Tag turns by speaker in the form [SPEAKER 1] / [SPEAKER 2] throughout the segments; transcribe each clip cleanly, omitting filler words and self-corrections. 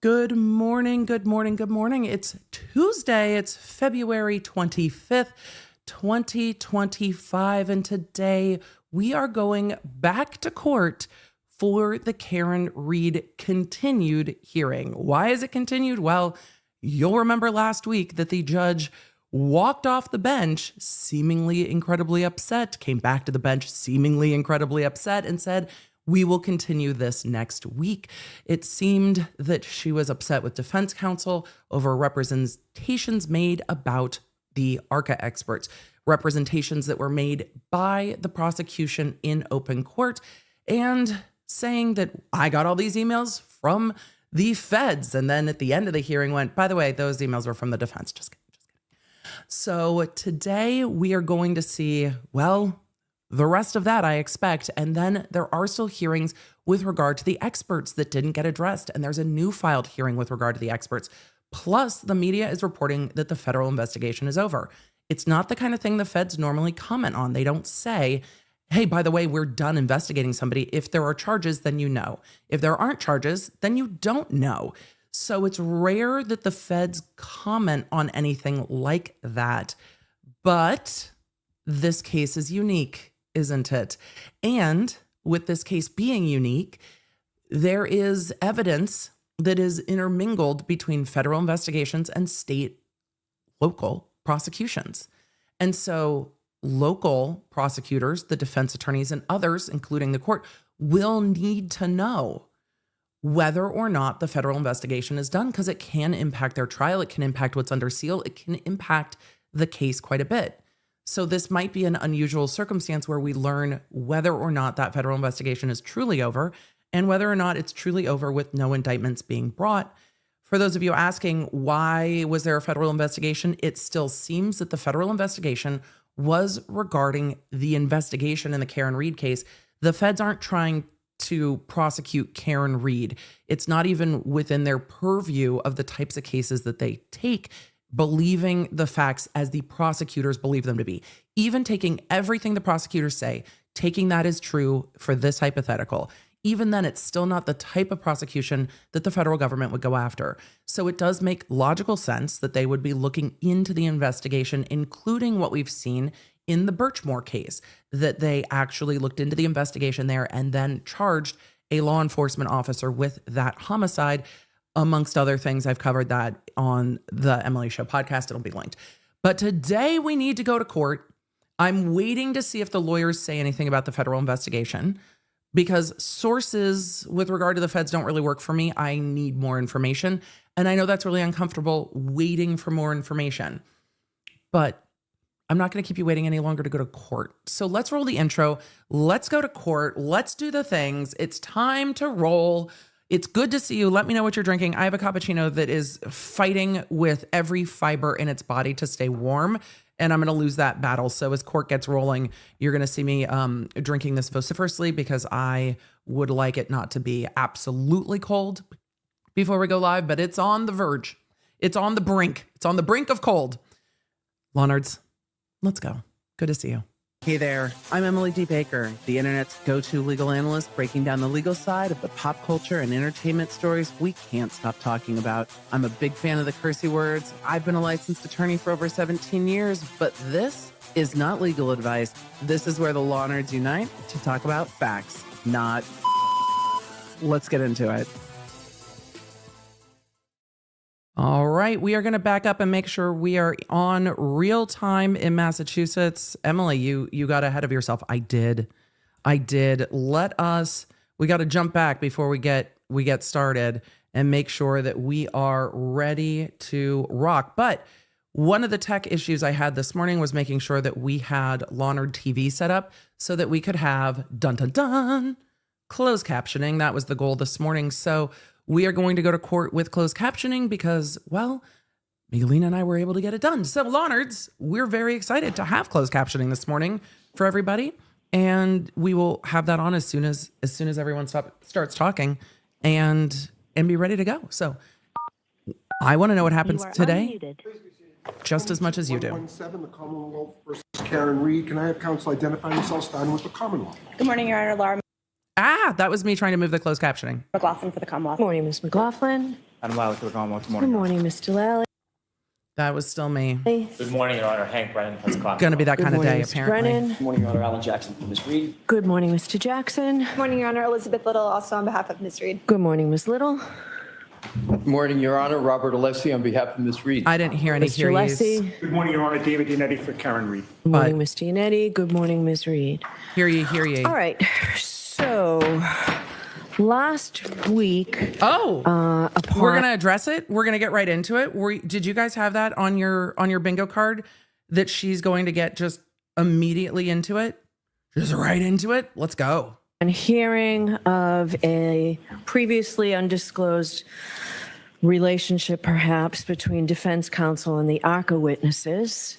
[SPEAKER 1] Good morning, good morning, good morning. It's Tuesday. It's February 25th, 2025. And today we are going back to court for the Karen Read continued hearing. Why is it continued? Well, you'll remember last week that the judge walked off the bench, seemingly incredibly upset, came back to the bench, seemingly incredibly upset, and said, we will continue this next week. It seemed that she was upset with defense counsel over representations made about the ARCA experts, representations that were made by the prosecution in open court, and saying that I got all these emails from the feds. And then at the end of the hearing went, by the way, those emails were from the defense. Just kidding. So today we are going to see, well, the rest of that I expect. And then there are still hearings with regard to the experts that didn't get addressed. And there's a new filed hearing with regard to the experts. Plus, the media is reporting that the federal investigation is over. It's not the kind of thing the feds normally comment on. They don't say, hey, by the way, we're done investigating somebody. If there are charges, then you know. If there aren't charges, then you don't know. So it's rare that the feds comment on anything like that. But this case is unique, isn't it? And with this case being unique, there is evidence that is intermingled between federal investigations and state local prosecutions. And so local prosecutors, the defense attorneys, and others, including the court, will need to know whether or not the federal investigation is done, because it can impact their trial. It can impact what's under seal. It can impact the case quite a bit. So this might be an unusual circumstance where we learn whether or not that federal investigation is truly over and whether or not it's truly over with no indictments being brought. For those of you asking, why was there a federal investigation? It still seems that the federal investigation was regarding the investigation in the Karen Read case. The feds aren't trying to prosecute Karen Read. It's not even within their purview of the types of cases that they take, believing the facts as the prosecutors believe them to be. Even taking everything the prosecutors say, taking that as true for this hypothetical, even then it's still not the type of prosecution that the federal government would go after. So it does make logical sense that they would be looking into the investigation, including what we've seen in the Birchmore case, that they actually looked into the investigation there and then charged a law enforcement officer with that homicide. Amongst other things, I've covered that on the Emily Show podcast. It'll be linked. But today we need to go to court. I'm waiting to see if the lawyers say anything about the federal investigation, because sources with regard to the feds don't really work for me. I need more information. And I know that's really uncomfortable, waiting for more information. But I'm not going to keep you waiting any longer to go to court. So let's roll the intro. Let's go to court. Let's do the things. It's time to roll. It's good to see you. Let me know what you're drinking. I have a cappuccino that is fighting with every fiber in its body to stay warm, and I'm going to lose that battle. So as court gets rolling, you're going to see me drinking this vociferously, because I would like it not to be absolutely cold before we go live, but it's on the verge. It's on the brink. It's on the brink of cold. Law nerds, let's go. Good to see you.
[SPEAKER 2] Hey there, I'm Emily D. Baker, the internet's go-to legal analyst, breaking down the legal side of the pop culture and entertainment stories we can't stop talking about. I'm a big fan of the cursey words. I've been a licensed attorney for over 17 years, but this is not legal advice. This is where the law nerds unite to talk about facts, not... Let's get into it.
[SPEAKER 1] All right, we are going to back up and make sure we are on real time in Massachusetts. Emily, you got ahead of yourself. I did. We got to jump back before we get started and make sure that we are ready to rock. But one of the tech issues I had this morning was making sure that we had Law Nerd TV set up so that we could have closed captioning. That was the goal this morning. So we are going to go to court with closed captioning because, well, Miguelina and I were able to get it done. So Law Nerds, we're very excited to have closed captioning this morning for everybody. And we will have that on as soon as everyone starts talking and be ready to go. So I want to know what happens today just as much as you do.
[SPEAKER 3] 117, the Commonwealth versus Karen Read. Can I have counsel identify themselves, starting with the Commonwealth?
[SPEAKER 4] Good morning, Your Honor. Laura
[SPEAKER 1] That was me trying to move the closed captioning.
[SPEAKER 4] McLaughlin for the Commonwealth.
[SPEAKER 5] Good morning, Ms. McLaughlin.
[SPEAKER 4] Madam Lally, good morning.
[SPEAKER 5] Good morning, Mr. Lally.
[SPEAKER 1] That was still me.
[SPEAKER 4] Good morning, Your Honor. Hank Brennan, defense counsel.
[SPEAKER 1] Gonna be that kind of day,
[SPEAKER 5] Mr.
[SPEAKER 1] apparently.
[SPEAKER 5] Brennan.
[SPEAKER 6] Good morning, Your Honor. Alan Jackson from Ms. Reed.
[SPEAKER 5] Good morning, Mr. Jackson.
[SPEAKER 7] Good morning, Your Honor. Elizabeth Little, also on behalf of Ms. Reed.
[SPEAKER 5] Good morning, Ms. Little.
[SPEAKER 6] Good morning, Your Honor. Robert Alessi on behalf of Ms. Reed.
[SPEAKER 1] I didn't hear any
[SPEAKER 5] Mr.
[SPEAKER 1] hear yous.
[SPEAKER 5] Alessi.
[SPEAKER 8] Good morning, Your Honor. David Yannetti for Karen Reed.
[SPEAKER 5] Good morning,
[SPEAKER 1] But-
[SPEAKER 5] Mr. Yannetti. Good morning, Ms. Reed.
[SPEAKER 1] Hear ye, hear ye.
[SPEAKER 5] All right. So last week,
[SPEAKER 1] Oh, we're gonna address it. We're gonna get right into it. Did you guys have that on your bingo card that she's going to get just immediately into it? Just right into it? Let's go.
[SPEAKER 5] a hearing of a previously undisclosed relationship, perhaps, between defense counsel and the ARCA witnesses.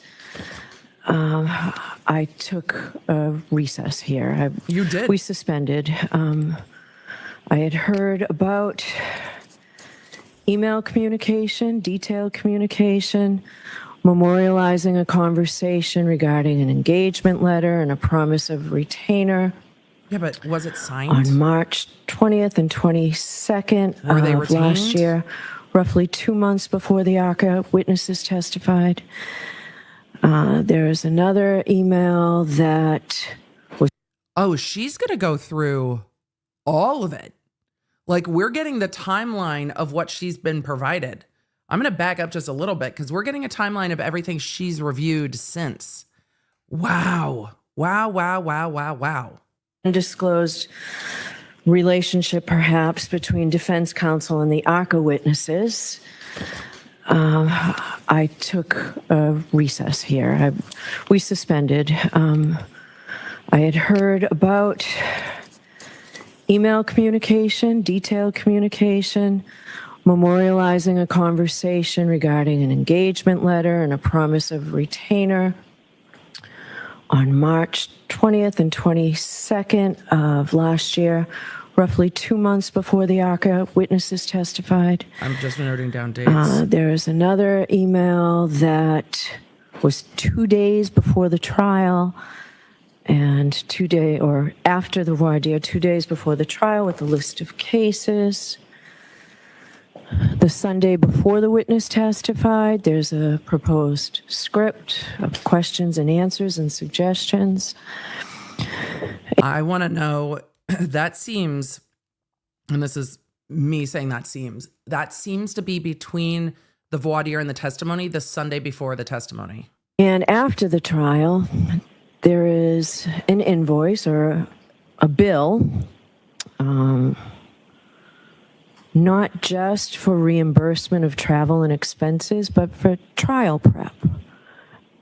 [SPEAKER 5] I took a recess here.
[SPEAKER 1] You did?
[SPEAKER 5] We suspended. I had heard about email communication, detailed communication, memorializing a conversation regarding an engagement letter and a promise of retainer
[SPEAKER 1] Yeah, but was it signed?
[SPEAKER 5] on March 20th and 22nd
[SPEAKER 1] Were they
[SPEAKER 5] of last
[SPEAKER 1] retained?
[SPEAKER 5] year, roughly 2 months before the ARCA witnesses testified. There is another email that was
[SPEAKER 1] Oh, she's going to go through all of it. Like, we're getting the timeline of what she's been provided. I'm going to back up just a little bit because we're getting a timeline of everything she's reviewed since. Wow. Wow, wow, wow, wow, wow.
[SPEAKER 5] undisclosed relationship, perhaps, between defense counsel and the ARCA witnesses. I took a recess here. We suspended. I had heard about email communication, detailed communication, memorializing a conversation regarding an engagement letter and a promise of retainer on March 20th and 22nd of last year, roughly 2 months before the ARCA witnesses testified.
[SPEAKER 1] I'm just noting down dates.
[SPEAKER 5] There is another email that was 2 days before the trial and after the voir dire, 2 days before the trial with a list of cases. The Sunday before the witness testified, there's a proposed script of questions and answers and suggestions.
[SPEAKER 1] I want to know, that seems, and this is me saying that seems to be between the voir dire and the testimony, the Sunday before the testimony.
[SPEAKER 5] And after the trial, there is an invoice or a bill, not just for reimbursement of travel and expenses, but for trial prep.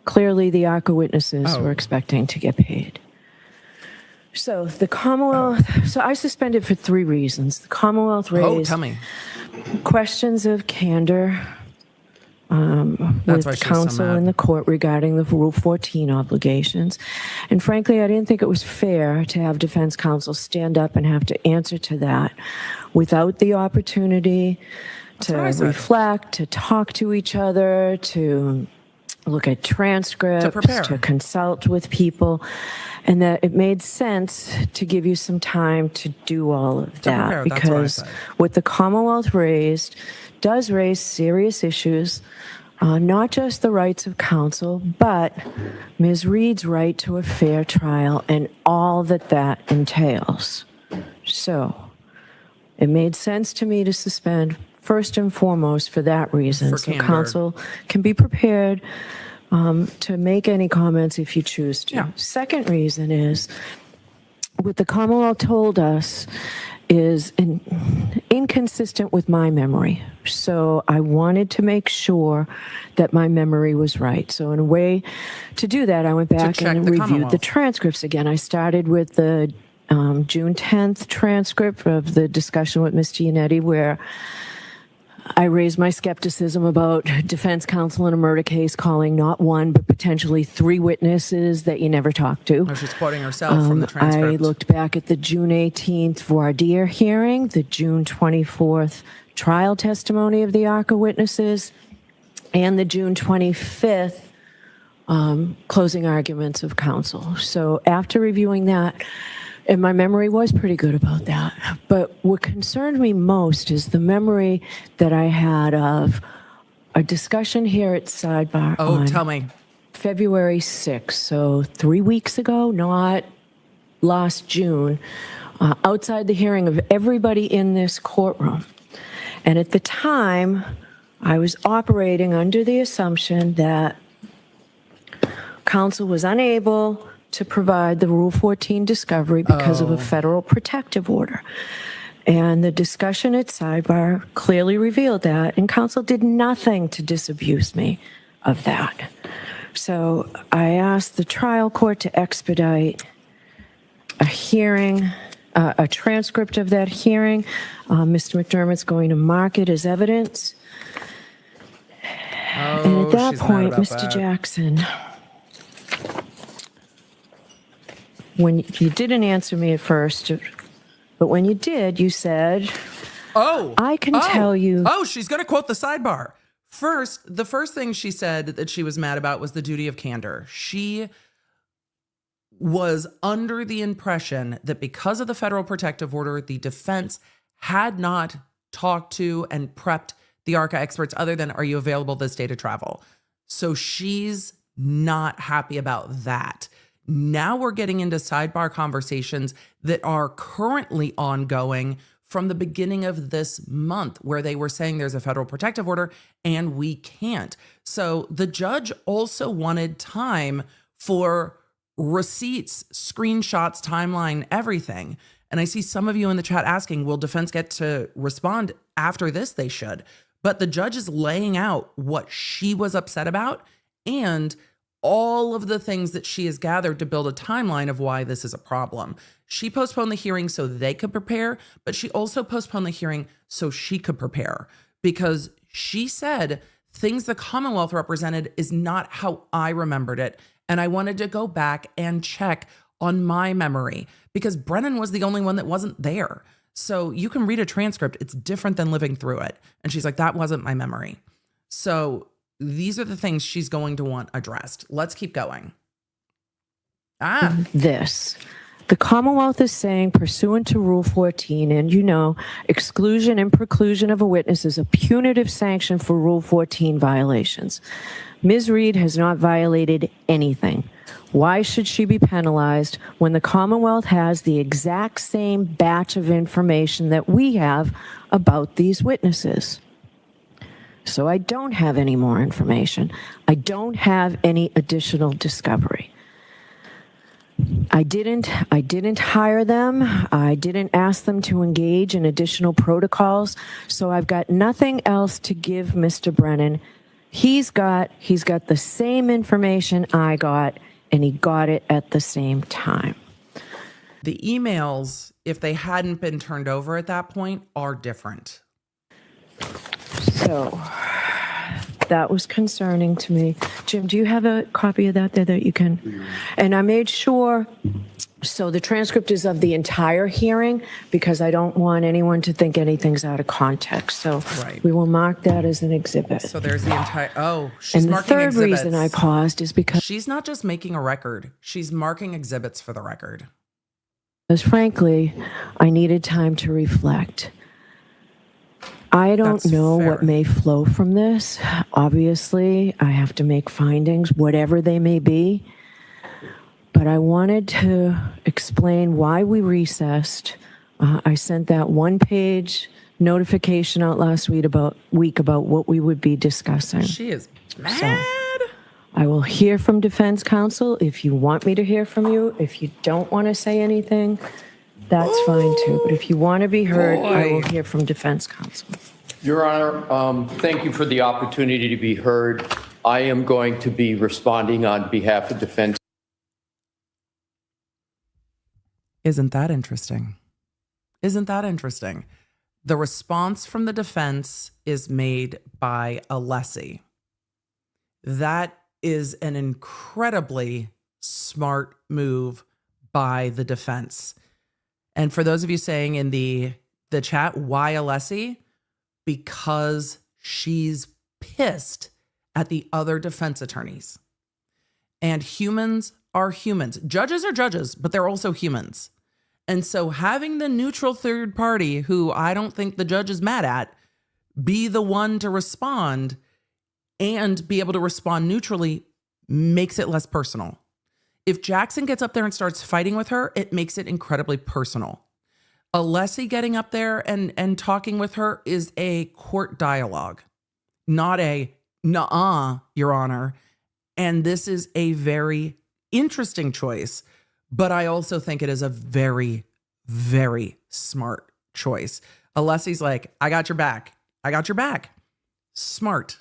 [SPEAKER 5] Clearly, the ARCA witnesses were expecting to get paid. So the Commonwealth, so I suspended for 3 reasons. The Commonwealth
[SPEAKER 1] Oh,
[SPEAKER 5] raised
[SPEAKER 1] tell me.
[SPEAKER 5] questions of candor
[SPEAKER 1] That's why
[SPEAKER 5] with
[SPEAKER 1] she's so
[SPEAKER 5] counsel
[SPEAKER 1] mad.
[SPEAKER 5] in the court regarding the Rule 14 obligations. And frankly, I didn't think it was fair to have defense counsel stand up and have to answer to that without the opportunity to
[SPEAKER 1] what I said.
[SPEAKER 5] reflect, to talk to each other, to look at transcripts,
[SPEAKER 1] prepare.
[SPEAKER 5] to consult with people, and that it made sense to give you some time to do all of that.
[SPEAKER 1] prepare, that's what I
[SPEAKER 5] Because
[SPEAKER 1] said.
[SPEAKER 5] what the Commonwealth raised does raise serious issues, not just the rights of counsel, but Ms. Reed's right to a fair trial and all that that entails. So it made sense to me to suspend first and foremost for that reason.
[SPEAKER 1] For
[SPEAKER 5] So
[SPEAKER 1] candor.
[SPEAKER 5] counsel can be prepared to make any comments if you choose to.
[SPEAKER 1] Yeah.
[SPEAKER 5] Second reason is what the Commonwealth told us is inconsistent with my memory. So I wanted to make sure that my memory was right. So in a way to do that, I went back
[SPEAKER 1] check
[SPEAKER 5] and
[SPEAKER 1] the
[SPEAKER 5] reviewed the
[SPEAKER 1] Commonwealth.
[SPEAKER 5] transcripts again. I started with the June 10th transcript of the discussion with Mr. Yannetti, where I raised my skepticism about defense counsel in a murder case calling not one, but potentially 3 witnesses that you never talked to.
[SPEAKER 1] Oh, she's quoting herself from the transcript.
[SPEAKER 5] I looked back at the June 18th voir dire hearing, the June 24th trial testimony of the ARCA witnesses, and the June 25th closing arguments of counsel. So after reviewing that, And my memory was pretty good about that. But what concerned me most is the memory that I had of a discussion here at Sidebar
[SPEAKER 1] Oh,
[SPEAKER 5] on
[SPEAKER 1] tell me.
[SPEAKER 5] February 6th, so 3 weeks ago, not last June, outside the hearing of everybody in this courtroom. And at the time, I was operating under the assumption that counsel was unable to provide the Rule 14 discovery because of a federal protective order. And the discussion at Sidebar clearly revealed that, and counsel did nothing to disabuse me of that. So I asked the trial court to expedite a hearing, a transcript of that hearing. Mr. McDermott's going to mark it as evidence. And at that
[SPEAKER 1] she's mad
[SPEAKER 5] point,
[SPEAKER 1] about
[SPEAKER 5] Mr.
[SPEAKER 1] that.
[SPEAKER 5] Jackson, when you didn't answer me at first, but when you did, you said, I can tell you.
[SPEAKER 1] Oh, she's going to quote the sidebar. The first thing she said that she was mad about was the duty of candor. She was under the impression that because of the federal protective order, the defense had not talked to and prepped the ARCA experts other than, are you available this day to travel? So she's not happy about that. Now we're getting into sidebar conversations that are currently ongoing from the beginning of this month, where they were saying there's a federal protective order and we can't. So the judge also wanted time for receipts, screenshots, timeline, everything. And I see some of you in the chat asking, will defense get to respond after this? They should. But the judge is laying out what she was upset about and all of the things that she has gathered to build a timeline of why this is a problem. She postponed the hearing so they could prepare, but she also postponed the hearing so she could prepare, because she said things the Commonwealth represented is not how I remembered it. And I wanted to go back and check on my memory because Brennan was the only one that wasn't there. So you can read a transcript. It's different than living through it. And she's like, that wasn't my memory. So these are the things she's going to want addressed. Let's keep going.
[SPEAKER 5] This. The Commonwealth is saying, pursuant to Rule 14, and exclusion and preclusion of a witness is a punitive sanction for Rule 14 violations. Ms. Reed has not violated anything. Why should she be penalized when the Commonwealth has the exact same batch of information that we have about these witnesses? So I don't have any more information. I don't have any additional discovery. I didn't hire them. I didn't ask them to engage in additional protocols. So I've got nothing else to give Mr. Brennan. He's got the same information I got, and he got it at the same time.
[SPEAKER 1] The emails, if they hadn't been turned over at that point, are different.
[SPEAKER 5] So that was concerning to me. Jim, do you have a copy of that there that you can? And I made sure, so the transcript is of the entire hearing because I don't want anyone to think anything's out of context. So
[SPEAKER 1] Right.
[SPEAKER 5] we will mark that as an exhibit.
[SPEAKER 1] So there's the entire, she's
[SPEAKER 5] And the
[SPEAKER 1] marking
[SPEAKER 5] third
[SPEAKER 1] exhibits.
[SPEAKER 5] reason I paused is because
[SPEAKER 1] She's not just making a record. She's marking exhibits for the record.
[SPEAKER 5] frankly, I needed time to reflect. I don't
[SPEAKER 1] That's
[SPEAKER 5] know
[SPEAKER 1] fair.
[SPEAKER 5] what may flow from this. Obviously, I have to make findings, whatever they may be. But I wanted to explain why we recessed. I sent that one-page notification out last week about what we would be discussing.
[SPEAKER 1] She is mad.
[SPEAKER 5] I will hear from defense counsel if you want me to hear from you. If you don't want to say anything, that's fine too. But if you want to be heard, I will hear from defense counsel.
[SPEAKER 6] Your Honor, thank you for the opportunity to be heard. I am going to be responding on behalf of defense.
[SPEAKER 1] Isn't that interesting? Isn't that interesting? The response from the defense is made by Alessi. That is an incredibly smart move by the defense. And for those of you saying in the chat, why Alessi? Because she's pissed at the other defense attorneys. And humans are humans. Judges are judges, but they're also humans. And so having the neutral third party, who I don't think the judge is mad at, be the one to respond and be able to respond neutrally makes it less personal. If Jackson gets up there and starts fighting with her, it makes it incredibly personal. Alessi getting up there and talking with her is a court dialogue, not a nuh-uh, Your Honor. And this is a very interesting choice, but I also think it is a very, very smart choice. Alessi's like, I got your back. I got your back. Smart.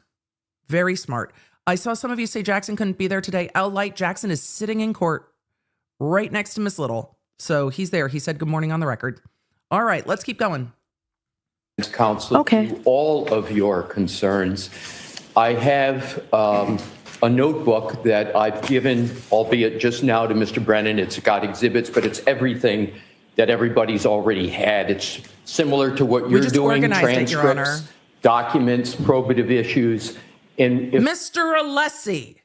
[SPEAKER 1] Very smart. I saw some of you say Jackson couldn't be there today. L. Light Jackson is sitting in court right next to Miss Little. So he's there. He said good morning on the record. All right, let's keep going.
[SPEAKER 6] Counsel,
[SPEAKER 5] Okay.
[SPEAKER 6] to all of your concerns. I have a notebook that I've given, albeit just now, to Mr. Brennan. It's got exhibits, but it's everything that everybody's already had. It's similar to what you're
[SPEAKER 1] just
[SPEAKER 6] doing,
[SPEAKER 1] organized it, Your Honor.
[SPEAKER 6] transcripts, documents, probative issues. And if
[SPEAKER 1] Mr. Alessi,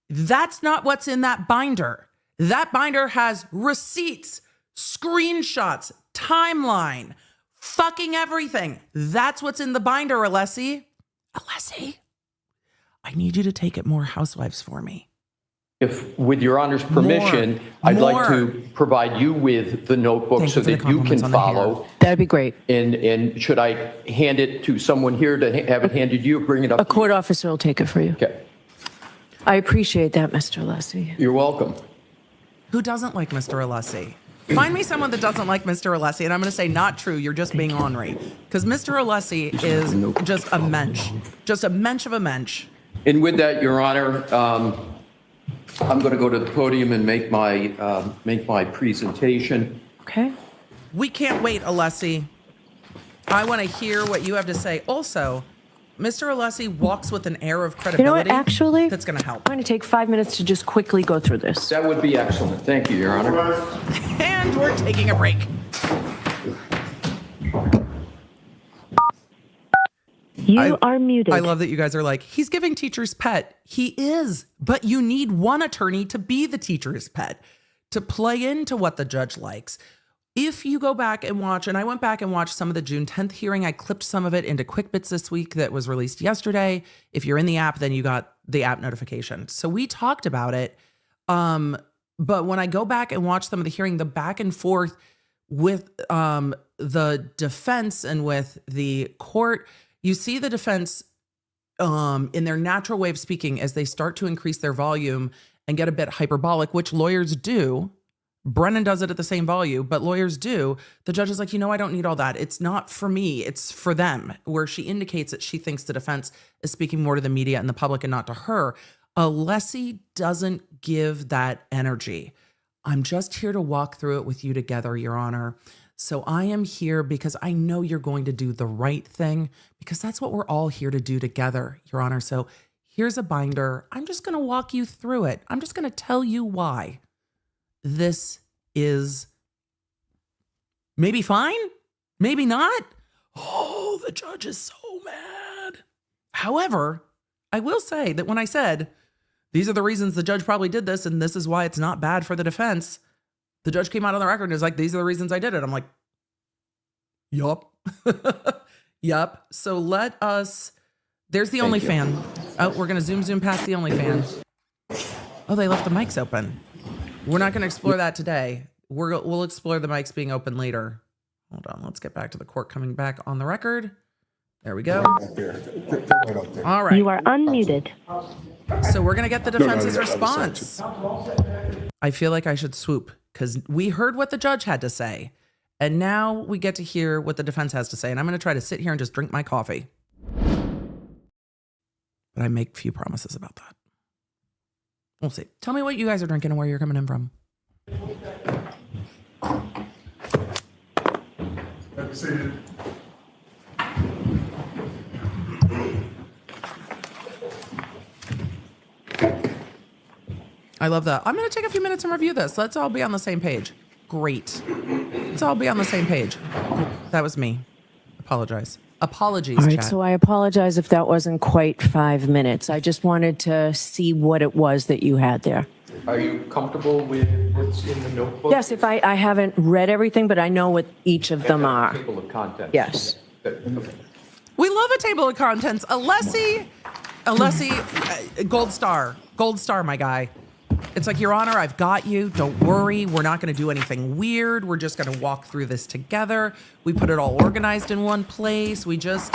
[SPEAKER 1] that's not what's in that binder. That binder has receipts, screenshots, timeline, fucking everything. That's what's in the binder, Alessi. Alessi, I need you to take it more Housewives for me.
[SPEAKER 6] If, with Your Honor's permission, I'd like to provide you with the notebook
[SPEAKER 1] Thank
[SPEAKER 6] so
[SPEAKER 1] you for the
[SPEAKER 6] that you can
[SPEAKER 1] compliments on the hair.
[SPEAKER 6] follow.
[SPEAKER 5] That'd be great.
[SPEAKER 6] And should I hand it to someone here to have it handed to you, bring it up?
[SPEAKER 5] A court officer will take it for you.
[SPEAKER 6] Okay,
[SPEAKER 5] I appreciate that, Mr. Alessi.
[SPEAKER 6] you're welcome.
[SPEAKER 1] Who doesn't like Mr. Alessi? Find me someone that doesn't like Mr. Alessi, and I'm going to say not true. You're just being ornery. Because Mr. Alessi is just a mensch. Just a mensch of a mensch.
[SPEAKER 6] And with that, Your Honor, I'm going to go to the podium and make my presentation.
[SPEAKER 5] Okay.
[SPEAKER 1] We can't wait, Alessi. I want to hear what you have to say. Also, Mr. Alessi walks with an air of
[SPEAKER 5] You
[SPEAKER 1] credibility.
[SPEAKER 5] know what, actually,
[SPEAKER 1] That's going to help.
[SPEAKER 5] I'm going to take 5 minutes to just quickly go through this.
[SPEAKER 6] That would be excellent. Thank you, Your Honor.
[SPEAKER 1] And we're taking a break.
[SPEAKER 9] You are muted.
[SPEAKER 1] I love that you guys are like, he's giving teachers pet. He is, but you need one attorney to be the teacher's pet, to play into what the judge likes. If you go back and watch, and I went back and watched some of the June 10th hearing, I clipped some of it into Quick Bits this week that was released yesterday. If you're in the app, then you got the app notification. So we talked about it. But when I go back and watch some of the hearing, the back and forth with the defense and with the court, you see the defense in their natural way of speaking as they start to increase their volume and get a bit hyperbolic, which lawyers do. Brennan does it at the same volume, but lawyers do. The judge is like, I don't need all that. It's not for me. It's for them, where she indicates that she thinks the defense is speaking more to the media and the public and not to her. Alessi doesn't give that energy. I'm just here to walk through it with you together, Your Honor. So I am here because I know you're going to do the right thing, because that's what we're all here to do together, Your Honor. So here's a binder. I'm just going to walk you through it. I'm just going to tell you why this is maybe fine, maybe not. Oh, the judge is so mad. However, I will say that when I said, these are the reasons the judge probably did this, and this is why it's not bad for the defense, the judge came out on the record and was like, these are the reasons I did it. I'm like, yup. Yup. So let us, there's the OnlyFan. Oh, we're going to zoom past the OnlyFan. Oh, they left the mics open. We're not going to explore that today. We'll explore the mics being open later. Hold on. Let's get back to the court coming back on the record. There we go. All right.
[SPEAKER 9] You are unmuted.
[SPEAKER 1] So we're going to get the defense's response. I feel like I should swoop because we heard what the judge had to say. And now we get to hear what the defense has to say. And I'm going to try to sit here and just drink my coffee. But I make few promises about that. We'll see. Tell me what you guys are drinking and where you're coming in from. I love that. I'm going to take a few minutes and review this. Let's all be on the same page. Great. Let's all be on the same page. That was me. Apologize. Apologies,
[SPEAKER 5] All right,
[SPEAKER 1] chat.
[SPEAKER 5] so I apologize if that wasn't quite 5 minutes. I just wanted to see what it was that you had there.
[SPEAKER 6] Are you comfortable with what's in the notebook?
[SPEAKER 5] Yes, if I haven't read everything, but I know what each of them are.
[SPEAKER 6] Table of contents.
[SPEAKER 5] Yes.
[SPEAKER 6] Okay.
[SPEAKER 1] We love a table of contents. Alessi, gold star, my guy. It's like, Your Honor, I've got you. Don't worry. We're not going to do anything weird. We're just going to walk through this together. We put it all organized in one place. We just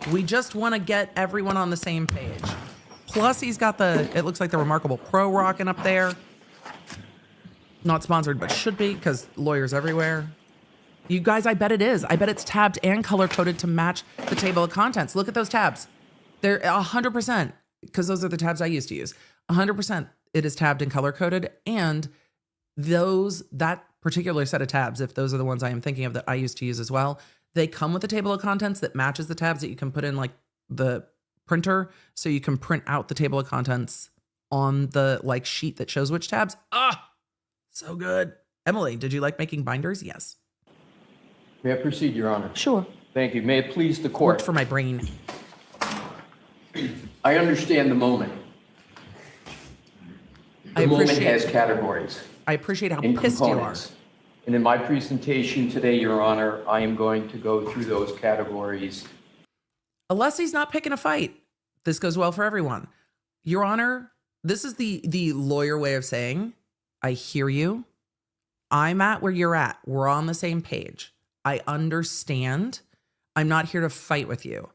[SPEAKER 1] want to get everyone on the same page. Plus, he's got it looks like the Remarkable Pro rocking up there. Not sponsored, but should be, because lawyers everywhere. You guys, I bet it is. I bet it's tabbed and color-coded to match the table of contents. Look at those tabs. They're 100%, because those are the tabs I used to use. 100% it is tabbed and color-coded, and that particular set of tabs, if those are the ones I am thinking of that I used to use as well, they come with a table of contents that matches the tabs that you can put in like the printer, so you can print out the table of contents on the like sheet that shows which tabs. So good. Emily, did you like making binders? Yes.
[SPEAKER 6] May I proceed, Your Honor?
[SPEAKER 5] Sure.
[SPEAKER 6] Thank you. May it please the court.
[SPEAKER 1] Worked for my brain.
[SPEAKER 6] I understand the moment. The moment has categories.
[SPEAKER 1] I appreciate how
[SPEAKER 6] and
[SPEAKER 1] pissed
[SPEAKER 6] components.
[SPEAKER 1] you are.
[SPEAKER 6] And in my presentation today, Your Honor, I am going to go through those categories.
[SPEAKER 1] Alessi's not picking a fight. This goes well for everyone. Your Honor, this is the lawyer way of saying, I hear you. I'm at where you're at. We're on the same page. I understand. I'm not here to fight with you.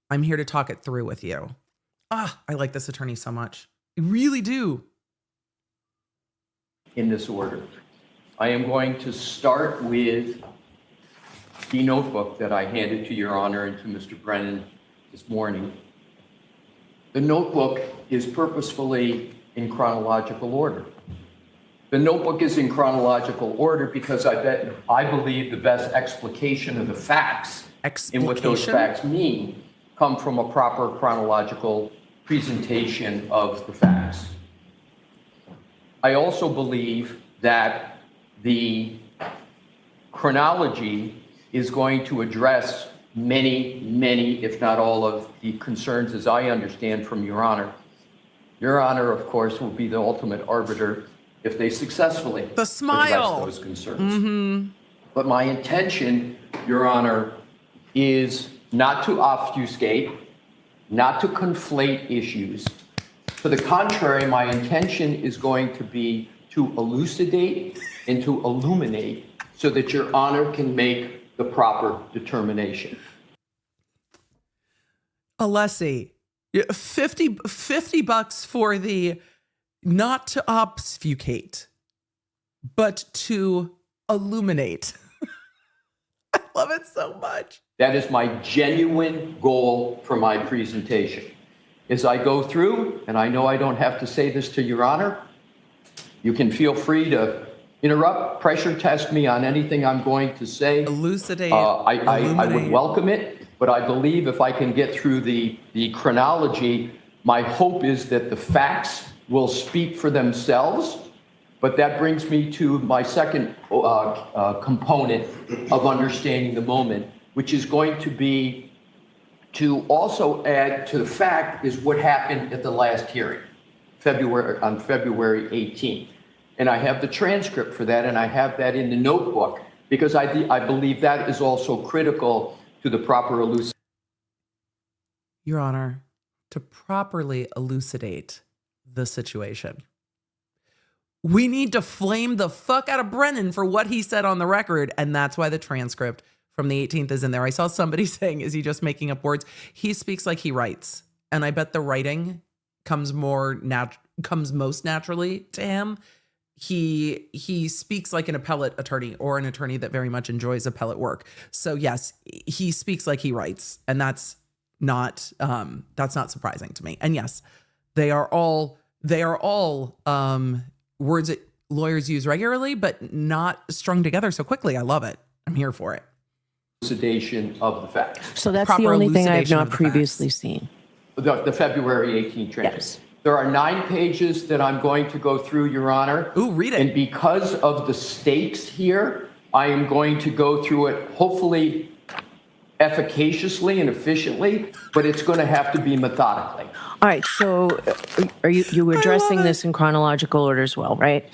[SPEAKER 1] I'm here to talk it through with you. I like this attorney so much. I really do.
[SPEAKER 6] In this order. I am going to start with the notebook that I handed to Your Honor and to Mr. Brennan this morning. The notebook is purposefully in chronological order. The notebook is in chronological order because I believe the best explication of the facts and what those facts mean come from a proper chronological presentation of the facts. I also believe that the chronology is going to address many, if not all of the concerns as I understand from Your Honor. Your Honor, of course, will be the ultimate arbiter if they successfully address those concerns. But my intention, Your Honor, is not to obfuscate, not to conflate issues. To the contrary, my intention is going to be to elucidate and to illuminate so that Your Honor can make the proper determination.
[SPEAKER 1] Alessi, $50 for the not to obfuscate, but to illuminate. I love it so much.
[SPEAKER 6] That is my genuine goal for my presentation. As I go through, and I know I don't have to say this to Your Honor, you can feel free to interrupt, pressure test me on anything I'm going to say.
[SPEAKER 1] Elucidate,
[SPEAKER 6] I would welcome it, but I believe if I can get through the chronology, my hope is that the facts will speak for themselves. But that brings me to my second component of understanding the moment, which is going to be to also add to the fact is what happened at the last hearing, on February 18th. And I have the transcript for that, and I have that in the notebook, because I believe that is also critical to the proper elucidation.
[SPEAKER 1] Your Honor, to properly elucidate the situation, we need to flame the fuck out of Brennan for what he said on the record, and that's why the transcript from the 18th is in there. I saw somebody saying, is he just making up words? He speaks like he writes. And I bet the writing comes most naturally to him. He speaks like an appellate attorney or an attorney that very much enjoys appellate work. So yes, he speaks like he writes. And that's not surprising to me. And yes, they are all words that lawyers use regularly, but not strung together so quickly. I love it. I'm here for it.
[SPEAKER 6] Elucidation of the facts.
[SPEAKER 5] So that's
[SPEAKER 1] Proper
[SPEAKER 5] the only thing I've
[SPEAKER 1] elucidation
[SPEAKER 5] not
[SPEAKER 1] of the
[SPEAKER 5] previously
[SPEAKER 1] facts.
[SPEAKER 5] seen.
[SPEAKER 6] The February 18th transcript.
[SPEAKER 5] Yes.
[SPEAKER 6] There are 9 pages that I'm going to go through, Your Honor.
[SPEAKER 1] Ooh, read it.
[SPEAKER 6] And because of the stakes here, I am going to go through it hopefully efficaciously and efficiently, but it's going to have to be methodically.
[SPEAKER 5] All right, so are you addressing this in chronological order as well, right?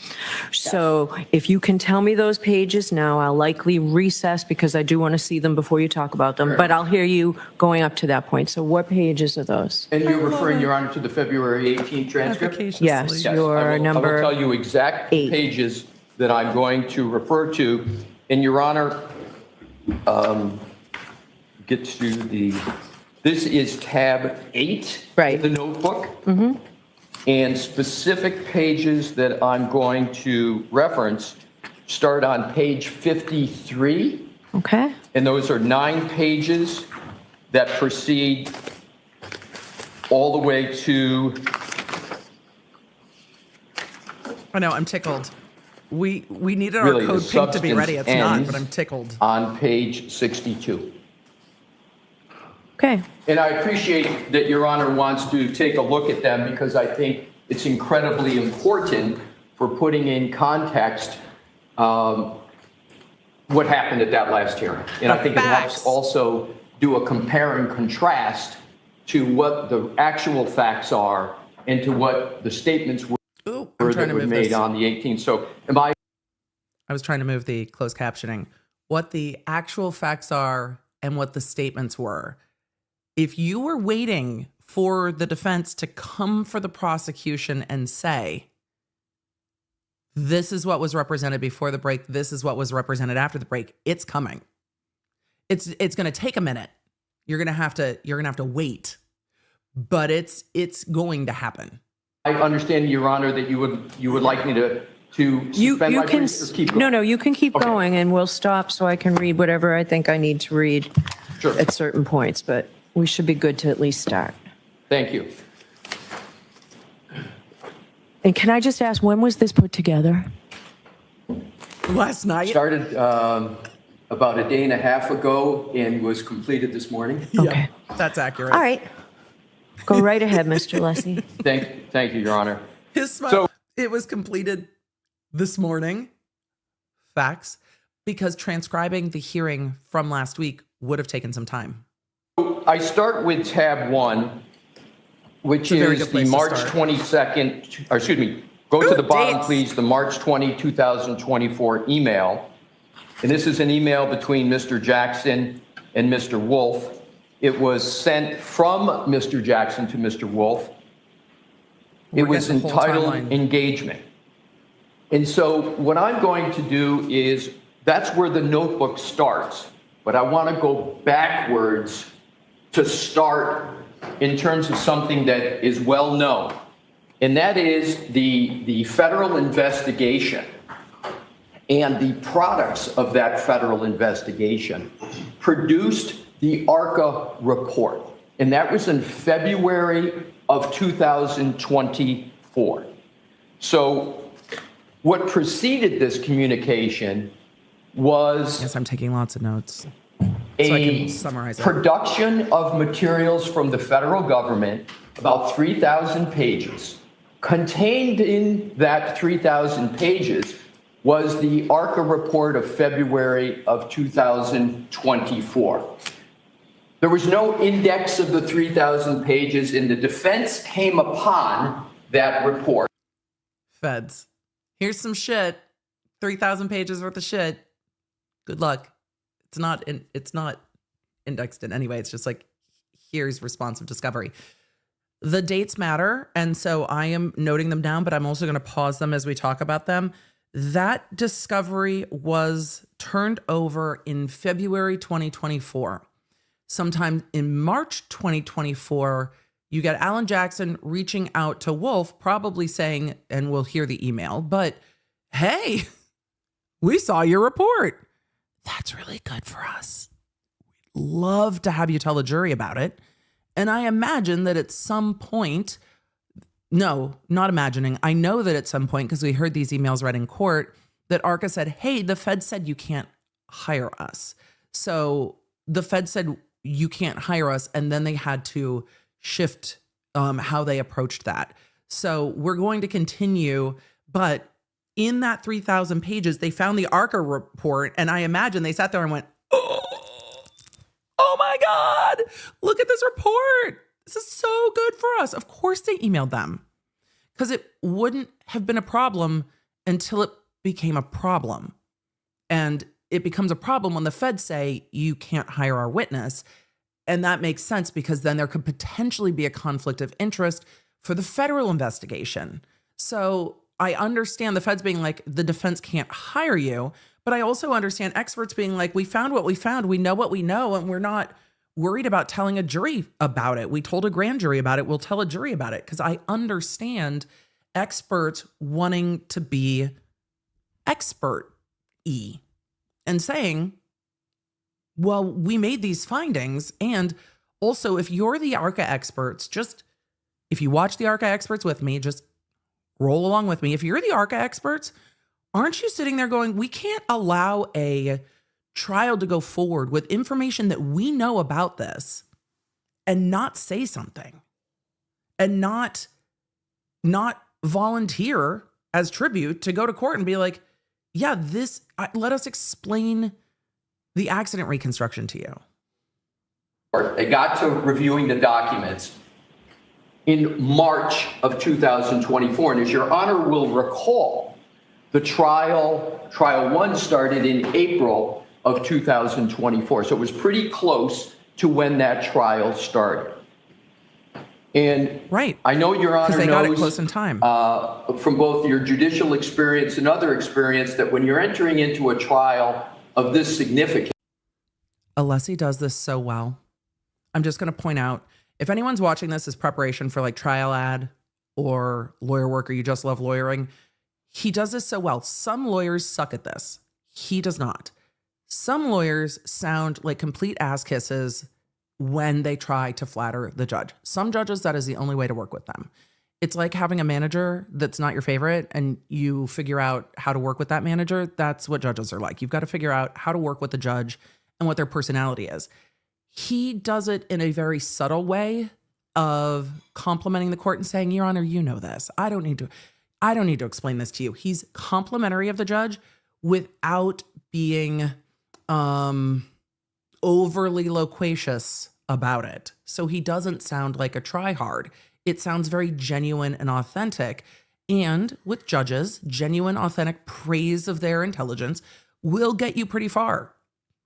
[SPEAKER 5] So if you can tell me those pages now, I'll likely recess because I do want to see them before you talk about them, but I'll hear you going up to that point. So what pages are those?
[SPEAKER 6] And you're referring, Your Honor, to the February 18th transcript?
[SPEAKER 1] Efficaciously.
[SPEAKER 5] Yes,
[SPEAKER 6] Yes,
[SPEAKER 5] your number.
[SPEAKER 6] I will tell you exact
[SPEAKER 5] 8.
[SPEAKER 6] pages that I'm going to refer to. And Your Honor, get to this is tab 8
[SPEAKER 5] Right.
[SPEAKER 6] of the notebook. And specific pages that I'm going to reference start on page 53.
[SPEAKER 5] Okay.
[SPEAKER 6] And those are 9 pages that proceed all the way to,
[SPEAKER 1] I know, I'm tickled. We needed
[SPEAKER 6] really,
[SPEAKER 1] our
[SPEAKER 6] the
[SPEAKER 1] code pink to be ready. It's
[SPEAKER 6] substance
[SPEAKER 1] not,
[SPEAKER 6] ends
[SPEAKER 1] but I'm tickled.
[SPEAKER 6] on page 62.
[SPEAKER 5] Okay.
[SPEAKER 6] And I appreciate that Your Honor wants to take a look at them because I think it's incredibly important for putting in context what happened at that last hearing. And I think it
[SPEAKER 1] Facts.
[SPEAKER 6] helps also do a compare and contrast to what the actual facts are and to what the statements were
[SPEAKER 1] Ooh, I'm trying
[SPEAKER 6] that
[SPEAKER 1] to
[SPEAKER 6] were
[SPEAKER 1] move
[SPEAKER 6] made
[SPEAKER 1] this.
[SPEAKER 6] on the 18th. So am I?
[SPEAKER 1] I was trying to move the closed captioning. What the actual facts are and what the statements were. If you were waiting for the defense to come for the prosecution and say, this is what was represented before the break, this is what was represented after the break, it's coming. It's going to take a minute. You're going to have to wait. But it's going to happen.
[SPEAKER 6] I understand, Your Honor, that you would like me to suspend
[SPEAKER 5] You
[SPEAKER 6] my
[SPEAKER 5] can,
[SPEAKER 6] brief or keep going?
[SPEAKER 5] no, you can keep
[SPEAKER 6] Okay.
[SPEAKER 5] going and we'll stop so I can read whatever I think I need to read
[SPEAKER 6] Sure.
[SPEAKER 5] at certain points, but we should be good to at least start.
[SPEAKER 6] Thank you.
[SPEAKER 5] And can I just ask, when was this put together?
[SPEAKER 1] Last night.
[SPEAKER 6] Started about a day and a half ago and was completed this morning.
[SPEAKER 5] Okay.
[SPEAKER 1] That's accurate.
[SPEAKER 5] All right. Go right ahead, Mr. Alessi.
[SPEAKER 6] Thank you, Your Honor.
[SPEAKER 1] His smile.
[SPEAKER 6] So-
[SPEAKER 1] It was completed this morning. Facts. Because transcribing the hearing from last week would have taken some time.
[SPEAKER 6] I start with tab 1, which
[SPEAKER 1] a very
[SPEAKER 6] is
[SPEAKER 1] good
[SPEAKER 6] the
[SPEAKER 1] place to
[SPEAKER 6] March
[SPEAKER 1] start.
[SPEAKER 6] 22nd, or excuse me, go to the bottom,
[SPEAKER 1] dates.
[SPEAKER 6] please, the March 20, 2024 email. And this is an email between Mr. Jackson and Mr. Wolf. It was sent from Mr. Jackson to Mr. Wolf. It
[SPEAKER 1] We're
[SPEAKER 6] was
[SPEAKER 1] getting the whole
[SPEAKER 6] entitled
[SPEAKER 1] timeline.
[SPEAKER 6] Engagement. And so what I'm going to do is, that's where the notebook starts. But I want to go backwards to start in terms of something that is well known. And that is the federal investigation and the products of that federal investigation produced the ARCA report. And that was in February of 2024. So what preceded this communication was
[SPEAKER 1] Yes, I'm taking lots of notes.
[SPEAKER 6] a
[SPEAKER 1] So I can summarize it.
[SPEAKER 6] production of materials from the federal government, about 3,000 pages. Contained in that 3,000 pages was the ARCA report of February of 2024. There was no index of the 3,000 pages, and the defense came upon that report.
[SPEAKER 1] Feds. Here's some shit. 3,000 pages worth of shit. Good luck. It's not indexed in any way. It's just like, here's responsive discovery. The dates matter, and so I am noting them down, but I'm also going to pause them as we talk about them. That discovery was turned over in February 2024. Sometime in March 2024, you get Alan Jackson reaching out to Wolf, probably saying, and we'll hear the email, but hey, we saw your report. That's really good for us. We'd love to have you tell the jury about it. And I imagine that at some point, no, not imagining, I know that at some point, because we heard these emails read in court, that ARCA said, hey, the Fed said you can't hire us. So the Fed said you can't hire us, and then they had to shift how they approached that. So we're going to continue, but in that 3,000 pages, they found the ARCA report, and I imagine they sat there and went, oh my God, look at this report. This is so good for us. Of course they emailed them because it wouldn't have been a problem until it became a problem. And it becomes a problem when the feds say you can't hire our witness. And that makes sense because then there could potentially be a conflict of interest for the federal investigation. So I understand the feds being like, the defense can't hire you. But I also understand experts being like, we found what we found. We know what we know. And we're not worried about telling a jury about it. We told a grand jury about it. We'll tell a jury about it. Because I understand experts wanting to be expert-y and saying, well, we made these findings. And also, if you're the ARCA experts, if you watch the ARCA experts with me, just roll along with me. If you're the ARCA experts, aren't you sitting there going, we can't allow a trial to go forward with information that we know about this and not say something and not volunteer as tribute to go to court and be like, yeah, let us explain the accident reconstruction to you.
[SPEAKER 6] They got to reviewing the documents in March of 2024. And as Your Honor will recall, the trial one started in April of 2024. So it was pretty close to when that trial started. And
[SPEAKER 1] right.
[SPEAKER 6] I know Your Honor
[SPEAKER 1] knows, they got it
[SPEAKER 6] close
[SPEAKER 1] in time.
[SPEAKER 6] From both your judicial experience and other experience that when you're entering into a trial of this significance.
[SPEAKER 1] Alessi does this so well. I'm just going to point out, if anyone's watching this as preparation for like trial ad or lawyer work or you just love lawyering, he does this so well. Some lawyers suck at this. He does not. Some lawyers sound like complete ass kisses when they try to flatter the judge. Some judges, that is the only way to work with them. It's like having a manager that's not your favorite and you figure out how to work with that manager. That's what judges are like. You've got to figure out how to work with the judge and what their personality is. He does it in a very subtle way of complimenting the court and saying, Your Honor, you know this. I don't need to explain this to you. He's complimentary of the judge without being overly loquacious about it. So he doesn't sound like a try-hard. It sounds very genuine and authentic. And with judges, genuine, authentic praise of their intelligence will get you pretty far.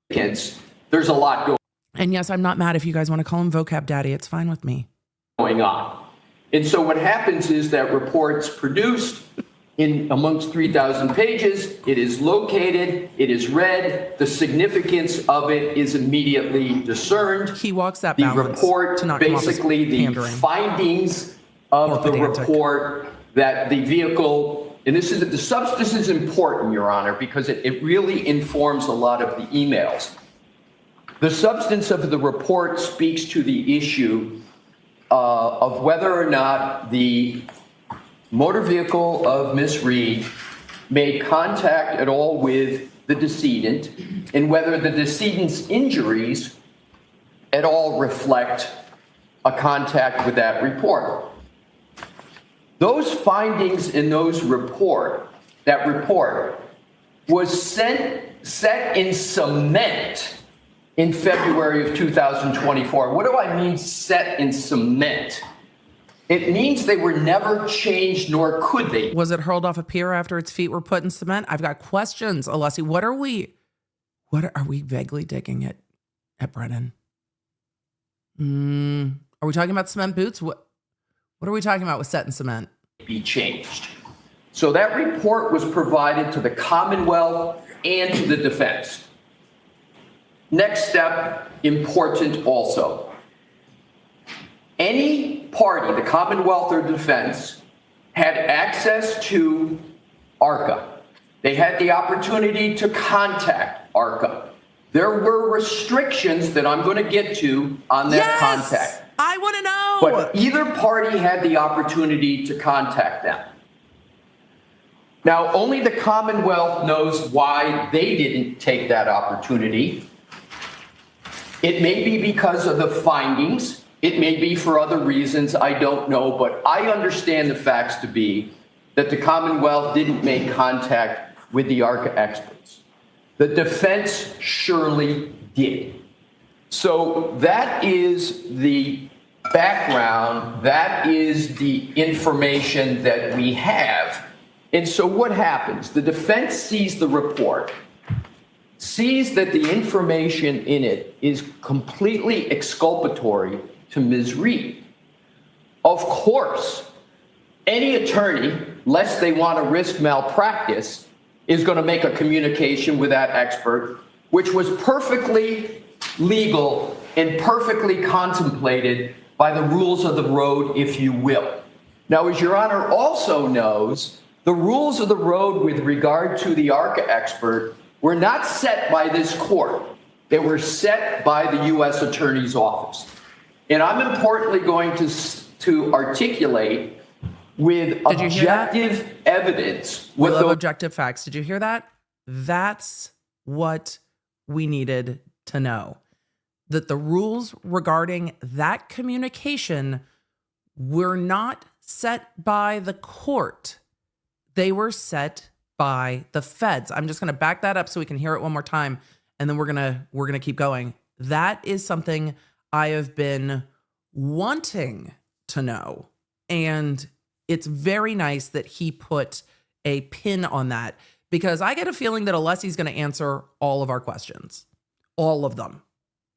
[SPEAKER 6] There's a lot going on.
[SPEAKER 1] And yes, I'm not mad if you guys want to call him vocab daddy. It's fine with me.
[SPEAKER 6] Going on. And so what happens is that report's produced in amongst 3,000 pages. It is located. It is read. The significance of it is immediately discerned.
[SPEAKER 1] He walks that
[SPEAKER 6] the
[SPEAKER 1] balance.
[SPEAKER 6] report,
[SPEAKER 1] to not come off as
[SPEAKER 6] basically the
[SPEAKER 1] pandering
[SPEAKER 6] findings of the
[SPEAKER 1] pedantic.
[SPEAKER 6] report that the vehicle, and the substance is important, Your Honor, because it really informs a lot of the emails. The substance of the report speaks to the issue of whether or not the motor vehicle of Ms. Reed made contact at all with the decedent and whether the decedent's injuries at all reflect a contact with that report. Those findings in that report was set in cement in February of 2024. What do I mean set in cement? It means they were never changed, nor could they.
[SPEAKER 1] Was it hurled off a pier after its feet were put in cement? I've got questions, Alessi. What are we vaguely digging at Brennan? Are we talking about cement boots? What are we talking about with set in cement?
[SPEAKER 6] Be changed. So that report was provided to the Commonwealth and to the defense. Next step, important also. Any party, the Commonwealth or defense, had access to ARCA. They had the opportunity to contact ARCA. There were restrictions that I'm going to get to on that contact.
[SPEAKER 1] I want to know.
[SPEAKER 6] But either party had the opportunity to contact them. Now, only the Commonwealth knows why they didn't take that opportunity. It may be because of the findings. It may be for other reasons. I don't know. But I understand the facts to be that the Commonwealth didn't make contact with the ARCA experts. The defense surely did. So that is the background. That is the information that we have. And so what happens? The defense sees the report, sees that the information in it is completely exculpatory to Ms. Reed. Of course, any attorney, lest they want to risk malpractice, is going to make a communication with that expert, which was perfectly legal and perfectly contemplated by the rules of the road, if you will. Now, as Your Honor also knows, the rules of the road with regard to the ARCA expert were not set by this court. They were set by the U.S. Attorney's Office. And I'm importantly going to articulate with objective evidence
[SPEAKER 1] We love objective facts. Did you hear that? That's what we needed to know. That the rules regarding that communication were not set by the court. They were set by the feds. I'm just going to back that up so we can hear it one more time, and then we're going to keep going. That is something I have been wanting to know, and it's very nice that he put a pin on that, because I get a feeling that Alessi's going to answer all of our questions, all of them.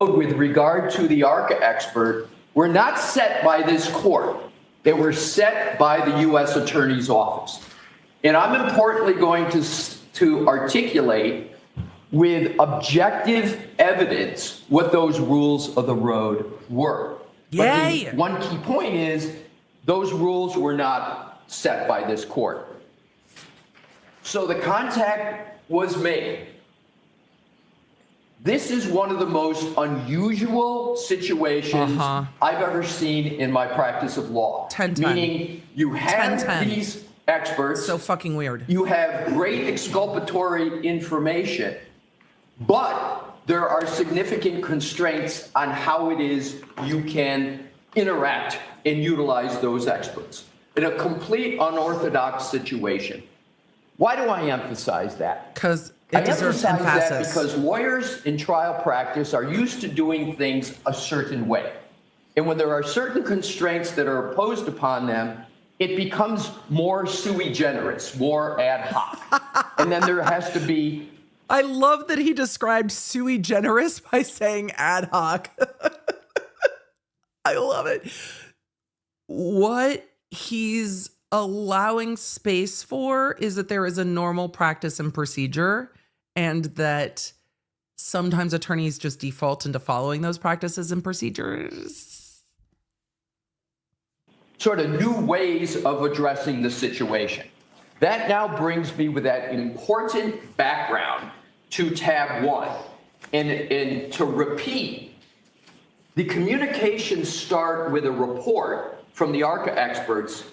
[SPEAKER 6] With regard to the ARCA expert were not set by this court. They were set by the U.S. Attorney's Office. And I'm importantly going to articulate with objective evidence what those rules of the road were.
[SPEAKER 1] Yay!
[SPEAKER 6] But the one key point is those rules were not set by this court. So the contact was made. This is one of the most unusual situations I've ever seen in my practice of law.
[SPEAKER 1] 10-10.
[SPEAKER 6] Meaning you have
[SPEAKER 1] 10-10.
[SPEAKER 6] these experts.
[SPEAKER 1] So fucking weird.
[SPEAKER 6] You have great exculpatory information, but there are significant constraints on how it is you can interact and utilize those experts in a complete unorthodox situation. Why do I emphasize that?
[SPEAKER 1] Because
[SPEAKER 6] I
[SPEAKER 1] it deserves
[SPEAKER 6] emphasize that
[SPEAKER 1] emphasis.
[SPEAKER 6] because lawyers in trial practice are used to doing things a certain way. And when there are certain constraints that are imposed upon them, it becomes more sui generis, more ad hoc. And then there has to be...
[SPEAKER 1] I love that he described sui generis by saying ad hoc. I love it. What he's allowing space for is that there is a normal practice and procedure, and that sometimes attorneys just default into following those practices and procedures.
[SPEAKER 6] Sort of new ways of addressing the situation. That now brings me with that important background to tab 1. And to repeat, the communications start with a report from the ARCA experts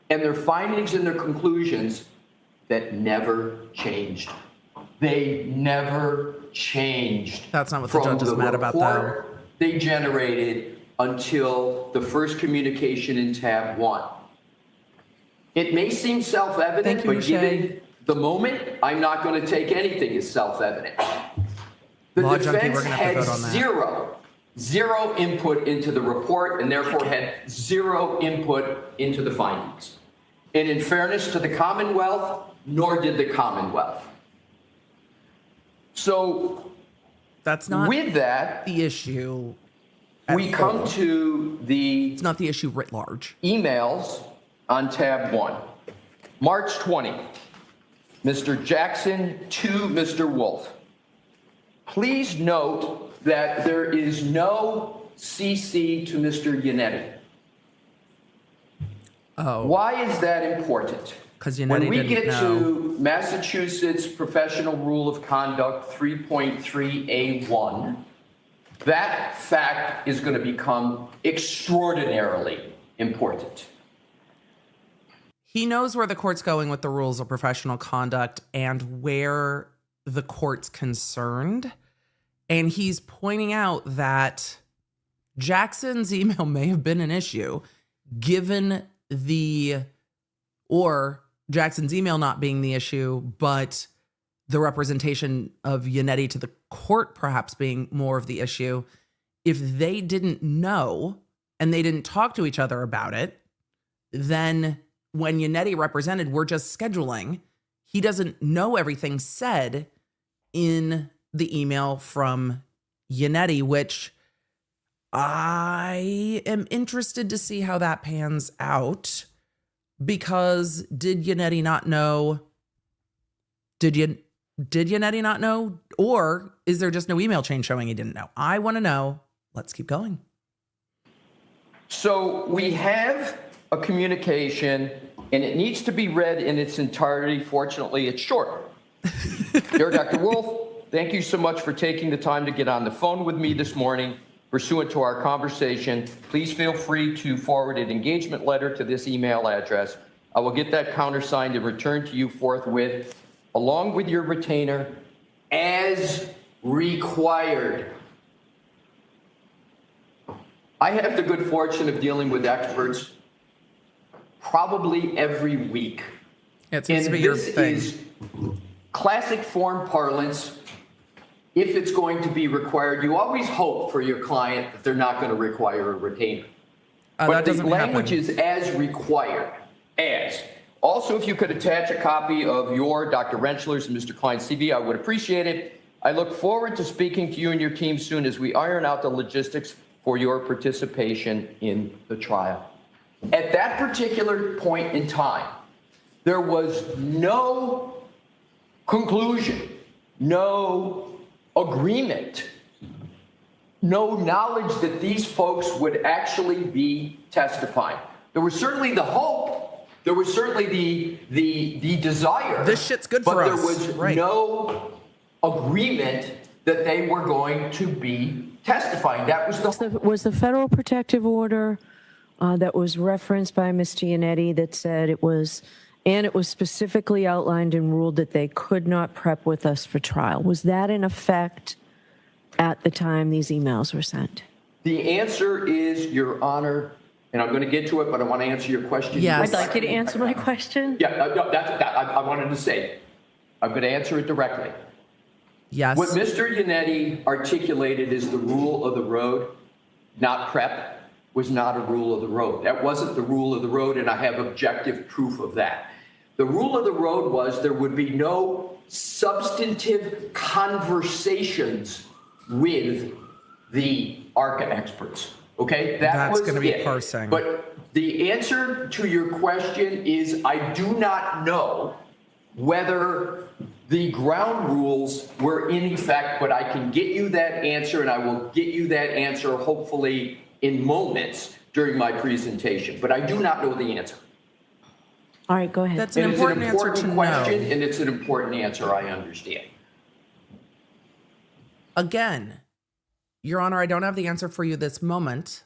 [SPEAKER 6] and their findings and their conclusions that never changed. They never changed.
[SPEAKER 1] That's not what the judge is mad about, though.
[SPEAKER 6] They generated until the first communication in tab 1. It may seem self-evident, but given the moment, I'm not going to take anything as self-evident. The defense had zero input into the report and therefore had zero input into the findings. And in fairness to the Commonwealth, nor did the Commonwealth. So
[SPEAKER 1] that's not
[SPEAKER 6] with that,
[SPEAKER 1] the issue.
[SPEAKER 6] We come to the...
[SPEAKER 1] It's not the issue writ large.
[SPEAKER 6] Emails on tab 1. March 20, Mr. Jackson to Mr. Wolf. Please note that there is no CC to Mr. Yannetti.
[SPEAKER 1] Oh.
[SPEAKER 6] Why is that important?
[SPEAKER 1] Because Yannetti
[SPEAKER 6] when we
[SPEAKER 1] didn't
[SPEAKER 6] get
[SPEAKER 1] know.
[SPEAKER 6] to Massachusetts Professional Rule of Conduct 3.3A1, that fact is going to become extraordinarily important.
[SPEAKER 1] He knows where the court's going with the rules of professional conduct and where the court's concerned. And he's pointing out that Jackson's email may have been an issue given or Jackson's email not being the issue, but the representation of Yannetti to the court perhaps being more of the issue. If they didn't know and they didn't talk to each other about it, then when Yannetti represented, we're just scheduling. He doesn't know everything said in the email from Yannetti, which I am interested to see how that pans out, because did Yannetti not know? Did Yannetti not know? Or is there just no email chain showing he didn't know? I want to know. Let's keep going.
[SPEAKER 6] So we have a communication, and it needs to be read in its entirety. Fortunately, it's short. Dear Dr. Wolf, thank you so much for taking the time to get on the phone with me this morning. Pursuant to our conversation, please feel free to forward an engagement letter to this email address. I will get that countersigned and returned to you forthwith, along with your retainer, as required. I have the good fortune of dealing with experts probably every week.
[SPEAKER 1] It seems to be your thing.
[SPEAKER 6] This is classic form parlance. If it's going to be required, you always hope for your client that they're not going to require a retainer. But the language is as required, as. Also, if you could attach a copy of your, Dr. Rentschler's, and Mr. Klein's CV, I would appreciate it. I look forward to speaking to you and your team soon as we iron out the logistics for your participation in the trial. At that particular point in time, there was no conclusion, no agreement, no knowledge that these folks would actually be testifying. There was certainly the hope, there was certainly the desire.
[SPEAKER 1] This shit's good for us.
[SPEAKER 6] But there was no agreement that they were going to be testifying. That was
[SPEAKER 5] the federal protective order that was referenced by Ms. Giannetti that said it was specifically outlined and ruled that they could not prep with us for trial. Was that in effect at the time these emails were sent?
[SPEAKER 6] The answer is, Your Honor, and I'm going to get to it, but I want to answer your question.
[SPEAKER 5] Yeah, I'd like you to answer my question.
[SPEAKER 6] Yeah, I wanted to say, I'm going to answer it directly.
[SPEAKER 1] Yes.
[SPEAKER 6] What Mr. Yannetti articulated is the rule of the road, not prep, was not a rule of the road. That wasn't the rule of the road, and I have objective proof of that. The rule of the road was there would be no substantive conversations with the ARCA experts. Okay,
[SPEAKER 1] that's going to be parsing.
[SPEAKER 6] But the answer to your question is I do not know whether the ground rules were in effect, but I can get you that answer, and I will get you that answer hopefully in moments during my presentation. But I do not know the answer.
[SPEAKER 5] All right, go ahead.
[SPEAKER 1] That's an important answer to
[SPEAKER 6] question,
[SPEAKER 1] know.
[SPEAKER 6] and it's an important answer, I understand.
[SPEAKER 1] Again, Your Honor, I don't have the answer for you this moment.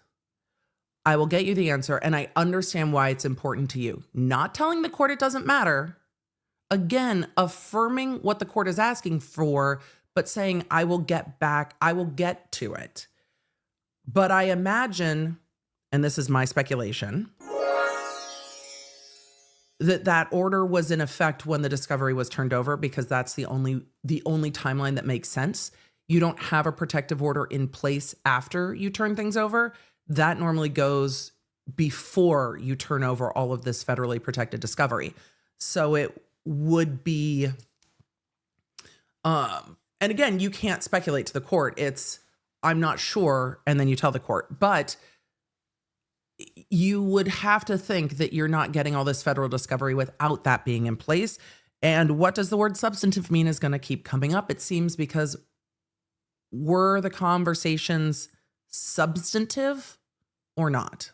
[SPEAKER 1] I will get you the answer, and I understand why it's important to you. Not telling the court it doesn't matter. Again, affirming what the court is asking for, but saying, I will get back, I will get to it. But I imagine, and this is my speculation, that order was in effect when the discovery was turned over, because that's the only timeline that makes sense. You don't have a protective order in place after you turn things over. That normally goes before you turn over all of this federally protected discovery. So it would be, and again, you can't speculate to the court. It's, I'm not sure, and then you tell the court. But you would have to think that you're not getting all this federal discovery without that being in place. And what does the word substantive mean is going to keep coming up, it seems, because were the conversations substantive or not?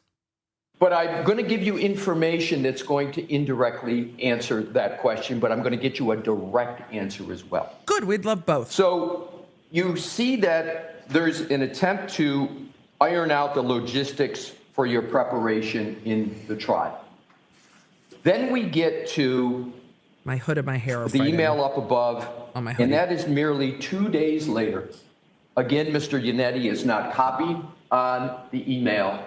[SPEAKER 6] But I'm going to give you information that's going to indirectly answer that question, but I'm going to get you a direct answer as well.
[SPEAKER 1] Good, we'd love both.
[SPEAKER 6] So you see that there's an attempt to iron out the logistics for your preparation in the trial. Then we get to
[SPEAKER 1] my hood and my hair are
[SPEAKER 6] the email up above,
[SPEAKER 1] on my hoodie.
[SPEAKER 6] And that is merely 2 days later. Again, Mr. Yannetti is not copied on the email,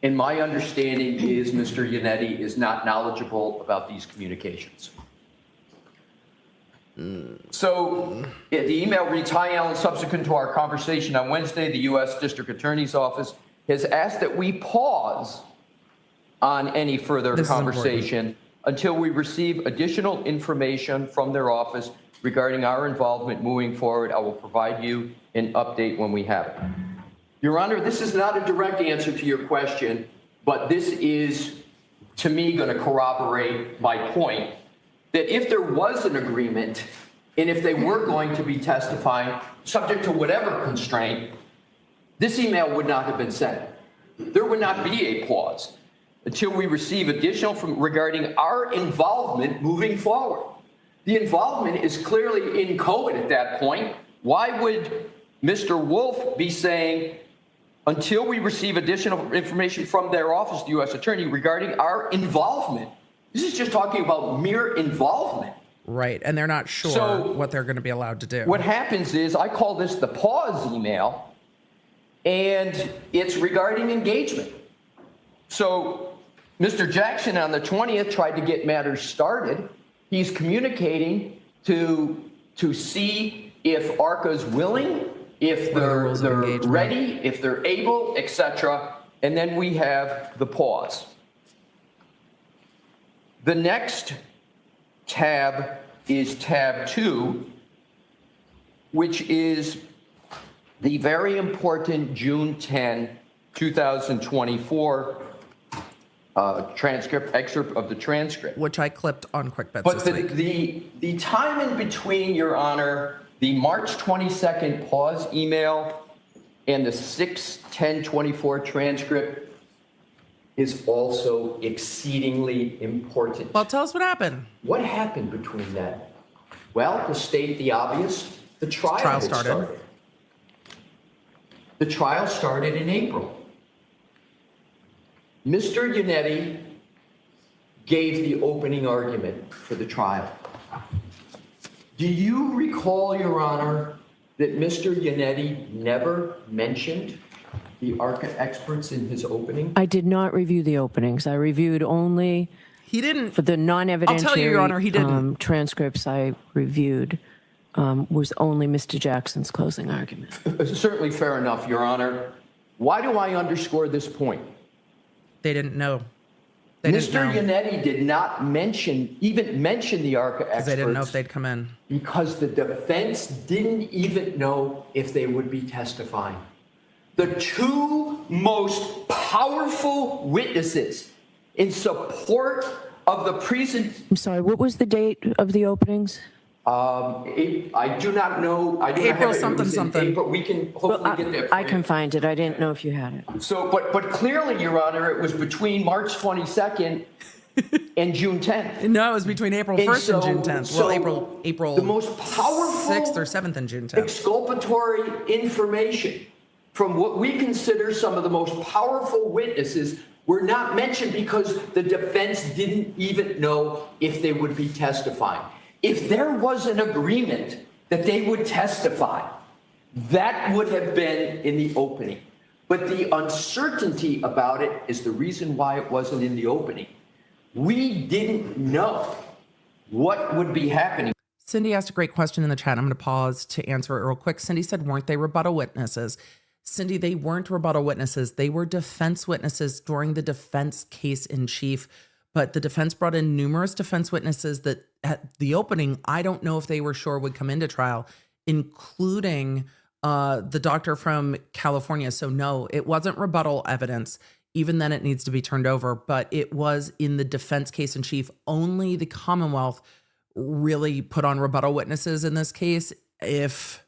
[SPEAKER 6] and my understanding is Mr. Yannetti is not knowledgeable about these communications. So the email reads, "Hi, Alan. Subsequent to our conversation on Wednesday, the U.S. District Attorney's Office has asked that we pause on any further
[SPEAKER 1] This is
[SPEAKER 6] conversation until we receive additional information from their office regarding our involvement moving forward. I will provide you an update when we have it." Your Honor, this is not a direct answer to your question, but this is, to me, going to corroborate my point that if there was an agreement and if they were going to be testifying, subject to whatever constraint, this email would not have been sent. There would not be a pause until we receive additional regarding our involvement moving forward. The involvement is clearly inchoate at that point. Why would Mr. Wolf be saying, until we receive additional information from their office, the U.S. Attorney, regarding our involvement? This is just talking about mere involvement.
[SPEAKER 1] Right. And they're not sure
[SPEAKER 6] So,
[SPEAKER 1] what they're going to be allowed to do.
[SPEAKER 6] What happens is, I call this the pause email, and it's regarding engagement. So Mr. Jackson on the 20th tried to get matters started. He's communicating to see if ARCA's willing, if they're ready, if they're able, etc. And then we have the pause. The next tab is tab 2, which is the very important June 10, 2024 excerpt of the transcript.
[SPEAKER 1] Which I clipped on QuickBits
[SPEAKER 6] But
[SPEAKER 1] this week.
[SPEAKER 6] the time in between, Your Honor, the March 22nd pause email and the 6/10/24 transcript is also exceedingly important.
[SPEAKER 1] Well, tell us what happened.
[SPEAKER 6] What happened between that? Well, to state the obvious, the trial had started. The trial started in April. Mr. Yannetti gave the opening argument for the trial. Do you recall, Your Honor, that Mr. Yannetti never mentioned the ARCA experts in his opening?
[SPEAKER 5] I did not review the openings. I reviewed only
[SPEAKER 1] He didn't.
[SPEAKER 5] for the non-evidentiary
[SPEAKER 1] I'll tell you, Your Honor, he didn't.
[SPEAKER 5] Transcripts I reviewed was only Mr. Jackson's closing argument.
[SPEAKER 6] Certainly fair enough, Your Honor. Why do I underscore this point?
[SPEAKER 1] They didn't know. They didn't
[SPEAKER 6] Mr.
[SPEAKER 1] know.
[SPEAKER 6] Yannetti did not even mention the ARCA experts.
[SPEAKER 1] They didn't know if they'd come in.
[SPEAKER 6] Because the defense didn't even know if they would be testifying. The two most powerful witnesses in support of the
[SPEAKER 5] I'm sorry, what was the date of the openings?
[SPEAKER 6] I do not know. I do not
[SPEAKER 1] April
[SPEAKER 6] have it.
[SPEAKER 1] something
[SPEAKER 6] It was in
[SPEAKER 1] something.
[SPEAKER 6] April. We can hopefully get there.
[SPEAKER 5] I can find it. I didn't know if you had it.
[SPEAKER 6] So, but clearly, Your Honor, it was between March 22nd and June 10th.
[SPEAKER 1] No, it was between April 1st and June 10th.
[SPEAKER 6] So
[SPEAKER 1] Well, April
[SPEAKER 6] the most powerful
[SPEAKER 1] 6th or 7th and June 10th.
[SPEAKER 6] exculpatory information from what we consider some of the most powerful witnesses were not mentioned because the defense didn't even know if they would be testifying. If there was an agreement that they would testify, that would have been in the opening. But the uncertainty about it is the reason why it wasn't in the opening. We didn't know what would be happening.
[SPEAKER 1] Cindy asked a great question in the chat. I'm going to pause to answer it real quick. Cindy said, weren't they rebuttal witnesses? Cindy, they weren't rebuttal witnesses. They were defense witnesses during the defense case in chief. But the defense brought in numerous defense witnesses that at the opening, I don't know if they were sure would come into trial, including the doctor from California. So no, it wasn't rebuttal evidence. Even then it needs to be turned over, but it was in the defense case in chief. Only the Commonwealth really put on rebuttal witnesses in this case. If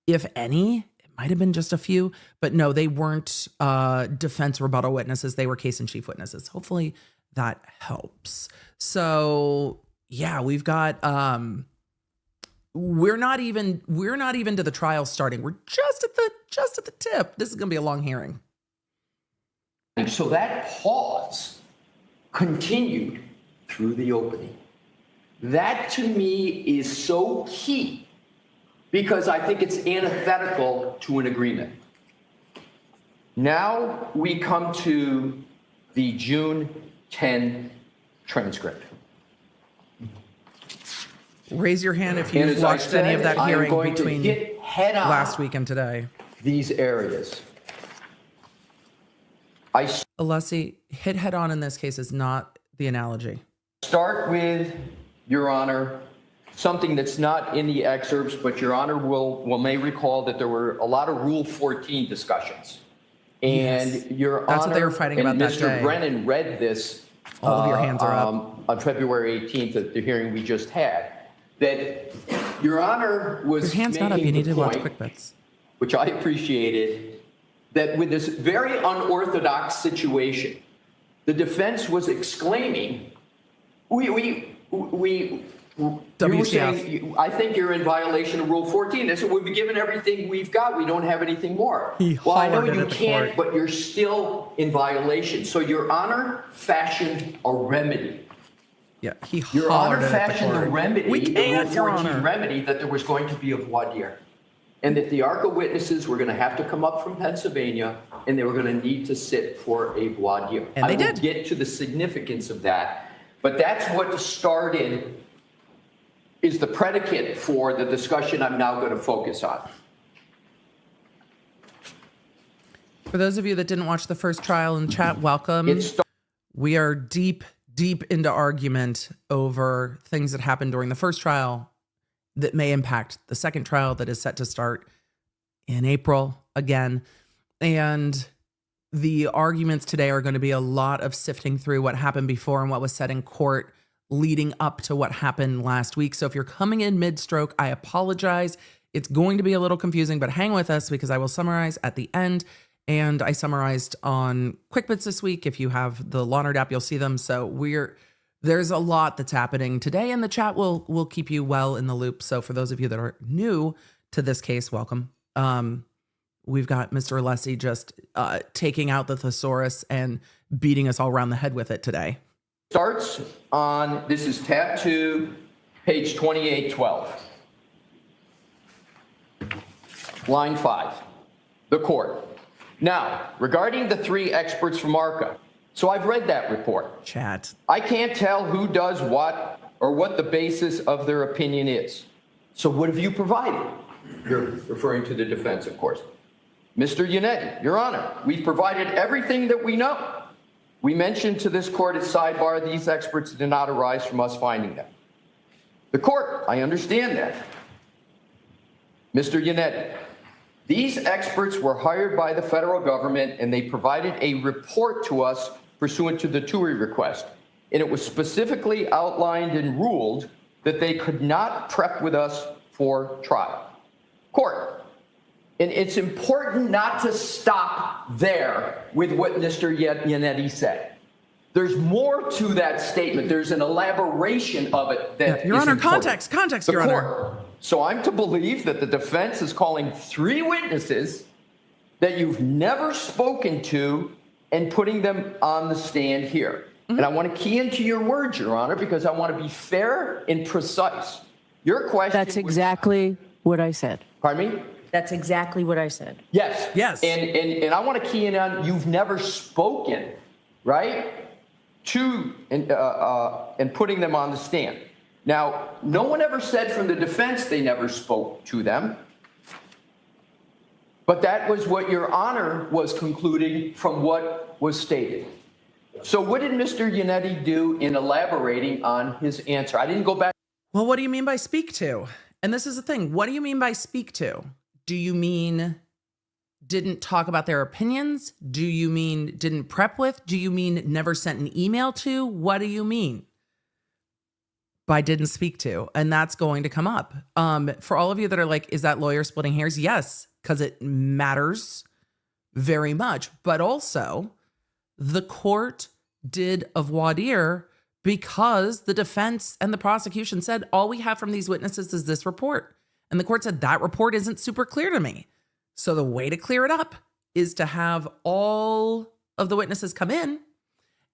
[SPEAKER 1] any, it might've been just a few, but no, they weren't defense rebuttal witnesses. They were case in chief witnesses. Hopefully that helps. So yeah, we've got, we're not even to the trial starting. We're just at the tip. This is going to be a long hearing.
[SPEAKER 6] So that pause continued through the opening. That to me is so key because I think it's antithetical to an agreement. Now we come to the June 10 transcript.
[SPEAKER 1] Raise your hand if
[SPEAKER 6] And
[SPEAKER 1] you've
[SPEAKER 6] as I
[SPEAKER 1] watched any of
[SPEAKER 6] said,
[SPEAKER 1] that
[SPEAKER 6] I am
[SPEAKER 1] hearing
[SPEAKER 6] going to
[SPEAKER 1] between
[SPEAKER 6] hit head on
[SPEAKER 1] last week and today.
[SPEAKER 6] these areas.
[SPEAKER 1] Alessi, hit head on in this case is not the analogy.
[SPEAKER 6] Start with, Your Honor, something that's not in the excerpts, but Your Honor may recall that there were a lot of Rule 14 discussions. And
[SPEAKER 1] Yes.
[SPEAKER 6] Your
[SPEAKER 1] That's
[SPEAKER 6] Honor,
[SPEAKER 1] what they were fighting
[SPEAKER 6] and
[SPEAKER 1] about that
[SPEAKER 6] Mr.
[SPEAKER 1] day.
[SPEAKER 6] Brennan read this
[SPEAKER 1] All of your hands are up.
[SPEAKER 6] on February 18th at the hearing we just had, that Your Honor was
[SPEAKER 1] Your hand's not up. You
[SPEAKER 6] making
[SPEAKER 1] need
[SPEAKER 6] the
[SPEAKER 1] to watch
[SPEAKER 6] point,
[SPEAKER 1] QuickBits.
[SPEAKER 6] which I appreciated, that with this very unorthodox situation, the defense was exclaiming, you were
[SPEAKER 1] WTF.
[SPEAKER 6] saying, I think you're in violation of Rule 14. They said, we've given everything we've got. We don't have anything more.
[SPEAKER 1] He
[SPEAKER 6] Well, I know
[SPEAKER 1] hollered it
[SPEAKER 6] you
[SPEAKER 1] at the
[SPEAKER 6] can't,
[SPEAKER 1] court.
[SPEAKER 6] but you're still in violation. So Your Honor fashioned a remedy.
[SPEAKER 1] Yeah, he
[SPEAKER 6] Your
[SPEAKER 1] hollered
[SPEAKER 6] Honor
[SPEAKER 1] it at the
[SPEAKER 6] fashioned the
[SPEAKER 1] court.
[SPEAKER 6] remedy,
[SPEAKER 1] We
[SPEAKER 6] the
[SPEAKER 1] can't,
[SPEAKER 6] Rule
[SPEAKER 1] Your
[SPEAKER 6] 14
[SPEAKER 1] Honor.
[SPEAKER 6] remedy, that there was going to be a voir dire. And that the ARCA witnesses were going to have to come up from Pennsylvania and they were going to need to sit for a voir dire.
[SPEAKER 1] And they
[SPEAKER 6] I will
[SPEAKER 1] did.
[SPEAKER 6] get to the significance of that. But that's what started, is the predicate for the discussion I'm now going to focus on.
[SPEAKER 1] For those of you that didn't watch the first trial in chat, welcome. We are deep into argument over things that happened during the first trial that may impact the second trial that is set to start in April again. And the arguments today are going to be a lot of sifting through what happened before and what was said in court leading up to what happened last week. So if you're coming in mid-stroke, I apologize. It's going to be a little confusing, but hang with us because I will summarize at the end. And I summarized on QuickBits this week. If you have the Lawnerd app, you'll see them. So there's a lot that's happening today, and the chat will keep you well in the loop. So for those of you that are new to this case, welcome. We've got Mr. Alessi just taking out the thesaurus and beating us all around the head with it today.
[SPEAKER 6] Starts on, this is tab 2, page 2812. Line 5, the court. Now, regarding the 3 experts from ARCA, so I've read that report.
[SPEAKER 1] Chat.
[SPEAKER 6] I can't tell who does what or what the basis of their opinion is. So what have you provided? You're referring to the defense, of course. Mr. Yannetti, Your Honor, we've provided everything that we know. We mentioned to this court at Sidebar, these experts did not arise from us finding them. The court, I understand that. Mr. Yannetti, these experts were hired by the federal government and they provided a report to us pursuant to the TUI request. And it was specifically outlined and ruled that they could not prep with us for trial. Court, and it's important not to stop there with what Mr. Yannetti said. There's more to that statement. There's an elaboration of it that
[SPEAKER 1] Your
[SPEAKER 6] is
[SPEAKER 1] Honor,
[SPEAKER 6] important.
[SPEAKER 1] context,
[SPEAKER 6] The
[SPEAKER 1] Your
[SPEAKER 6] court.
[SPEAKER 1] Honor.
[SPEAKER 6] So I'm to believe that the defense is calling 3 witnesses that you've never spoken to and putting them on the stand here. And I want to key into your words, Your Honor, because I want to be fair and precise. Your question
[SPEAKER 5] That's exactly what I said.
[SPEAKER 6] Pardon me?
[SPEAKER 5] That's exactly what I said.
[SPEAKER 6] Yes.
[SPEAKER 1] Yes.
[SPEAKER 6] And I want to key in on you've never spoken, right, to and putting them on the stand. Now, no one ever said from the defense they never spoke to them. But that was what Your Honor was concluding from what was stated. So what did Mr. Yannetti do in elaborating on his answer? I didn't go back.
[SPEAKER 1] Well, what do you mean by speak to? And this is the thing. What do you mean by speak to? Do you mean didn't talk about their opinions? Do you mean didn't prep with? Do you mean never sent an email to? What do you mean by didn't speak to? And that's going to come up. For all of you that are like, is that lawyer splitting hairs? Yes, because it matters very much. But also, the court did a voir dire because the defense and the prosecution said, all we have from these witnesses is this report. And the court said, that report isn't super clear to me. So the way to clear it up is to have all of the witnesses come in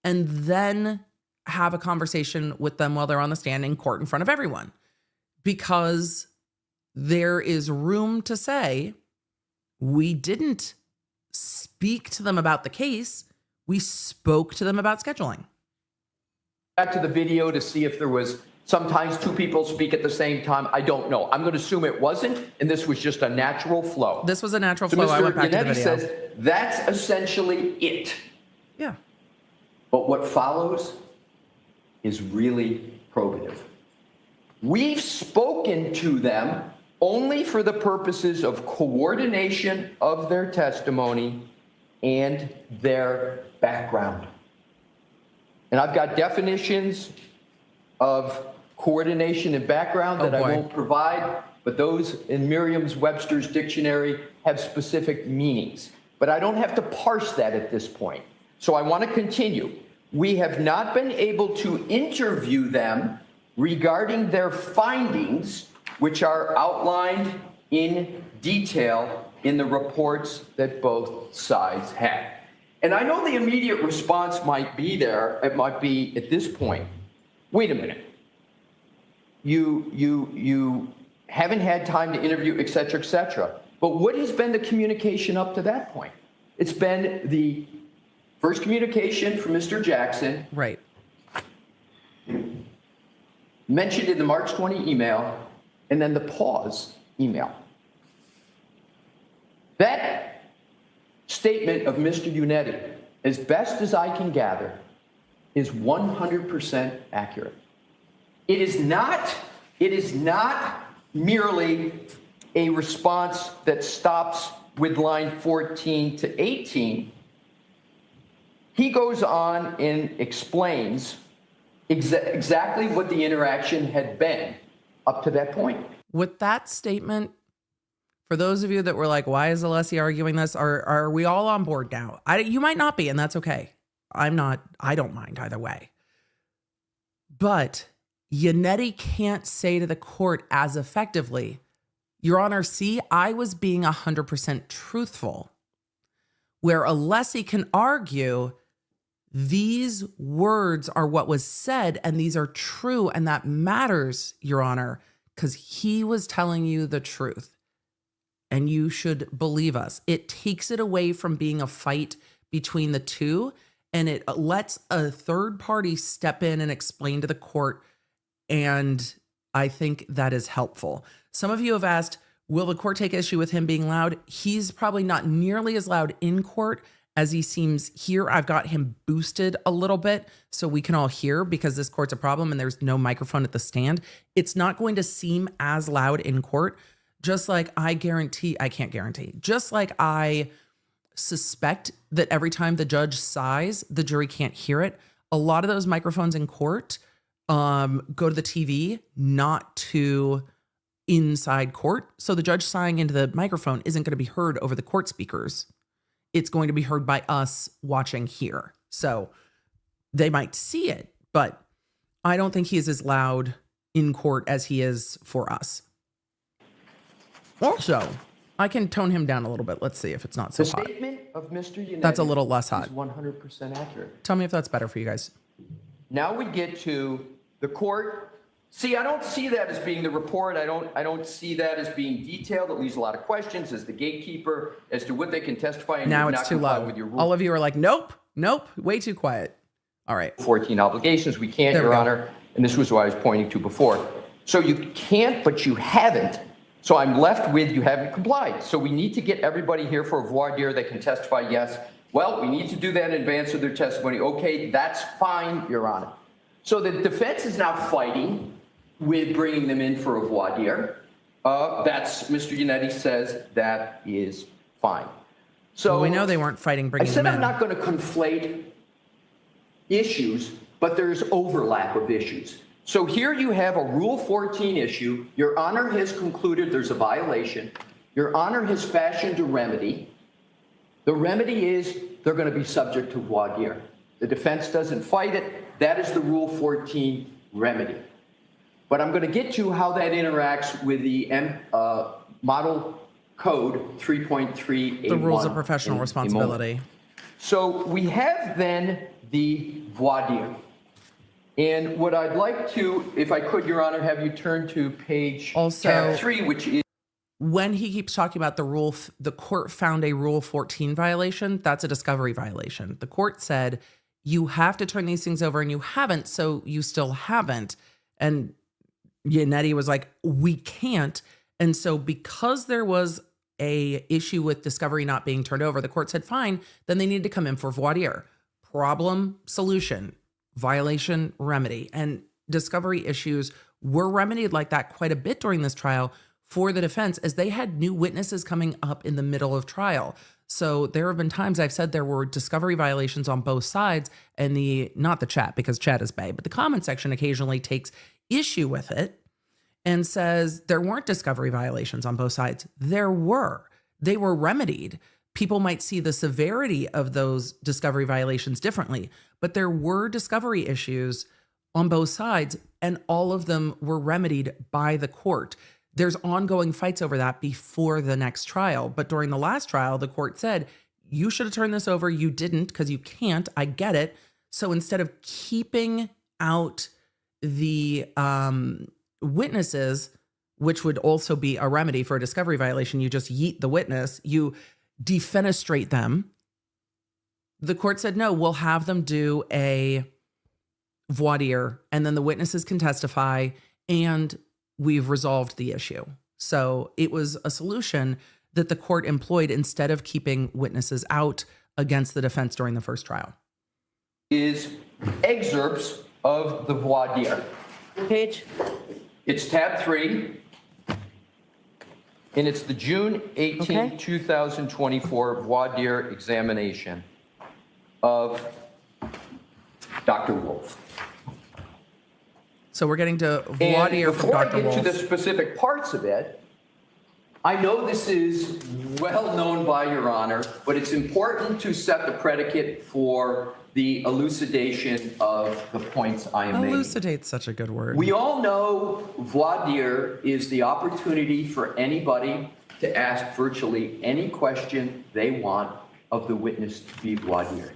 [SPEAKER 1] and then have a conversation with them while they're on the stand in court in front of everyone. Because there is room to say, we didn't speak to them about the case. We spoke to them about scheduling.
[SPEAKER 6] back to the video to see if there was sometimes two people speak at the same time. I don't know. I'm going to assume it wasn't, and this was just a natural flow.
[SPEAKER 1] This was a natural
[SPEAKER 6] So
[SPEAKER 1] flow.
[SPEAKER 6] Mr.
[SPEAKER 1] I went back to the
[SPEAKER 6] Yannetti
[SPEAKER 1] video.
[SPEAKER 6] says that's essentially it.
[SPEAKER 1] Yeah.
[SPEAKER 6] But what follows is really probative. We've spoken to them only for the purposes of coordination of their testimony and their background. And I've got definitions of coordination and background that I won't provide, but those in Merriam-Webster's dictionary have specific meanings. But I don't have to parse that at this point. So I want to continue. We have not been able to interview them regarding their findings, which are outlined in detail in the reports that both sides have. And I know the immediate response might be there. It might be at this point, wait a minute. You haven't had time to interview, et cetera, et cetera. But what has been the communication up to that point? It's been the first communication from Mr. Jackson.
[SPEAKER 1] Right.
[SPEAKER 6] Mentioned in the March 20 email, and then the pause email. That statement of Mr. Yannetti, as best as I can gather, is 100% accurate. It is not merely a response that stops with line 14 to 18. He goes on and explains exactly what the interaction had been up to that point.
[SPEAKER 1] With that statement, for those of you that were like, why is Alessi arguing this? Are we all on board now? You might not be, and that's okay. I'm not. I don't mind either way. But Yannetti can't say to the court as effectively, Your Honor, see, I was being 100% truthful. Where Alessi can argue, these words are what was said, and these are true, and that matters, Your Honor, because he was telling you the truth. And you should believe us. It takes it away from being a fight between the two, and it lets a third party step in and explain to the court. And I think that is helpful. Some of you have asked, will the court take issue with him being loud? He's probably not nearly as loud in court as he seems here. I've got him boosted a little bit so we can all hear, because this court's a problem and there's no microphone at the stand. It's not going to seem as loud in court. Just like I can't guarantee, just like I suspect that every time the judge sighs, the jury can't hear it. A lot of those microphones in court go to the TV, not to inside court. So the judge sighing into the microphone isn't going to be heard over the court speakers. It's going to be heard by us watching here. So they might see it, but I don't think he is as loud in court as he is for us. Also, I can tone him down a little bit. Let's see if it's not so hot.
[SPEAKER 6] The statement of Mr. Yannetti
[SPEAKER 1] That's a little less hot.
[SPEAKER 6] is 100% accurate.
[SPEAKER 1] Tell me if that's better for you guys.
[SPEAKER 6] Now we get to the court. See, I don't see that as being the report. I don't see that as being detailed. It leaves a lot of questions as the gatekeeper as to what they can testify and
[SPEAKER 1] Now
[SPEAKER 6] not
[SPEAKER 1] it's too
[SPEAKER 6] comply
[SPEAKER 1] loud.
[SPEAKER 6] with your rule.
[SPEAKER 1] All of you are like, nope, way too quiet. All right.
[SPEAKER 6] 14 obligations. We can't,
[SPEAKER 1] There we
[SPEAKER 6] Your
[SPEAKER 1] go.
[SPEAKER 6] Honor. And this was what I was pointing to before. So you can't, but you haven't. So I'm left with you haven't complied. So we need to get everybody here for a voir dire that can testify yes. Well, we need to do that in advance of their testimony. Okay, that's fine, Your Honor. So the defense is now fighting with bringing them in for a voir dire. That's Mr. Yannetti says that is fine. So
[SPEAKER 1] Well, we know they weren't fighting
[SPEAKER 6] I
[SPEAKER 1] bringing
[SPEAKER 6] said
[SPEAKER 1] them
[SPEAKER 6] I'm
[SPEAKER 1] in.
[SPEAKER 6] not going to conflate issues, but there's overlap of issues. So here you have a Rule 14 issue. Your Honor has concluded there's a violation. Your Honor has fashioned a remedy. The remedy is they're going to be subject to voir dire. The defense doesn't fight it. That is the Rule 14 remedy. But I'm going to get to how that interacts with the Model Code 3.381.
[SPEAKER 1] The rules of professional
[SPEAKER 6] in a
[SPEAKER 1] responsibility.
[SPEAKER 6] moment. So we have then the voir dire. And what I'd like to, if I could, Your Honor, have you turn to page
[SPEAKER 1] Also-
[SPEAKER 6] tab 3, which is
[SPEAKER 1] When he keeps talking about the rule, the court found a Rule 14 violation, that's a discovery violation. The court said, you have to turn these things over and you haven't, so you still haven't. And Yannetti was like, we can't. And so because there was a issue with discovery not being turned over, the court said, fine, then they need to come in for voir dire. Problem, solution, violation, remedy. And discovery issues were remedied like that quite a bit during this trial for the defense, as they had new witnesses coming up in the middle of trial. So there have been times I've said there were discovery violations on both sides, and not the chat, because chat is bae, but the comment section occasionally takes issue with it and says there weren't discovery violations on both sides. There were. They were remedied. People might see the severity of those discovery violations differently, but there were discovery issues on both sides, and all of them were remedied by the court. There's ongoing fights over that before the next trial. But during the last trial, the court said, you should have turned this over. You didn't, because you can't. I get it. So instead of keeping out the witnesses, which would also be a remedy for a discovery violation, you just yeet the witness, you defenestrate them. The court said, no, we'll have them do a voir dire, and then the witnesses can testify, and we've resolved the issue. So it was a solution that the court employed instead of keeping witnesses out against the defense during the first trial.
[SPEAKER 6] Is excerpts of the voir dire.
[SPEAKER 5] Page?
[SPEAKER 6] It's tab 3, and it's the June 18, 2024 voir dire examination of Dr. Wolf.
[SPEAKER 1] So we're getting to voir dire from Dr. Wolf.
[SPEAKER 6] Before I get to the specific parts of it, I know this is well known by Your Honor, but it's important to set the predicate for the elucidation of the points I am making.
[SPEAKER 1] Elucidate's such a good word.
[SPEAKER 6] We all know voir dire is the opportunity for anybody to ask virtually any question they want of the witness to be voir dire.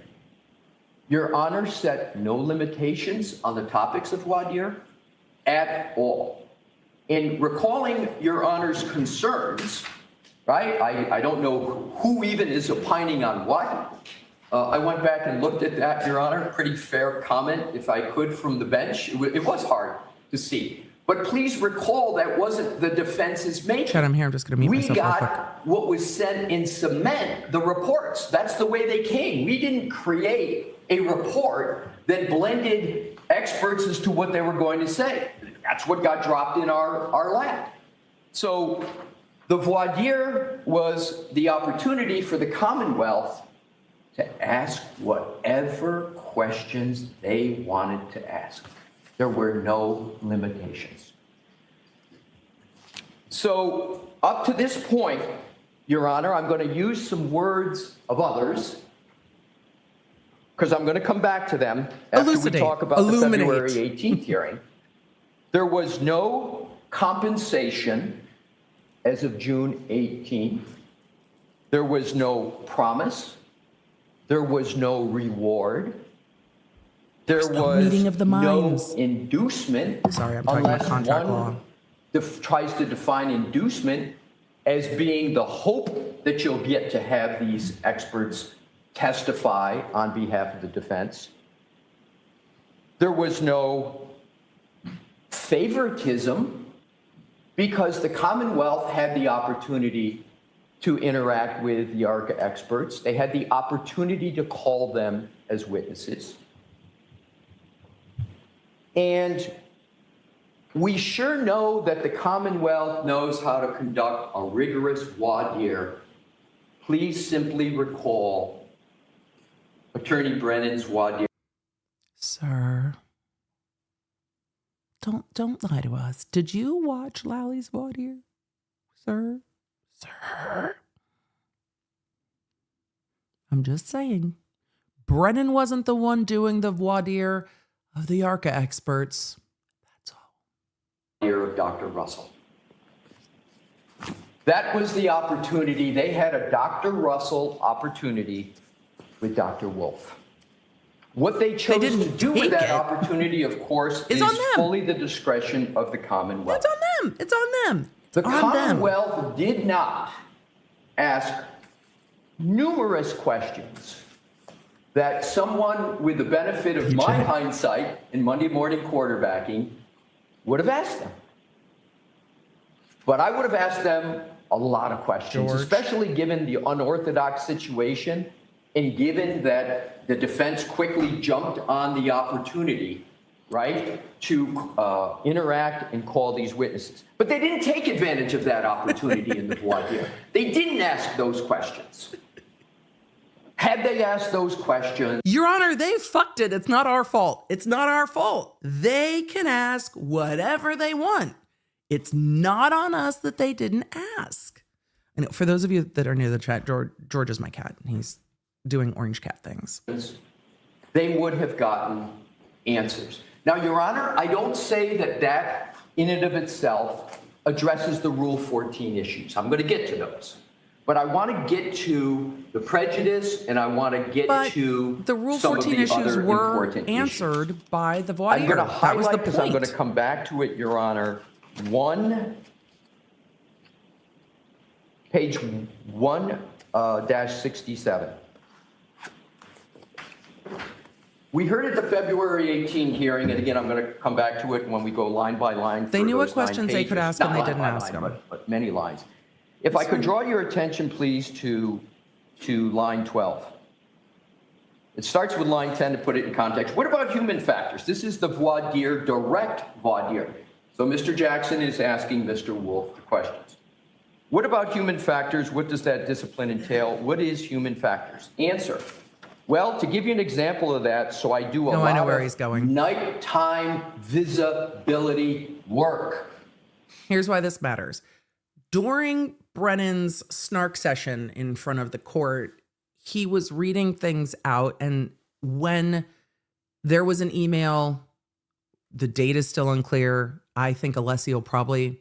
[SPEAKER 6] Your Honor set no limitations on the topics of voir dire at all. In recalling Your Honor's concerns, right? I don't know who even is opining on what. I went back and looked at that, Your Honor. Pretty fair comment, if I could, from the bench. It was hard to see. But please recall that wasn't the defense's making.
[SPEAKER 1] Chad, I'm here. I'm just going to mute myself
[SPEAKER 6] We
[SPEAKER 1] real quick.
[SPEAKER 6] got what was sent in cement, the reports. That's the way they came. We didn't create a report that blended experts as to what they were going to say. That's what got dropped in our lap. So the voir dire was the opportunity for the Commonwealth to ask whatever questions they wanted to ask. There were no limitations. So up to this point, Your Honor, I'm going to use some words of others, because I'm going to come back to them after we talk about the February 18th hearing. There was no compensation as of June 18th. There was no promise. There was no reward. There was
[SPEAKER 1] meeting of the minds.
[SPEAKER 6] no inducement.
[SPEAKER 1] Sorry, I'm talking about contract law.
[SPEAKER 6] Tries to define inducement as being the hope that you'll get to have these experts testify on behalf of the defense. There was no favoritism, because the Commonwealth had the opportunity to interact with the ARCA experts. They had the opportunity to call them as witnesses. And we sure know that the Commonwealth knows how to conduct a rigorous voir dire. Please simply recall Attorney Brennan's voir dire.
[SPEAKER 1] Sir, don't lie to us. Did you watch Lally's voir dire, sir? Sir, I'm just saying. Brennan wasn't the one doing the voir dire of the ARCA experts. That's all.
[SPEAKER 6] Of Dr. Russell. That was the opportunity. They had a Dr. Russell opportunity with Dr. Wolf. What they chose to do with that opportunity, of course, is fully the discretion of the Commonwealth.
[SPEAKER 1] It's on them. It's on them.
[SPEAKER 6] The Commonwealth did not ask numerous questions that someone with the benefit of my hindsight in Monday morning quarterbacking would have asked them. But I would have asked them a lot of questions, especially given the unorthodox situation and given that the defense quickly jumped on the opportunity, right, to interact and call these witnesses. But they didn't take advantage of that opportunity in the voir dire. They didn't ask those questions. Had they asked those questions...
[SPEAKER 1] Your Honor, they fucked it. It's not our fault. It's not our fault. They can ask whatever they want. It's not on us that they didn't ask. And for those of you that are new to the chat, George is my cat. He's doing orange cat things.
[SPEAKER 6] They would have gotten answers. Now, Your Honor, I don't say that that in and of itself addresses the Rule 14 issues. I'm going to get to those. But I want to get to the prejudice, and I want to get to
[SPEAKER 1] the Rule
[SPEAKER 6] some
[SPEAKER 1] 14
[SPEAKER 6] of the
[SPEAKER 1] issues
[SPEAKER 6] other
[SPEAKER 1] were
[SPEAKER 6] important
[SPEAKER 1] answered
[SPEAKER 6] issues.
[SPEAKER 1] by the voir dire.
[SPEAKER 6] I'm going to
[SPEAKER 1] That was the
[SPEAKER 6] highlight, because I'm
[SPEAKER 1] point.
[SPEAKER 6] going to come back to it, Your Honor. Page 1-67. We heard at the February 18 hearing, and again, I'm going to come back to it when we go line by line.
[SPEAKER 1] They knew what questions they could ask, and they didn't ask them.
[SPEAKER 6] But many lines. If I could draw your attention, please, to line 12. It starts with line 10 to put it in context. What about human factors? This is the voir dire, direct voir dire. So Mr. Jackson is asking Mr. Wolf the questions. What about human factors? What does that discipline entail? What is human factors? Answer. Well, to give you an example of that, so I do a lot
[SPEAKER 1] I know where
[SPEAKER 6] of
[SPEAKER 1] he's going.
[SPEAKER 6] nighttime visibility work.
[SPEAKER 1] Here's why this matters. During Brennan's snark session in front of the court, he was reading things out. And when there was an email, the date is still unclear. I think Alessi will probably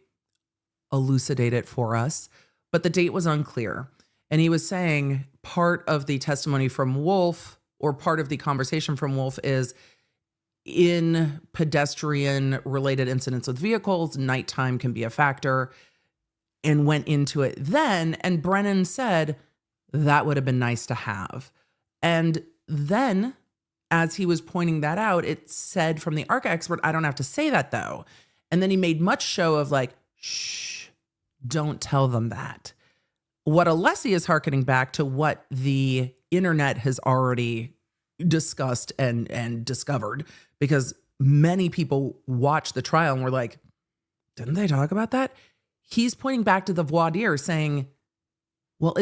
[SPEAKER 1] elucidate it for us, but the date was unclear. And he was saying part of the testimony from Wolf, or part of the conversation from Wolf, is in pedestrian related incidents with vehicles, nighttime can be a factor, and went into it then. And Brennan said that would have been nice to have. And then as he was pointing that out, it said from the ARCA expert, I don't have to say that though. And then he made much show of like, shh, don't tell them that. What Alessi is hearkening back to what the internet has already discussed and discovered, because many people watched the trial and were like, didn't they talk about that? He's pointing back to the voir dire saying, well,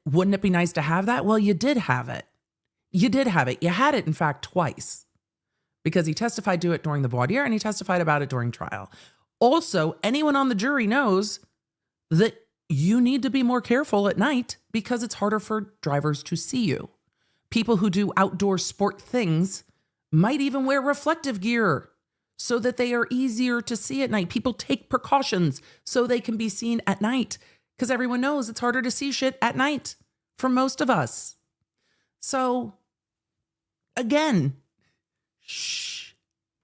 [SPEAKER 1] wouldn't it be nice to have that? Well, you did have it. You did have it. You had it, in fact, twice, because he testified to it during the voir dire and he testified about it during trial. Also, anyone on the jury knows that you need to be more careful at night because it's harder for drivers to see you. People who do outdoor sport things might even wear reflective gear so that they are easier to see at night. People take precautions so they can be seen at night, because everyone knows it's harder to see shit at night for most of us. So again, shh,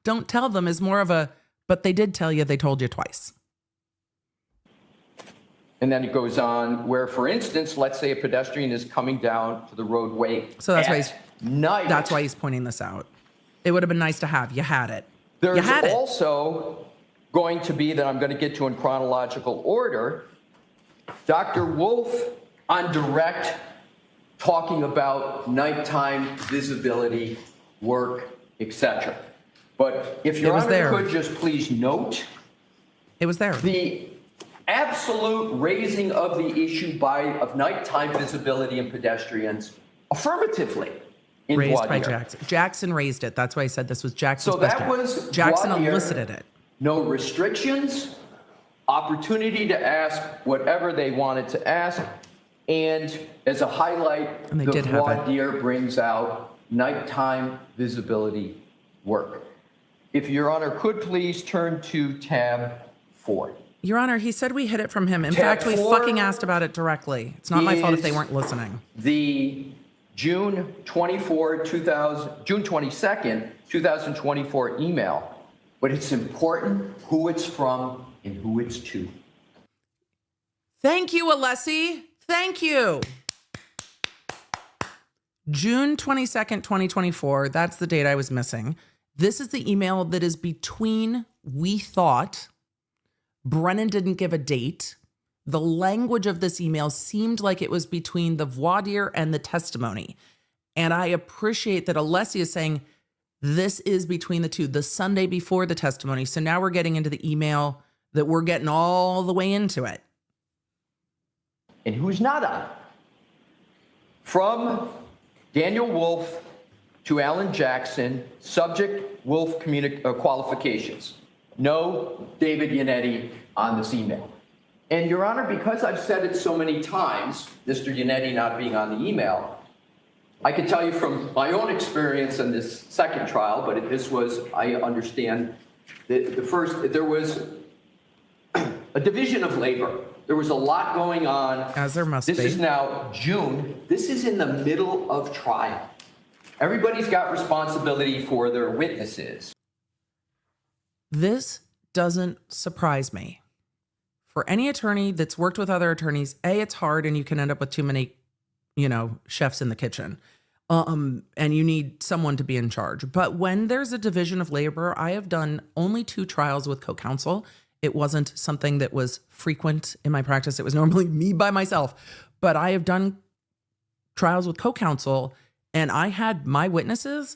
[SPEAKER 1] don't tell them is more of a, but they did tell you, they told you twice.
[SPEAKER 6] And then it goes on where, for instance, let's say a pedestrian is coming down to the roadway
[SPEAKER 1] So that's
[SPEAKER 6] at night.
[SPEAKER 1] That's why he's pointing this out. It would have been nice to have. You had it.
[SPEAKER 6] There's
[SPEAKER 1] you had
[SPEAKER 6] also going to be, that I'm going to get to in chronological order, Dr. Wolf on direct talking about nighttime visibility, work, etc. But if Your Honor could just please note,
[SPEAKER 1] it was there.
[SPEAKER 6] The absolute raising of the issue of nighttime visibility and pedestrians affirmatively in
[SPEAKER 1] raised by
[SPEAKER 6] voir dire.
[SPEAKER 1] Jackson. Jackson raised it. That's why I said this was Jackson's
[SPEAKER 6] So that
[SPEAKER 1] question.
[SPEAKER 6] was
[SPEAKER 1] Jackson
[SPEAKER 6] voir dire,
[SPEAKER 1] elicited it.
[SPEAKER 6] No restrictions, opportunity to ask whatever they wanted to ask, and as a highlight,
[SPEAKER 1] And they
[SPEAKER 6] the
[SPEAKER 1] did have
[SPEAKER 6] voir
[SPEAKER 1] it.
[SPEAKER 6] dire brings out nighttime visibility work. If Your Honor could please turn to tab 4.
[SPEAKER 1] Your Honor, he said we hid it from him. In
[SPEAKER 6] Tab
[SPEAKER 1] fact, we
[SPEAKER 6] 4
[SPEAKER 1] fucking asked about it directly. It's not my fault if they
[SPEAKER 6] is
[SPEAKER 1] weren't listening.
[SPEAKER 6] The June 22nd, 2024 email, but it's important who it's from and who it's to.
[SPEAKER 1] Thank you, Alessi. Thank you. June 22nd, 2024. That's the date I was missing. This is the email that is between, we thought, Brennan didn't give a date. The language of this email seemed like it was between the voir dire and the testimony. And I appreciate that Alessi is saying this is between the two, the Sunday before the testimony. So now we're getting into the email that we're getting all the way into it.
[SPEAKER 6] And who's not on? From Daniel Wolf to Alan Jackson, subject Wolf qualifications. No David Yannetti on this email. And Your Honor, because I've said it so many times, Mr. Yannetti not being on the email, I can tell you from my own experience in this second trial, but this was, I understand, the first, there was a division of labor. There was a lot going on.
[SPEAKER 1] As there must be.
[SPEAKER 6] This is now June. This is in the middle of trial. Everybody's got responsibility for their witnesses.
[SPEAKER 1] This doesn't surprise me. For any attorney that's worked with other attorneys, A, it's hard and you can end up with too many, chefs in the kitchen. And you need someone to be in charge. But when there's a division of labor, I have done only 2 trials with co-counsel. It wasn't something that was frequent in my practice. It was normally me by myself. But I have done trials with co-counsel, and I had my witnesses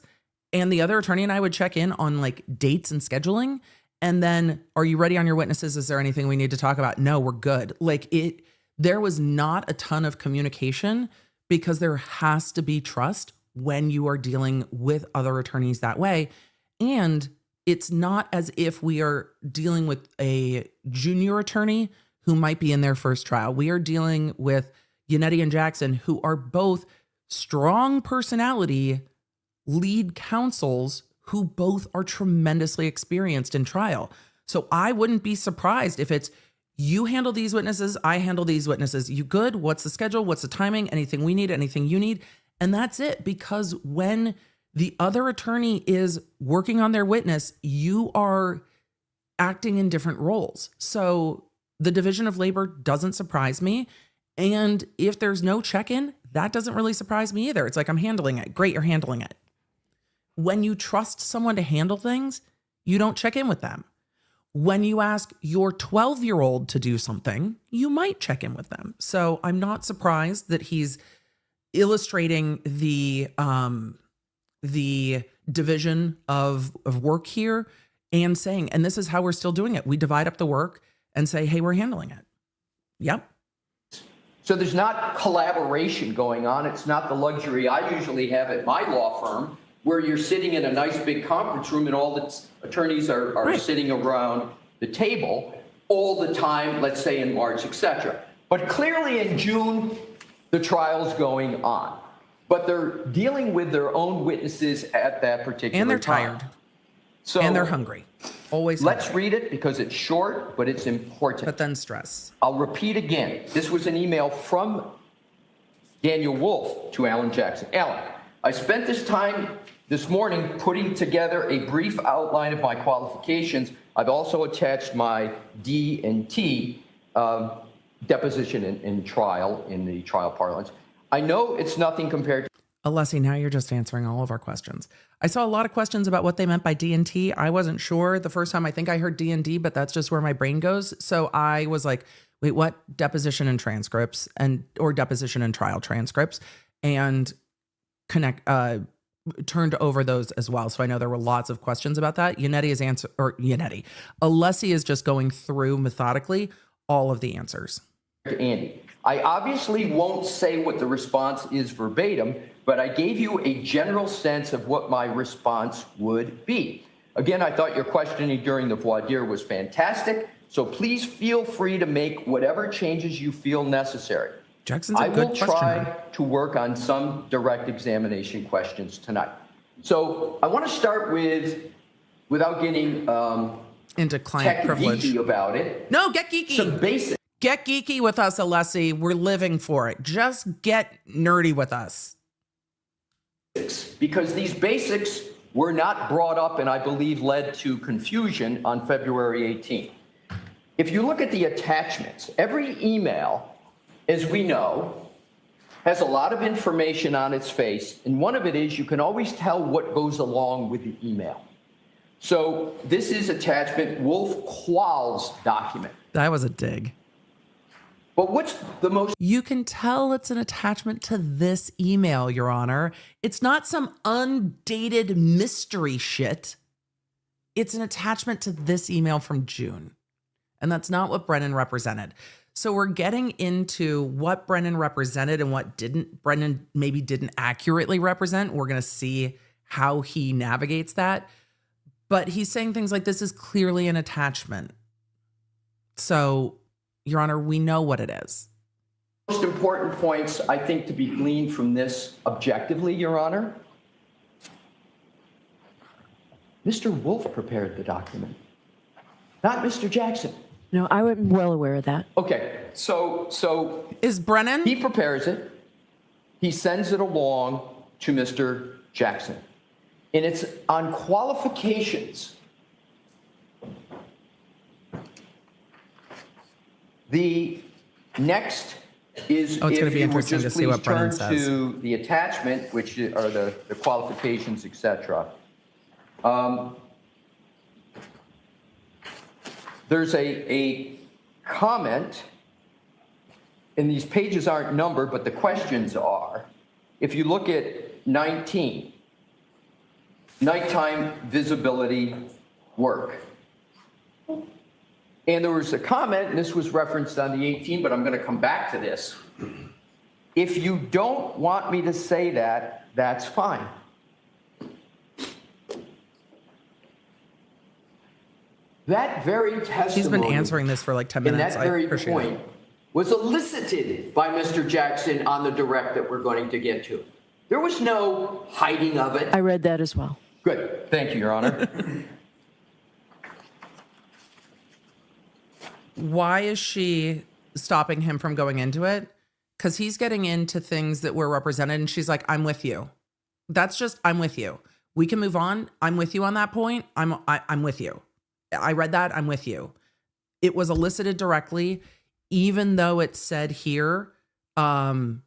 [SPEAKER 1] and the other attorney and I would check in on like dates and scheduling. And then, are you ready on your witnesses? Is there anything we need to talk about? No, we're good. There was not a ton of communication because there has to be trust when you are dealing with other attorneys that way. And it's not as if we are dealing with a junior attorney who might be in their first trial. We are dealing with Yannetti and Jackson, who are both strong personality lead counsels who both are tremendously experienced in trial. So I wouldn't be surprised if it's you handle these witnesses, I handle these witnesses. You good? What's the schedule? What's the timing? Anything we need? Anything you need? And that's it. Because when the other attorney is working on their witness, you are acting in different roles. So the division of labor doesn't surprise me. And if there's no check-in, that doesn't really surprise me either. It's like, I'm handling it. Great, you're handling it. When you trust someone to handle things, you don't check in with them. When you ask your 12-year-old to do something, you might check in with them. So I'm not surprised that he's illustrating the division of work here and saying, and this is how we're still doing it. We divide up the work and say, hey, we're handling it. Yep.
[SPEAKER 6] So there's not collaboration going on. It's not the luxury I usually have at my law firm, where you're sitting in a nice big conference room and all the attorneys are right. Sitting around the table all the time, let's say in March, etc. But clearly in June, the trial's going on. But they're dealing with their own witnesses at that particular time.
[SPEAKER 1] And they're tired.
[SPEAKER 6] So
[SPEAKER 1] and they're hungry. Always
[SPEAKER 6] let's
[SPEAKER 1] hungry.
[SPEAKER 6] read it because it's short, but it's important.
[SPEAKER 1] But then stress.
[SPEAKER 6] I'll repeat again. This was an email from Daniel Wolf to Alan Jackson. Alan, I spent this time this morning putting together a brief outline of my qualifications. I've also attached my D&T deposition in trial, in the trial parlance. I know it's nothing compared to...
[SPEAKER 1] Alessi, now you're just answering all of our questions. I saw a lot of questions about what they meant by D&T. I wasn't sure the first time. I think I heard D&D, but that's just where my brain goes. So I was like, wait, what? Deposition and transcripts or deposition and trial transcripts, and turned over those as well. So I know there were lots of questions about that. Alessi is just going through methodically all of the answers.
[SPEAKER 6] Andy, I obviously won't say what the response is verbatim, but I gave you a general sense of what my response would be. Again, I thought your questioning during the voir dire was fantastic, so please feel free to make whatever changes you feel necessary.
[SPEAKER 1] Jackson's a good questioner.
[SPEAKER 6] I will try to work on some direct examination questions tonight. So I want to start without getting
[SPEAKER 1] into client privilege
[SPEAKER 6] geeky about it.
[SPEAKER 1] No, get geeky.
[SPEAKER 6] Some basic.
[SPEAKER 1] Get geeky with us, Alessi. We're living for it. Just get nerdy with us.
[SPEAKER 6] Because these basics were not brought up and I believe led to confusion on February 18th. If you look at the attachments, every email, as we know, has a lot of information on its face, and one of it is you can always tell what goes along with the email. So this is attachment Wolf Qualls document.
[SPEAKER 1] That was a dig.
[SPEAKER 6] But what's the most
[SPEAKER 1] You can tell it's an attachment to this email, Your Honor. It's not some undated mystery shit. It's an attachment to this email from June. And that's not what Brennan represented. So we're getting into what Brennan represented and what Brennan maybe didn't accurately represent. We're going to see how he navigates that. But he's saying things like, this is clearly an attachment. So, Your Honor, we know what it is.
[SPEAKER 6] most important points, I think, to be gleaned from this objectively, Your Honor? Mr. Wolf prepared the document, not Mr. Jackson.
[SPEAKER 5] No, I'm well aware of that.
[SPEAKER 6] Okay, so
[SPEAKER 1] Is Brennan?
[SPEAKER 6] he prepares it. He sends it along to Mr. Jackson. And it's on qualifications. The next is,
[SPEAKER 1] Oh, it's gonna
[SPEAKER 6] if
[SPEAKER 1] be
[SPEAKER 6] you would
[SPEAKER 1] interesting
[SPEAKER 6] just
[SPEAKER 1] to see
[SPEAKER 6] please
[SPEAKER 1] what Brennan
[SPEAKER 6] turn
[SPEAKER 1] says.
[SPEAKER 6] to the attachment, which are the qualifications, et cetera. There's a comment, and these pages aren't numbered, but the questions are. If you look at 19, nighttime visibility work. And there was a comment, and this was referenced on the 18, but I'm going to come back to this. If you don't want me to say that, that's fine. That very testimony.
[SPEAKER 1] He's been answering this for like 10
[SPEAKER 6] And
[SPEAKER 1] minutes.
[SPEAKER 6] that very
[SPEAKER 1] I appreciate
[SPEAKER 6] point
[SPEAKER 1] it.
[SPEAKER 6] was elicited by Mr. Jackson on the direct that we're going to get to. There was no hiding of it.
[SPEAKER 5] I read that as well.
[SPEAKER 6] Good. Thank you, Your Honor.
[SPEAKER 1] Why is she stopping him from going into it? Because he's getting into things that were represented, and she's like, I'm with you. That's just, I'm with you. We can move on. I'm with you on that point. I'm with you. I read that. I'm with you. It was elicited directly, even though it said here, and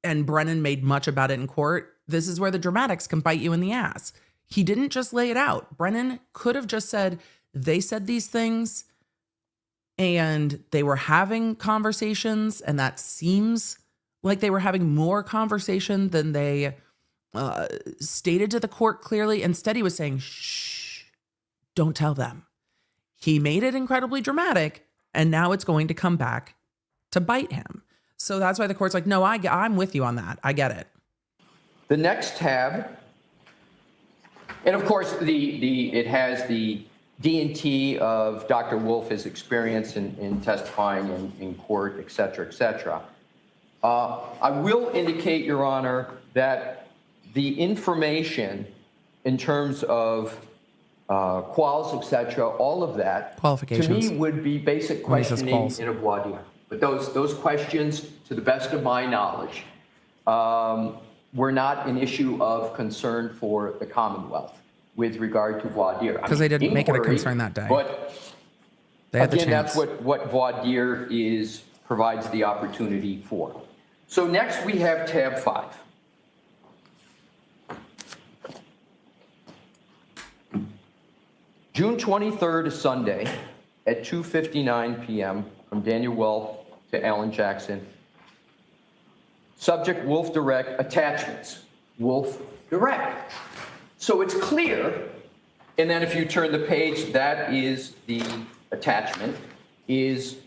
[SPEAKER 1] Brennan made much about it in court. This is where the dramatics can bite you in the ass. He didn't just lay it out. Brennan could have just said, they said these things and they were having conversations, and that seems like they were having more conversation than they stated to the court clearly. Instead, he was saying, shh, don't tell them. He made it incredibly dramatic, and now it's going to come back to bite him. So that's why the court's like, no, I'm with you on that. I get it.
[SPEAKER 6] The next tab, and of course, it has the D&T of Dr. Wolf's experience in testifying in court, et cetera, et cetera. I will indicate, Your Honor, that the information in terms of quals, et cetera, all of that,
[SPEAKER 1] Qualifications.
[SPEAKER 6] to me would be basic
[SPEAKER 1] When he says
[SPEAKER 6] questioning
[SPEAKER 1] quals.
[SPEAKER 6] in a voir dire. But those questions, to the best of my knowledge, were not an issue of concern for the Commonwealth with regard to voir dire.
[SPEAKER 1] Because they didn't make it a
[SPEAKER 6] inquiry,
[SPEAKER 1] concern that day.
[SPEAKER 6] But
[SPEAKER 1] They had the
[SPEAKER 6] again,
[SPEAKER 1] chance.
[SPEAKER 6] that's what voir dire provides the opportunity for. So next we have tab 5. June 23rd is Sunday at 2:59 p.m. from Daniel Wolf to Alan Jackson. Subject Wolf Direct, attachments, Wolf Direct. So it's clear, and then if you turn the page, that is the attachment, is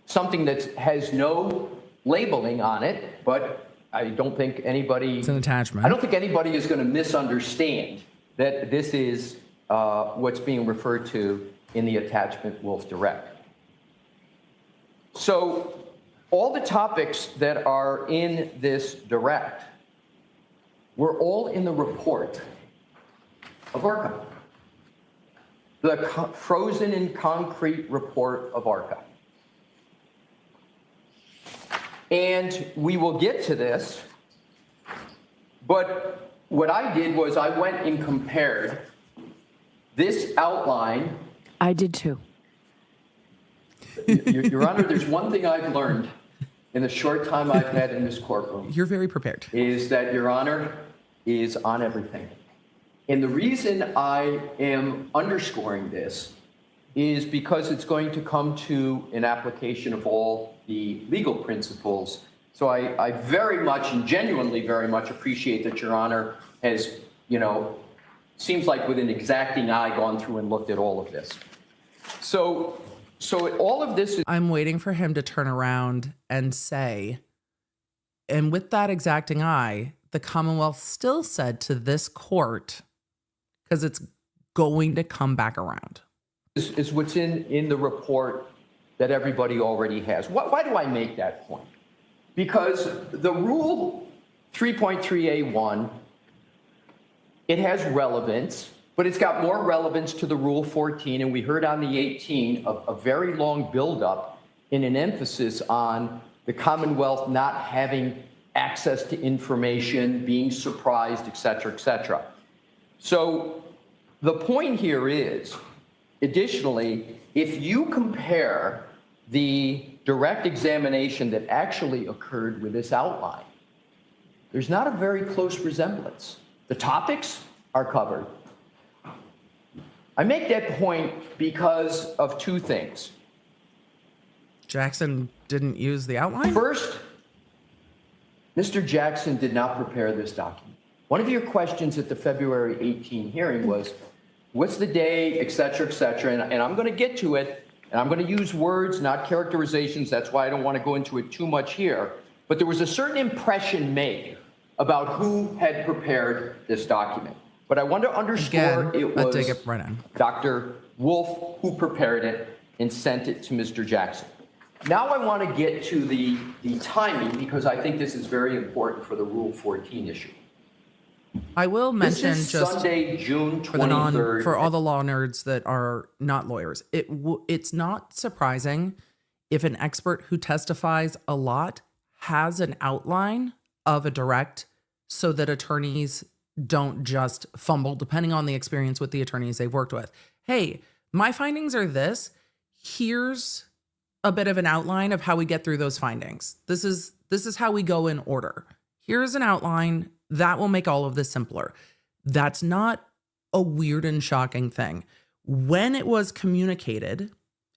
[SPEAKER 6] something that has no labeling on it, but I don't think anybody...
[SPEAKER 1] It's an attachment.
[SPEAKER 6] I don't think anybody is going to misunderstand that this is what's being referred to in the attachment Wolf Direct. So all the topics that are in this direct were all in the report of ARCA, the frozen in concrete report of ARCA. And we will get to this, but what I did was I went and compared this outline.
[SPEAKER 5] I did too.
[SPEAKER 6] Your Honor, there's one thing I've learned in the short time I've had in this courtroom
[SPEAKER 1] You're very prepared.
[SPEAKER 6] is that Your Honor is on everything. And the reason I am underscoring this is because it's going to come to an application of all the legal principles. So I very much and genuinely very much appreciate that Your Honor has, seems like with an exacting eye gone through and looked at all of this. So all of this is...
[SPEAKER 1] I'm waiting for him to turn around and say, and with that exacting eye, the Commonwealth still said to this court, because it's going to come back around.
[SPEAKER 6] Is what's in the report that everybody already has. Why do I make that point? Because the rule 3.3A1, it has relevance, but it's got more relevance to the rule 14, and we heard on the 18 a very long buildup in an emphasis on the Commonwealth not having access to information, being surprised, et cetera, et cetera. So the point here is, additionally, if you compare the direct examination that actually occurred with this outline, there's not a very close resemblance. The topics are covered. I make that point because of two things.
[SPEAKER 1] Jackson didn't use the outline?
[SPEAKER 6] First, Mr. Jackson did not prepare this document. One of your questions at the February 18 hearing was, what's the day, et cetera, and I'm going to get to it, and I'm going to use words, not characterizations. That's why I don't want to go into it too much here. But there was a certain impression made about who had prepared this document. But I want to underscore it was
[SPEAKER 1] take it right on.
[SPEAKER 6] Dr. Wolf who prepared it and sent it to Mr. Jackson. Now I want to get to the timing, because I think this is very important for the Rule 14 issue.
[SPEAKER 1] I will mention
[SPEAKER 6] This is
[SPEAKER 1] just
[SPEAKER 6] Sunday, June 23rd.
[SPEAKER 1] for all the law nerds that are not lawyers. It's not surprising if an expert who testifies a lot has an outline of a direct, so that attorneys don't just fumble, depending on the experience with the attorneys they've worked with. Hey, my findings are this. Here's a bit of an outline of how we get through those findings. This is how we go in order. Here's an outline that will make all of this simpler. That's not a weird and shocking thing. When it was communicated,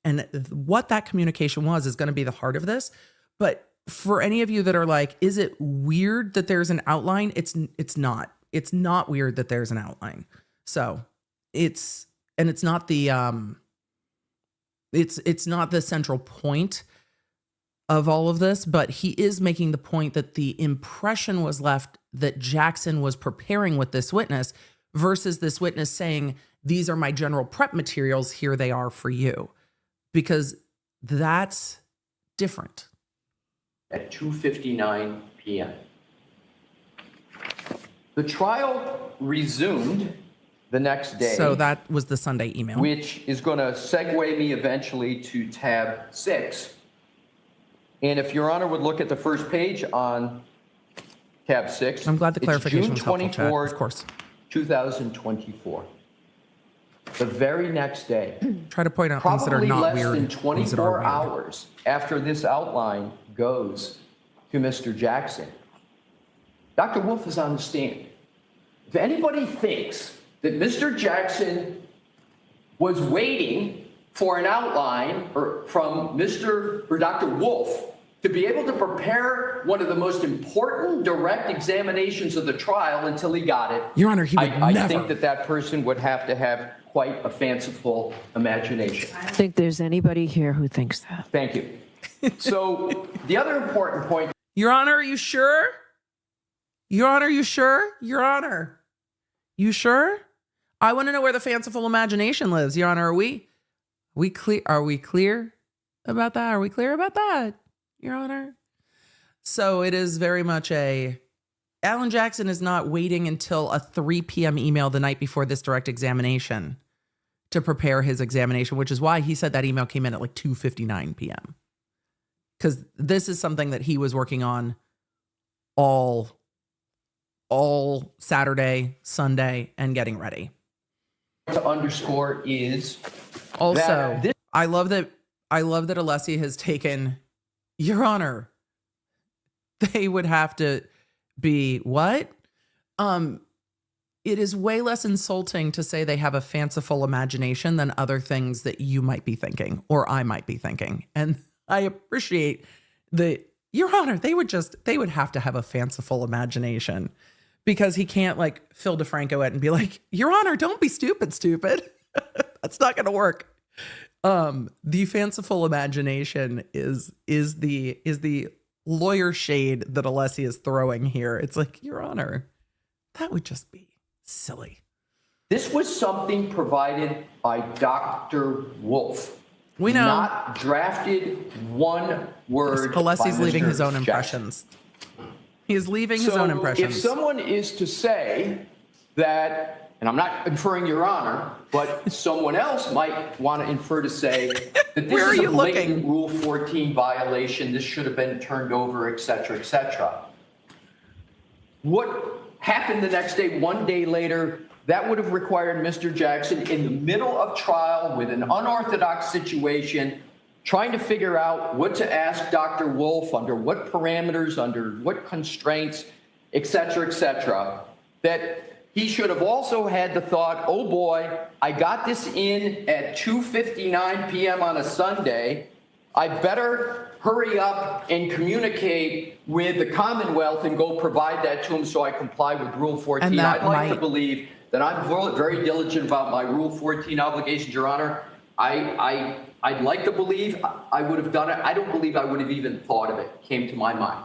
[SPEAKER 1] and what that communication was is going to be the heart of this. But for any of you that are like, is it weird that there's an outline? It's not. It's not weird that there's an outline. So it's not the it's not the central point of all of this, but he is making the point that the impression was left that Jackson was preparing with this witness, versus this witness saying, these are my general prep materials, here they are for you. Because that's different.
[SPEAKER 6] At 2:59 p.m. The trial resumed the next day.
[SPEAKER 1] So that was the Sunday email.
[SPEAKER 6] Which is going to segue me eventually to tab 6. And if Your Honor would look at the first page on tab 6.
[SPEAKER 1] I'm glad the clarification was
[SPEAKER 6] June
[SPEAKER 1] helpful, Chad,
[SPEAKER 6] 24th,
[SPEAKER 1] of course.
[SPEAKER 6] 2024. The very next day.
[SPEAKER 1] Try to point out things that are
[SPEAKER 6] Probably
[SPEAKER 1] not
[SPEAKER 6] less
[SPEAKER 1] weird.
[SPEAKER 6] than
[SPEAKER 1] things that are
[SPEAKER 6] 24
[SPEAKER 1] weird.
[SPEAKER 6] hours after this outline goes to Mr. Jackson, Dr. Wolf is on the stand. If anybody thinks that Mr. Jackson was waiting for an outline from Dr. Wolf to be able to prepare one of the most important direct examinations of the trial until he got it,
[SPEAKER 1] Your Honor, he would
[SPEAKER 6] I
[SPEAKER 1] never.
[SPEAKER 6] think that person would have to have quite a fanciful imagination.
[SPEAKER 5] I don't think there's anybody here who thinks that.
[SPEAKER 6] Thank you. So the other important point.
[SPEAKER 1] Your Honor, are you sure? Your Honor, you sure? Your Honor, you sure? I want to know where the fanciful imagination lives. Your Honor, are we clear? Are we clear about that? Are we clear about that, Your Honor? So it is very much Alan Jackson is not waiting until a 3 p.m. email the night before this direct examination to prepare his examination, which is why he said that email came in at like 2:59 p.m. Because this is something that he was working on all Saturday, Sunday, and getting ready.
[SPEAKER 6] To underscore is
[SPEAKER 1] also, I love that Alessi has taken, Your Honor, they would have to be what? It is way less insulting to say they have a fanciful imagination than other things that you might be thinking or I might be thinking. And I appreciate Your Honor, they would have to have a fanciful imagination, because he can't like Phil DeFranco it and be like, Your Honor, don't be stupid. That's not going to work. The fanciful imagination is the lawyer shade that Alessi is throwing here. It's like, Your Honor, that would just be silly.
[SPEAKER 6] This was something provided by Dr. Wolf.
[SPEAKER 1] We know.
[SPEAKER 6] Not drafted one word.
[SPEAKER 1] Alessi's
[SPEAKER 6] by
[SPEAKER 1] leaving
[SPEAKER 6] Mr.
[SPEAKER 1] his own
[SPEAKER 6] Jackson.
[SPEAKER 1] impressions. He is leaving his own impressions.
[SPEAKER 6] If someone is to say that, and I'm not inferring, Your Honor, but someone else might want to infer to say that this is a blatant Rule 14 violation, this should have been turned over, et cetera, et cetera. What happened the next day, one day later, that would have required Mr. Jackson in the middle of trial with an unorthodox situation, trying to figure out what to ask Dr. Wolf, under what parameters, under what constraints, et cetera, that he should have also had the thought, oh boy, I got this in at 2:59 p.m. on a Sunday. I better hurry up and communicate with the Commonwealth and go provide that to him so I comply with Rule 14. I'd like to believe that I'm very diligent about my Rule 14 obligations, Your Honor. I'd like to believe I would have done it. I don't believe I would have even thought of it, came to my mind.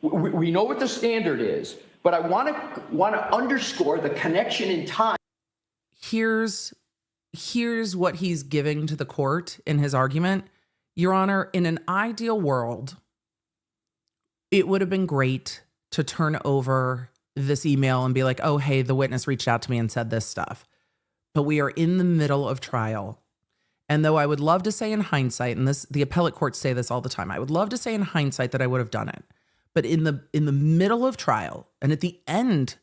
[SPEAKER 6] We know what the standard is, but I want to underscore the connection in time.
[SPEAKER 1] Here's what he's giving to the court in his argument. Your Honor, in an ideal world, it would have been great to turn over this email and be like, oh, hey, the witness reached out to me and said this stuff. But we are in the middle of trial. And though I would love to say in hindsight, and the appellate courts say this all the time, I would love to say in hindsight that I would have done it. But in the middle of trial and at the end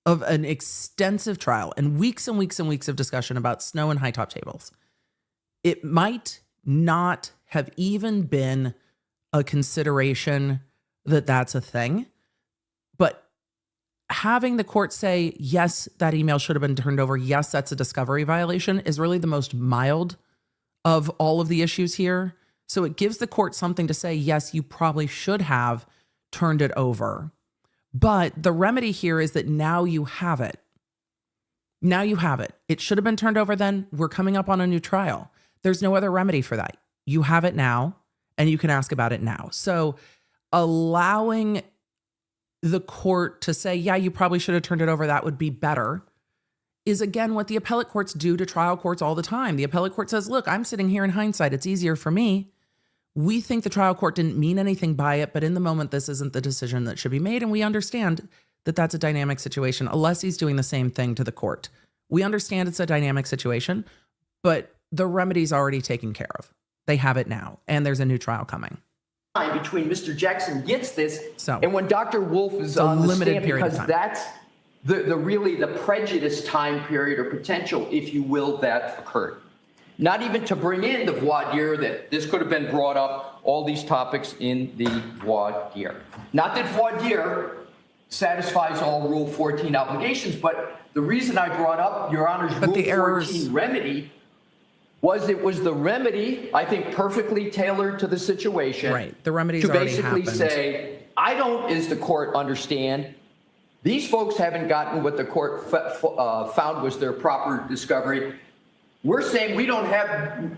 [SPEAKER 1] of an extensive trial and weeks and weeks and weeks of discussion about snow and high top tables, it might not have even been a consideration that that's a thing. But having the court say, yes, that email should have been turned over, yes, that's a discovery violation, is really the most mild of all of the issues here. So it gives the court something to say, yes, you probably should have turned it over. But the remedy here is that now you have it. Now you have it. It should have been turned over then. We're coming up on a new trial. There's no other remedy for that. You have it now, and you can ask about it now. So allowing the court to say, yeah, you probably should have turned it over, that would be better, is again what the appellate courts do to trial courts all the time. The appellate court says, look, I'm sitting here in hindsight. It's easier for me. We think the trial court didn't mean anything by it, but in the moment, this isn't the decision that should be made. And we understand that that's a dynamic situation. Alessi's doing the same thing to the court. We understand it's a dynamic situation, but the remedy's already taken care of. They have it now, and there's a new trial coming.
[SPEAKER 6] Between Mr. Jackson gets this and when Dr. Wolf is on the stand, because that's the prejudice time period or potential, if you will, that occurred. Not even to bring in the voir dire, that this could have been brought up, all these topics in the voir dire. Not that voir dire satisfies all Rule 14 obligations, but the reason I brought up Your Honor's Rule 14 remedy was it was the remedy, I think, perfectly tailored to the situation.
[SPEAKER 1] Right. The remedy's
[SPEAKER 6] to
[SPEAKER 1] already
[SPEAKER 6] basically
[SPEAKER 1] happened.
[SPEAKER 6] say, I don't, as the court, understand. These folks haven't gotten what the court found was their proper discovery. We're saying we don't have,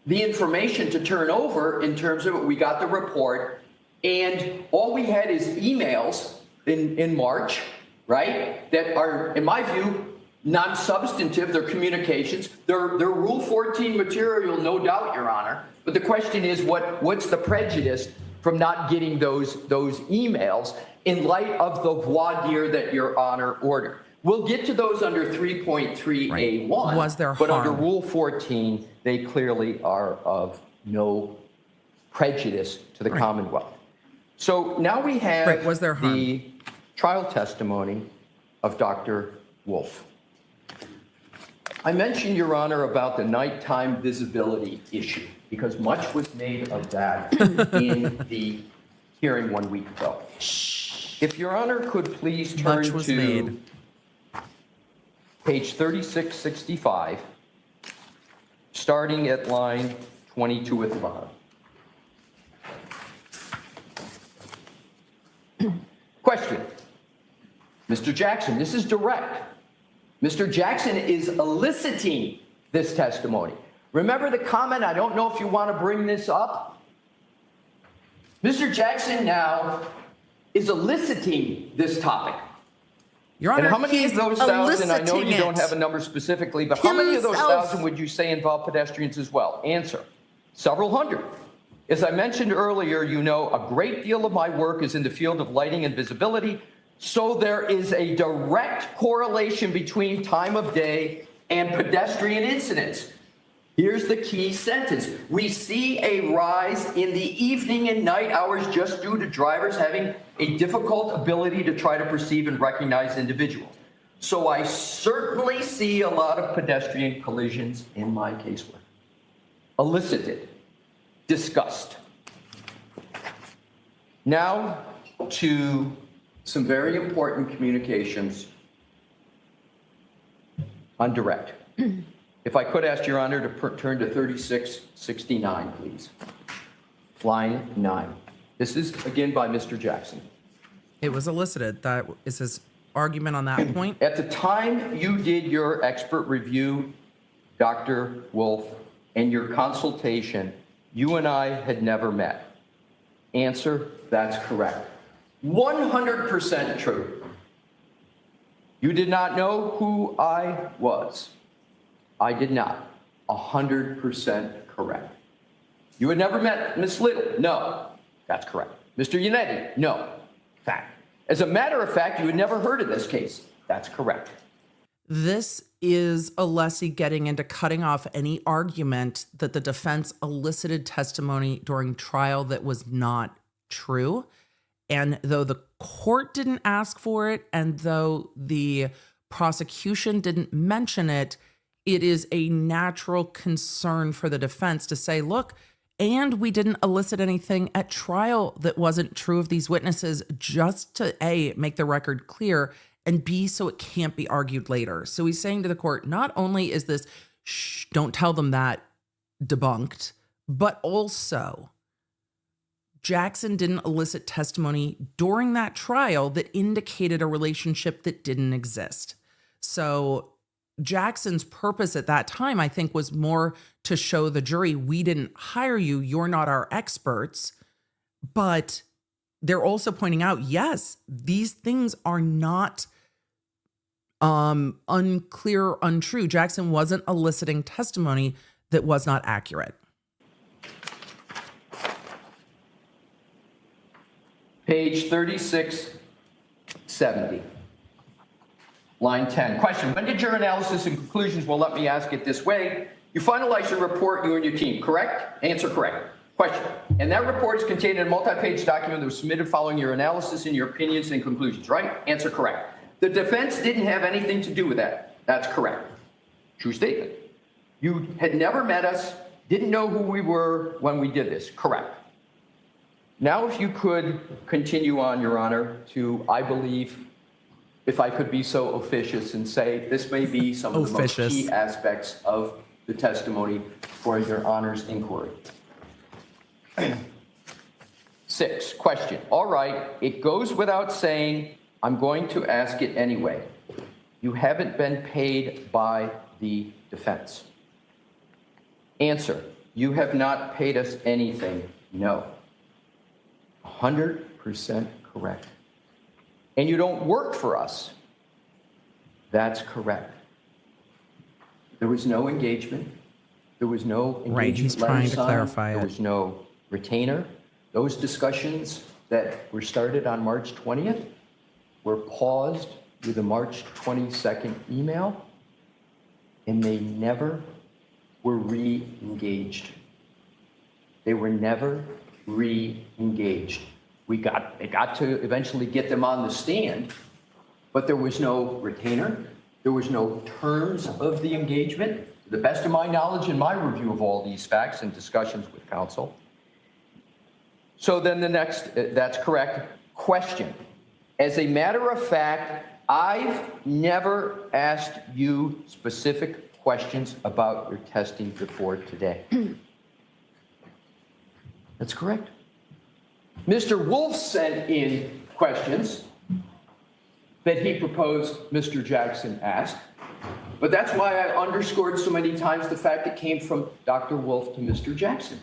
[SPEAKER 6] the information to turn over in terms of it. We got the report, and all we had is emails in March, right, that are, in my view, non-substantive. They're communications. They're Rule 14 material, no doubt, Your Honor. But the question is, what's the prejudice from not getting those emails in light of the voir dire that Your Honor ordered? We'll get to those under 3.3A1.
[SPEAKER 1] Right. Was there
[SPEAKER 6] but
[SPEAKER 1] harm?
[SPEAKER 6] Under Rule 14, they clearly are of no prejudice to the Commonwealth. So now we have
[SPEAKER 1] Was there harm?
[SPEAKER 6] the trial testimony of Dr. Wolf. I mentioned, Your Honor, about the nighttime visibility issue, because much was made of that in the hearing 1 week ago. If Your Honor could please turn
[SPEAKER 1] Much was
[SPEAKER 6] to
[SPEAKER 1] made.
[SPEAKER 6] page 3665, starting at line 22 at the bottom. Question. Mr. Jackson, this is direct. Mr. Jackson is eliciting this testimony. Remember the comment, I don't know if you want to bring this up? Mr. Jackson now is eliciting this topic.
[SPEAKER 1] Your Honor,
[SPEAKER 6] And how many of those thousand, I know you don't
[SPEAKER 1] it.
[SPEAKER 6] have a number specifically, but how many of those
[SPEAKER 1] Himself.
[SPEAKER 6] thousand would you say involve pedestrians as well? Answer, several hundred. As I mentioned earlier, you know a great deal of my work is in the field of lighting and visibility, so there is a direct correlation between time of day and pedestrian incidents. Here's the key sentence. We see a rise in the evening and night hours just due to drivers having a difficult ability to try to perceive and recognize individuals. So I certainly see a lot of pedestrian collisions in my casework. Elicited, discussed. Now to some very important communications on direct. If I could ask Your Honor to turn to 3669, please. Line 9. This is again by Mr. Jackson.
[SPEAKER 1] It was elicited. That is his argument on that point.
[SPEAKER 6] At the time you did your expert review, Dr. Wolf, and your consultation, you and I had never met. Answer, that's correct. 100% true. You did not know who I was. I did not. 100% correct. You had never met Ms. Little? No. That's correct. Mr. Yannetti? No. Fact. As a matter of fact, you had never heard of this case. That's correct.
[SPEAKER 1] This is Alessi getting into cutting off any argument that the defense elicited testimony during trial that was not true. And though the court didn't ask for it, and though the prosecution didn't mention it, it is a natural concern for the defense to say, look, and we didn't elicit anything at trial that wasn't true of these witnesses, just to A, make the record clear, and B, so it can't be argued later. So he's saying to the court, not only is this, shh, don't tell them that, debunked, but also Jackson didn't elicit testimony during that trial that indicated a relationship that didn't exist. So Jackson's purpose at that time, I think, was more to show the jury, we didn't hire you, you're not our experts. But they're also pointing out, yes, these things are not unclear or untrue. Jackson wasn't eliciting testimony that was not accurate.
[SPEAKER 6] Page 3670. Line 10. Question. When did your analysis and conclusions, well, let me ask it this way. You finalized your report, you and your team, correct? Answer correct. Question. And that report is contained in a multi-page document that was submitted following your analysis and your opinions and conclusions, right? Answer correct. The defense didn't have anything to do with that. That's correct. True statement. You had never met us, didn't know who we were when we did this. Correct. Now, if you could continue on, Your Honor, to, I believe, if I could be so officious and say this may be some of the most key aspects of the testimony for Your Honor's inquiry. 6, question. All right, it goes without saying, I'm going to ask it anyway. You haven't been paid by the defense. Answer, you have not paid us anything. No. 100% correct. And you don't work for us. That's correct. There was no engagement. There was no engagement.
[SPEAKER 1] Right, he's trying to clarify it.
[SPEAKER 6] There was no retainer. Those discussions that were started on March 20th were paused with a March 22nd email, and they never were re-engaged. They were never re-engaged. It got to eventually get them on the stand, but there was no retainer. There was no terms of the engagement. To the best of my knowledge and my review of all these facts and discussions with counsel. So then the next, that's correct. Question. As a matter of fact, I've never asked you specific questions about your testing before today. That's correct. Mr. Wolf sent in questions that he proposed Mr. Jackson asked, but that's why I underscored so many times the fact it came from Dr. Wolf to Mr. Jackson.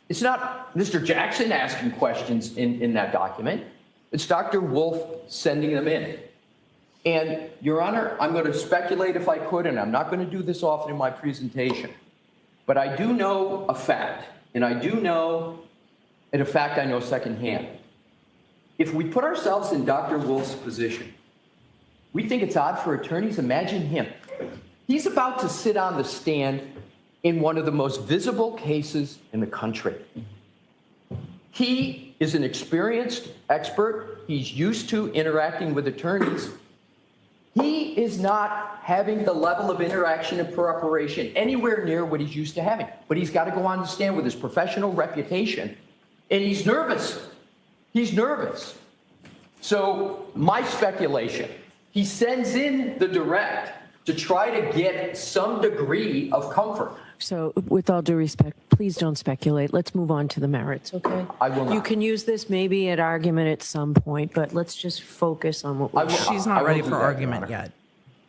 [SPEAKER 6] It's not Mr. Jackson asking questions in that document. It's Dr. Wolf sending them in. And, Your Honor, I'm going to speculate if I could, and I'm not going to do this often in my presentation, but I do know a fact, and I do know, and a fact I know secondhand. If we put ourselves in Dr. Wolf's position, we think it's odd for attorneys. Imagine him. He's about to sit on the stand in one of the most visible cases in the country. He is an experienced expert. He's used to interacting with attorneys. He is not having the level of interaction and preparation anywhere near what he's used to having. But he's got to go on the stand with his professional reputation, and he's nervous. He's nervous. So my speculation, he sends in the direct to try to get some degree of comfort.
[SPEAKER 5] So with all due respect, please don't speculate. Let's move on to the merits, okay?
[SPEAKER 6] I will not.
[SPEAKER 5] You can use this maybe at argument at some point, but let's just focus on what we
[SPEAKER 1] She's not ready for argument yet.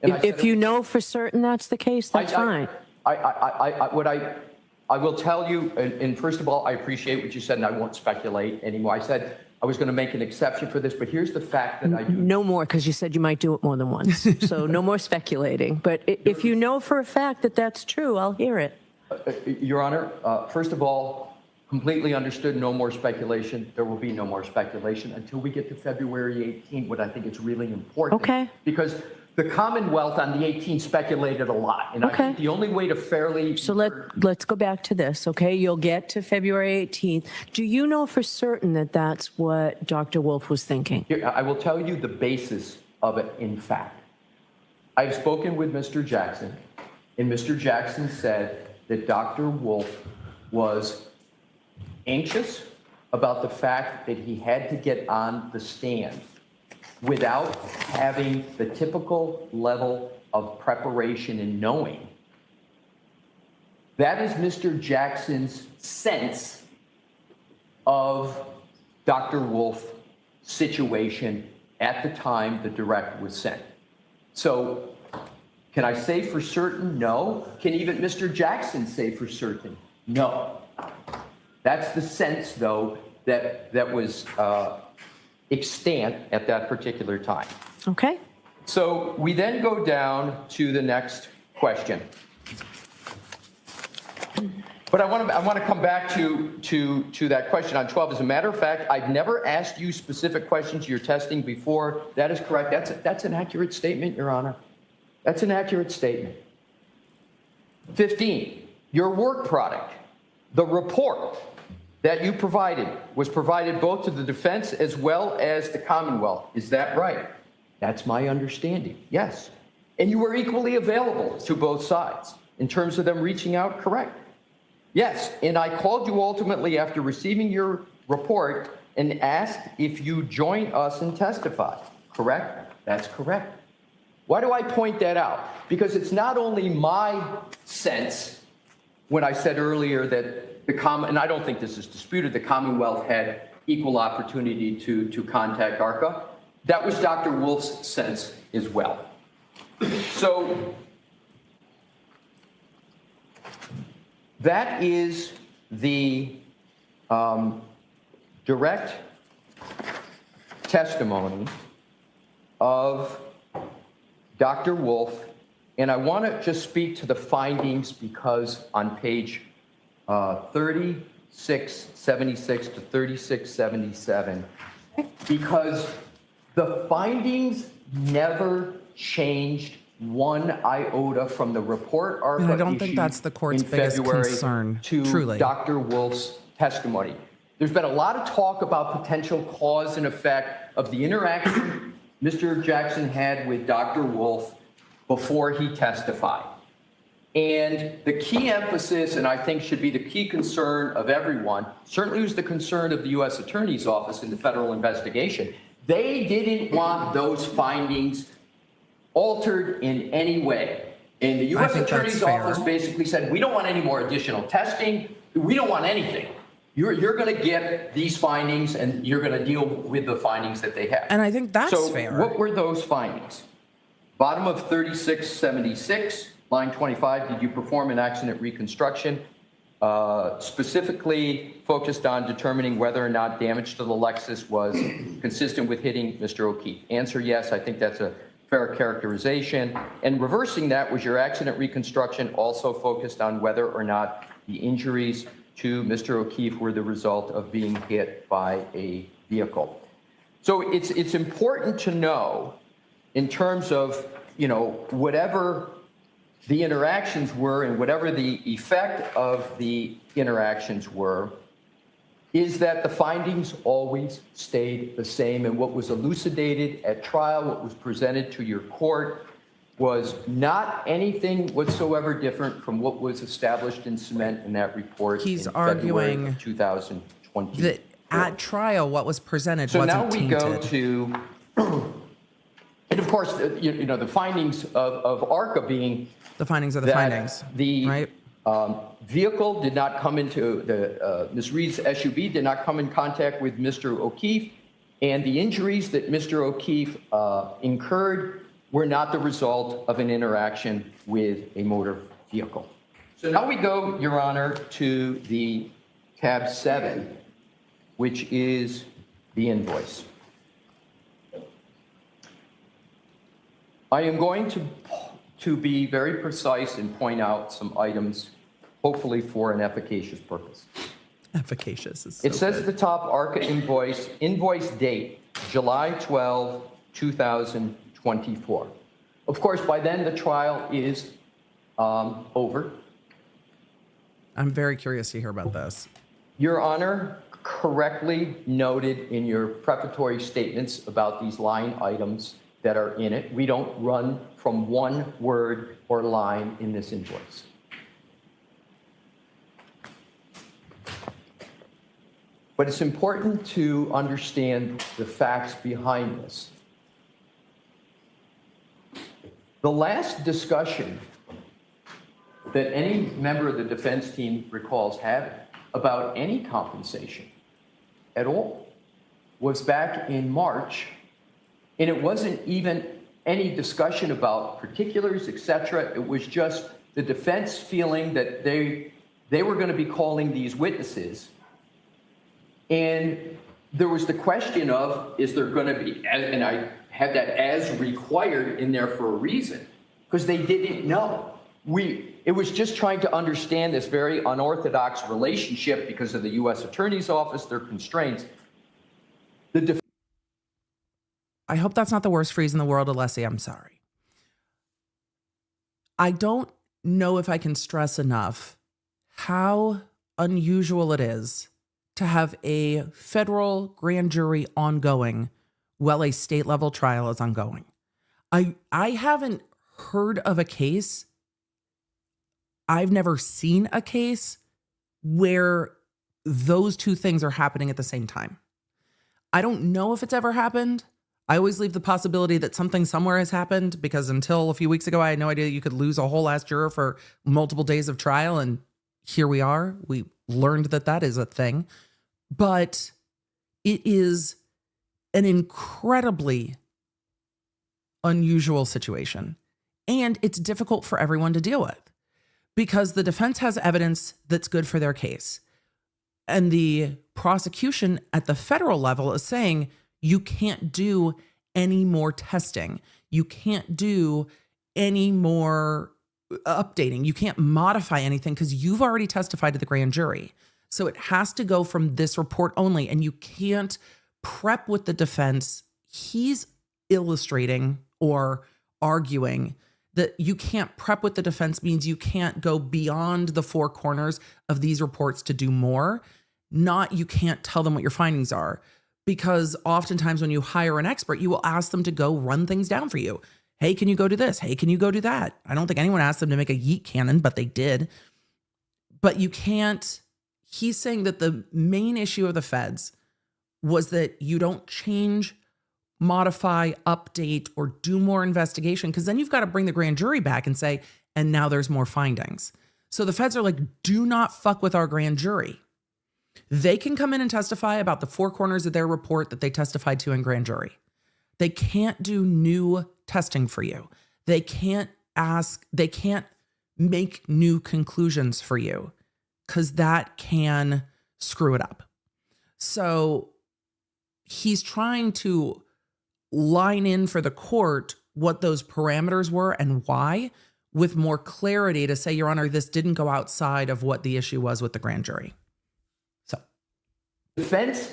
[SPEAKER 5] If you know for certain that's the case, that's fine.
[SPEAKER 6] I will tell you, and first of all, I appreciate what you said, and I won't speculate anymore. I said I was going to make an exception for this, but here's the fact that I do.
[SPEAKER 5] No more, because you said you might do it more than once. So no more speculating. But if you know for a fact that that's true, I'll hear it.
[SPEAKER 6] Your Honor, first of all, completely understood, no more speculation. There will be no more speculation until we get to February 18th, what I think is really important.
[SPEAKER 5] Okay.
[SPEAKER 6] Because the Commonwealth on the 18th speculated a lot. And I think the only way to fairly...
[SPEAKER 5] So let's go back to this, okay? You'll get to February 18th. Do you know for certain that that's what Dr. Wolf was thinking?
[SPEAKER 6] I will tell you the basis of it, in fact. I've spoken with Mr. Jackson, and Mr. Jackson said that Dr. Wolf was anxious about the fact that he had to get on the stand without having the typical level of preparation and knowing. That is Mr. Jackson's sense of Dr. Wolf's situation at the time the direct was sent. So can I say for certain? No. Can even Mr. Jackson say for certain? No. That's the sense, though, that was extant at that particular time.
[SPEAKER 5] Okay.
[SPEAKER 6] So we then go down to the next question. But I want to come back to that question on 12. As a matter of fact, I've never asked you specific questions you're testing before. That is correct. That's an accurate statement, Your Honor. That's an accurate statement. 15, your work product, the report that you provided was provided both to the defense as well as the Commonwealth. Is that right? That's my understanding, yes. And you were equally available to both sides in terms of them reaching out, correct? Yes, and I called you ultimately after receiving your report and asked if you join us and testify, correct? That's correct. Why do I point that out? Because it's not only my sense when I said earlier that and I don't think this is disputed, the Commonwealth had equal opportunity to contact ARCA. That was Dr. Wolf's sense as well. So that is the direct testimony of Dr. Wolf, and I want to just speak to the findings because on page 3676 to 3677, because the findings never changed one iota from the report ARCA
[SPEAKER 1] I don't think that's the court's biggest concern,
[SPEAKER 6] to
[SPEAKER 1] truly.
[SPEAKER 6] Dr. Wolf's testimony. There's been a lot of talk about potential cause and effect of the interaction Mr. Jackson had with Dr. Wolf before he testified. And the key emphasis, and I think should be the key concern of everyone, certainly was the concern of the U.S. Attorney's Office in the federal investigation. They didn't want those findings altered in any way. And the U.S. Attorney's Office basically said, we don't want any more additional testing. We don't want anything. You're going to get these findings, and you're going to deal with the findings that they have.
[SPEAKER 1] And I think that's fair.
[SPEAKER 6] So what were those findings? Bottom of 3676, line 25, did you perform an accident reconstruction? Specifically focused on determining whether or not damage to the Lexus was consistent with hitting Mr. O'Keefe. Answer, yes. I think that's a fair characterization. And reversing that, was your accident reconstruction also focused on whether or not the injuries to Mr. O'Keefe were the result of being hit by a vehicle? So it's important to know, in terms of, whatever the interactions were and whatever the effect of the interactions were, is that the findings always stayed the same. And what was elucidated at trial, what was presented to your court, was not anything whatsoever different from what was established in cement in that report.
[SPEAKER 1] He's
[SPEAKER 6] in February
[SPEAKER 1] arguing
[SPEAKER 6] of 2020.
[SPEAKER 1] that at trial, what was presented
[SPEAKER 6] So
[SPEAKER 1] wasn't
[SPEAKER 6] now we
[SPEAKER 1] tainted.
[SPEAKER 6] go to, and of course, the findings of ARCA being
[SPEAKER 1] The findings are the
[SPEAKER 6] that
[SPEAKER 1] findings,
[SPEAKER 6] the
[SPEAKER 1] right?
[SPEAKER 6] vehicle did not come into Ms. Reed's SUV did not come in contact with Mr. O'Keefe, and the injuries that Mr. O'Keefe incurred were not the result of an interaction with a motor vehicle. So now we go, Your Honor, to the tab 7, which is the invoice. I am going to be very precise and point out some items, hopefully for an efficacious purpose.
[SPEAKER 1] Efficacious. Is
[SPEAKER 6] It
[SPEAKER 1] so
[SPEAKER 6] says
[SPEAKER 1] good.
[SPEAKER 6] at the top, ARCA invoice date, July 12, 2024. Of course, by then the trial is over.
[SPEAKER 1] I'm very curious to hear about this.
[SPEAKER 6] Your Honor correctly noted in your preparatory statements about these line items that are in it. We don't run from one word or line in this invoice. But it's important to understand the facts behind this. The last discussion that any member of the defense team recalls having about any compensation at all was back in March, and it wasn't even any discussion about particulars, et cetera. It was just the defense feeling that they were going to be calling these witnesses. And there was the question of, is there going to be, and I had that as required in there for a reason, because they didn't know. It was just trying to understand this very unorthodox relationship because of the U.S. Attorney's Office, their constraints.
[SPEAKER 1] I hope that's not the worst freeze in the world, Alessi. I'm sorry. I don't know if I can stress enough how unusual it is to have a federal grand jury ongoing while a state level trial is ongoing. I haven't heard of a case. I've never seen a case where those two things are happening at the same time. I don't know if it's ever happened. I always leave the possibility that something somewhere has happened, because until a few weeks ago, I had no idea you could lose a whole last juror for multiple days of trial. And here we are. We learned that that is a thing. But it is an incredibly unusual situation. And it's difficult for everyone to deal with, because the defense has evidence that's good for their case. And the prosecution at the federal level is saying, you can't do any more testing. You can't do any more updating. You can't modify anything because you've already testified to the grand jury. So it has to go from this report only. And you can't prep with the defense. He's illustrating or arguing that you can't prep with the defense means you can't go beyond the four corners of these reports to do more. Not you can't tell them what your findings are. Because oftentimes when you hire an expert, you will ask them to go run things down for you. Hey, can you go do this? Hey, can you go do that? I don't think anyone asked them to make a yeet cannon, but they did. But you can't, he's saying that the main issue of the feds was that you don't change, modify, update, or do more investigation, because then you've got to bring the grand jury back and say, and now there's more findings. So the feds are like, do not fuck with our grand jury. They can come in and testify about the four corners of their report that they testified to in grand jury. They can't do new testing for you. They can't make new conclusions for you, because that can screw it up. So he's trying to line in for the court what those parameters were and why, with more clarity to say, Your Honor, this didn't go outside of what the issue was with the grand jury. So
[SPEAKER 6] Defense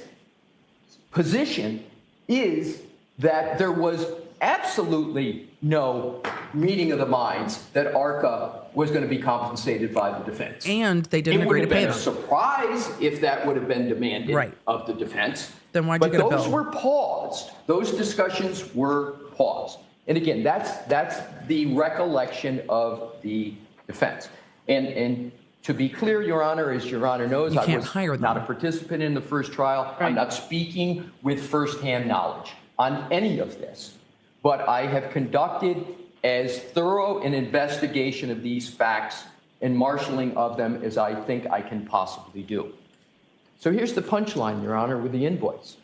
[SPEAKER 6] position is that there was absolutely no meeting of the minds that ARCA was going to be compensated by the defense.
[SPEAKER 1] And they didn't agree to pay them.
[SPEAKER 6] It would have been a surprise if that would have been demanded of the defense.
[SPEAKER 1] Then why'd you get a bill?
[SPEAKER 6] But those were paused. Those discussions were paused. And again, that's the recollection of the defense. And to be clear, Your Honor, as Your Honor knows, I was not a participant in the first trial. I'm not speaking with firsthand knowledge on any of this. But I have conducted as thorough an investigation of these facts and marshaling of them as I think I can possibly do. So here's the punchline, Your Honor, with the invoice.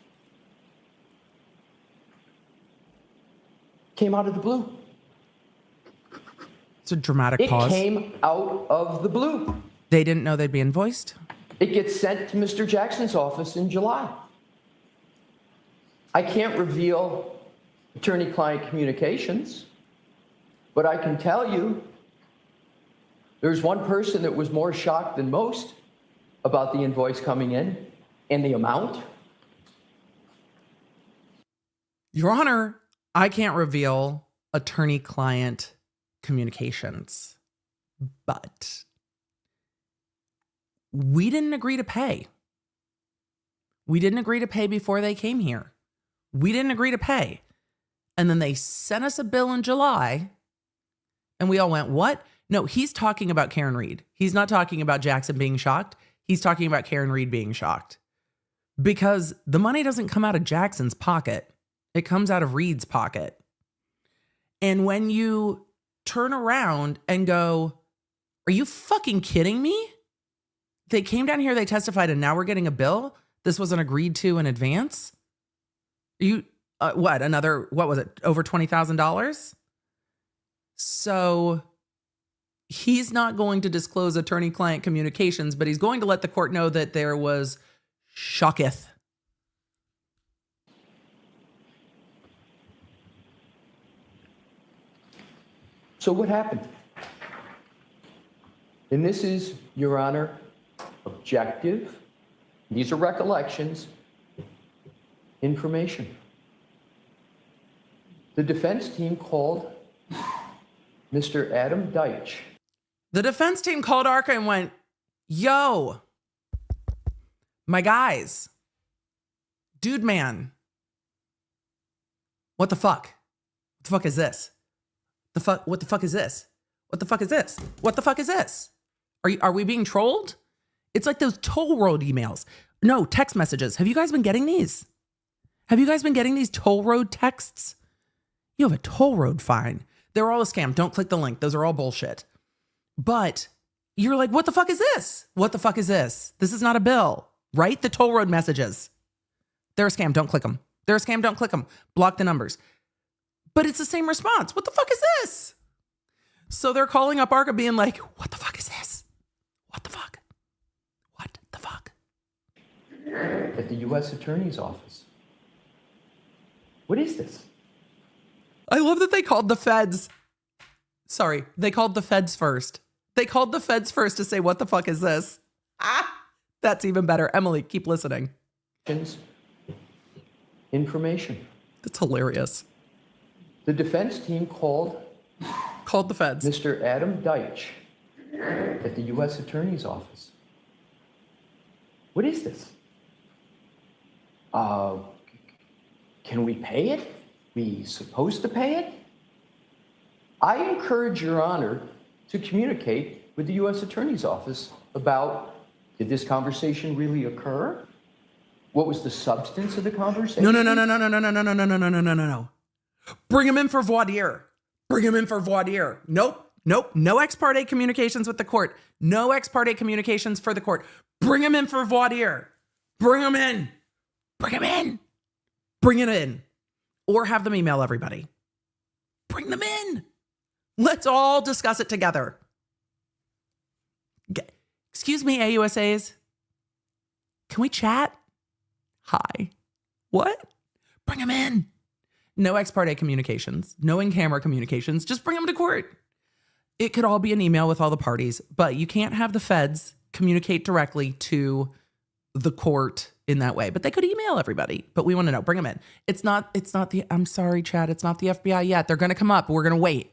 [SPEAKER 6] Came out of the blue.
[SPEAKER 1] It's a dramatic pause.
[SPEAKER 6] It came out of the blue.
[SPEAKER 1] They didn't know they'd be invoiced?
[SPEAKER 6] It gets sent to Mr. Jackson's office in July. I can't reveal attorney-client communications, but I can tell you there's one person that was more shocked than most about the invoice coming in and the amount.
[SPEAKER 1] Your Honor, I can't reveal attorney-client communications, but we didn't agree to pay. We didn't agree to pay before they came here. We didn't agree to pay. And then they sent us a bill in July, and we all went, what? No, he's talking about Karen Reed. He's not talking about Jackson being shocked. He's talking about Karen Reed being shocked. Because the money doesn't come out of Jackson's pocket. It comes out of Reed's pocket. And when you turn around and go, are you fucking kidding me? They came down here, they testified, and now we're getting a bill? This wasn't agreed to in advance? You, what was it, over $20,000? So he's not going to disclose attorney-client communications, but he's going to let the court know that there was shocketh.
[SPEAKER 6] So what happened? And this is, Your Honor, objective. These are recollections, information. The defense team called Mr. Adam Deitch.
[SPEAKER 1] The defense team called ARCA and went, yo, my guys, dude, man, what the fuck? What the fuck is this? What the fuck is this? What the fuck is this? What the fuck is this? Are we being trolled? It's like those toll road emails. No, text messages. Have you guys been getting these? Have you guys been getting these toll road texts? You have a toll road fine. They're all a scam. Don't click the link. Those are all bullshit. But you're like, what the fuck is this? What the fuck is this? This is not a bill, right? The toll road messages. They're a scam. Don't click them. They're a scam. Don't click them. Block the numbers. But it's the same response. What the fuck is this? So they're calling up ARCA being like, what the fuck is this? What the fuck? What the fuck?
[SPEAKER 6] At the U.S. Attorney's Office. What is this?
[SPEAKER 1] I love that they called the feds. Sorry, they called the feds first. They called the feds first to say, what the fuck is this? That's even better. Emily, keep listening.
[SPEAKER 6] Information.
[SPEAKER 1] That's hilarious.
[SPEAKER 6] The defense team called
[SPEAKER 1] the feds.
[SPEAKER 6] Mr. Adam Deitch at the U.S. Attorney's Office. What is this? Can we pay it? We supposed to pay it? I encourage Your Honor to communicate with the U.S. Attorney's Office about, did this conversation really occur? What was the substance of the conversation?
[SPEAKER 1] No. Bring him in for voir dire. Nope. No ex parte communications with the court. No ex parte communications for the court. Bring him in for voir dire. Bring him in. Bring it in. Or have them email everybody. Bring them in. Let's all discuss it together. Excuse me, AUSAs. Can we chat? Hi. What? Bring them in. No ex parte communications. No in-camera communications. Just bring them to court. It could all be an email with all the parties, but you can't have the feds communicate directly to the court in that way. But they could email everybody. But we want to know. Bring them in. It's not I'm sorry, Chad. It's not the FBI yet. They're going to come up. We're going to wait.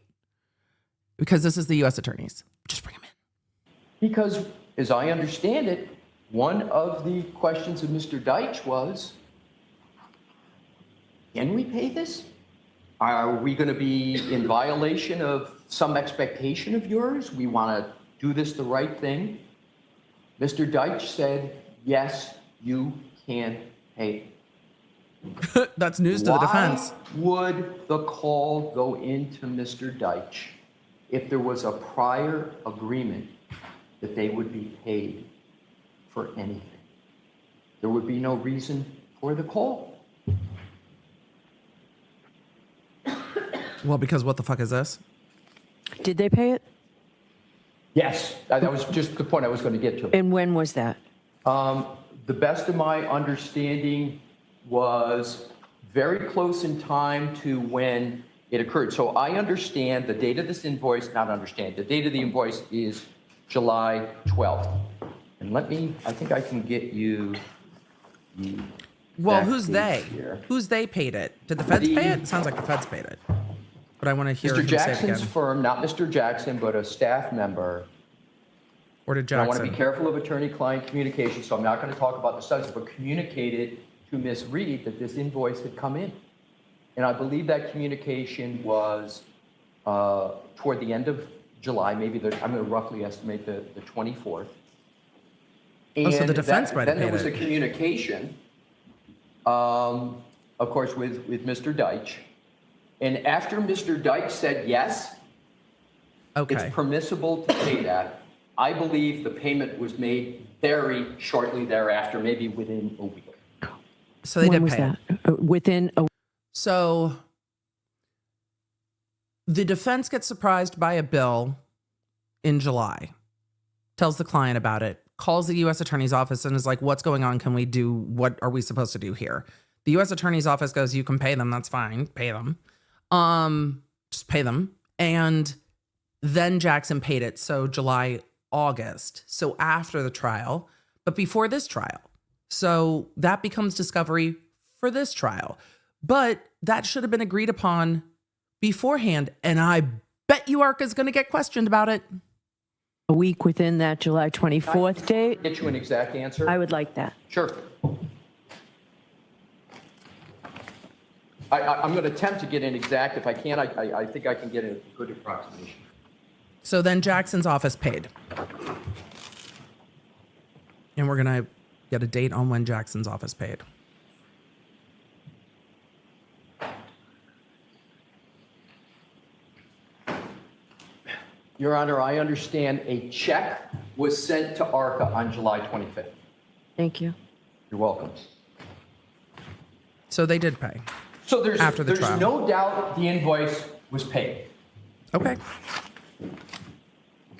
[SPEAKER 1] Because this is the U.S. attorneys. Just bring them in.
[SPEAKER 6] Because, as I understand it, one of the questions of Mr. Deitch was, can we pay this? Are we going to be in violation of some expectation of yours? We want to do this the right thing. Mr. Deitch said, yes, you can pay.
[SPEAKER 1] That's news to the defense.
[SPEAKER 6] Why would the call go into Mr. Deitch if there was a prior agreement that they would be paid for anything? There would be no reason for the call.
[SPEAKER 1] Well, because what the fuck is this?
[SPEAKER 5] Did they pay it?
[SPEAKER 6] Yes, that was just the point I was going to get to.
[SPEAKER 5] And when was that?
[SPEAKER 6] The best of my understanding was very close in time to when it occurred. So I understand the date of this invoice, the date of the invoice is July 12th. And I think I can get you the
[SPEAKER 1] Well,
[SPEAKER 6] exact
[SPEAKER 1] who's
[SPEAKER 6] date
[SPEAKER 1] they?
[SPEAKER 6] here.
[SPEAKER 1] Who's they paid it? Did the feds pay it? It sounds like the feds paid it. But I want to hear
[SPEAKER 6] Mr.
[SPEAKER 1] him say it
[SPEAKER 6] Jackson's
[SPEAKER 1] again.
[SPEAKER 6] firm, not Mr. Jackson, but a staff member.
[SPEAKER 1] Or did
[SPEAKER 6] And I want
[SPEAKER 1] Jackson?
[SPEAKER 6] to be careful of attorney-client communication, so I'm not going to talk about the subject, but communicated to Ms. Reed that this invoice had come in. And I believe that communication was toward the end of July, maybe I'm going to roughly estimate the 24th.
[SPEAKER 1] Oh, so the defense might have
[SPEAKER 6] Then there
[SPEAKER 1] paid
[SPEAKER 6] was
[SPEAKER 1] it.
[SPEAKER 6] a communication, of course, with Mr. Deitch. And after Mr. Deitch said yes,
[SPEAKER 1] Okay.
[SPEAKER 6] it's permissible to pay that. I believe the payment was made very shortly thereafter, maybe within a week.
[SPEAKER 1] So they
[SPEAKER 5] when
[SPEAKER 1] did
[SPEAKER 5] was
[SPEAKER 1] pay it.
[SPEAKER 5] that? Within a
[SPEAKER 1] So the defense gets surprised by a bill in July, tells the client about it, calls the U.S. Attorney's Office and is like, what's going on? Can we do, what are we supposed to do here? The U.S. Attorney's Office goes, you can pay them. That's fine. Pay them. Just pay them. And then Jackson paid it. So July, August. So after the trial, but before this trial. So that becomes discovery for this trial. But that should have been agreed upon beforehand. And I bet you ARC is going to get questioned about it.
[SPEAKER 5] week within that July 24th date?
[SPEAKER 6] Get you an exact answer?
[SPEAKER 5] I would like that.
[SPEAKER 6] Sure. I'm going to attempt to get an exact. If I can't, I think I can get a good approximation.
[SPEAKER 1] So then Jackson's office paid. And we're going to get a date on when Jackson's office paid.
[SPEAKER 6] Your Honor, I understand a check was sent to ARCA on July 25th.
[SPEAKER 5] Thank you.
[SPEAKER 6] You're welcome.
[SPEAKER 1] So they did pay.
[SPEAKER 6] So there's
[SPEAKER 1] After the trial.
[SPEAKER 6] no doubt the invoice was paid.
[SPEAKER 1] Okay.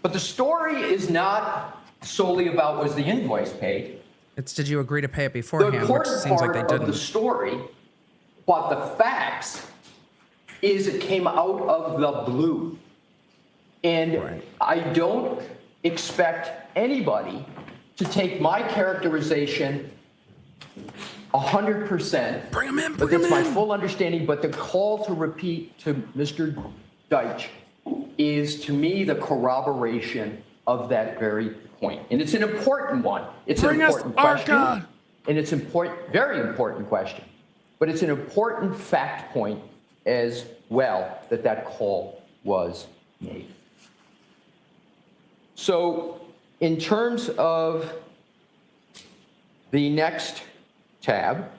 [SPEAKER 6] But the story is not solely about was the invoice paid.
[SPEAKER 1] It's did you agree to pay it
[SPEAKER 6] The
[SPEAKER 1] beforehand, which
[SPEAKER 6] important
[SPEAKER 1] seems like they
[SPEAKER 6] part of the
[SPEAKER 1] didn't.
[SPEAKER 6] story, but the facts, is it came out of the blue. And
[SPEAKER 1] Right.
[SPEAKER 6] I don't expect anybody to take my characterization 100%.
[SPEAKER 1] Bring him in,
[SPEAKER 6] But
[SPEAKER 1] bring
[SPEAKER 6] that's
[SPEAKER 1] him
[SPEAKER 6] my
[SPEAKER 1] in.
[SPEAKER 6] full understanding. But the call to repeat to Mr. Deitch is, to me, the corroboration of that very point. And it's an important one. It's
[SPEAKER 1] Bring
[SPEAKER 6] an
[SPEAKER 1] us
[SPEAKER 6] important question.
[SPEAKER 1] ARCA.
[SPEAKER 6] And it's important, very important question. But it's an important fact point as well that call was made. So in terms of the next tab,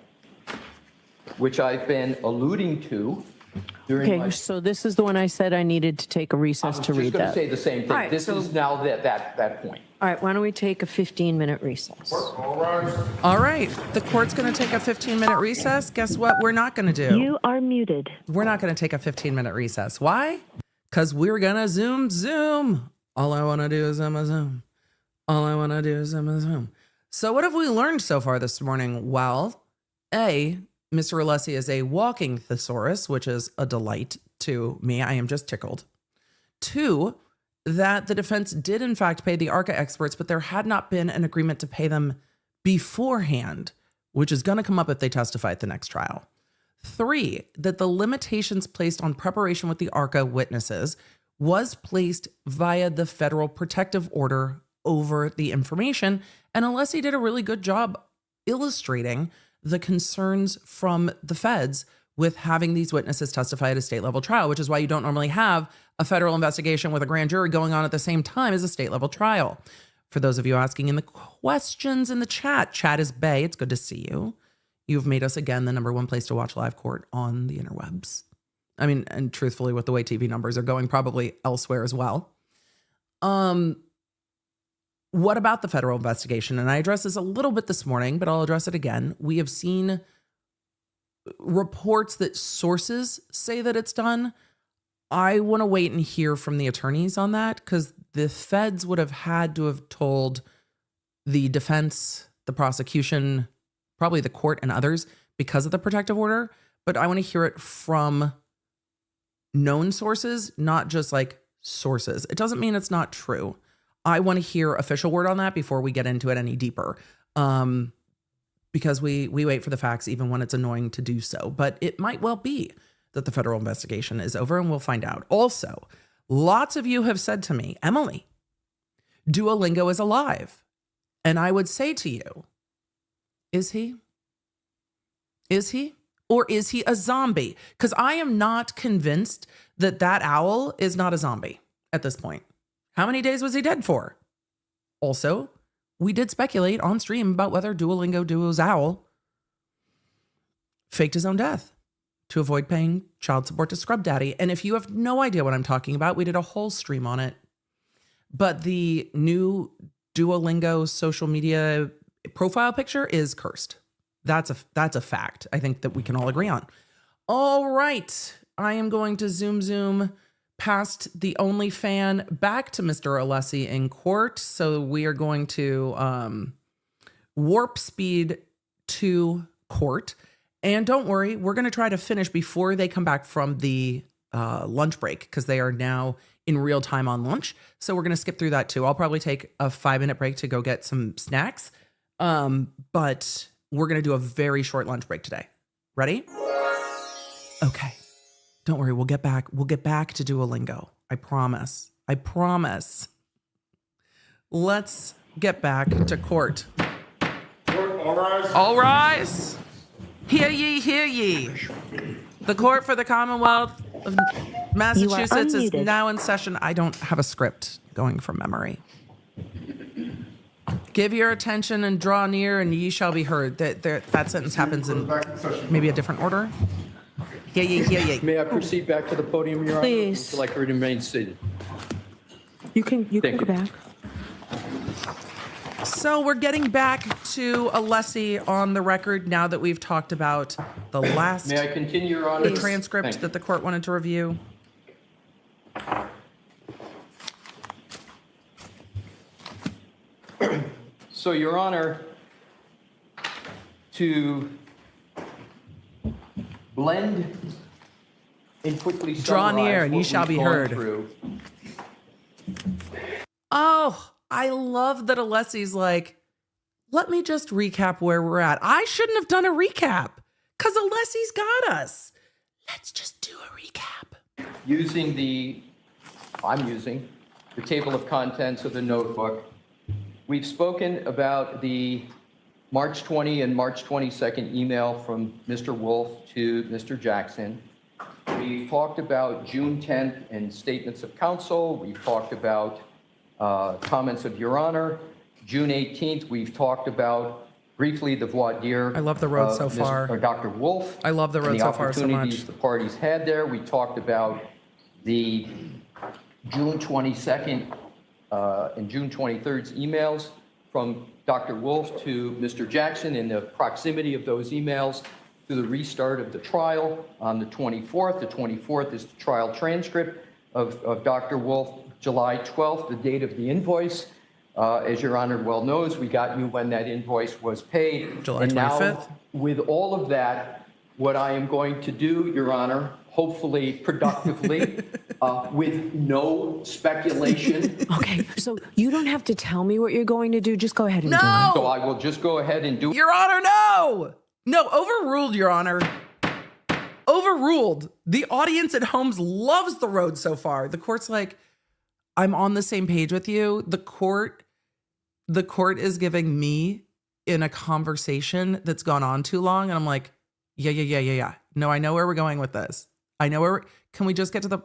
[SPEAKER 6] which I've been alluding to during
[SPEAKER 5] Okay,
[SPEAKER 6] my...
[SPEAKER 5] so this is the one I said I needed to take a recess to read
[SPEAKER 6] I was just going to
[SPEAKER 5] that.
[SPEAKER 6] say the same thing.
[SPEAKER 5] All right,
[SPEAKER 6] This
[SPEAKER 5] so-
[SPEAKER 6] is now that point.
[SPEAKER 5] All right, why don't we take a 15-minute recess?
[SPEAKER 1] All right, the court's going to take a 15-minute recess. Guess what we're not going to do?
[SPEAKER 9] You are muted.
[SPEAKER 1] We're not going to take a 15-minute recess. Why? Because we're going to Zoom. All I want to do is Zoom. All I want to do is Zoom. So what have we learned so far this morning? Well, A, Mr. Alessi is a walking thesaurus, which is a delight to me. I am just tickled. 2, that the defense did in fact pay the ARCA experts, but there had not been an agreement to pay them beforehand, which is going to come up if they testify at the next trial. 3, that the limitations placed on preparation with the ARCA witnesses was placed via the federal protective order over the information. And Alessi did a really good job illustrating the concerns from the feds with having these witnesses testify at a state level trial, which is why you don't normally have a federal investigation with a grand jury going on at the same time as a state level trial. For those of you asking in the questions in the chat is Bay. It's good to see you. You've made us again the #1 place to watch live court on the interwebs. I mean, and truthfully, with the way TV numbers are going, probably elsewhere as well. What about the federal investigation? And I addressed this a little bit this morning, but I'll address it again. We have seen reports that sources say that it's done. I want to wait and hear from the attorneys on that, because the feds would have had to have told the defense, the prosecution, probably the court and others because of the protective order. But I want to hear it from known sources, not just like sources. It doesn't mean it's not true. I want to hear official word on that before we get into it any deeper. Because we wait for the facts even when it's annoying to do so. But it might well be that the federal investigation is over, and we'll find out. Also, lots of you have said to me, Emily, Duolingo is alive. And I would say to you, is he? Is he? Or is he a zombie? Because I am not convinced that that owl is not a zombie at this point. How many days was he dead for? Also, we did speculate on stream about whether Duolingo Duo's owl faked his own death to avoid paying child support to Scrub Daddy. And if you have no idea what I'm talking about, we did a whole stream on it. But the new Duolingo social media profile picture is cursed. That's a fact. I think that we can all agree on. All right. I am going to zoom past the only fan back to Mr. Alessi in court. So we are going to warp speed to court. And don't worry, we're going to try to finish before they come back from the lunch break, because they are now in real time on lunch. So we're going to skip through that too. I'll probably take a 5-minute break to go get some snacks. But we're going to do a very short lunch break today. Ready? Okay. Don't worry, we'll get back to Duolingo. I promise. Let's get back to court.
[SPEAKER 3] All rise.
[SPEAKER 1] All rise. Hear ye, hear ye. The court for the Commonwealth of Massachusetts is
[SPEAKER 9] unmuted.
[SPEAKER 1] now in session. I don't have a script going from memory. Give your attention and draw near, and ye shall be heard. That sentence happens in maybe a different order. Hear ye, hear ye.
[SPEAKER 6] May I proceed back to the podium, Your Honor?
[SPEAKER 5] Please.
[SPEAKER 6] Would you like to remain seated?
[SPEAKER 5] You can
[SPEAKER 6] Thank
[SPEAKER 5] go
[SPEAKER 6] you.
[SPEAKER 5] back.
[SPEAKER 1] So we're getting back to Alessi on the record now that we've talked about the last
[SPEAKER 6] May I continue, Your Honor?
[SPEAKER 1] transcript
[SPEAKER 6] Thank you.
[SPEAKER 1] that the court wanted to review.
[SPEAKER 6] So, Your Honor, to blend and quickly
[SPEAKER 1] Draw
[SPEAKER 6] summarize
[SPEAKER 1] near and ye
[SPEAKER 6] what
[SPEAKER 1] shall
[SPEAKER 6] we've
[SPEAKER 1] be
[SPEAKER 6] gone
[SPEAKER 1] heard.
[SPEAKER 6] through.
[SPEAKER 1] Oh, I love that Alessi's like, let me just recap where we're at. I shouldn't have done a recap because Alessi's got us. Let's just do a recap.
[SPEAKER 6] I'm using the table of contents of the notebook. We've spoken about the March 20 and March 22nd email from Mr. Wolf to Mr. Jackson. We've talked about June 10th and statements of counsel. We've talked about comments of Your Honor. June 18th, we've talked about briefly the voir dire.
[SPEAKER 1] I love the road so far.
[SPEAKER 6] Dr. Wolf.
[SPEAKER 1] I love the road so far so much.
[SPEAKER 6] And the opportunities the parties had there. We talked about the June 22nd and June 23rd's emails from Dr. Wolf to Mr. Jackson and the proximity of those emails to the restart of the trial on the 24th. The 24th is the trial transcript of Dr. Wolf. July 12th, the date of the invoice. As Your Honor well knows, we got you when that invoice was paid.
[SPEAKER 1] July 25th.
[SPEAKER 6] And now, with all of that, what I am going to do, Your Honor, hopefully productively, with no speculation.
[SPEAKER 5] Okay, so you don't have to tell me what you're going to do. Just go ahead and do it.
[SPEAKER 1] No!
[SPEAKER 6] So I will just go ahead and do it.
[SPEAKER 1] Your Honor, no! No, overruled, Your Honor. Overruled. The audience at home loves the road so far. The court's like, I'm on the same page with you. The court is giving me in a conversation that's gone on too long. And I'm like, yeah. No, I know where we're going with this. I know where, can we get to the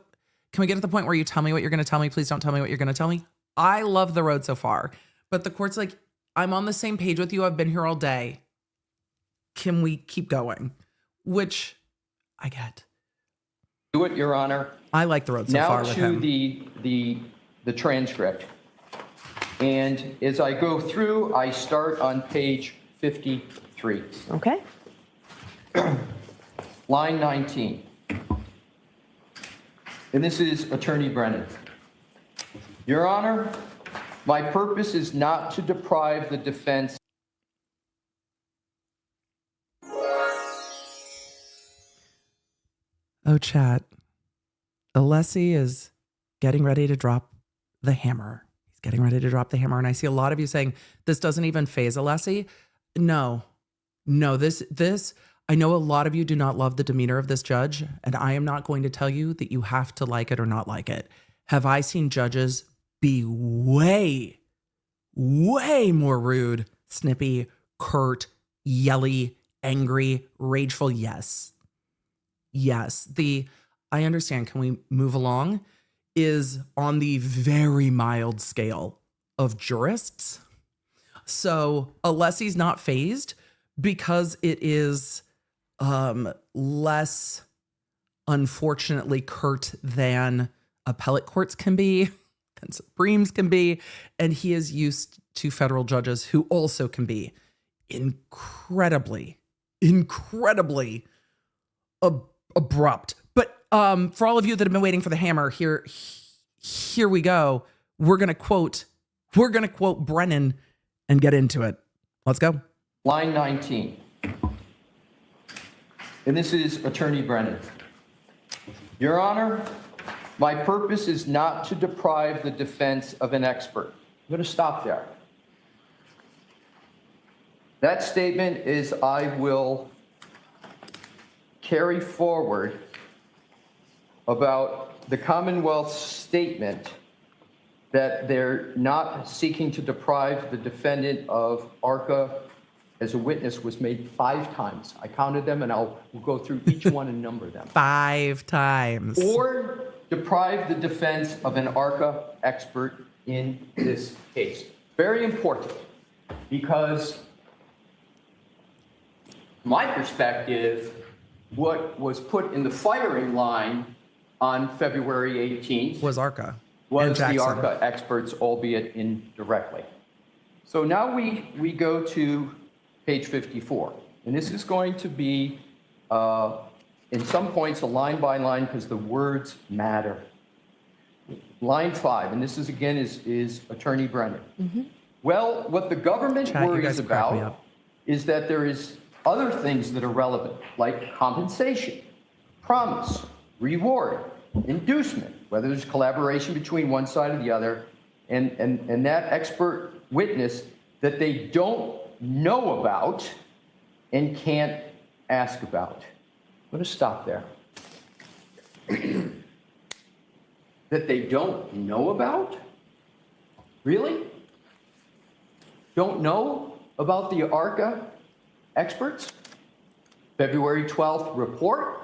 [SPEAKER 1] point where you tell me what you're going to tell me? Please don't tell me what you're going to tell me. I love the road so far, but the court's like, I'm on the same page with you. I've been here all day. Can we keep going? Which I get.
[SPEAKER 6] Do it, Your Honor.
[SPEAKER 1] I like the road so far with him.
[SPEAKER 6] Now to the transcript. And as I go through, I start on page 53.
[SPEAKER 5] Okay.
[SPEAKER 6] Line 19. And this is Attorney Brennan. Your Honor, my purpose is not to deprive the defense.
[SPEAKER 1] Oh, chat. Alessi is getting ready to drop the hammer. He's getting ready to drop the hammer. And I see a lot of you saying, this doesn't even faze Alessi. No, this, I know a lot of you do not love the demeanor of this judge, and I am not going to tell you that you have to like it or not like it. Have I seen judges be way more rude, snippy, curt, yelly, angry, rageful? Yes. I understand, can we move along, is on the very mild scale of jurists. So Alessi's not fazed because it is less, unfortunately, curt than appellate courts can be, than Supremes can be, and he is used to federal judges who also can be incredibly abrupt. But for all of you that have been waiting for the hammer, here we go. We're gonna quote Brennan and get into it. Let's go.
[SPEAKER 6] Line 19. And this is Attorney Brennan. Your Honor, my purpose is not to deprive the defense of an expert. I'm going to stop there. That statement is I will carry forward about the Commonwealth's statement that they're not seeking to deprive the defendant of ARCA as a witness was made 5 times. I counted them, and we'll go through each one and number them.
[SPEAKER 1] 5 times.
[SPEAKER 6] Or deprive the defense of an ARCA expert in this case. Very important, because from my perspective, what was put in the firing line on February 18th
[SPEAKER 1] Was ARCA.
[SPEAKER 6] was the ARCA experts, albeit indirectly. So now we go to page 54. And this is going to be, in some points, a line by line, because the words matter. Line 5, and this is again is Attorney Brennan. Mm-hmm. Well, what the government worries about is that there is other things that are relevant, like compensation, promise, reward, inducement, whether there's collaboration between one side or the other, and that expert witness that they don't know about and can't ask about. I'm going to stop there. That they don't know about? Really? Don't know about the ARCA experts? February 12th report?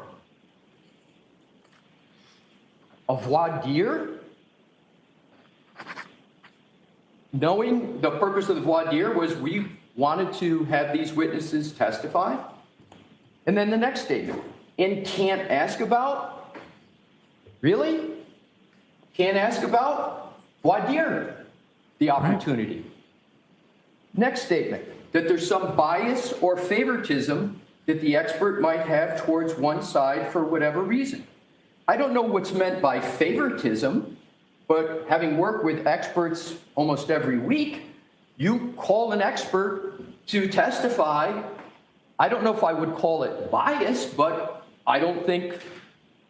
[SPEAKER 6] a voir dire, knowing the purpose of the voir dire was we wanted to have these witnesses testify. And then the next statement, and can't ask about? Really? Can't ask about? Voir dire, the opportunity. Next statement, that there's some bias or favoritism that the expert might have towards one side for whatever reason. I don't know what's meant by favoritism, but having worked with experts almost every week, you call an expert to testify. I don't know if I would call it bias, but I don't think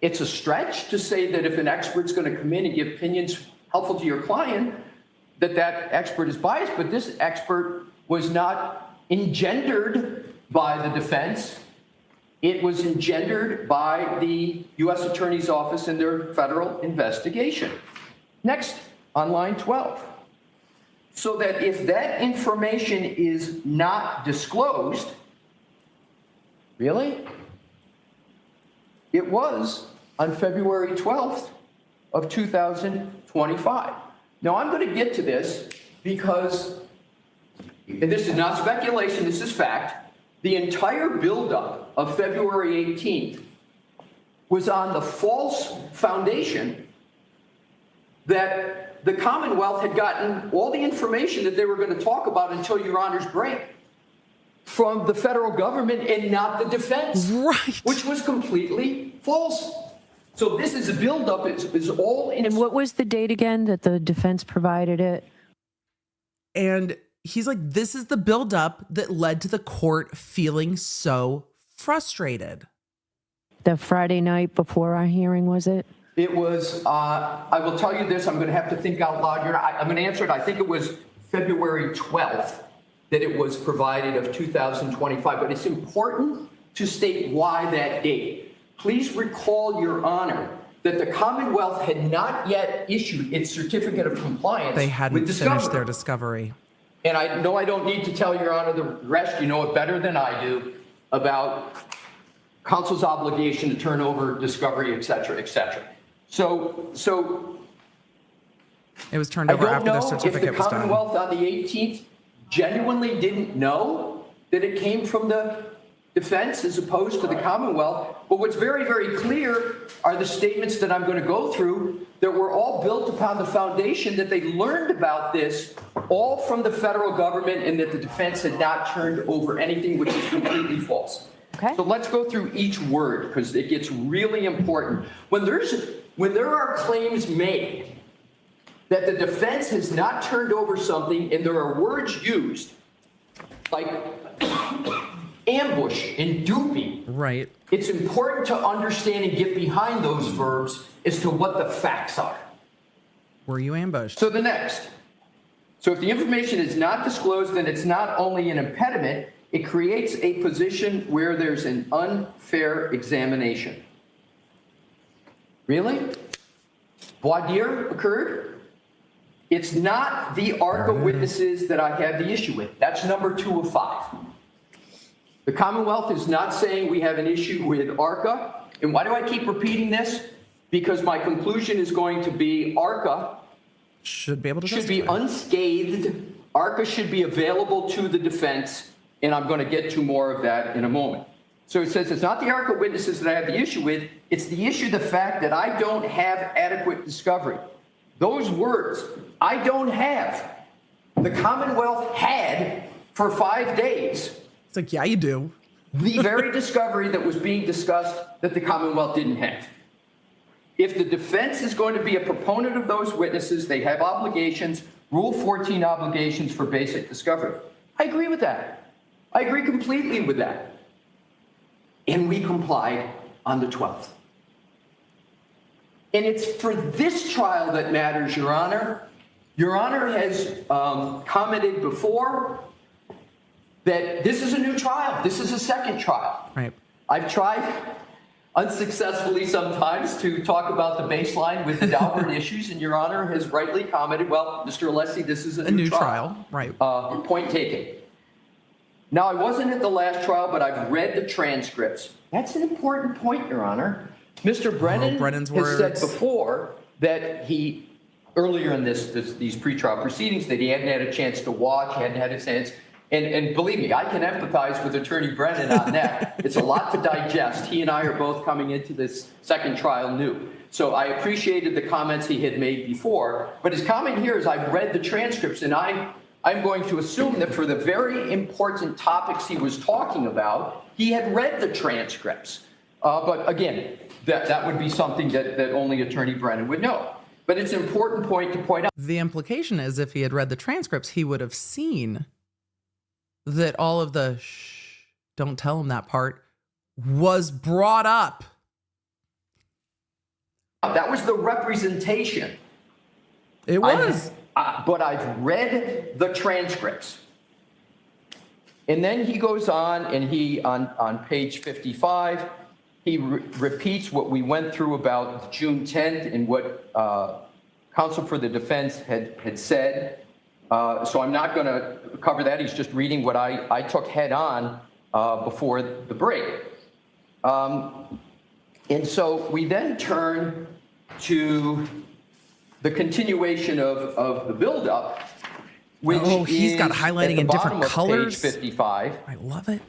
[SPEAKER 6] it's a stretch to say that if an expert's going to come in and give opinions helpful to your client, that that expert is biased. But this expert was not engendered by the defense. It was engendered by the U.S. Attorney's Office in their federal investigation. Next, on line 12. So that if that information is not disclosed, really? It was on February 12th of 2025. Now, I'm going to get to this because, and this is not speculation, this is fact, the entire buildup of February 18th was on the false foundation that the Commonwealth had gotten all the information that they were going to talk about until Your Honor's break from the federal government and not the defense,
[SPEAKER 1] Right.
[SPEAKER 6] which was completely false. So this is a buildup. It's all in.
[SPEAKER 5] And what was the date again that the defense provided it?
[SPEAKER 1] And he's like, this is the buildup that led to the court feeling so frustrated.
[SPEAKER 5] The Friday night before our hearing, was it?
[SPEAKER 6] It was, I will tell you this, I'm going to have to think out loud here. I'm going to answer it. I think it was February 12th that it was provided of 2025, but it's important to state why that date. Please recall, Your Honor, that the Commonwealth had not yet issued its certificate of compliance.
[SPEAKER 1] They hadn't
[SPEAKER 6] with
[SPEAKER 1] finished their discovery.
[SPEAKER 6] And I know I don't need to tell Your Honor the rest, you know it better than I do, about counsel's obligation to turn over discovery, et cetera, et cetera. So
[SPEAKER 1] It was turned over after their
[SPEAKER 6] I don't know if
[SPEAKER 1] certificate
[SPEAKER 6] the
[SPEAKER 1] was done.
[SPEAKER 6] Commonwealth on the 18th genuinely didn't know that it came from the defense as opposed to the Commonwealth. But what's very, very clear are the statements that I'm going to go through that were all built upon the foundation that they learned about this all from the federal government and that the defense had not turned over anything, which is completely false.
[SPEAKER 5] Okay.
[SPEAKER 6] So let's go through each word because it gets really important. When there are claims made that the defense has not turned over something and there are words used like ambush and duping,
[SPEAKER 1] Right.
[SPEAKER 6] it's important to understand and get behind those verbs as to what the facts are.
[SPEAKER 1] Were you ambushed?
[SPEAKER 6] So the next. So if the information is not disclosed, then it's not only an impediment, it creates a position where there's an unfair examination. Really? Voir dire occurred? It's not the ARCA witnesses that I have the issue with. That's number 2 of 5. The Commonwealth is not saying we have an issue with ARCA. And why do I keep repeating this? Because my conclusion is going to be ARCA
[SPEAKER 1] Should be able to
[SPEAKER 6] should be
[SPEAKER 1] testify.
[SPEAKER 6] unscathed. ARCA should be available to the defense. And I'm going to get to more of that in a moment. So it says it's not the ARCA witnesses that I have the issue with. It's the issue, the fact that I don't have adequate discovery. Those words, I don't have, the Commonwealth had for 5 days.
[SPEAKER 1] It's like, yeah, you do.
[SPEAKER 6] The very discovery that was being discussed that the Commonwealth didn't have. If the defense is going to be a proponent of those witnesses, they have obligations, Rule 14 obligations for basic discovery. I agree with that. I agree completely with that. And we complied on the 12th. And it's for this trial that matters, Your Honor. Your Honor has commented before that this is a new trial. This is a second trial.
[SPEAKER 1] Right.
[SPEAKER 6] I've tried unsuccessfully sometimes to talk about the baseline with the Daubert issues, and Your Honor has rightly commented, well, Mr. Alessi, this is a new trial.
[SPEAKER 1] Right.
[SPEAKER 6] Point taken. Now, I wasn't at the last trial, but I've read the transcripts. That's an important point, Your Honor. Mr. Brennan
[SPEAKER 1] Brennan's
[SPEAKER 6] has said
[SPEAKER 1] words.
[SPEAKER 6] before that he, earlier in these pretrial proceedings, that he hadn't had a chance to watch, hadn't had a chance. And believe me, I can empathize with Attorney Brennan on that. It's a lot to digest. He and I are both coming into this second trial new. So I appreciated the comments he had made before, but his comment here is I've read the transcripts, and I'm going to assume that for the very important topics he was talking about, he had read the transcripts. But again, that would be something that only Attorney Brennan would know. But it's an important point to point out.
[SPEAKER 1] The implication is if he had read the transcripts, he would have seen that all of the shh, don't tell him that part was brought up.
[SPEAKER 6] That was the representation.
[SPEAKER 1] It was.
[SPEAKER 6] But I've read the transcripts. And then he goes on, and he, on page 55, he repeats what we went through about June 10th and what counsel for the defense had said. So I'm not going to cover that. He's just reading what I took head on before the break. And so we then turn to the continuation of the buildup, which
[SPEAKER 1] he's got
[SPEAKER 6] is
[SPEAKER 1] highlighting
[SPEAKER 6] at the
[SPEAKER 1] in different
[SPEAKER 6] bottom of
[SPEAKER 1] colors.
[SPEAKER 6] Page 55.
[SPEAKER 1] I love it.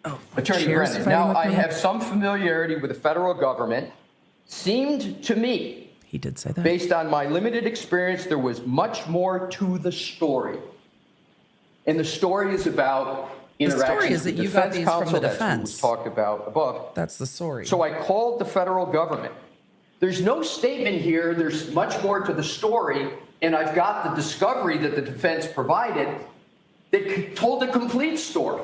[SPEAKER 1] Oh,
[SPEAKER 6] Attorney
[SPEAKER 1] chair's
[SPEAKER 6] Brennan.
[SPEAKER 1] fighting
[SPEAKER 6] Now,
[SPEAKER 1] with
[SPEAKER 6] I
[SPEAKER 1] me.
[SPEAKER 6] have some familiarity with the federal government. Seemed to me,
[SPEAKER 1] He did say that.
[SPEAKER 6] based on my limited experience, there was much more to the story. And the story is about interactions
[SPEAKER 1] story is that
[SPEAKER 6] with
[SPEAKER 1] you got
[SPEAKER 6] defense
[SPEAKER 1] these from
[SPEAKER 6] counsel.
[SPEAKER 1] the
[SPEAKER 6] That's what
[SPEAKER 1] defense.
[SPEAKER 6] was talked about above.
[SPEAKER 1] That's the story.
[SPEAKER 6] So I called the federal government. There's no statement here. There's much more to the story. And I've got the discovery that the defense provided that told the complete story.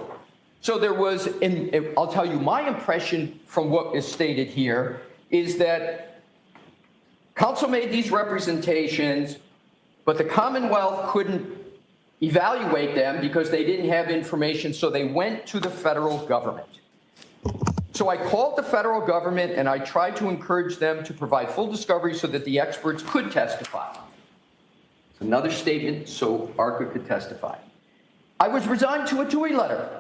[SPEAKER 6] So there was, and I'll tell you, my impression from what is stated here is that counsel made these representations, but the Commonwealth couldn't evaluate them because they didn't have information, so they went to the federal government. So I called the federal government and I tried to encourage them to provide full discovery so that the experts could testify. It's another statement so ARCA could testify. I was resigned to a TUI letter.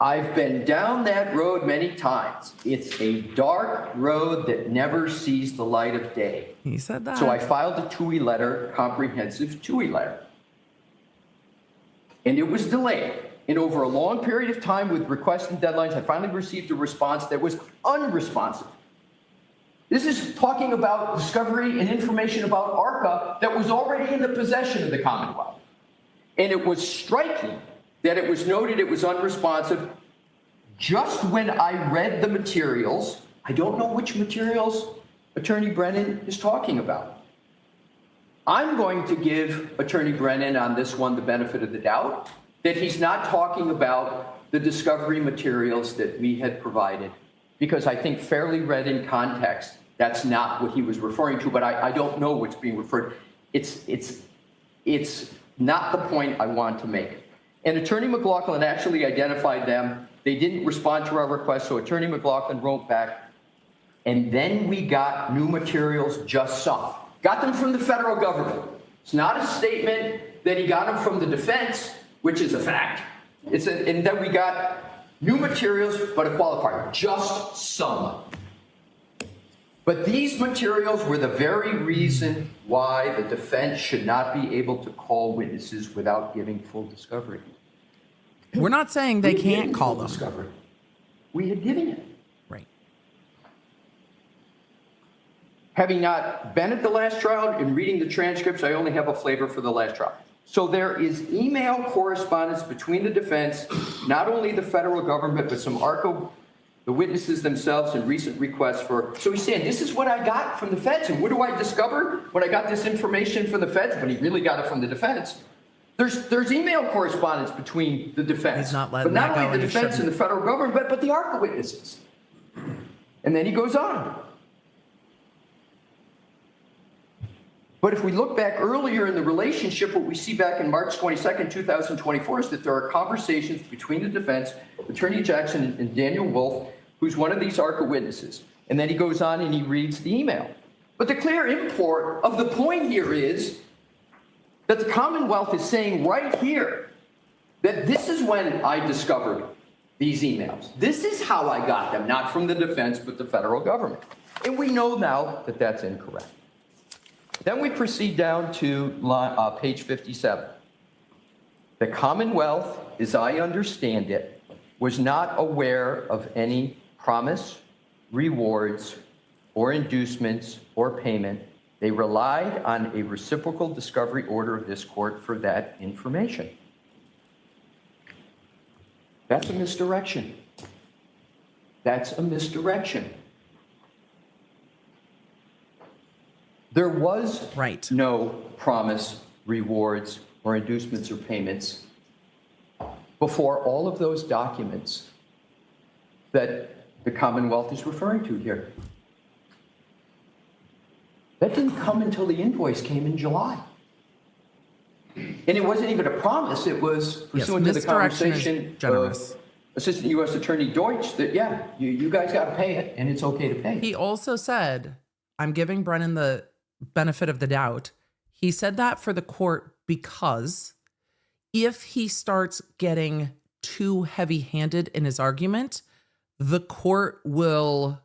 [SPEAKER 6] I've been down that road many times. It's a dark road that never sees the light of day.
[SPEAKER 1] He said that.
[SPEAKER 6] So I filed a TUI letter, comprehensive TUI letter. And it was delayed. And over a long period of time with requests and deadlines, I finally received a response that was unresponsive. This is talking about discovery and information about ARCA that was already in the possession of the Commonwealth. And it was striking that it was noted it was unresponsive just when I read the materials. I don't know which materials Attorney Brennan is talking about. I'm going to give Attorney Brennan on this one the benefit of the doubt that he's not talking about the discovery materials that we had provided, because I think fairly read in context, that's not what he was referring to, but I don't know what's being referred. It's not the point I want to make. And Attorney McLaughlin actually identified them. They didn't respond to our request, so Attorney McLaughlin wrote back, and then we got new materials, just some. Got them from the federal government. It's not a statement that he got them from the defense, which is a fact. And then we got new materials, but a qualifier, just some. But these materials were the very reason why the defense should not be able to call witnesses without giving full discovery.
[SPEAKER 1] We're not saying they
[SPEAKER 6] We
[SPEAKER 1] can't
[SPEAKER 6] gave
[SPEAKER 1] call
[SPEAKER 6] full
[SPEAKER 1] them.
[SPEAKER 6] discovery. We had given it.
[SPEAKER 1] Right.
[SPEAKER 6] Having not been at the last trial and reading the transcripts, I only have a flavor for the last trial. So there is email correspondence between the defense, not only the federal government, but some ARCA, the witnesses themselves, and recent requests for. So he's saying, this is what I got from the feds. And what do I discover when I got this information from the feds? But he really got it from the defense. There's email correspondence between the defense.
[SPEAKER 1] He's not letting
[SPEAKER 6] but not
[SPEAKER 1] that go,
[SPEAKER 6] only the
[SPEAKER 1] and he
[SPEAKER 6] defense and
[SPEAKER 1] shouldn't.
[SPEAKER 6] the federal government, but the ARCA witnesses. And then he goes on. But if we look back earlier in the relationship, what we see back in March 22nd, 2024 is that there are conversations between the defense, Attorney Jackson and Daniel Wolf, who's one of these ARCA witnesses. And then he goes on and he reads the email. But the clear import of the point here is that the Commonwealth is saying right here that this is when I discovered these emails. This is how I got them, not from the defense, but the federal government. And we know now that that's incorrect. Then we proceed down to page 57. The Commonwealth, as I understand it, was not aware of any promise, rewards, or inducements or payment. They relied on a reciprocal discovery order of this court for that information. That's a misdirection. That's a misdirection. There was no promise, rewards, or inducements or payments before all of those documents that the Commonwealth is referring to here. That didn't come until the invoice came in July. And it wasn't even a promise. It was pursuant to the conversation of Assistant U.S. Attorney Deutsch that, yeah, you guys got to pay it, and it's okay to pay it.
[SPEAKER 1] He also said, I'm giving Brennan the benefit of the doubt. He said that for the court because if he starts getting too heavy-handed in his argument, the court will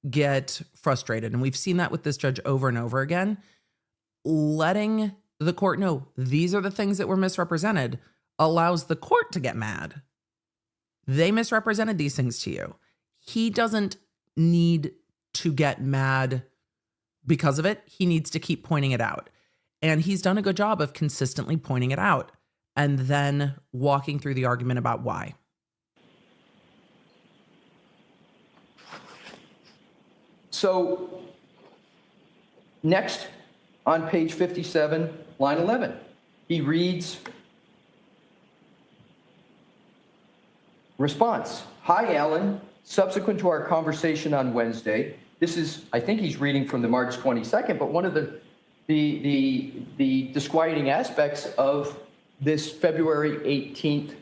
[SPEAKER 1] get frustrated. And we've seen that with this judge over and over again. Letting the court know these are the things that were misrepresented allows the court to get mad. They misrepresented these things to you. He doesn't need to get mad because of it. He needs to keep pointing it out. And he's done a good job of consistently pointing it out and then walking through the argument about why.
[SPEAKER 6] So next on page 57, line 11, he reads, response, hi, Alan. Subsequent to our conversation on Wednesday, this is, I think he's reading from the March 22nd, but one of the disquieting aspects of this February 18th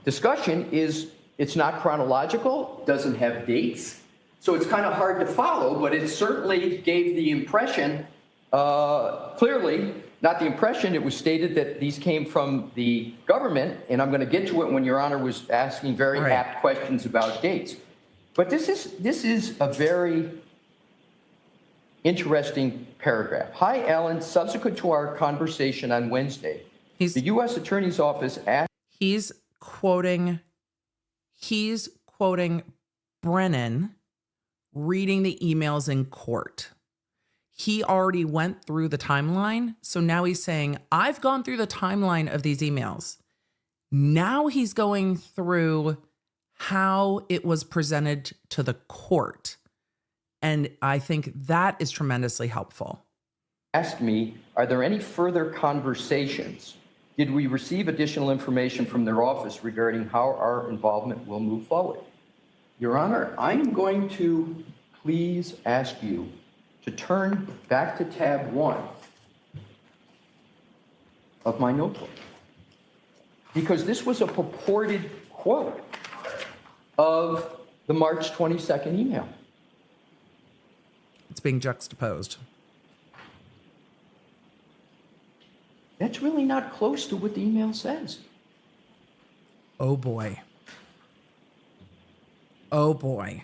[SPEAKER 6] discussion is it's not chronological, doesn't have dates. So it's kind of hard to follow, but it certainly gave the impression, clearly, not the impression, it was stated that these came from the government, and I'm going to get to it when Your Honor was asking very apt questions about dates. But this is a very interesting paragraph. Hi, Alan. Subsequent to our conversation on Wednesday, the U.S. Attorney's Office asked...
[SPEAKER 1] He's quoting Brennan reading the emails in court. He already went through the timeline. So now he's saying, I've gone through the timeline of these emails. Now he's going through how it was presented to the court. And I think that is tremendously helpful.
[SPEAKER 6] Asked me, are there any further conversations? Did we receive additional information from their office regarding how our involvement will move forward? Your Honor, I'm going to please ask you to turn back to tab 1 of my notebook, because this was a purported quote of the March 22nd email.
[SPEAKER 1] It's being juxtaposed.
[SPEAKER 6] That's really not close to what the email says.
[SPEAKER 1] Oh boy. Oh boy.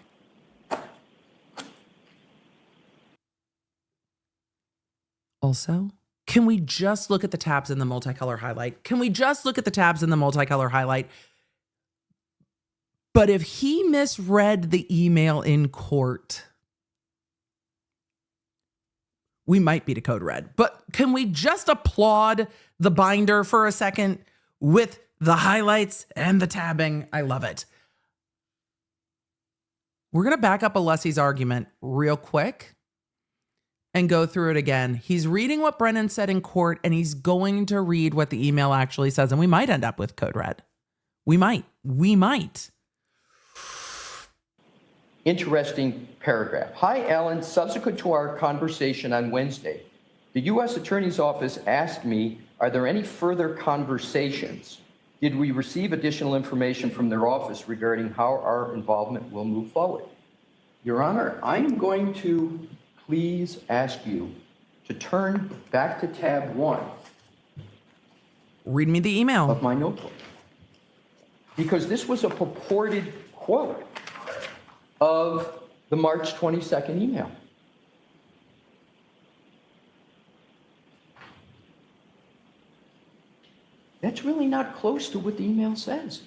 [SPEAKER 1] Also, can we just look at the tabs in the multicolor highlight? Can we just look at the tabs in the multicolor highlight? But if he misread the email in court, we might be to code red. But can we just applaud the binder for a second with the highlights and the tabbing? I love it. We're going to back up Alessi's argument real quick and go through it again. He's reading what Brennan said in court, and he's going to read what the email actually says, and we might end up with code red. We might.
[SPEAKER 6] Interesting paragraph. Hi, Alan. Subsequent to our conversation on Wednesday, the U.S. Attorney's Office asked me, are there any further conversations? Did we receive additional information from their office regarding how our involvement will move forward? Your Honor, I'm going to please ask you to turn back to tab 1.
[SPEAKER 1] Read me the email
[SPEAKER 6] Of my notebook. because this was a purported quote of the March 22nd email. That's really not close to what the email says.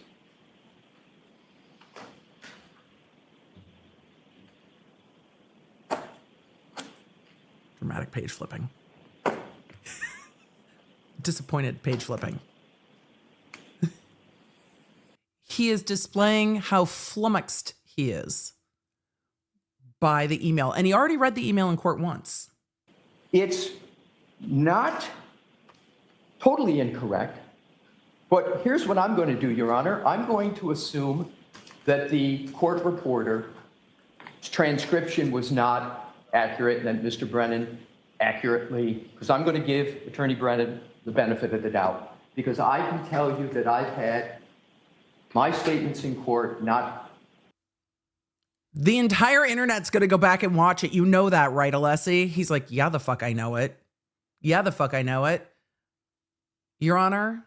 [SPEAKER 1] Dramatic page flipping. Disappointed page flipping. He is displaying how flummoxed he is by the email. And he already read the email in court once.
[SPEAKER 6] It's not totally incorrect, but here's what I'm going to do, Your Honor. I'm going to assume that the court reporter's transcription was not accurate and that Mr. Brennan accurately, because I'm going to give Attorney Brennan the benefit of the doubt, because I can tell you that I've had my statements in court not.
[SPEAKER 1] The entire internet's going to go back and watch it. You know that, right, Alessi? He's like, yeah, the fuck I know it. Yeah, the fuck I know it. Your Honor,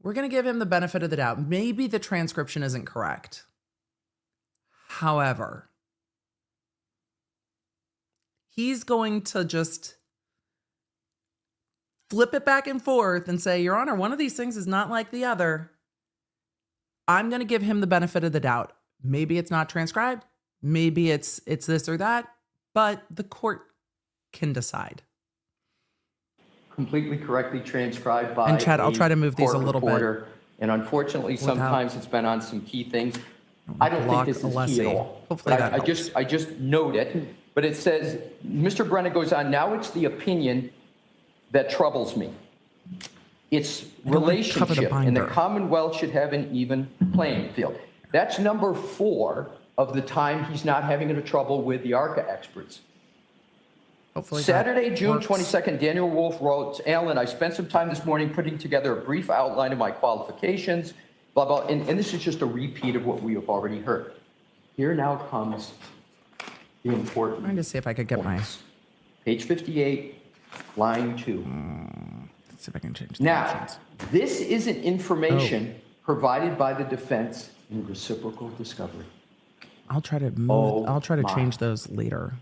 [SPEAKER 1] we're going to give him the benefit of the doubt. Maybe the transcription isn't correct. However, he's going to just flip it back and forth and say, Your Honor, one of these things is not like the other. I'm going to give him the benefit of the doubt. Maybe it's not transcribed. Maybe it's this or that, but the court can decide.
[SPEAKER 6] Completely correctly transcribed by
[SPEAKER 1] and Chad, I'll try to move these a little bit.
[SPEAKER 6] And unfortunately, sometimes it's been on some key things. I don't think this is key at all.
[SPEAKER 1] Hopefully
[SPEAKER 6] but I just note it. But it says, Mr. Brennan goes on, now it's the opinion that troubles me. It's relationship, and the Commonwealth should have an even playing field. That's number 4 of the time he's not having any trouble with the ARCA experts.
[SPEAKER 1] Hopefully
[SPEAKER 6] Saturday, June 22nd, Daniel Wolf wrote, Alan, I spent some time this morning putting together a brief outline of my qualifications, blah, blah, and this is just a repeat of what we have already heard. Here now comes the important.
[SPEAKER 1] I'm trying to see if I could get
[SPEAKER 6] points. Page 58, line 2.
[SPEAKER 1] Let's see if I can change the
[SPEAKER 6] Now,
[SPEAKER 1] options.
[SPEAKER 6] this isn't information provided by the defense in reciprocal discovery.
[SPEAKER 1] I'll try to move. I'll try to change those later.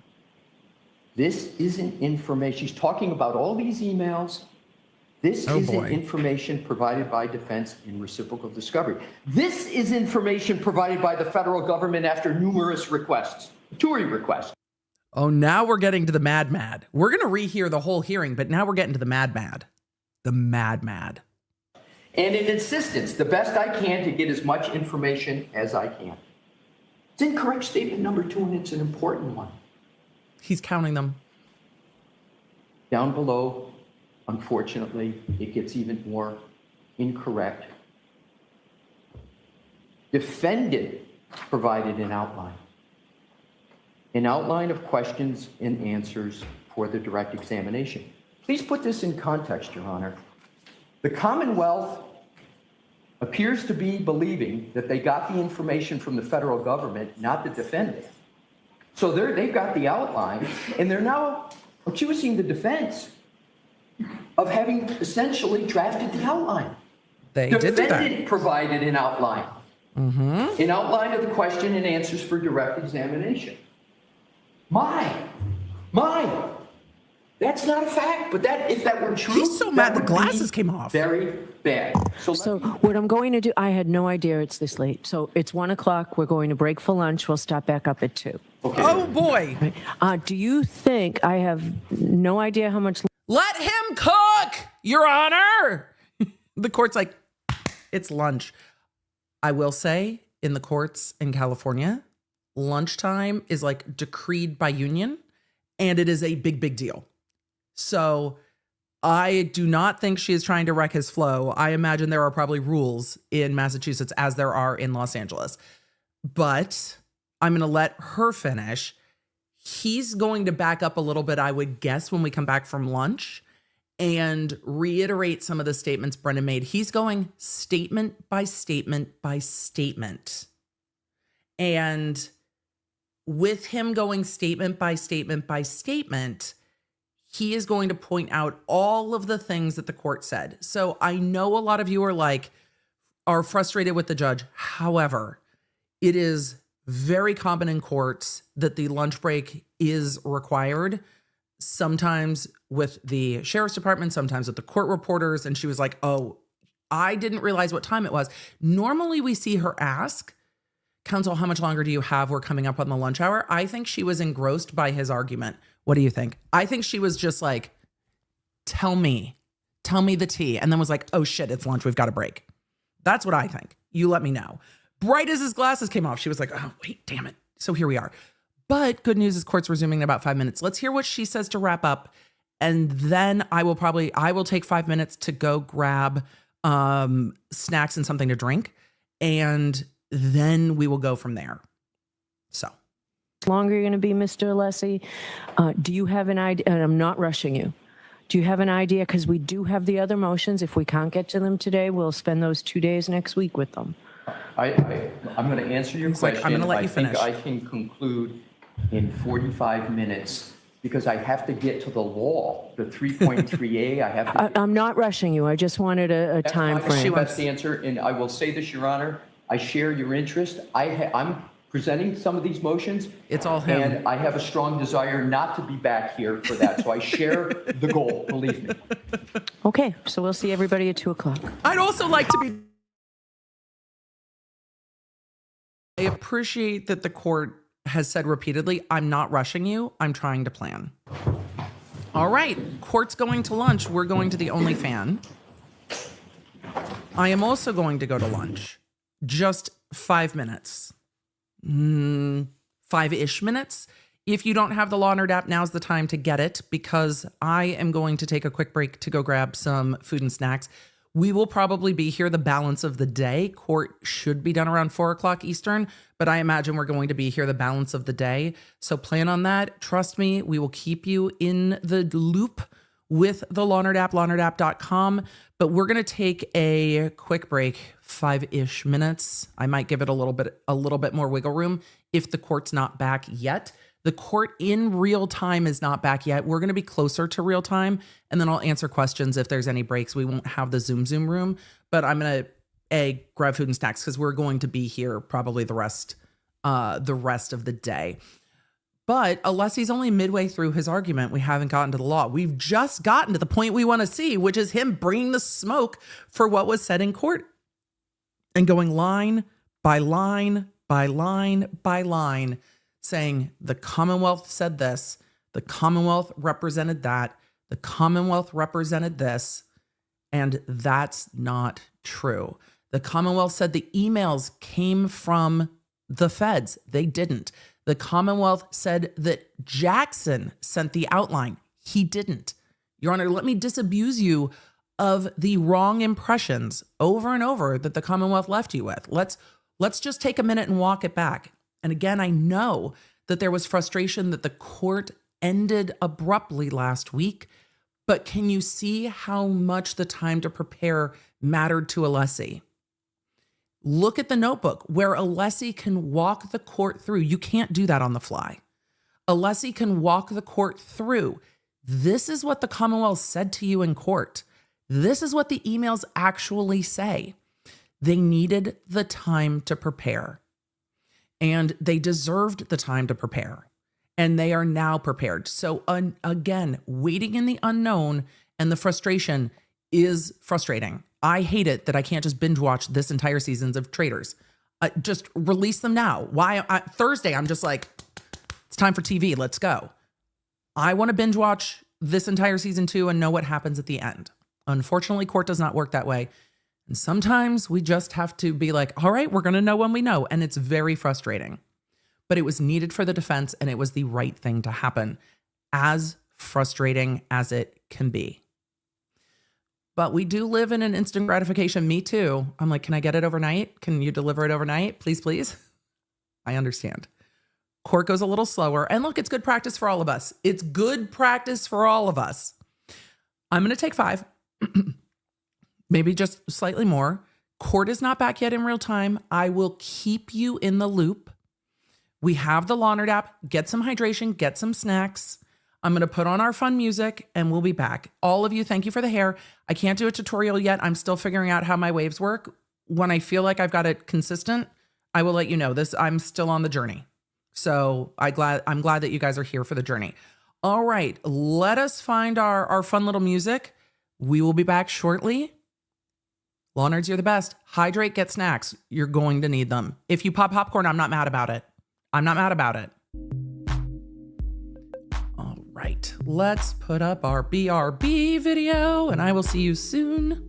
[SPEAKER 6] This isn't information. She's talking about all these emails. This isn't information provided by defense in reciprocal discovery. This is information provided by the federal government after numerous requests, TURI requests.
[SPEAKER 1] Oh, now we're getting to the mad. We're going to rehear the whole hearing, but now we're getting to the mad. The mad.
[SPEAKER 6] And an insistence, the best I can to get as much information as I can. It's incorrect statement number 2, and it's an important one.
[SPEAKER 1] He's counting them.
[SPEAKER 6] Down below, unfortunately, it gets even more incorrect. Defendant provided an outline of questions and answers for the direct examination. Please put this in context, Your Honor. The Commonwealth appears to be believing that they got the information from the federal government, not the defendant. So they've got the outline, and they're now accusing the defense of having essentially drafted the outline.
[SPEAKER 1] They did do that.
[SPEAKER 6] Defendant provided an outline. An outline of the question and answers for direct examination. Mine. That's not a fact, but if that were true,
[SPEAKER 1] he's so mad the glasses came off.
[SPEAKER 6] Very bad.
[SPEAKER 5] So what I'm going to do, I had no idea it's this late. So it's 1 o'clock. We're going to break for lunch. We'll stop back up at 2.
[SPEAKER 6] Okay.
[SPEAKER 1] Oh boy.
[SPEAKER 5] Do you think I have no idea how much?
[SPEAKER 1] Let him cook, Your Honor. The court's like, it's lunch. I will say in the courts in California, lunchtime is like decreed by union, and it is a big deal. So I do not think she is trying to wreck his flow. I imagine there are probably rules in Massachusetts as there are in Los Angeles. But I'm going to let her finish. He's going to back up a little bit, I would guess, when we come back from lunch and reiterate some of the statements Brennan made. He's going statement by statement by statement. And with him going statement by statement by statement, he is going to point out all of the things that the court said. So I know a lot of you are like, are frustrated with the judge. However, it is very common in courts that the lunch break is required, sometimes with the sheriff's department, sometimes with the court reporters. And she was like, oh, I didn't realize what time it was. Normally we see her ask, counsel, how much longer do you have? We're coming up on the lunch hour. I think she was engrossed by his argument. What do you think? I think she was just like, tell me the tea. And then was like, oh shit, it's lunch. We've got a break. That's what I think. You let me know. Bright as his glasses came off, she was like, oh, wait, damn it. So here we are. But good news is court's resuming in about 5 minutes. Let's hear what she says to wrap up. And then I will take 5 minutes to go grab snacks and something to drink. And then we will go from there. So.
[SPEAKER 5] Longer you're going to be, Mr. Alessi. Do you have an idea? And I'm not rushing you. Do you have an idea? Because we do have the other motions. If we can't get to them today, we'll spend those 2 days next week with them.
[SPEAKER 6] I'm going to answer your question.
[SPEAKER 1] I'm going to let you finish.
[SPEAKER 6] I think I can conclude in 45 minutes because I have to get to the law, the 3.3A. I have to.
[SPEAKER 5] I'm not rushing you. I just wanted a time frame.
[SPEAKER 6] That's the answer. And I will say this, Your Honor. I share your interest. I'm presenting some of these motions.
[SPEAKER 1] It's all him.
[SPEAKER 6] And I have a strong desire not to be back here for that. So I share the goal, believe me.
[SPEAKER 5] Okay, so we'll see everybody at 2 o'clock.
[SPEAKER 1] I'd also like to be. I appreciate that the court has said repeatedly, I'm not rushing you. I'm trying to plan. All right, court's going to lunch. We're going to the Only Fan. I am also going to go to lunch. Just 5 minutes. 5-ish minutes. If you don't have the Lawnerd app, now's the time to get it because I am going to take a quick break to go grab some food and snacks. We will probably be here the balance of the day. Court should be done around 4 o'clock Eastern, but I imagine we're going to be here the balance of the day. So plan on that. Trust me, we will keep you in the loop with the Lawnerd app, lawnerd.com. But we're going to take a quick break, 5-ish minutes. I might give it a little bit more wiggle room if the court's not back yet. The court in real time is not back yet. We're going to be closer to real time, and then I'll answer questions if there's any breaks. We won't have the Zoom room, but I'm going to grab food and snacks because we're going to be here probably the rest of the day. But Alessi's only midway through his argument. We haven't gotten to the law. We've just gotten to the point we want to see, which is him bringing the smoke for what was said in court and going line by line by line by line, saying the Commonwealth said this, the Commonwealth represented that, the Commonwealth represented this, and that's not true. The Commonwealth said the emails came from the feds. They didn't. The Commonwealth said that Jackson sent the outline. He didn't. Your Honor, let me disabuse you of the wrong impressions over and over that the Commonwealth left you with. Let's just take a minute and walk it back. And again, I know that there was frustration that the court ended abruptly last week, but can you see how much the time to prepare mattered to Alessi? Look at the notebook where Alessi can walk the court through. You can't do that on the fly. Alessi can walk the court through. This is what the Commonwealth said to you in court. This is what the emails actually say. They needed the time to prepare. And they deserved the time to prepare. And they are now prepared. So again, waiting in the unknown and the frustration is frustrating. I hate it that I can't just binge watch this entire seasons of Traitors. Just release them now. Thursday, I'm just like, it's time for TV. Let's go. I want to binge watch this entire season 2 and know what happens at the end. Unfortunately, court does not work that way. And sometimes we just have to be like, all right, we're going to know when we know. And it's very frustrating. But it was needed for the defense and it was the right thing to happen, as frustrating as it can be. But we do live in an instant gratification. Me too. I'm like, can I get it overnight? Can you deliver it overnight? Please, please. I understand. Court goes a little slower. And look, it's good practice for all of us. It's good practice for all of us. I'm going to take 5. Maybe just slightly more. Court is not back yet in real time. I will keep you in the loop. We have the Lawnerd app. Get some hydration, get some snacks. I'm going to put on our fun music and we'll be back. All of you, thank you for the hair. I can't do a tutorial yet. I'm still figuring out how my waves work. when I feel like I've got it consistent, I will let you know. I'm still on the journey. So I'm glad that you guys are here for the journey. All right, let us find our fun little music. We will be back shortly. Law nerds, you're the best. Hydrate, get snacks. You're going to need them. If you pop popcorn, I'm not mad about it. All right, let's put up our BRB video and I will see you soon.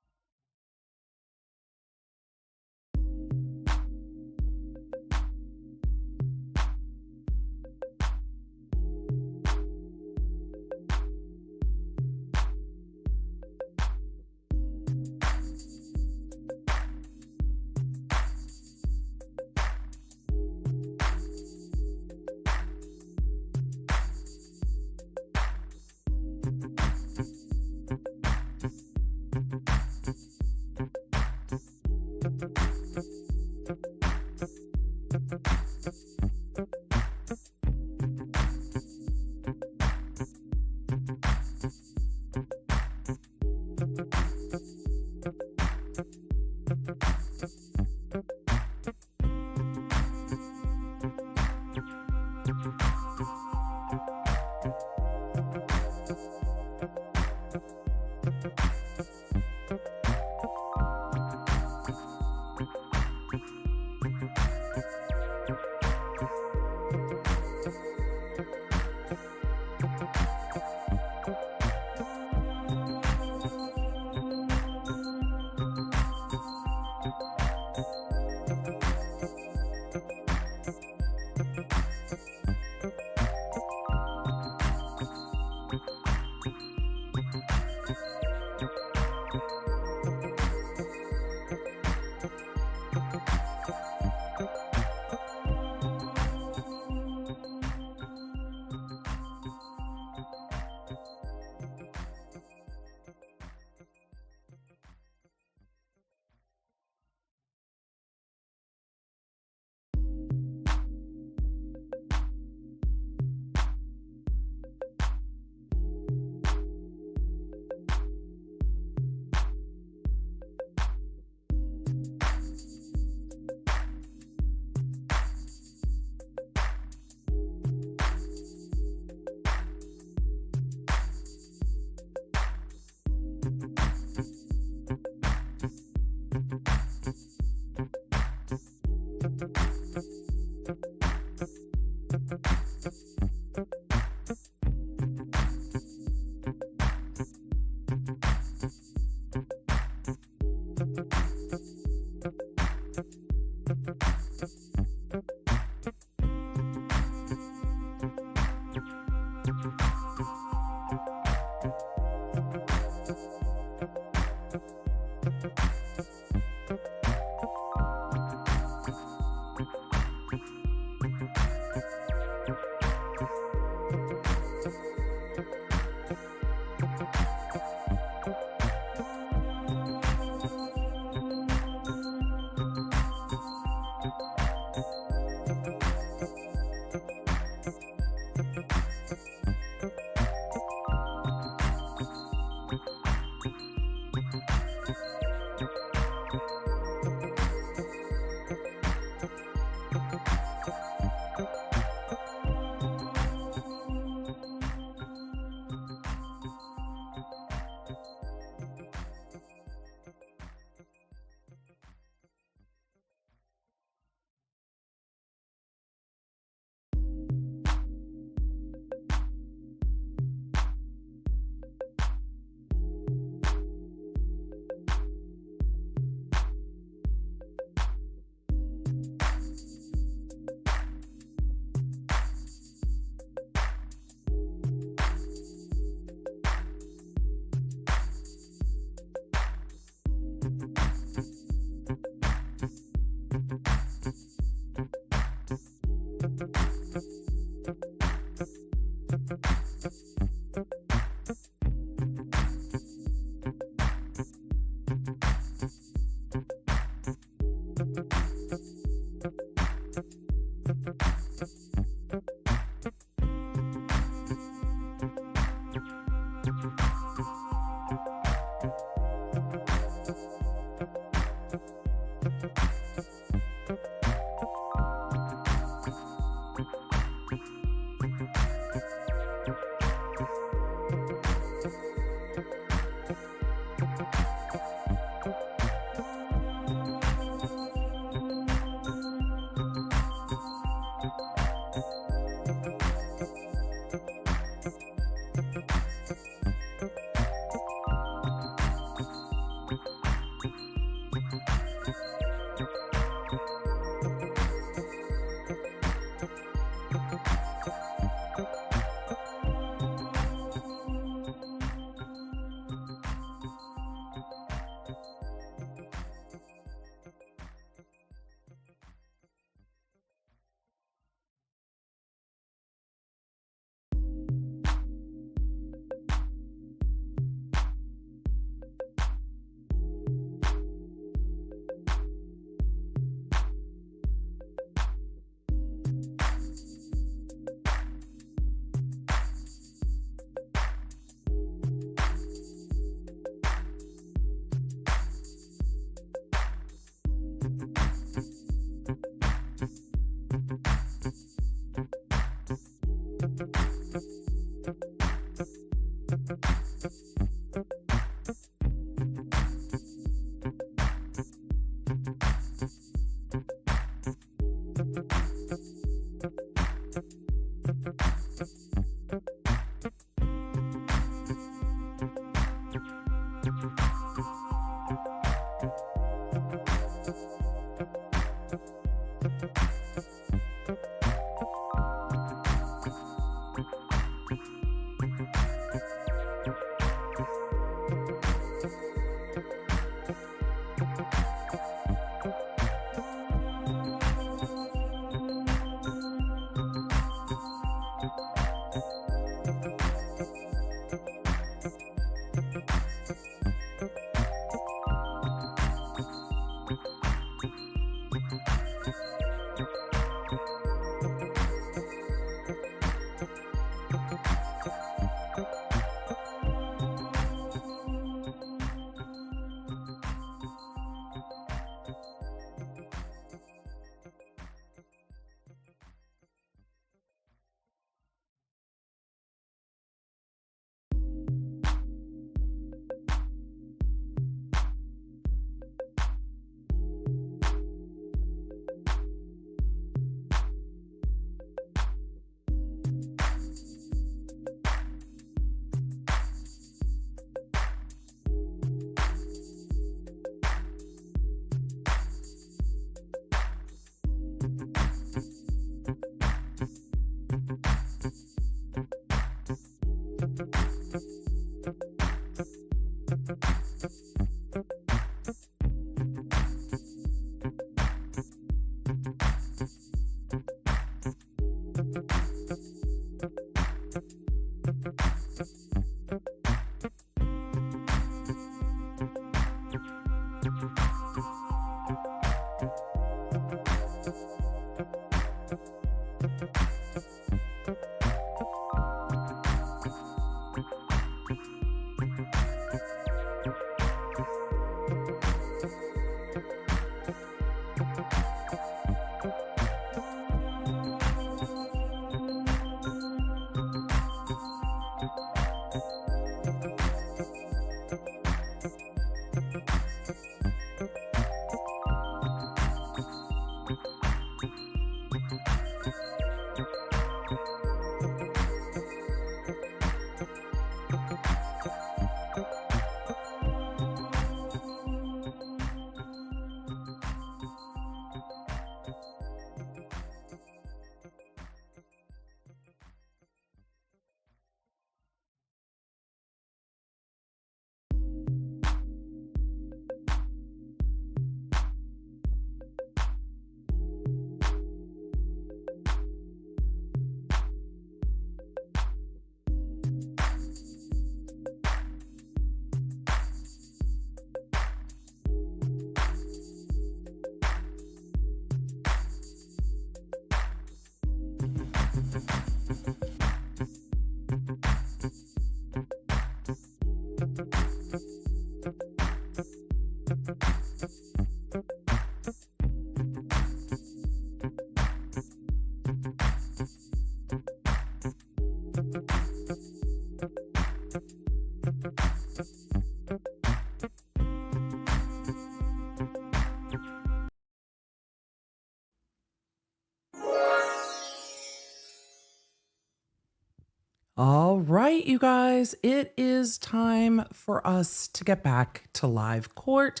[SPEAKER 1] All right, you guys, it is time for us to get back to live court.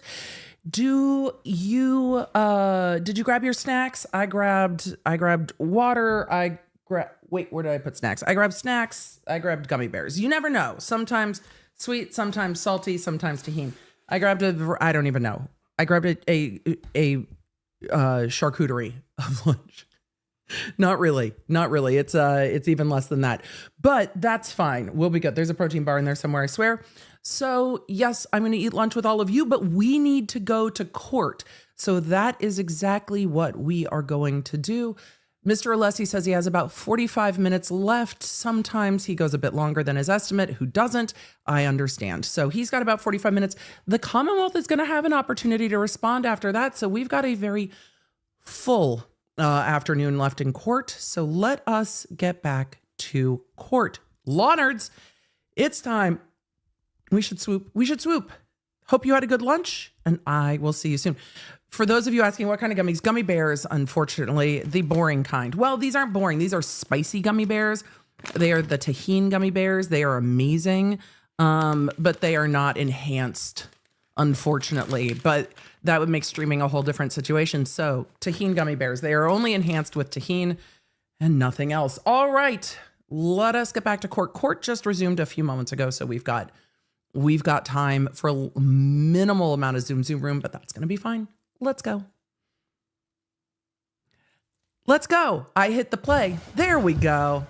[SPEAKER 1] Did you grab your snacks? I grabbed water. Wait, where did I put snacks? I grabbed snacks. I grabbed gummy bears. You never know. Sometimes sweet, sometimes salty, sometimes tahini. I grabbed I don't even know. I grabbed a charcuterie of lunch. Not really. It's even less than that, but that's fine. We'll be good. There's a protein bar in there somewhere, I swear. So yes, I'm going to eat lunch with all of you, but we need to go to court. So that is exactly what we are going to do. Mr. Alessi says he has about 45 minutes left. Sometimes he goes a bit longer than his estimate. Who doesn't? I understand. So he's got about 45 minutes. The Commonwealth is going to have an opportunity to respond after that. So we've got a very full afternoon left in court. So let us get back to court. Law nerds, it's time. We should swoop. Hope you had a good lunch, and I will see you soon. For those of you asking what kind of gummies, gummy bears, unfortunately, the boring kind. Well, these aren't boring. These are spicy gummy bears. They are the tahini gummy bears. They are amazing, but they are not enhanced, unfortunately. But that would make streaming a whole different situation. So tahini gummy bears, they are only enhanced with tahini and nothing else. All right, let us get back to court. Court just resumed a few moments ago, so we've got time for a minimal amount of Zoom room, but that's going to be fine. Let's go. I hit the play. There we go.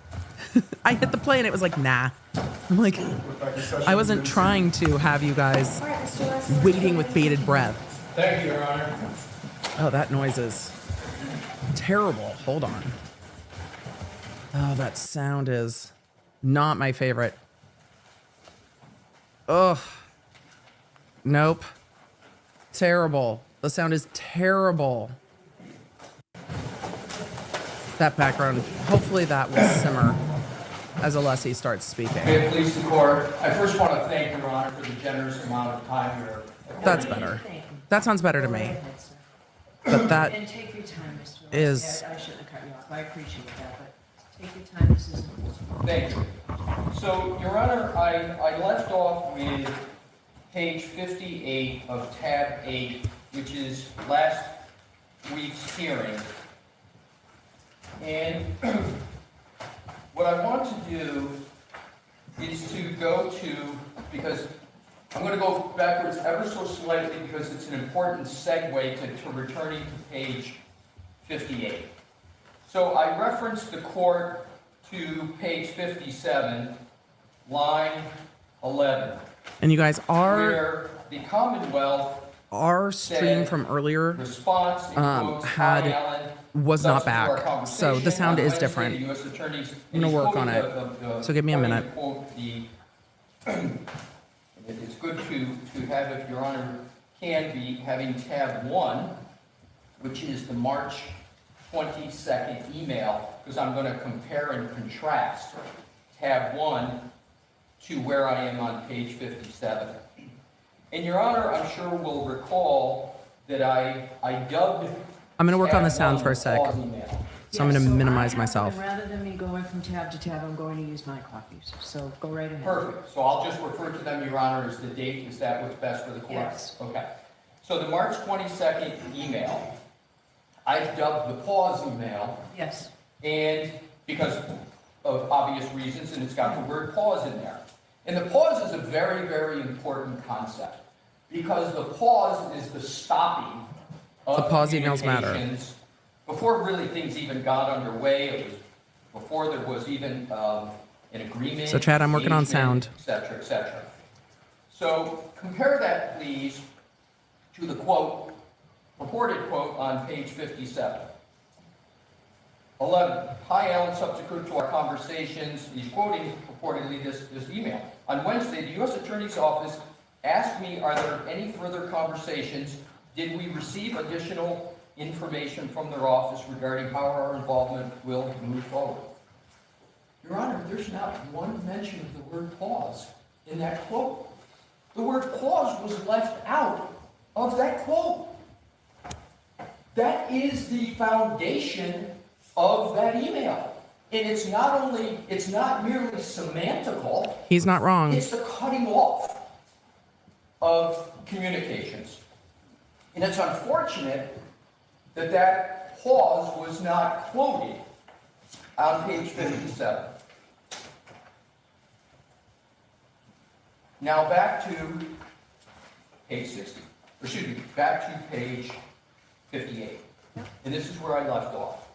[SPEAKER 1] I hit the play and it was like, nah. I'm like, I wasn't trying to have you guys waiting with bated breath.
[SPEAKER 4] Thank you, Your Honor.
[SPEAKER 1] Oh, that noise is terrible. Hold on. Oh, that sound is not my favorite. Ugh. Nope. Terrible. The sound is terrible. That background, hopefully that will simmer as Alessi starts speaking.
[SPEAKER 6] May it please the court, I first want to thank Your Honor for the generous amount of time you're...
[SPEAKER 1] That's better. That sounds better to me. But that
[SPEAKER 5] And take your time, Mr. Alessi.
[SPEAKER 1] is...
[SPEAKER 5] I shouldn't have cut you off. I appreciate that, but take your time. This is important.
[SPEAKER 6] Thank you. So, Your Honor, I left off with page 58 of tab 8, which is last week's hearing. And what I want to do is to go to, because I'm going to go backwards ever so slightly because it's an important segue to returning to page 58. So I referenced the court to page 57, line 11.
[SPEAKER 1] And you guys,
[SPEAKER 6] where the Commonwealth
[SPEAKER 1] our stream from earlier
[SPEAKER 6] response
[SPEAKER 1] was not back. So the sound is different. I'm going to work on it. So give me a minute.
[SPEAKER 6] It's good to have, if Your Honor can be, having tab 1, which is the March 22nd email, because I'm going to compare and contrast tab 1 to where I am on page 57. And Your Honor, I'm sure will recall that I dubbed...
[SPEAKER 1] I'm going to work on the sound for a sec. So I'm going to minimize myself.
[SPEAKER 5] Rather than me going from tab to tab, I'm going to use my copies. So go right ahead.
[SPEAKER 6] Perfect. So I'll just refer to them, Your Honor, as the date. Is that what's best for the court?
[SPEAKER 5] Yes.
[SPEAKER 6] Okay. So the March 22nd email, I dubbed the pause email.
[SPEAKER 5] Yes.
[SPEAKER 6] And because of obvious reasons, and it's got the word pause in there. And the pause is a very, very important concept because the pause is the stopping of
[SPEAKER 1] the pause emails matter.
[SPEAKER 6] Before really things even got underway, it was before there was even an agreement.
[SPEAKER 1] So Chad, I'm working on sound.
[SPEAKER 6] Et cetera, et cetera. So compare that, please, to the quote, purported quote on page 57. 11, hi Alan, subsequent to our conversations, he's quoting purportedly this email. On Wednesday, the U.S. Attorney's Office asked me, are there any further conversations? Did we receive additional information from their office regarding how our involvement will move forward? Your Honor, there's not one mention of the word pause in that quote. The word pause was left out of that quote. That is the foundation of that email. And it's not merely semantical,
[SPEAKER 1] He's not wrong.
[SPEAKER 6] it's the cutting off of communications. And it's unfortunate that that clause was not quoted on page 57. Now back to page 60, excuse me, back to page 58. And this is where I left off.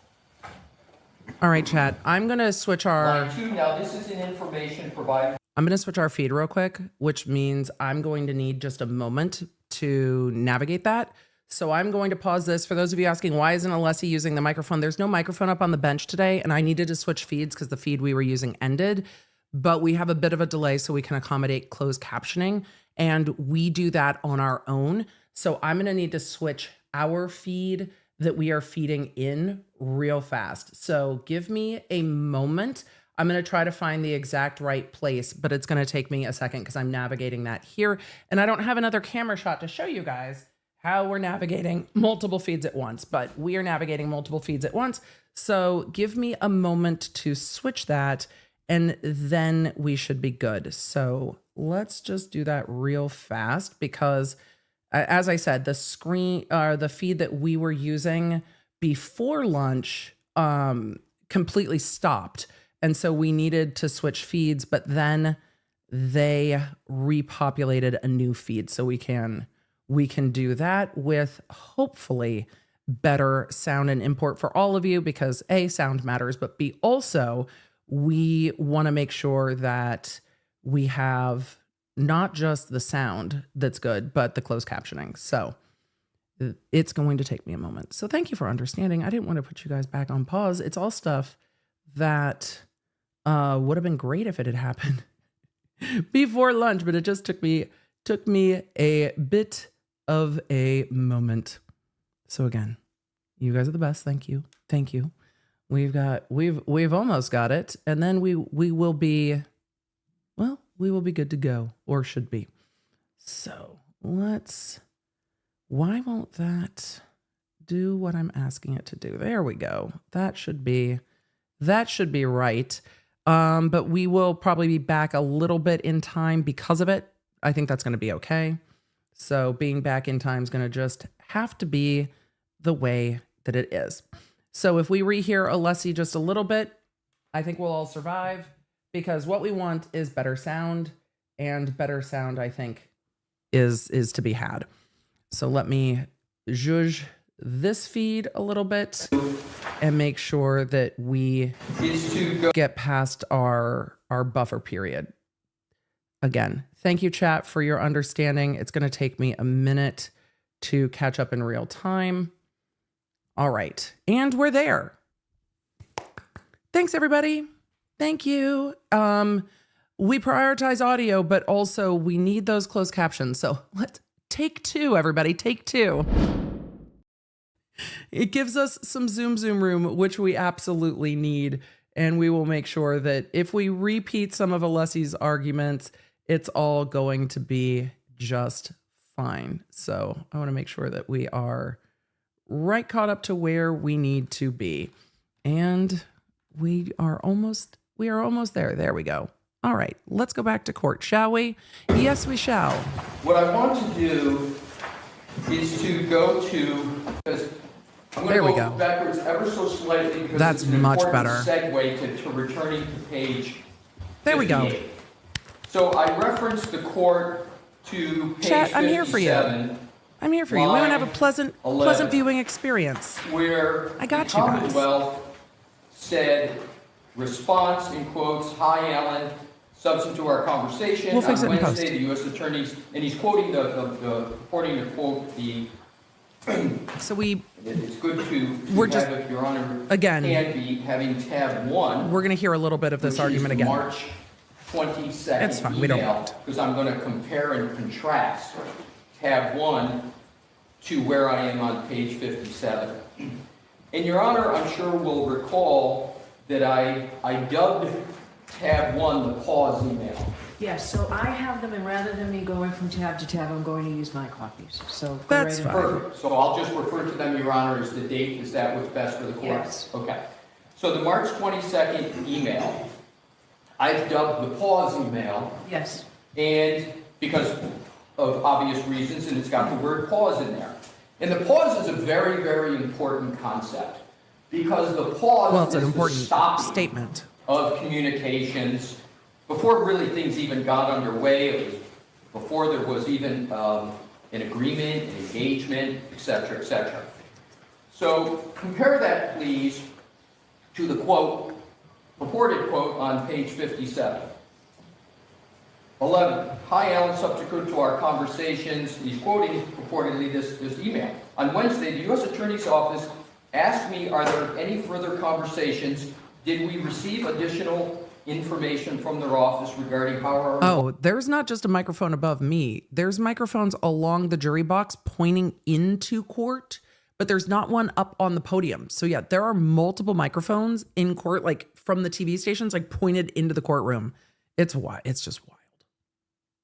[SPEAKER 1] All right, chat. I'm going to switch our...
[SPEAKER 6] Line 2, now this is an information provided.
[SPEAKER 1] I'm going to switch our feed real quick, which means I'm going to need just a moment to navigate that. So I'm going to pause this. For those of you asking, why isn't Alessi using the microphone? There's no microphone up on the bench today, and I needed to switch feeds because the feed we were using ended. But we have a bit of a delay so we can accommodate closed captioning, and we do that on our own. So I'm going to need to switch our feed that we are feeding in real fast. So give me a moment. I'm going to try to find the exact right place, but it's going to take me a second because I'm navigating that here. And I don't have another camera shot to show you guys how we're navigating multiple feeds at once, but we are navigating multiple feeds at once. So give me a moment to switch that, and then we should be good. So let's just do that real fast because, as I said, the feed that we were using before lunch completely stopped. And so we needed to switch feeds, but then they repopulated a new feed. So we can do that with hopefully better sound and import for all of you because A, sound matters, but B, also we want to make sure that we have not just the sound that's good, but the closed captioning. So it's going to take me a moment. So thank you for understanding. I didn't want to put you guys back on pause. It's all stuff that would have been great if it had happened before lunch, but it just took me a bit of a moment. So again, you guys are the best. Thank you. Thank you. We've almost got it. And then we will be, well, we will be good to go, or should be. So why won't that do what I'm asking it to do? There we go. That should be right. But we will probably be back a little bit in time because of it. I think that's going to be okay. So being back in time is going to just have to be the way that it is. So if we rehear Alessi just a little bit, I think we'll all survive because what we want is better sound, and better sound, I think, is to be had. So let me zhuzh this feed a little bit and make sure that we get past our buffer period. Again, thank you, chat, for your understanding. It's going to take me a minute to catch up in real time. All right. And we're there. Thanks, everybody. Thank you. We prioritize audio, but also we need those closed captions. So let's take two, everybody. Take two. It gives us some zoom room, which we absolutely need. And we will make sure that if we repeat some of Alessi's arguments, it's all going to be just fine. So I want to make sure that we are right caught up to where we need to be. And we are almost there. There we go. All right, let's go back to court, shall we? Yes, we shall.
[SPEAKER 6] What I want to do is to go to, because I'm going to go backwards ever so slightly because
[SPEAKER 1] that's
[SPEAKER 6] it's an
[SPEAKER 1] much
[SPEAKER 6] important
[SPEAKER 1] better.
[SPEAKER 6] Segue to returning to page 58.
[SPEAKER 1] There we go.
[SPEAKER 6] So I referenced the court to page
[SPEAKER 1] Chat, I'm here for you.
[SPEAKER 6] 57.
[SPEAKER 1] I'm here for you. We want to have a pleasant viewing experience.
[SPEAKER 6] Where
[SPEAKER 1] I got
[SPEAKER 6] the
[SPEAKER 1] you guys.
[SPEAKER 6] Commonwealth said, response, in quotes, "Hi, Alan. Substance to our conversation
[SPEAKER 1] We'll fix
[SPEAKER 6] on
[SPEAKER 1] it in
[SPEAKER 6] Wednesday,
[SPEAKER 1] post.
[SPEAKER 6] the U.S. attorneys," and he's quoting purporting to quote the.
[SPEAKER 1] So we.
[SPEAKER 6] It's good to
[SPEAKER 1] We're
[SPEAKER 6] have
[SPEAKER 1] just
[SPEAKER 6] it, Your Honor.
[SPEAKER 1] again.
[SPEAKER 6] And be having tab 1.
[SPEAKER 1] We're going to hear a little bit of this argument again.
[SPEAKER 6] March 22nd.
[SPEAKER 1] It's fine. We don't mind.
[SPEAKER 6] Because I'm going to compare and contrast tab 1 to where I am on page 57. And Your Honor, I'm sure will recall that I dubbed tab 1 the pause email.
[SPEAKER 5] Yes, so I have them, and rather than me going from tab to tab, I'm going to use my copies. So go
[SPEAKER 1] That's
[SPEAKER 5] right
[SPEAKER 1] fine.
[SPEAKER 5] ahead.
[SPEAKER 6] Perfect. So I'll just refer to them, Your Honor, as the date. Is that what's best for the court?
[SPEAKER 5] Yes.
[SPEAKER 6] Okay. So the March 22nd email, I've dubbed the pause email,
[SPEAKER 5] Yes.
[SPEAKER 6] and because of obvious reasons, and it's got the word pause in there. And the pause is a very, very important concept, because the pause
[SPEAKER 1] Well, it's an
[SPEAKER 6] is
[SPEAKER 1] important
[SPEAKER 6] the stopping
[SPEAKER 1] statement
[SPEAKER 6] of communications before really things even got underway. It was before there was even an agreement, an engagement, et cetera, et cetera. So compare that, please, to the quote, purported quote on page 57. 11, hi Alan, subsequent to our conversations, he's quoting purportedly this email. On Wednesday, the U.S. Attorney's Office asked me, are there any further conversations? Did we receive additional information from their office regarding how our...
[SPEAKER 1] Oh, there's not just a microphone above me. There's microphones along the jury box pointing into court, but there's not one up on the podium. So yeah, there are multiple microphones in court, like from the TV stations, like pointed into the courtroom. It's wild. It's just wild.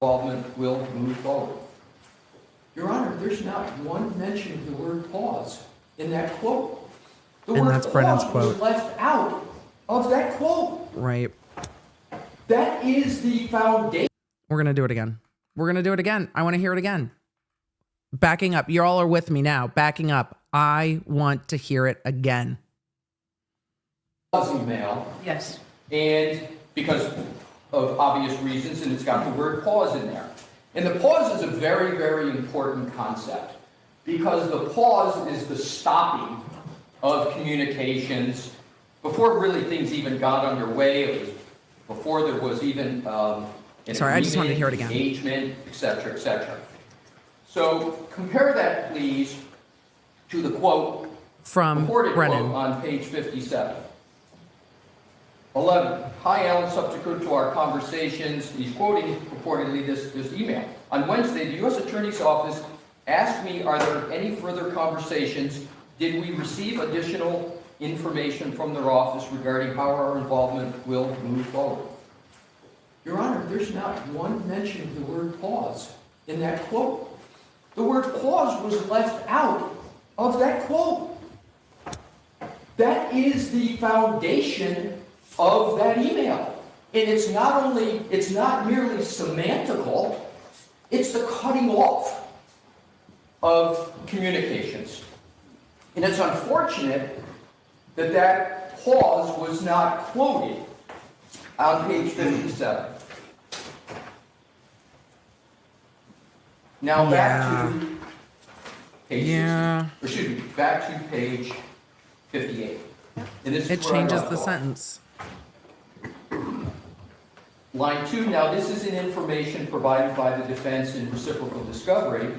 [SPEAKER 6] Involvement will move forward. Your Honor, there's not one mention of the word pause in that quote. The
[SPEAKER 1] And
[SPEAKER 6] word
[SPEAKER 1] that's Brennan's
[SPEAKER 6] pause
[SPEAKER 1] quote.
[SPEAKER 6] was left out of that quote.
[SPEAKER 1] Right.
[SPEAKER 6] That is the foundation.
[SPEAKER 1] We're going to do it again. We're going to do it again. I want to hear it again. Backing up. You all are with me now. Backing up. I want to hear it again.
[SPEAKER 6] Pause email,
[SPEAKER 5] Yes.
[SPEAKER 6] and because of obvious reasons, and it's got the word pause in there. And the pause is a very, very important concept, because the pause is the stopping of communications before really things even got underway. It was before there was even an
[SPEAKER 1] Sorry, I just wanted to hear it again.
[SPEAKER 6] engagement, et cetera, et cetera. So compare that, please, to the quote
[SPEAKER 1] From
[SPEAKER 6] purported
[SPEAKER 1] Brennan.
[SPEAKER 6] quote on page 57. 11, hi Alan, subsequent to our conversations, he's quoting purportedly this email. On Wednesday, the U.S. Attorney's Office asked me, are there any further conversations? Did we receive additional information from their office regarding how our involvement will move forward? Your Honor, there's not one mention of the word pause in that quote. The word pause was left out of that quote. That is the foundation of that email. And it's not merely semantical, it's the cutting off of communications. And it's unfortunate that that pause was not quoted on page 57. Now back to page 60, back to page 58. And this is
[SPEAKER 1] It
[SPEAKER 6] where I
[SPEAKER 1] changes
[SPEAKER 6] left
[SPEAKER 1] the
[SPEAKER 6] off.
[SPEAKER 1] sentence.
[SPEAKER 6] Line 2, now this is an information provided by the defense in reciprocal discovery.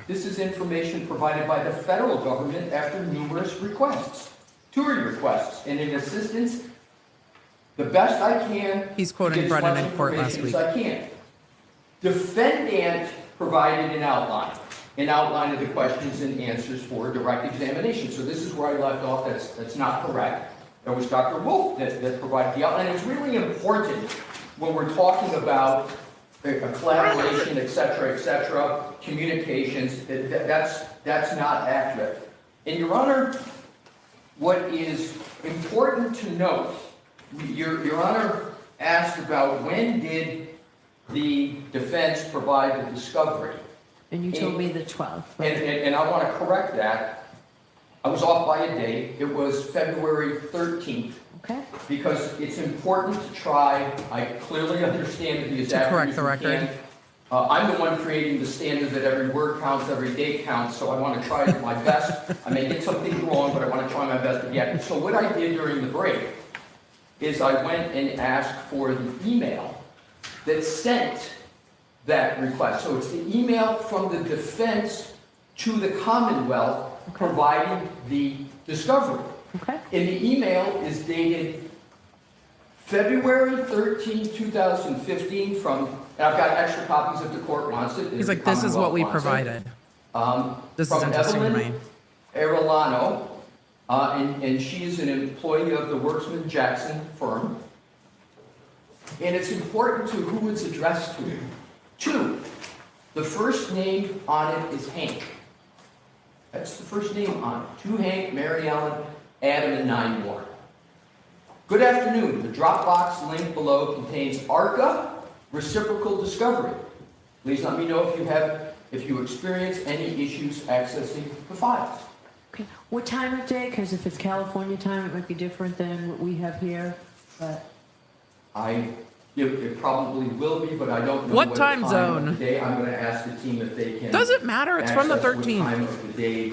[SPEAKER 6] This is information provided by the federal government after numerous requests, 2 requests, and in assistance, the best I can.
[SPEAKER 1] He's quoting
[SPEAKER 6] to get as
[SPEAKER 1] Brennan
[SPEAKER 6] much
[SPEAKER 1] in court last
[SPEAKER 6] information as
[SPEAKER 1] week.
[SPEAKER 6] I can. Defendant provided an outline of the questions and answers for direct examination. So this is where I left off. That's not correct. It was Dr. Wolf that provided the outline. It's really important when we're talking about a collaboration, et cetera, communications, that's not accurate. And Your Honor, what is important to note, Your Honor asked about when did the defense provide the discovery.
[SPEAKER 5] And you told me the 12th.
[SPEAKER 6] And I want to correct that. I was off by a day. It was February 13th.
[SPEAKER 5] Okay.
[SPEAKER 6] Because it's important to try, I clearly understand to be as accurate as
[SPEAKER 1] correct the
[SPEAKER 6] we
[SPEAKER 1] record.
[SPEAKER 6] can. I'm the one creating the standard that every word counts, every day counts, so I want to try my best. I may get something wrong, but I want to try my best to be accurate. So what I did during the break is I went and asked for the email that sent that request. So it's the email from the defense to the Commonwealth providing the discovery.
[SPEAKER 5] Okay.
[SPEAKER 6] And the email is dated February 13, 2015 from, and I've got extra copies if the court wants it.
[SPEAKER 1] He's like, this is what we provided. This is interesting to me.
[SPEAKER 6] Arellano, and she is an employee of the Worksman Jackson firm. And it's important to who it's addressed to. 2, the first name on it is Hank. That's the first name on it. To Hank, Mary Ellen, Adam, and 9 more. Good afternoon. The Dropbox link below contains ARCA reciprocal discovery. Please let me know if you experience any issues accessing the files.
[SPEAKER 5] Okay. What time of day? Because if it's California time, it might be different than what we have here. But
[SPEAKER 6] It probably will be, but I don't know
[SPEAKER 1] What time zone?
[SPEAKER 6] Of the day. I'm going to ask the team if they can.
[SPEAKER 1] Doesn't matter. It's from the
[SPEAKER 6] access what
[SPEAKER 1] 13th.
[SPEAKER 6] time of the day,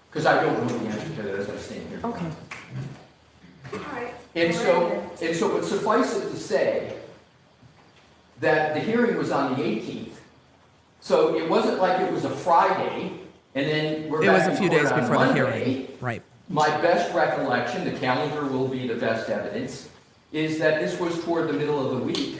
[SPEAKER 6] because I don't know the answer to that as I stand here.
[SPEAKER 5] okay.
[SPEAKER 6] And so, but suffice it to say that the hearing was on the 18th. So it wasn't like it was a Friday, and then we're
[SPEAKER 1] It
[SPEAKER 6] back
[SPEAKER 1] was a
[SPEAKER 6] in
[SPEAKER 1] few
[SPEAKER 6] court
[SPEAKER 1] days
[SPEAKER 6] on
[SPEAKER 1] before the
[SPEAKER 6] Monday.
[SPEAKER 1] hearing. Right.
[SPEAKER 6] My best recollection, the calendar will be the best evidence, is that this was toward the middle of the week,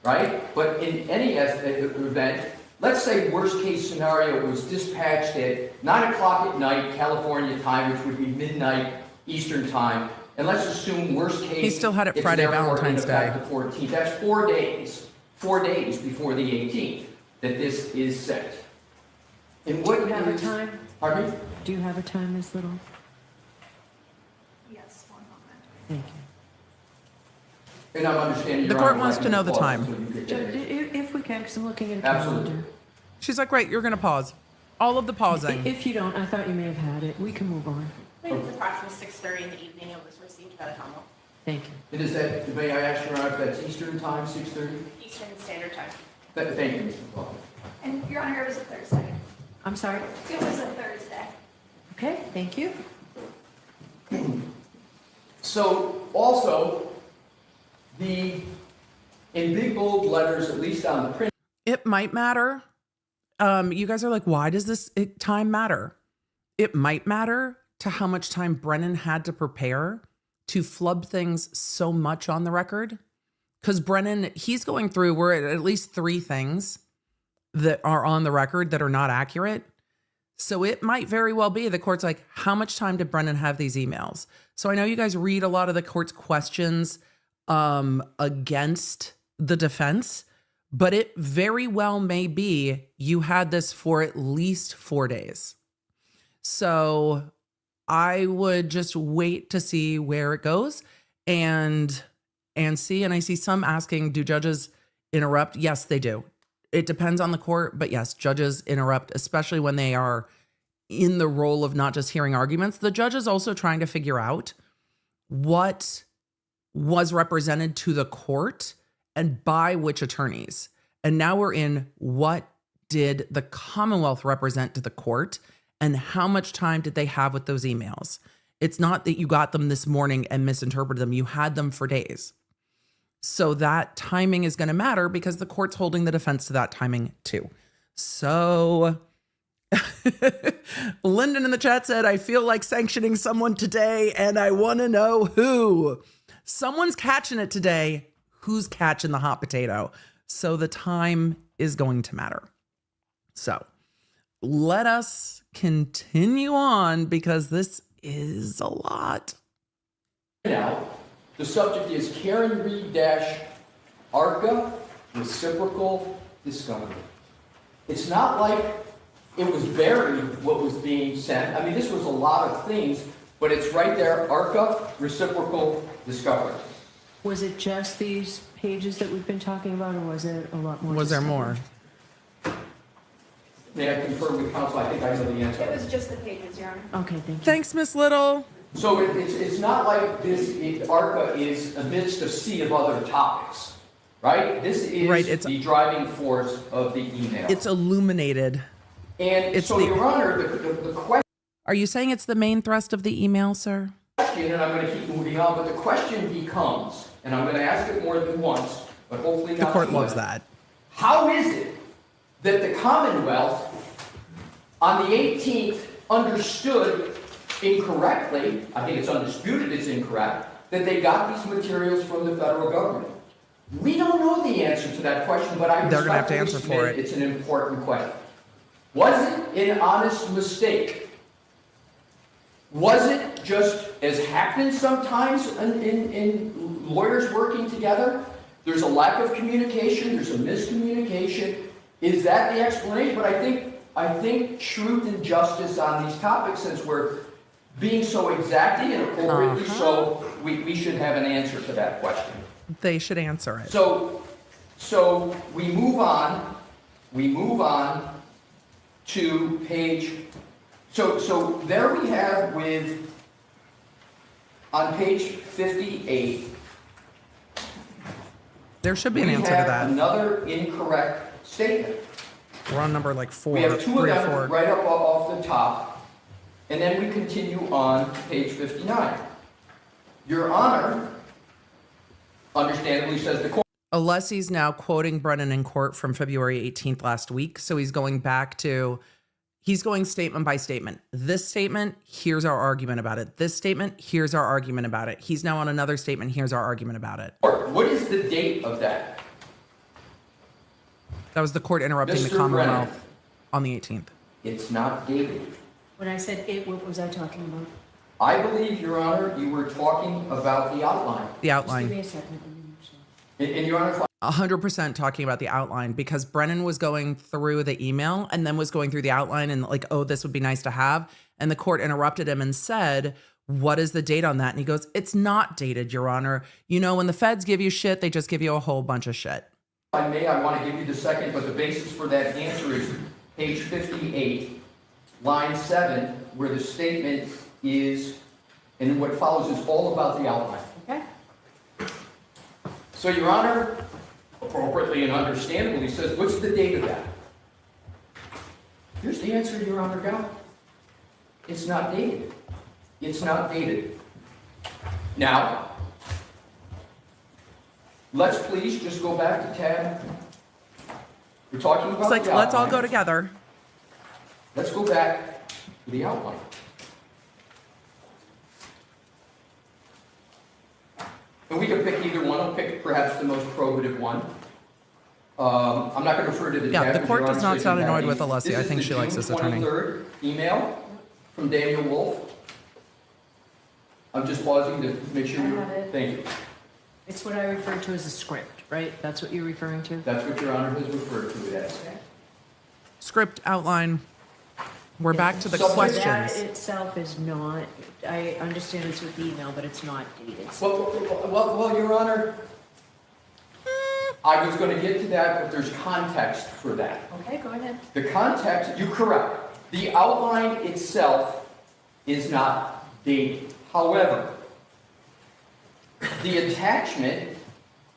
[SPEAKER 6] right? But in any event, let's say worst case scenario, it was dispatched at 9 o'clock at night, California time, which would be midnight Eastern time. And let's assume worst case.
[SPEAKER 1] He still had it
[SPEAKER 6] it's
[SPEAKER 1] Friday,
[SPEAKER 6] therefore
[SPEAKER 1] Valentine's
[SPEAKER 6] in effect
[SPEAKER 1] Day.
[SPEAKER 6] The 14th. That's 4 days before the 18th that this is set. And what
[SPEAKER 5] Do you have a
[SPEAKER 6] is-
[SPEAKER 5] time?
[SPEAKER 6] Pardon me?
[SPEAKER 5] Do you have a time, Ms. Little?
[SPEAKER 7] Yes, one moment.
[SPEAKER 5] Thank you.
[SPEAKER 6] And I'm understanding.
[SPEAKER 1] The
[SPEAKER 6] Your
[SPEAKER 1] court
[SPEAKER 6] Honor,
[SPEAKER 1] wants to know the
[SPEAKER 6] pause
[SPEAKER 1] time.
[SPEAKER 6] until you get that answer.
[SPEAKER 5] If we can, because I'm looking at a
[SPEAKER 6] Absolutely.
[SPEAKER 5] calendar.
[SPEAKER 1] She's like, right, you're going to pause. All of the pausing.
[SPEAKER 5] If you don't, I thought you may have had it. We can move on.
[SPEAKER 10] I think it's approximately 6:30 in the evening. It was received by the Commonwealth.
[SPEAKER 5] Thank you.
[SPEAKER 6] And is that, may I ask Your Honor, if that's Eastern time, 6:30?
[SPEAKER 10] Eastern Standard Time.
[SPEAKER 6] Thank you, Mr. McLaughlin.
[SPEAKER 7] And Your Honor, it was a Thursday.
[SPEAKER 5] I'm sorry.
[SPEAKER 7] It was a Thursday.
[SPEAKER 5] Okay, thank you.
[SPEAKER 6] So also, in big bold letters, at least on the print.
[SPEAKER 1] It might matter. You guys are like, why does this time matter? It might matter to how much time Brennan had to prepare to flub things so much on the record. Because Brennan, he's going through, we're at least 3 things that are on the record that are not accurate. So it might very well be the court's like, how much time did Brennan have these emails? So I know you guys read a lot of the court's questions against the defense, but it very well may be you had this for at least 4 days. So I would just wait to see where it goes and see. And I see some asking, do judges interrupt? Yes, they do. It depends on the court, but yes, judges interrupt, especially when they are in the role of not just hearing arguments. The judge is also trying to figure out what was represented to the court and by which attorneys. And now we're in, what did the Commonwealth represent to the court and how much time did they have with those emails? It's not that you got them this morning and misinterpreted them. You had them for days. So that timing is going to matter because the court's holding the defense to that timing too. So Lyndon in the chat said, I feel like sanctioning someone today and I want to know who. Someone's catching it today. Who's catching the hot potato? So the time is going to matter. So let us continue on because this is a lot.
[SPEAKER 6] Now, the subject is Karen Reed - ARCA reciprocal discovery. It's not like it was buried what was being sent. I mean, this was a lot of things, but it's right there, ARCA reciprocal discovery.
[SPEAKER 5] Was it just these pages that we've been talking about, or was it a lot more?
[SPEAKER 1] Was there more?
[SPEAKER 6] May I confirm with counsel? I think I know the answer.
[SPEAKER 7] It was just the pages, Your Honor.
[SPEAKER 5] Okay, thank you.
[SPEAKER 1] Thanks, Miss Little.
[SPEAKER 6] So it's not like ARCA is amidst a sea of other topics, right? This is
[SPEAKER 1] Right, it's-
[SPEAKER 6] the driving force of the email.
[SPEAKER 1] It's illuminated.
[SPEAKER 6] And
[SPEAKER 1] it's
[SPEAKER 6] so,
[SPEAKER 1] the-
[SPEAKER 6] Your Honor, the question,
[SPEAKER 1] Are you saying it's the main thrust of the email, sir?
[SPEAKER 6] and I'm going to keep moving on, but the question becomes, and I'm going to ask it more than once, but hopefully
[SPEAKER 1] The
[SPEAKER 6] not
[SPEAKER 1] court
[SPEAKER 6] too
[SPEAKER 1] loves
[SPEAKER 6] much.
[SPEAKER 1] that.
[SPEAKER 6] How is it that the Commonwealth on the 18th understood incorrectly, I think it's undisputed it's incorrect, that they got these materials from the federal government? We don't know the answer to that question, but I
[SPEAKER 1] They're gonna have to
[SPEAKER 6] respectfully
[SPEAKER 1] answer for
[SPEAKER 6] submit
[SPEAKER 1] it.
[SPEAKER 6] it's an important question. Was it an honest mistake? Was it just, as happens sometimes in lawyers working together, there's a lack of communication, there's a miscommunication? Is that the explanation? But I think truth and justice on these topics, since we're being so exacting and appropriately so, we should have an answer to that question.
[SPEAKER 1] They should answer it.
[SPEAKER 6] So we move on to page, so there we have on page 58,
[SPEAKER 1] There should be an answer to
[SPEAKER 6] we have
[SPEAKER 1] that.
[SPEAKER 6] another incorrect statement.
[SPEAKER 1] We're on number like
[SPEAKER 6] We have two of
[SPEAKER 1] 3 or
[SPEAKER 6] them
[SPEAKER 1] 4.
[SPEAKER 6] right up off the top, and then we continue on page 59. Your Honor, understandably says the court.
[SPEAKER 1] Alessi's now quoting Brennan in court from February 18th last week. So he's going statement by statement. This statement, here's our argument about it. This statement, here's our argument about it. He's now on another statement, here's our argument about it.
[SPEAKER 6] What is the date of that?
[SPEAKER 1] That was the court interrupting the
[SPEAKER 6] Mr.
[SPEAKER 1] Commonwealth
[SPEAKER 6] Brennan.
[SPEAKER 1] on the 18th.
[SPEAKER 6] It's not dated.
[SPEAKER 10] When I said it, what was I talking about?
[SPEAKER 6] I believe, Your Honor, you were talking about the outline.
[SPEAKER 1] The
[SPEAKER 10] Just give
[SPEAKER 1] outline.
[SPEAKER 10] me a second.
[SPEAKER 6] And Your Honor,
[SPEAKER 1] 100% talking about the outline because Brennan was going through the email and then was going through the outline and like, oh, this would be nice to have. And the court interrupted him and said, what is the date on that? And he goes, it's not dated, Your Honor. You know, when the feds give you shit, they just give you a whole bunch of shit.
[SPEAKER 6] if I may, I want to give you the second, but the basis for that answer is page 58, line 7, where the statement is, and what follows is all about the outline.
[SPEAKER 10] Okay.
[SPEAKER 6] So, Your Honor, appropriately and understandably says, what's the date of that? Here's the answer Your Honor got. It's not dated. It's not dated. Now, let's please just go back to tab. We're talking about
[SPEAKER 1] It's like,
[SPEAKER 6] the
[SPEAKER 1] let's all
[SPEAKER 6] outline.
[SPEAKER 1] go together.
[SPEAKER 6] Let's go back to the outline. And we can pick either one. I'll pick perhaps the most probative one. I'm not going to refer to the
[SPEAKER 1] Yeah,
[SPEAKER 6] tab
[SPEAKER 1] the
[SPEAKER 6] because
[SPEAKER 1] court
[SPEAKER 6] Your
[SPEAKER 1] does
[SPEAKER 6] Honor
[SPEAKER 1] not
[SPEAKER 6] said
[SPEAKER 1] sound
[SPEAKER 6] you have
[SPEAKER 1] annoyed with
[SPEAKER 6] these.
[SPEAKER 1] Alessi. I think she likes this attorney.
[SPEAKER 6] This is the June 23rd email from Daniel Wolf. I'm just pausing to make sure
[SPEAKER 10] I
[SPEAKER 6] you're,
[SPEAKER 10] have it.
[SPEAKER 6] thank you.
[SPEAKER 10] It's what I refer to as a script, right? That's what you're referring to?
[SPEAKER 6] That's what Your Honor has referred to it as.
[SPEAKER 1] Script outline. We're back to the
[SPEAKER 6] So that
[SPEAKER 1] questions.
[SPEAKER 10] That itself is not, I understand it's with the email, but it's not dated.
[SPEAKER 6] Well, Your Honor, I was going to get to that, but there's context for that.
[SPEAKER 10] Okay, go ahead.
[SPEAKER 6] The context, you're correct. The outline itself is not dated. However, the attachment,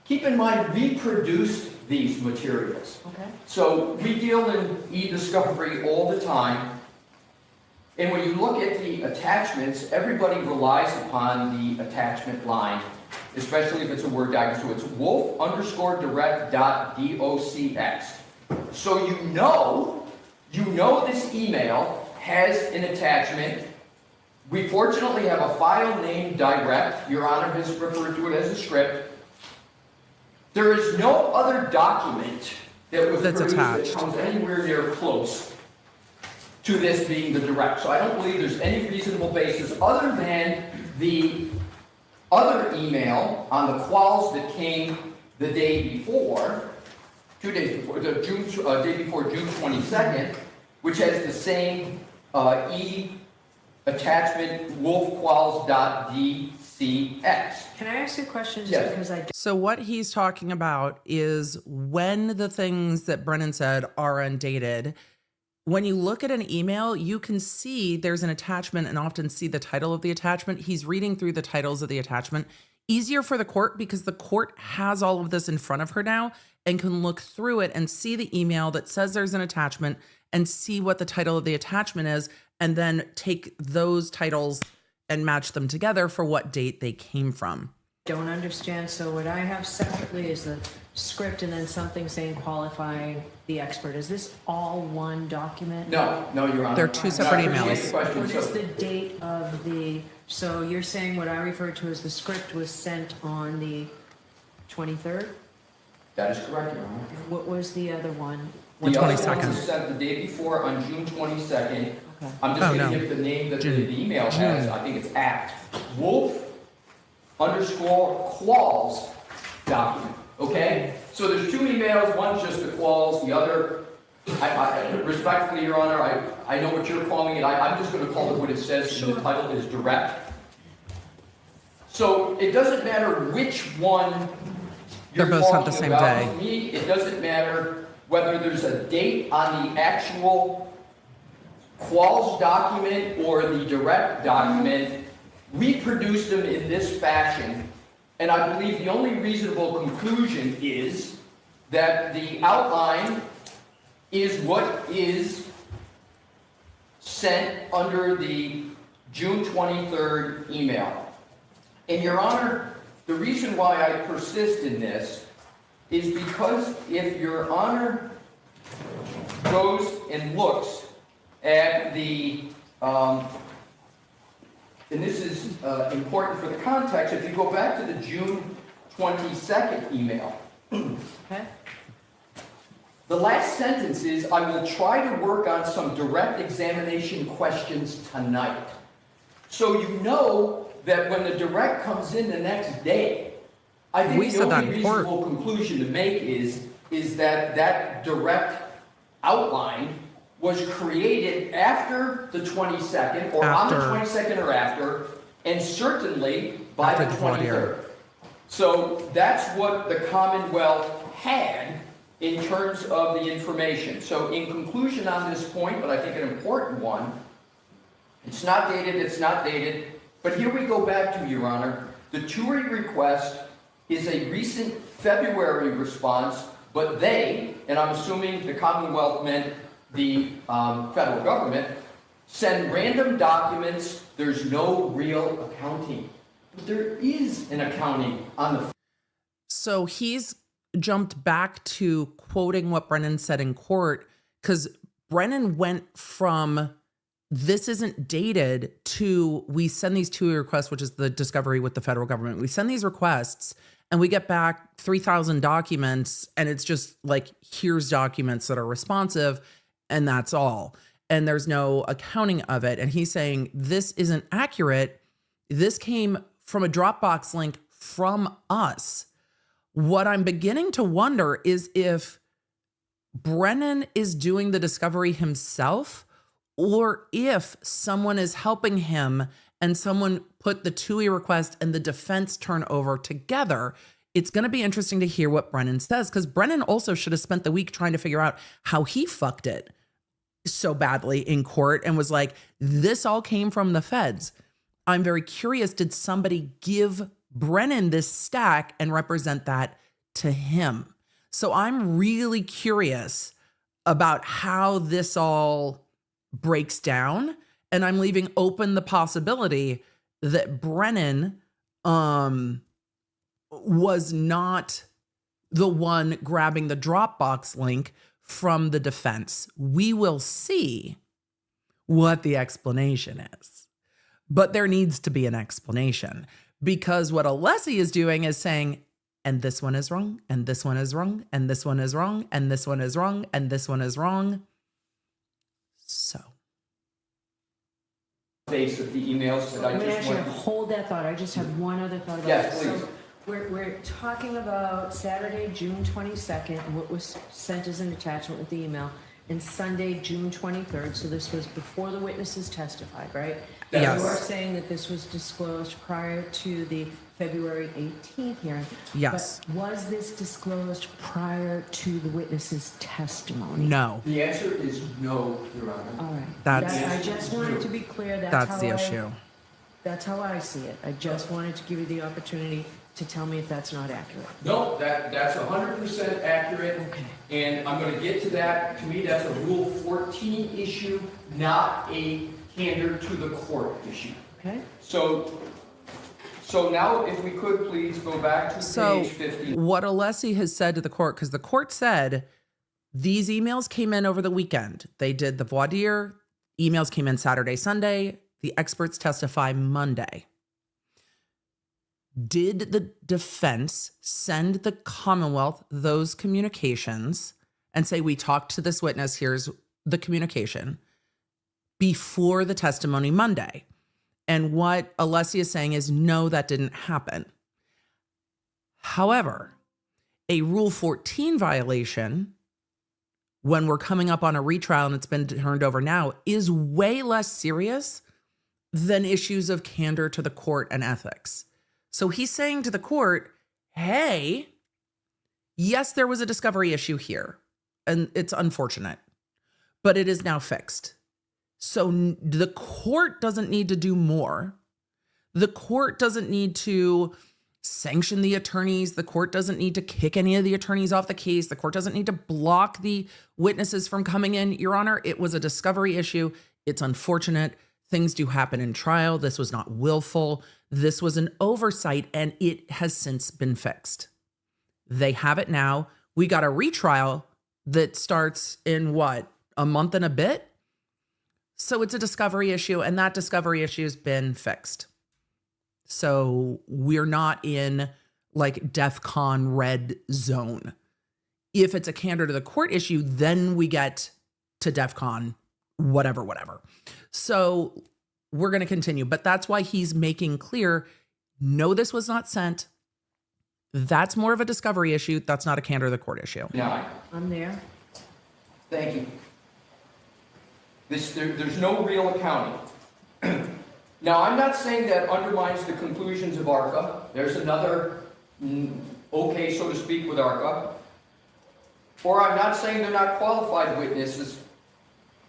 [SPEAKER 6] keep in mind, we produced these materials.
[SPEAKER 10] Okay.
[SPEAKER 6] So we deal in e-discovery all the time. And when you look at the attachments, everybody relies upon the attachment line, especially if it's a Word document. So it's wolf_direct.docx. So you know this email has an attachment. We fortunately have a file named direct. Your Honor has referred to it as a script. There is no other document that was
[SPEAKER 1] That's
[SPEAKER 6] produced
[SPEAKER 1] attached.
[SPEAKER 6] that comes anywhere near close to this being the direct. So I don't believe there's any reasonable basis other than the other email on the quals that came the day before, 2 days before, the day before June 22nd, which has the same attachment wolfquals.dcx.
[SPEAKER 10] Can I ask you a question just
[SPEAKER 6] Yes.
[SPEAKER 10] because I
[SPEAKER 1] So what he's talking about is when the things that Brennan said are undated. When you look at an email, you can see there's an attachment and often see the title of the attachment. He's reading through the titles of the attachment. Easier for the court because the court has all of this in front of her now and can look through it and see the email that says there's an attachment and see what the title of the attachment is and then take those titles and match them together for what date they came from.
[SPEAKER 10] don't understand, so what I have separately is the script and then something saying qualifying the expert. Is this all one document?
[SPEAKER 6] No, Your Honor.
[SPEAKER 1] They're two separate
[SPEAKER 6] I appreciate
[SPEAKER 1] emails.
[SPEAKER 6] the question.
[SPEAKER 10] What is
[SPEAKER 6] So-
[SPEAKER 10] the date of the, so you're saying what I refer to as the script was sent on the 23rd?
[SPEAKER 6] That is correct, Your Honor.
[SPEAKER 10] What was the other one?
[SPEAKER 6] The other
[SPEAKER 1] 22nd.
[SPEAKER 6] one was sent the day before on June 22nd.
[SPEAKER 10] Okay.
[SPEAKER 6] I'm just
[SPEAKER 1] Oh,
[SPEAKER 6] going to
[SPEAKER 1] no.
[SPEAKER 6] give the name that
[SPEAKER 1] June.
[SPEAKER 6] the email has. I think it's wolf_quals document. Okay? So there's two emails. One's just the quals. The other Respectfully, Your Honor, I know what you're calling it. I'm just going to call it what it says in the title is direct. So it doesn't matter which one you're
[SPEAKER 1] They're both sent the
[SPEAKER 6] talking
[SPEAKER 1] same
[SPEAKER 6] about.
[SPEAKER 1] day.
[SPEAKER 6] To me, it doesn't matter whether there's a date on the actual quals document or the direct document. We produced them in this fashion, and I believe the only reasonable conclusion is that the outline is what is sent under the June 23rd email. And Your Honor, the reason why I persist in this is because if Your Honor goes and looks at the, and this is important for the context, if you go back to the June 22nd email,
[SPEAKER 10] Okay?
[SPEAKER 6] the last sentence is, I will try to work on some direct examination questions tonight. So you know that when the direct comes in the next day, I think
[SPEAKER 1] We
[SPEAKER 6] the
[SPEAKER 1] said that
[SPEAKER 6] only
[SPEAKER 1] in court.
[SPEAKER 6] reasonable conclusion to make is that that direct outline was created after the 22nd, or on the
[SPEAKER 1] After.
[SPEAKER 6] 22nd or after, and certainly by
[SPEAKER 1] After
[SPEAKER 6] the
[SPEAKER 1] the voir dire.
[SPEAKER 6] 23rd. So that's what the Commonwealth had in terms of the information. So in conclusion on this point, but I think an important one, it's not dated, but here we go back to, Your Honor, the TURI request is a recent February response, but they, and I'm assuming the Commonwealth meant the federal government, send random documents. There's no real accounting. But there is an accounting on the.
[SPEAKER 1] So he's jumped back to quoting what Brennan said in court, because Brennan went from this isn't dated to we send these TUI requests, which is the discovery with the federal government. We send these requests and we get back 3,000 documents, and it's just like, here's documents that are responsive, and that's all. And there's no accounting of it. And he's saying this isn't accurate. This came from a Dropbox link from us. What I'm beginning to wonder is if Brennan is doing the discovery himself, or if someone is helping him and someone put the TUI request and the defense turnover together. It's going to be interesting to hear what Brennan says, because Brennan also should have spent the week trying to figure out how he fucked it so badly in court and was like, this all came from the feds. I'm very curious, did somebody give Brennan this stack and represent that to him? So I'm really curious about how this all breaks down, and I'm leaving open the possibility that Brennan was not the one grabbing the Dropbox link from the defense. We will see what the explanation is. But there needs to be an explanation, because what Alessi is doing is saying, and this one is wrong, and this one is wrong, and this one is wrong, and this one is wrong, and this one is wrong. So.
[SPEAKER 6] Face of the emails that I
[SPEAKER 10] I'm gonna
[SPEAKER 6] just
[SPEAKER 10] actually
[SPEAKER 6] went.
[SPEAKER 10] hold that thought. I just have one other thought about
[SPEAKER 6] Yes,
[SPEAKER 10] this.
[SPEAKER 6] please.
[SPEAKER 10] So we're talking about Saturday, June 22nd, what was sent as an attachment with the email, and Sunday, June 23rd. So this was before the witnesses testified, right?
[SPEAKER 1] Yes.
[SPEAKER 10] You are saying that this was disclosed prior to the February 18th hearing.
[SPEAKER 1] Yes.
[SPEAKER 10] But was this disclosed prior to the witnesses' testimony?
[SPEAKER 1] No,
[SPEAKER 6] The answer is no, Your Honor.
[SPEAKER 10] All right.
[SPEAKER 1] That's-
[SPEAKER 10] I just wanted to be clear.
[SPEAKER 1] that's the issue.
[SPEAKER 10] That's how I see it. I just wanted to give you the opportunity to tell me if that's not accurate.
[SPEAKER 6] No, that's 100% accurate.
[SPEAKER 10] Okay.
[SPEAKER 6] And I'm going to get to that. To me, that's a Rule 14 issue, not a candor to the court issue.
[SPEAKER 10] Okay?
[SPEAKER 6] So now, if we could please go back to
[SPEAKER 1] So
[SPEAKER 6] page 50.
[SPEAKER 1] what Alessi has said to the court, because the court said these emails came in over the weekend. They did the voir dire. Emails came in Saturday, Sunday. The experts testify Monday. Did the defense send the Commonwealth those communications and say, we talked to this witness, here's the communication, before the testimony Monday? And what Alessi is saying is, no, that didn't happen. However, a Rule 14 violation when we're coming up on a retrial and it's been turned over now is way less serious than issues of candor to the court and ethics. So he's saying to the court, hey, yes, there was a discovery issue here, and it's unfortunate, but it is now fixed. So the court doesn't need to do more. The court doesn't need to sanction the attorneys. The court doesn't need to kick any of the attorneys off the case. The court doesn't need to block the witnesses from coming in. Your Honor, it was a discovery issue. It's unfortunate. Things do happen in trial. This was not willful. This was an oversight, and it has since been fixed. They have it now. We got a retrial that starts in a month and a bit? So it's a discovery issue, and that discovery issue has been fixed. So we're not in like DEFCON red zone. If it's a candor to the court issue, then we get to DEFCON whatever. So we're going to continue. But that's why he's making clear, no, this was not sent. That's more of a discovery issue. That's not a candor to the court issue.
[SPEAKER 6] Now,
[SPEAKER 10] I'm there.
[SPEAKER 6] thank you. There's no real accounting. Now, I'm not saying that undermines the conclusions of ARCA. There's another okay, so to speak, with ARCA. Or I'm not saying they're not qualified witnesses,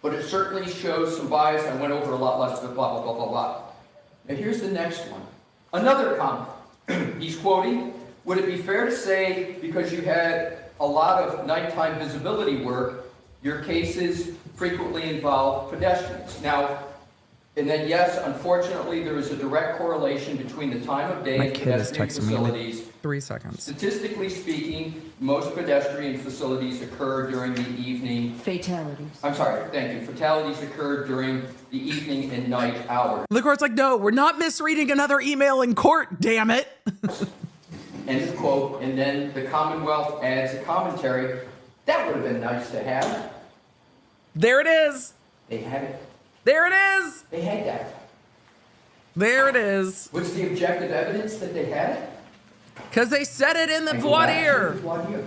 [SPEAKER 6] but it certainly shows some bias. I went over a lot less, but blah, blah, blah, blah, blah. Now, here's the next one. Another comment. He's quoting, would it be fair to say, because you had a lot of nighttime visibility work, your cases frequently involve pedestrians? Now, and then yes, unfortunately, there is a direct correlation between the time of day
[SPEAKER 1] My
[SPEAKER 6] and
[SPEAKER 1] kid is
[SPEAKER 6] pedestrian
[SPEAKER 1] texting me in
[SPEAKER 6] facilities.
[SPEAKER 1] 3 seconds.
[SPEAKER 6] Statistically speaking, most pedestrian facilities occur during the evening.
[SPEAKER 10] Fatalities.
[SPEAKER 6] I'm sorry, thank you. Fatalities occur during the evening and night hours.
[SPEAKER 1] The court's like, no, we're not misreading another email in court, damn it.
[SPEAKER 6] End of quote. And then the Commonwealth adds a commentary. That would have been nice to have.
[SPEAKER 1] There it is.
[SPEAKER 6] They had it.
[SPEAKER 1] There it is.
[SPEAKER 6] They had that.
[SPEAKER 1] There it is.
[SPEAKER 6] What's the objective evidence that they had it?
[SPEAKER 1] Because they said it in the
[SPEAKER 6] And go back to
[SPEAKER 1] voir
[SPEAKER 6] the voir dire.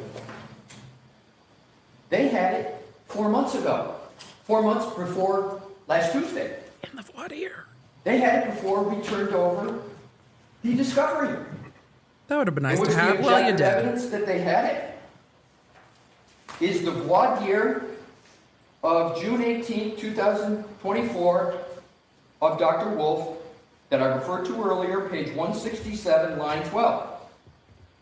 [SPEAKER 6] They had it 4 months ago. 4 months before last Tuesday.
[SPEAKER 1] In the voir dire.
[SPEAKER 6] They had it before we turned over the discovery.
[SPEAKER 1] That would have been nice
[SPEAKER 6] And
[SPEAKER 1] to
[SPEAKER 6] what's
[SPEAKER 1] have.
[SPEAKER 6] the
[SPEAKER 1] Well, you
[SPEAKER 6] objective
[SPEAKER 1] did.
[SPEAKER 6] evidence that they had it? Is the voir dire of June 18, 2024 of Dr. Wolf that I referred to earlier, page 167, line 12.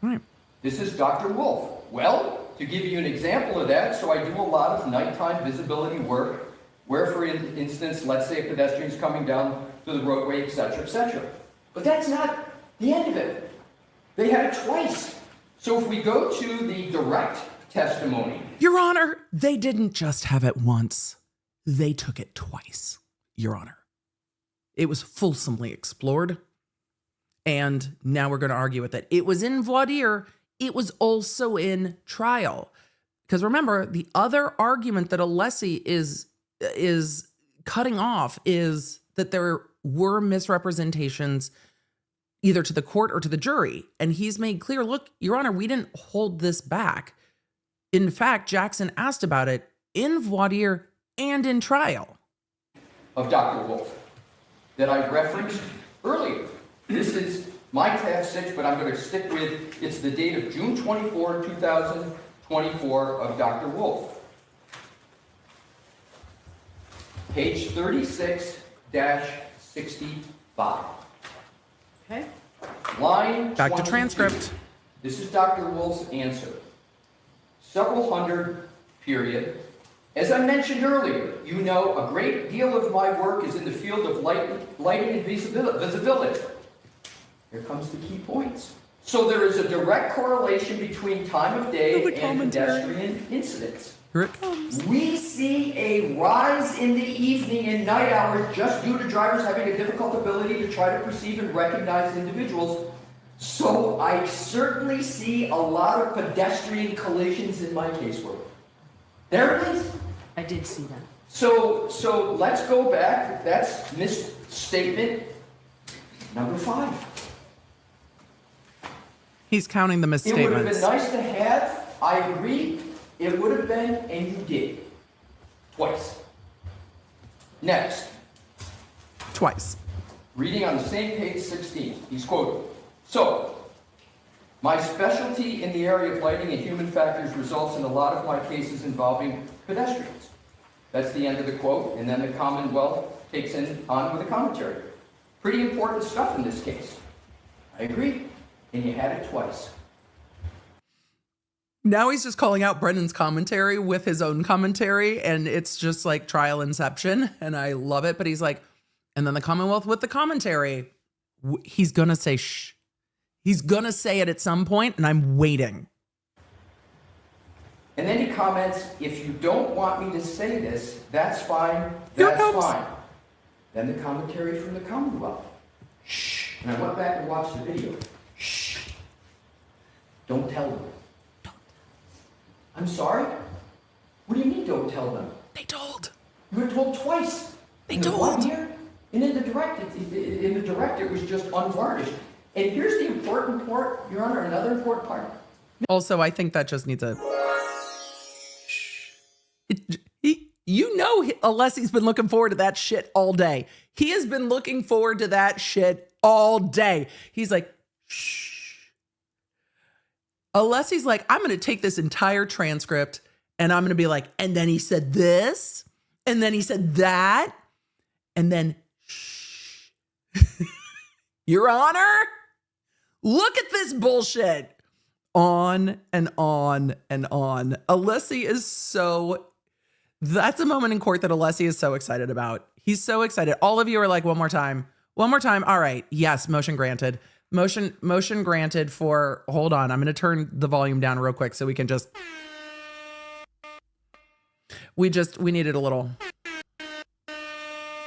[SPEAKER 1] Right.
[SPEAKER 6] This is Dr. Wolf. Well, to give you an example of that, so I do a lot of nighttime visibility work where, for instance, let's say a pedestrian's coming down to the roadway, etc., etc. But that's not the end of it. They had it twice. So if we go to the direct testimony.
[SPEAKER 1] Your Honor, they didn't just have it once. They took it twice, Your Honor. It was fulsomely explored. And now we're going to argue with it. It was in voir dire. It was also in trial. Because remember, the other argument that Alessi is cutting off is that there were misrepresentations either to the court or to the jury. And he's made clear, look, Your Honor, we didn't hold this back. In fact, Jackson asked about it in voir dire and in trial.
[SPEAKER 6] Of Dr. Wolf that I referenced earlier. This is my tab 6, but I'm going to stick with, it's the date of June 24, 2024 of Dr. Wolf. Page 36-65.
[SPEAKER 10] Okay.
[SPEAKER 6] Line
[SPEAKER 1] Back to
[SPEAKER 6] 22.
[SPEAKER 1] transcript.
[SPEAKER 6] This is Dr. Wolf's answer. Several hundred, period. As I mentioned earlier, you know a great deal of my work is in the field of lighting and visibility. Here comes the key points. So there is a direct correlation between time of day and pedestrian incidents.
[SPEAKER 1] Here it comes.
[SPEAKER 6] We see a rise in the evening and night hours just due to drivers having a difficult ability to try to perceive and recognize individuals. So I certainly see a lot of pedestrian collisions in my casework. There it is.
[SPEAKER 10] I did see that.
[SPEAKER 6] So let's go back. That's misstatement number 5.
[SPEAKER 1] He's counting the
[SPEAKER 6] It would have been
[SPEAKER 1] misstatements.
[SPEAKER 6] nice to have, I agree, It would have been, and you did. Twice. Next.
[SPEAKER 1] Twice.
[SPEAKER 6] Reading on the same page 16, he's quoted. So, my specialty in the area of lighting and human factors results in a lot of my cases involving pedestrians. That's the end of the quote, and then the Commonwealth takes on with a commentary. Pretty important stuff in this case. I agree, and you had it twice.
[SPEAKER 1] Now he's just calling out Brendan's commentary with his own commentary, and it's just like trial inception, and I love it. But he's like, and then the Commonwealth with the commentary. He's gonna say shh. He's gonna say it at some point, and I'm waiting.
[SPEAKER 6] And then he comments, if you don't want me to say this, that's fine,
[SPEAKER 1] Here it
[SPEAKER 6] that's
[SPEAKER 1] comes.
[SPEAKER 6] fine. Then the commentary from the Commonwealth. Shh. And I went back and watched the video. Shh. Don't tell them. I'm sorry? What do you mean don't tell them?
[SPEAKER 1] They told.
[SPEAKER 6] You were told twice.
[SPEAKER 1] They
[SPEAKER 6] In the
[SPEAKER 1] told.
[SPEAKER 6] 1 year, and in the direct, it was just unvarnished. And here's the important part, Your Honor, another important part.
[SPEAKER 1] Also, I think that just needs a. You know, Alessi's been looking forward to that shit all day. He has been looking forward to that shit all day. He's like, shh. Alessi's like, I'm going to take this entire transcript and I'm going to be like, and then he said this, and then he said that, and then shh. Your Honor, look at this bullshit. On and on and on. Alessi is so, that's a moment in court that Alessi is so excited about. He's so excited. All of you are like, one more time. One more time. All right. Yes, motion granted. Motion granted for, hold on. I'm going to turn the volume down real quick so we can just, we needed a little,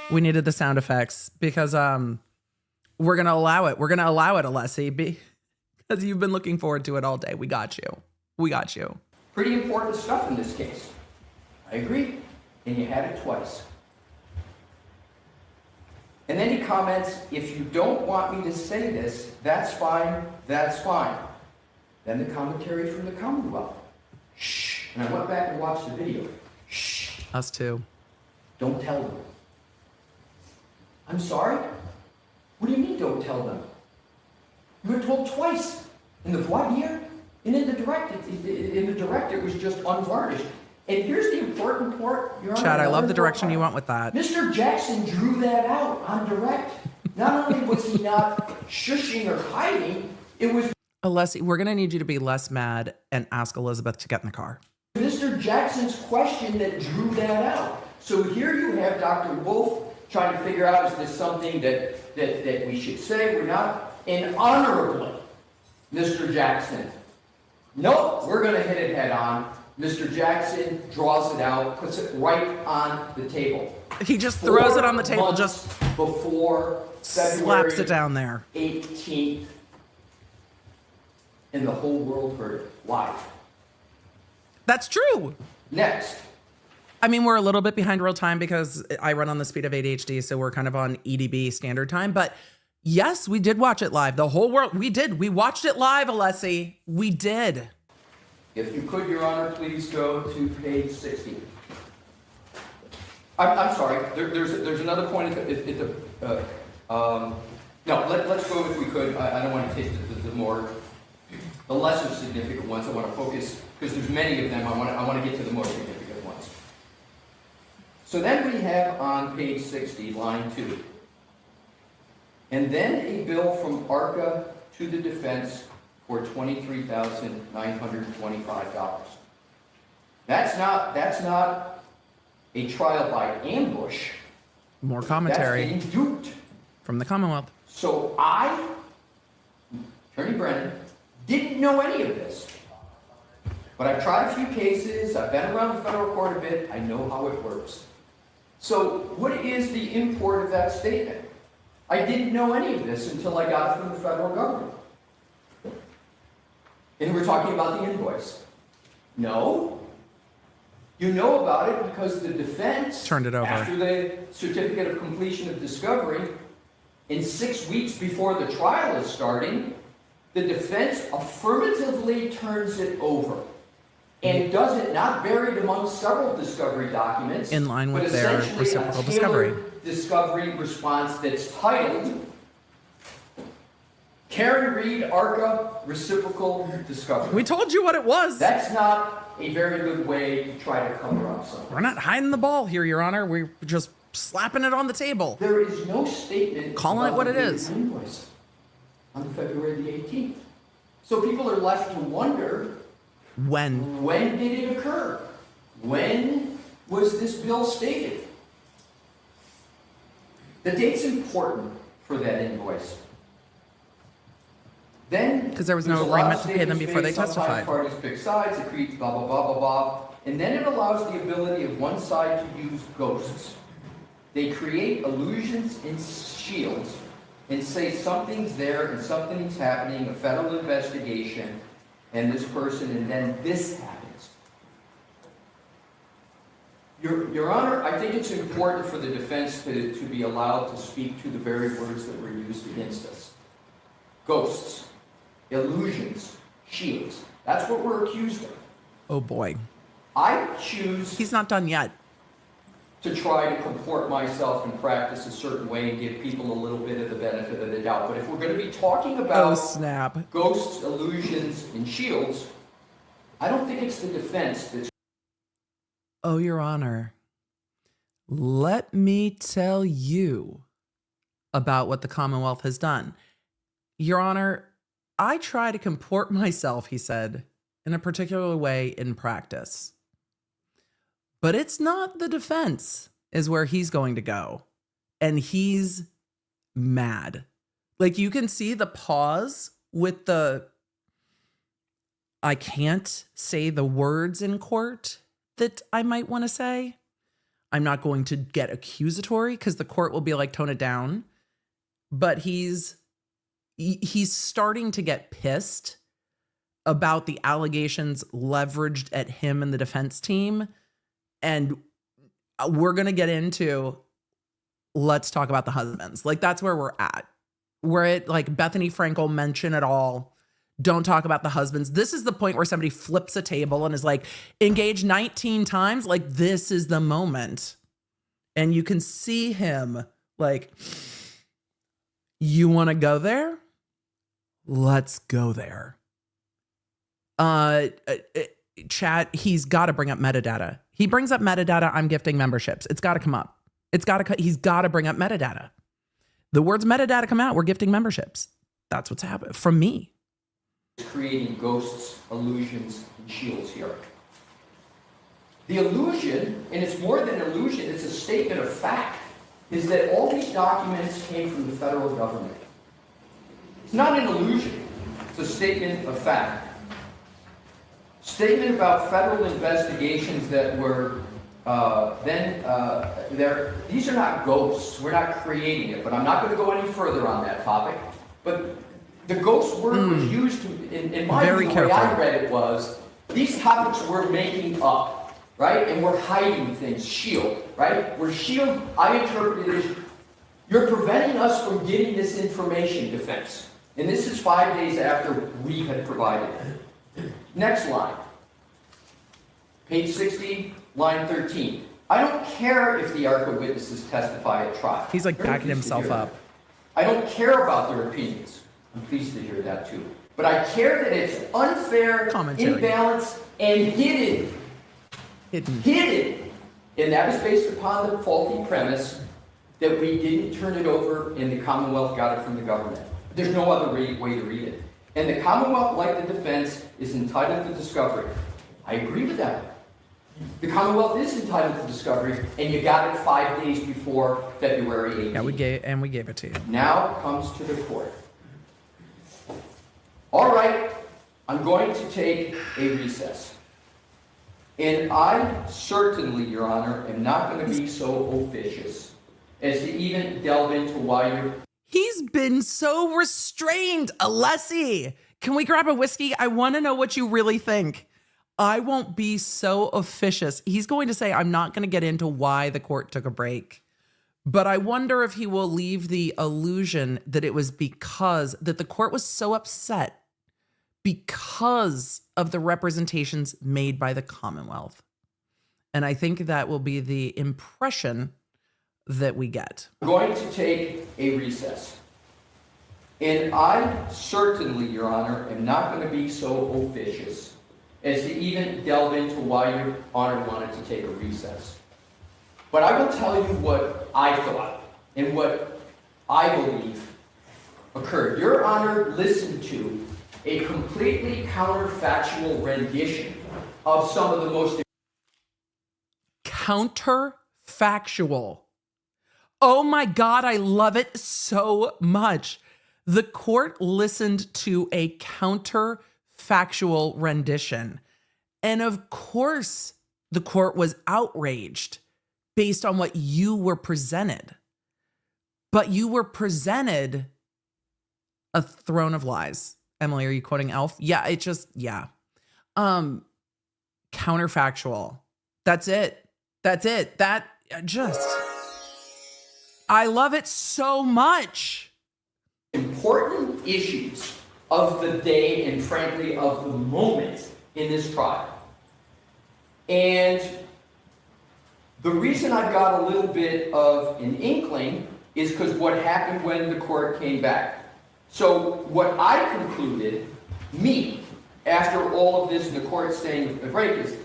[SPEAKER 1] we needed the sound effects because we're going to allow it. We're going to allow it, Alessi, because you've been looking forward to it all day. We got you. We got you.
[SPEAKER 6] Pretty important stuff in this case. I agree. And you had it twice. And then he comments, if you don't want me to say this, that's fine, that's fine. Then the commentary from the Commonwealth. Shh. And I went back and watched the video. Shh.
[SPEAKER 1] Us too.
[SPEAKER 6] Don't tell them. I'm sorry? What do you mean don't tell them? You were told twice. In the voir dire, and in the direct, it was just unvarnished. And here's the important part, Your Honor.
[SPEAKER 1] Chad, I love the direction you went with that.
[SPEAKER 6] Mr. Jackson drew that out on direct. Not only was he not shushing or hiding, it was
[SPEAKER 1] Alessi, we're going to need you to be less mad and ask Elizabeth to get in the car.
[SPEAKER 6] Mr. Jackson's question that drew that out. So here you have Dr. Wolf trying to figure out, is this something that we should say, we're not? And honorably, Mr. Jackson, nope, we're going to hit it head on. Mr. Jackson draws it out, puts it right on the table.
[SPEAKER 1] He just throws it on the table,
[SPEAKER 6] 4 months
[SPEAKER 1] just
[SPEAKER 6] before February
[SPEAKER 1] slaps it down there.
[SPEAKER 6] 18th, and the whole world heard it live.
[SPEAKER 1] That's true.
[SPEAKER 6] Next.
[SPEAKER 1] I mean, we're a little bit behind real time because I run on the speed of ADHD, so we're kind of on EDB standard time. But yes, we did watch it live. The whole world, we did. We watched it live, Alessi. We did.
[SPEAKER 6] If you could, Your Honor, please go to page 60. I'm sorry. There's another point at the no, let's go if we could. I don't want to take the lesser significant ones. I want to focus because there's many of them. I want to get to the more significant ones. So then we have on page 60, line 2. And then a bill from ARCA to the defense for $23,925. That's not a trial by ambush.
[SPEAKER 1] More commentary
[SPEAKER 6] That's getting duped.
[SPEAKER 1] from the Commonwealth.
[SPEAKER 6] So I, Attorney Brennan, didn't know any of this. But I've tried a few cases, I've been around the federal court a bit, I know how it works. So what is the import of that statement? I didn't know any of this until I got it from the federal government. And we're talking about the invoice. No. You know about it because the defense
[SPEAKER 1] Turned it over.
[SPEAKER 6] after the certificate of completion of discovery, in 6 weeks before the trial is starting, the defense affirmatively turns it over. And does it not buried among several discovery documents,
[SPEAKER 1] In line with
[SPEAKER 6] but
[SPEAKER 1] their
[SPEAKER 6] essentially
[SPEAKER 1] reciprocal
[SPEAKER 6] a
[SPEAKER 1] discovery.
[SPEAKER 6] tailored discovery response that's titled Karen Reed ARCA Reciprocal Discovery.
[SPEAKER 1] We told you what it was.
[SPEAKER 6] That's not a very good way to try to cover up something.
[SPEAKER 1] We're not hiding the ball here, Your Honor. We're just slapping it on the table.
[SPEAKER 6] There is no statement
[SPEAKER 1] Calling it
[SPEAKER 6] about
[SPEAKER 1] what
[SPEAKER 6] the
[SPEAKER 1] it
[SPEAKER 6] date
[SPEAKER 1] is.
[SPEAKER 6] of the invoice on February the 18th. So people are left to wonder,
[SPEAKER 1] When?
[SPEAKER 6] when did it occur? When was this bill stated? The date's important for that invoice. Then,
[SPEAKER 1] 'Cause there was no
[SPEAKER 6] there's a lot of
[SPEAKER 1] agreement to pay them
[SPEAKER 6] statements
[SPEAKER 1] before they
[SPEAKER 6] made, sometimes
[SPEAKER 1] testified.
[SPEAKER 6] Parties pick sides, it creates blah, blah, blah, blah, blah. And then it allows the ability of one side to use ghosts. They create illusions and shields and say something's there and something's happening, a federal investigation, and this person, and then this happens. Your Honor, I think it's important for the defense to be allowed to speak to the very words that were used against us. Ghosts, illusions, shields. That's what we're accused of.
[SPEAKER 1] Oh boy.
[SPEAKER 6] I choose
[SPEAKER 1] He's not done yet.
[SPEAKER 6] to try to comport myself and practice a certain way and give people a little bit of the benefit of the doubt. But if we're going to be talking about
[SPEAKER 1] Oh snap.
[SPEAKER 6] ghosts, illusions, and shields, I don't think it's the defense that's
[SPEAKER 1] Oh, Your Honor. Let me tell you about what the Commonwealth has done. Your Honor, I try to comport myself, he said, in a particular way in practice. But it's not the defense is where he's going to go. And he's mad. Like you can see the pause with the, I can't say the words in court that I might want to say. I'm not going to get accusatory because the court will be like, tone it down. But he's starting to get pissed about the allegations leveraged at him and the defense team. And we're going to get into, let's talk about the husbands. Like that's where we're at. We're at like Bethany Frankel mention it all. Don't talk about the husbands. This is the point where somebody flips a table and is like, engaged 19 times. Like this is the moment. And you can see him like, you want to go there? Let's go there. Chat, he's got to bring up metadata. He brings up metadata. I'm gifting memberships. It's got to come up. He's got to bring up metadata. The words metadata come out. We're gifting memberships. That's what's happening from me.
[SPEAKER 6] creating ghosts, illusions, and shields here. The illusion, and it's more than illusion, it's a statement of fact, is that all these documents came from the federal government. It's not an illusion, it's a statement of fact. Statement about federal investigations that were these are not ghosts, we're not creating it, but I'm not going to go any further on that topic. But the ghost word was used to, in my view, the way I read it was, these topics we're making up, right? And we're hiding things, shield, right? We're shield, I interpreted it as, you're preventing us from getting this information, defense. And this is 5 days after we had provided it. Next line. Page 60, line 13. I don't care if the ARCA witnesses testify at trial.
[SPEAKER 1] He's like backing himself up.
[SPEAKER 6] I don't care about their opinions. I'm pleased to hear that too. But I care that it's unfair, imbalanced, and hidden. Hidden. And that was based upon the faulty premise that we didn't turn it over and the Commonwealth got it from the government. There's no other way to read it. And the Commonwealth, like the defense, is entitled to discovery. I agree with that. The Commonwealth is entitled to discovery, and you got it 5 days before February 18th.
[SPEAKER 1] Yeah, we gave it to you.
[SPEAKER 6] Now comes to the court. All right, I'm going to take a recess. And I certainly, Your Honor, am not going to be so officious as to even delve into why you're...
[SPEAKER 1] He's been so restrained, Alessi. Can we grab a whiskey? I want to know what you really think. I won't be so officious. He's going to say, I'm not going to get into why the court took a break. But I wonder if he will leave the illusion that it was because that the court was so upset because of the representations made by the Commonwealth. And I think that will be the impression that we get.
[SPEAKER 6] We're going to take a recess. And I certainly, Your Honor, am not going to be so officious as to even delve into why Your Honor wanted to take a recess. But I will tell you what I thought and what I believe occurred. Your Honor listened to a completely counterfactual rendition of some of the most
[SPEAKER 1] Counterfactual. Oh my God, I love it so much. The court listened to a counterfactual rendition. And of course, the court was outraged based on what you were presented. But you were presented a throne of lies. Emily, are you quoting Elf? Yeah, it just, yeah. Counterfactual. That's it. That's it. That just, I love it so much.
[SPEAKER 6] important issues of the day and frankly of the moment in this trial. And the reason I've got a little bit of an inkling is because what happened when the court came back. So what I concluded, after all of this and the court staying the break is,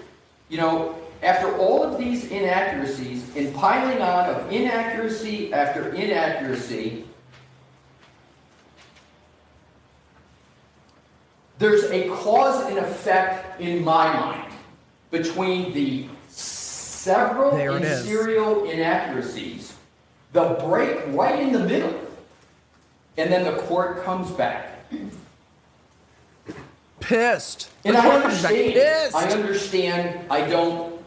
[SPEAKER 6] after all of these inaccuracies and piling on of inaccuracy after inaccuracy, there's a cause and effect in my mind between the several and serial inaccuracies, the break right in the middle, and then the court comes back.
[SPEAKER 1] Pissed.
[SPEAKER 6] And I understand, I don't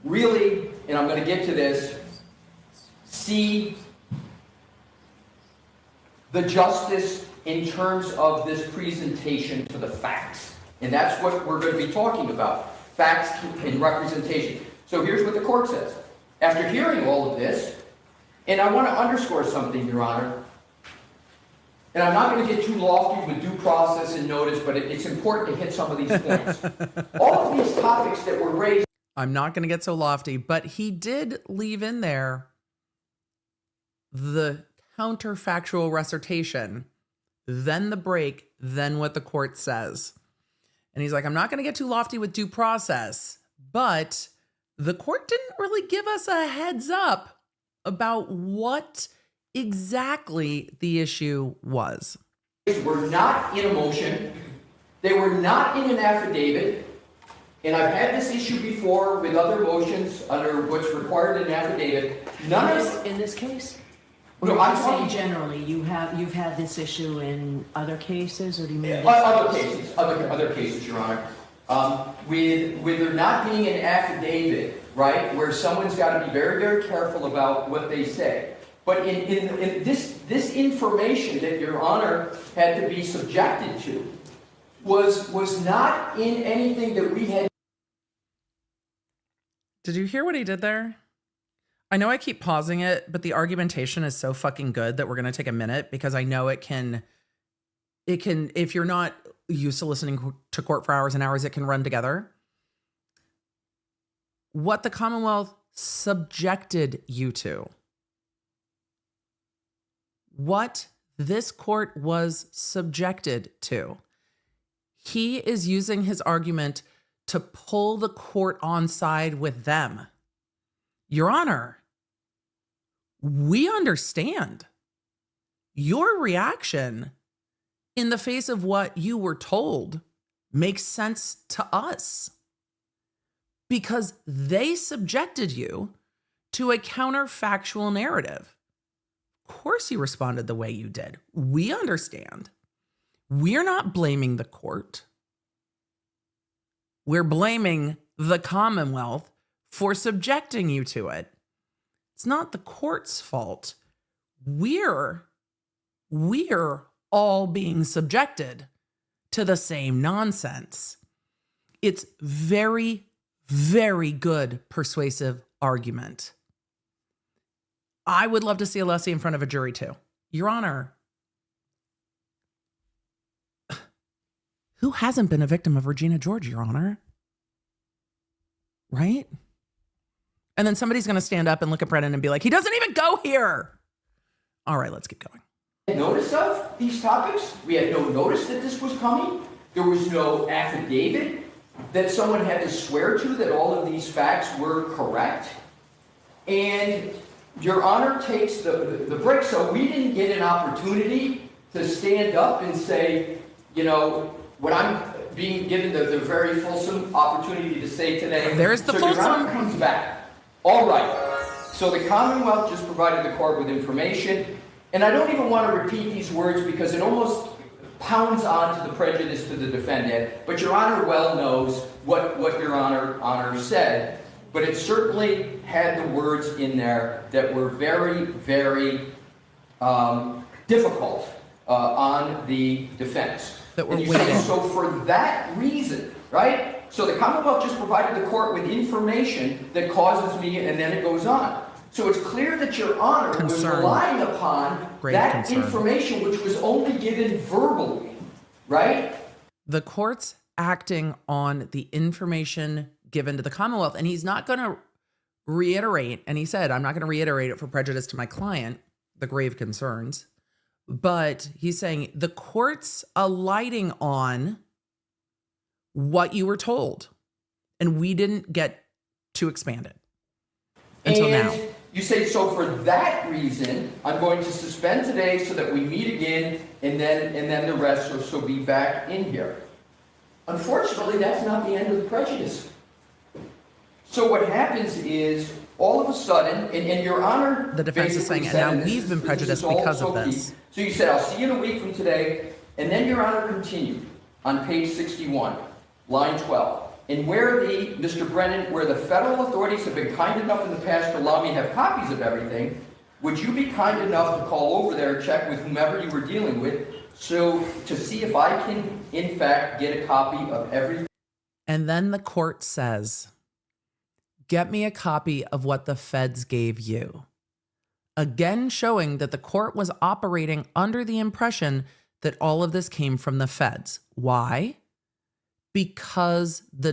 [SPEAKER 6] really, and I'm going to get to this, see the justice in terms of this presentation to the facts. And that's what we're going to be talking about, facts and representation. So here's what the court says. After hearing all of this, and I want to underscore something, Your Honor, and I'm not going to get too lofty with due process and notice, but it's important to hit some of these points. All of these topics that were raised.
[SPEAKER 1] I'm not going to get so lofty, but he did leave in there the counterfactual recitation, then the break, then what the court says. And he's like, I'm not going to get too lofty with due process, but the court didn't really give us a heads up about what exactly the issue was.
[SPEAKER 6] Were not in a motion. They were not in an affidavit. And I've had this issue before with other motions under what's required in an affidavit.
[SPEAKER 10] In this case? Or
[SPEAKER 6] No,
[SPEAKER 10] I'm
[SPEAKER 6] I'm
[SPEAKER 10] saying
[SPEAKER 6] talking
[SPEAKER 10] generally, you've had this issue in other cases, or do you mean this
[SPEAKER 6] other cases, Your Honor. With there not being an affidavit, right, where someone's got to be very, very careful about what they say. But in this information that Your Honor had to be subjected to was not in anything that we had.
[SPEAKER 1] Did you hear what he did there? I know I keep pausing it, but the argumentation is so fucking good that we're going to take a minute because I know it can, if you're not used to listening to court for hours and hours, it can run together. What the Commonwealth subjected you to. What this court was subjected to. He is using his argument to pull the court on side with them. Your Honor, we understand your reaction in the face of what you were told makes sense to us because they subjected you to a counterfactual narrative. Of course you responded the way you did. We understand. We're not blaming the court. We're blaming the Commonwealth for subjecting you to it. It's not the court's fault. We're all being subjected to the same nonsense. It's very, very good persuasive argument. I would love to see Alessi in front of a jury too. Your Honor, Who hasn't been a victim of Regina George, Your Honor? Right? And then somebody's going to stand up and look at Brennan and be like, he doesn't even go here. All right, let's get going.
[SPEAKER 6] Notice of these topics. We had no notice that this was coming. There was no affidavit that someone had to swear to that all of these facts were correct. And Your Honor takes the break. So we didn't get an opportunity to stand up and say, you know, what I'm being given the very fulsome opportunity to say today.
[SPEAKER 1] There's the
[SPEAKER 6] so
[SPEAKER 1] fulsome.
[SPEAKER 6] Your Honor comes back. All right. So the Commonwealth just provided the court with information. And I don't even want to repeat these words because it almost pounds on to the prejudice to the defendant. But Your Honor well knows what Your Honor said. But it certainly had the words in there that were very, very difficult on the defense.
[SPEAKER 1] That were
[SPEAKER 6] and you
[SPEAKER 1] weighted.
[SPEAKER 6] say, so for that reason, right? So the Commonwealth just provided the court with information that causes me, and then it goes on. So it's clear that Your Honor was
[SPEAKER 1] Concern.
[SPEAKER 6] relying upon
[SPEAKER 1] Grave
[SPEAKER 6] that
[SPEAKER 1] concern.
[SPEAKER 6] information, which was only given verbally, right?
[SPEAKER 1] The court's acting on the information given to the Commonwealth, and he's not going to reiterate, and he said, I'm not going to reiterate it for prejudice to my client, the grave concerns, but he's saying the court's alighting on what you were told, and we didn't get to expand it until
[SPEAKER 6] and
[SPEAKER 1] now.
[SPEAKER 6] You say, so for that reason, I'm going to suspend today so that we meet again, and then the rest will be back in here. Unfortunately, that's not the end of the prejudice. So what happens is, all of a sudden, and Your Honor,
[SPEAKER 1] The defense is saying, and now we've been prejudiced because of this.
[SPEAKER 6] So you said, I'll see you in a week from today, and then Your Honor continued on page 61, line 12. And where Mr. Brennan, where the federal authorities have been kind enough in the past to allow me to have copies of everything, would you be kind enough to call over there and check with whomever you were dealing with, so to see if I can, in fact, get a copy of everything?
[SPEAKER 1] And then the court says, get me a copy of what the feds gave you. Again, showing that the court was operating under the impression that all of this came from the feds. Why? Because the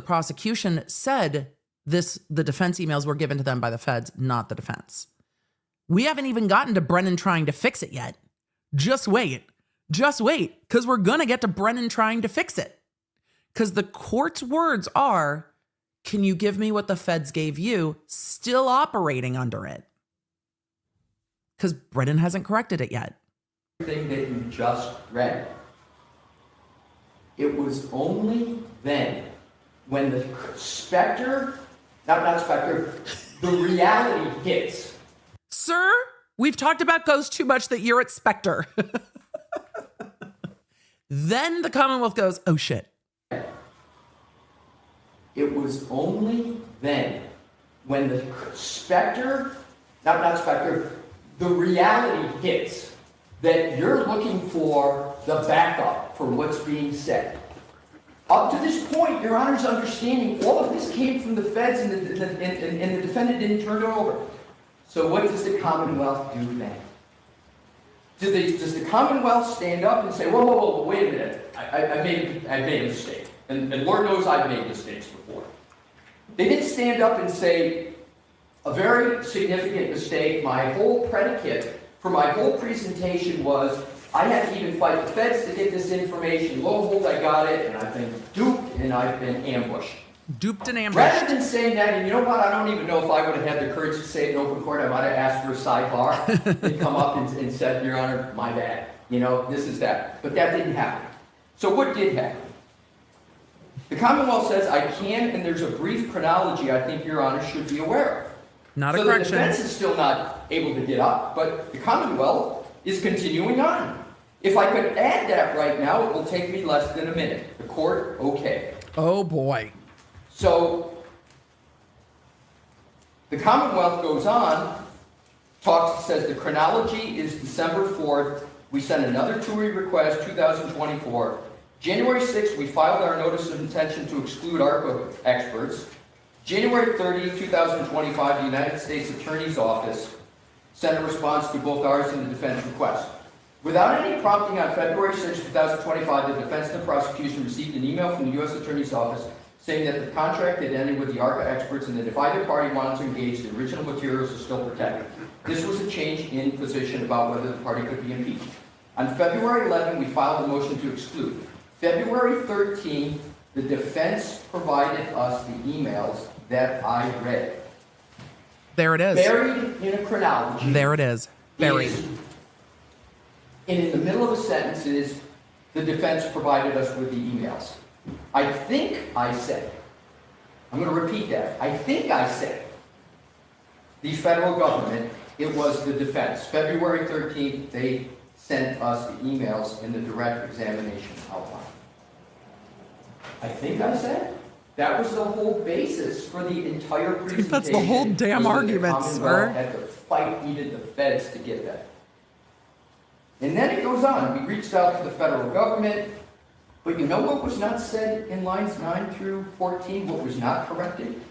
[SPEAKER 1] prosecution said the defense emails were given to them by the feds, not the defense. We haven't even gotten to Brennan trying to fix it yet. Just wait, because we're going to get to Brennan trying to fix it. Because the court's words are, can you give me what the feds gave you, still operating under it? Because Brennan hasn't corrected it yet.
[SPEAKER 6] Thing that you just read. It was only then when the specter, not specter, the reality hits.
[SPEAKER 1] Sir, we've talked about ghosts too much that you're at Spectre. Then the Commonwealth goes, oh shit.
[SPEAKER 6] It was only then when the specter, not specter, the reality hits that you're looking for the backup for what's being said. Up to this point, Your Honor's understanding, all of this came from the feds and the defendant didn't turn it over. So what does the Commonwealth do then? Does the Commonwealth stand up and say, whoa, wait a minute, I made a mistake. And Lord knows I've made mistakes before. They didn't stand up and say, a very significant mistake, my whole predicate for my whole presentation was, I had to even fight the feds to get this information. Lo and behold, I got it, and I've been duped, and I've been ambushed.
[SPEAKER 1] Duped and ambushed.
[SPEAKER 6] Rather than saying that, and you know what, I don't even know if I would have had the courage to say it in open court, I might have asked for a sidebar and come up and said, Your Honor, my bad. You know, this is that. But that didn't happen. So what did happen? The Commonwealth says I can, and there's a brief chronology I think Your Honor should be aware of.
[SPEAKER 1] Not a
[SPEAKER 6] so
[SPEAKER 1] correction.
[SPEAKER 6] The defense is still not able to get up, but the Commonwealth is continuing on. If I could add that right now, it will take me less than a minute. The court, okay.
[SPEAKER 1] Oh boy.
[SPEAKER 6] So the Commonwealth goes on, says the chronology is December 4th. We sent another TUI request, 2024. January 6th, we filed our notice of intention to exclude ARPA experts. January 30, 2025, the United States Attorney's Office sent a response to both ours and the defense request. Without any prompting, on February 6, 2025, the defense and the prosecution received an email from the U.S. Attorney's Office saying that the contract had ended with the ARCA experts and that if either party wanted to engage, the original materials are still protected. This was a change in position about whether the party could be impeached. On February 11, we filed a motion to exclude. February 13, the defense provided us the emails that I read.
[SPEAKER 1] There it is.
[SPEAKER 6] Buried in a chronology.
[SPEAKER 1] There it is. Buried.
[SPEAKER 6] And in the middle of a sentence is, the defense provided us with the emails. I think I said, I'm going to repeat that. I think I said, the federal government, it was the defense. February 13th, they sent us the emails in the direct examination outline. I think I said that was the whole basis for the entire presentation.
[SPEAKER 1] That's the whole damn
[SPEAKER 6] was that
[SPEAKER 1] argument,
[SPEAKER 6] the Commonwealth
[SPEAKER 1] sir.
[SPEAKER 6] had to fight even the feds to get that. And then it goes on. We reached out to the federal government, but you know what was not said in lines 9 through 14? What was not corrected?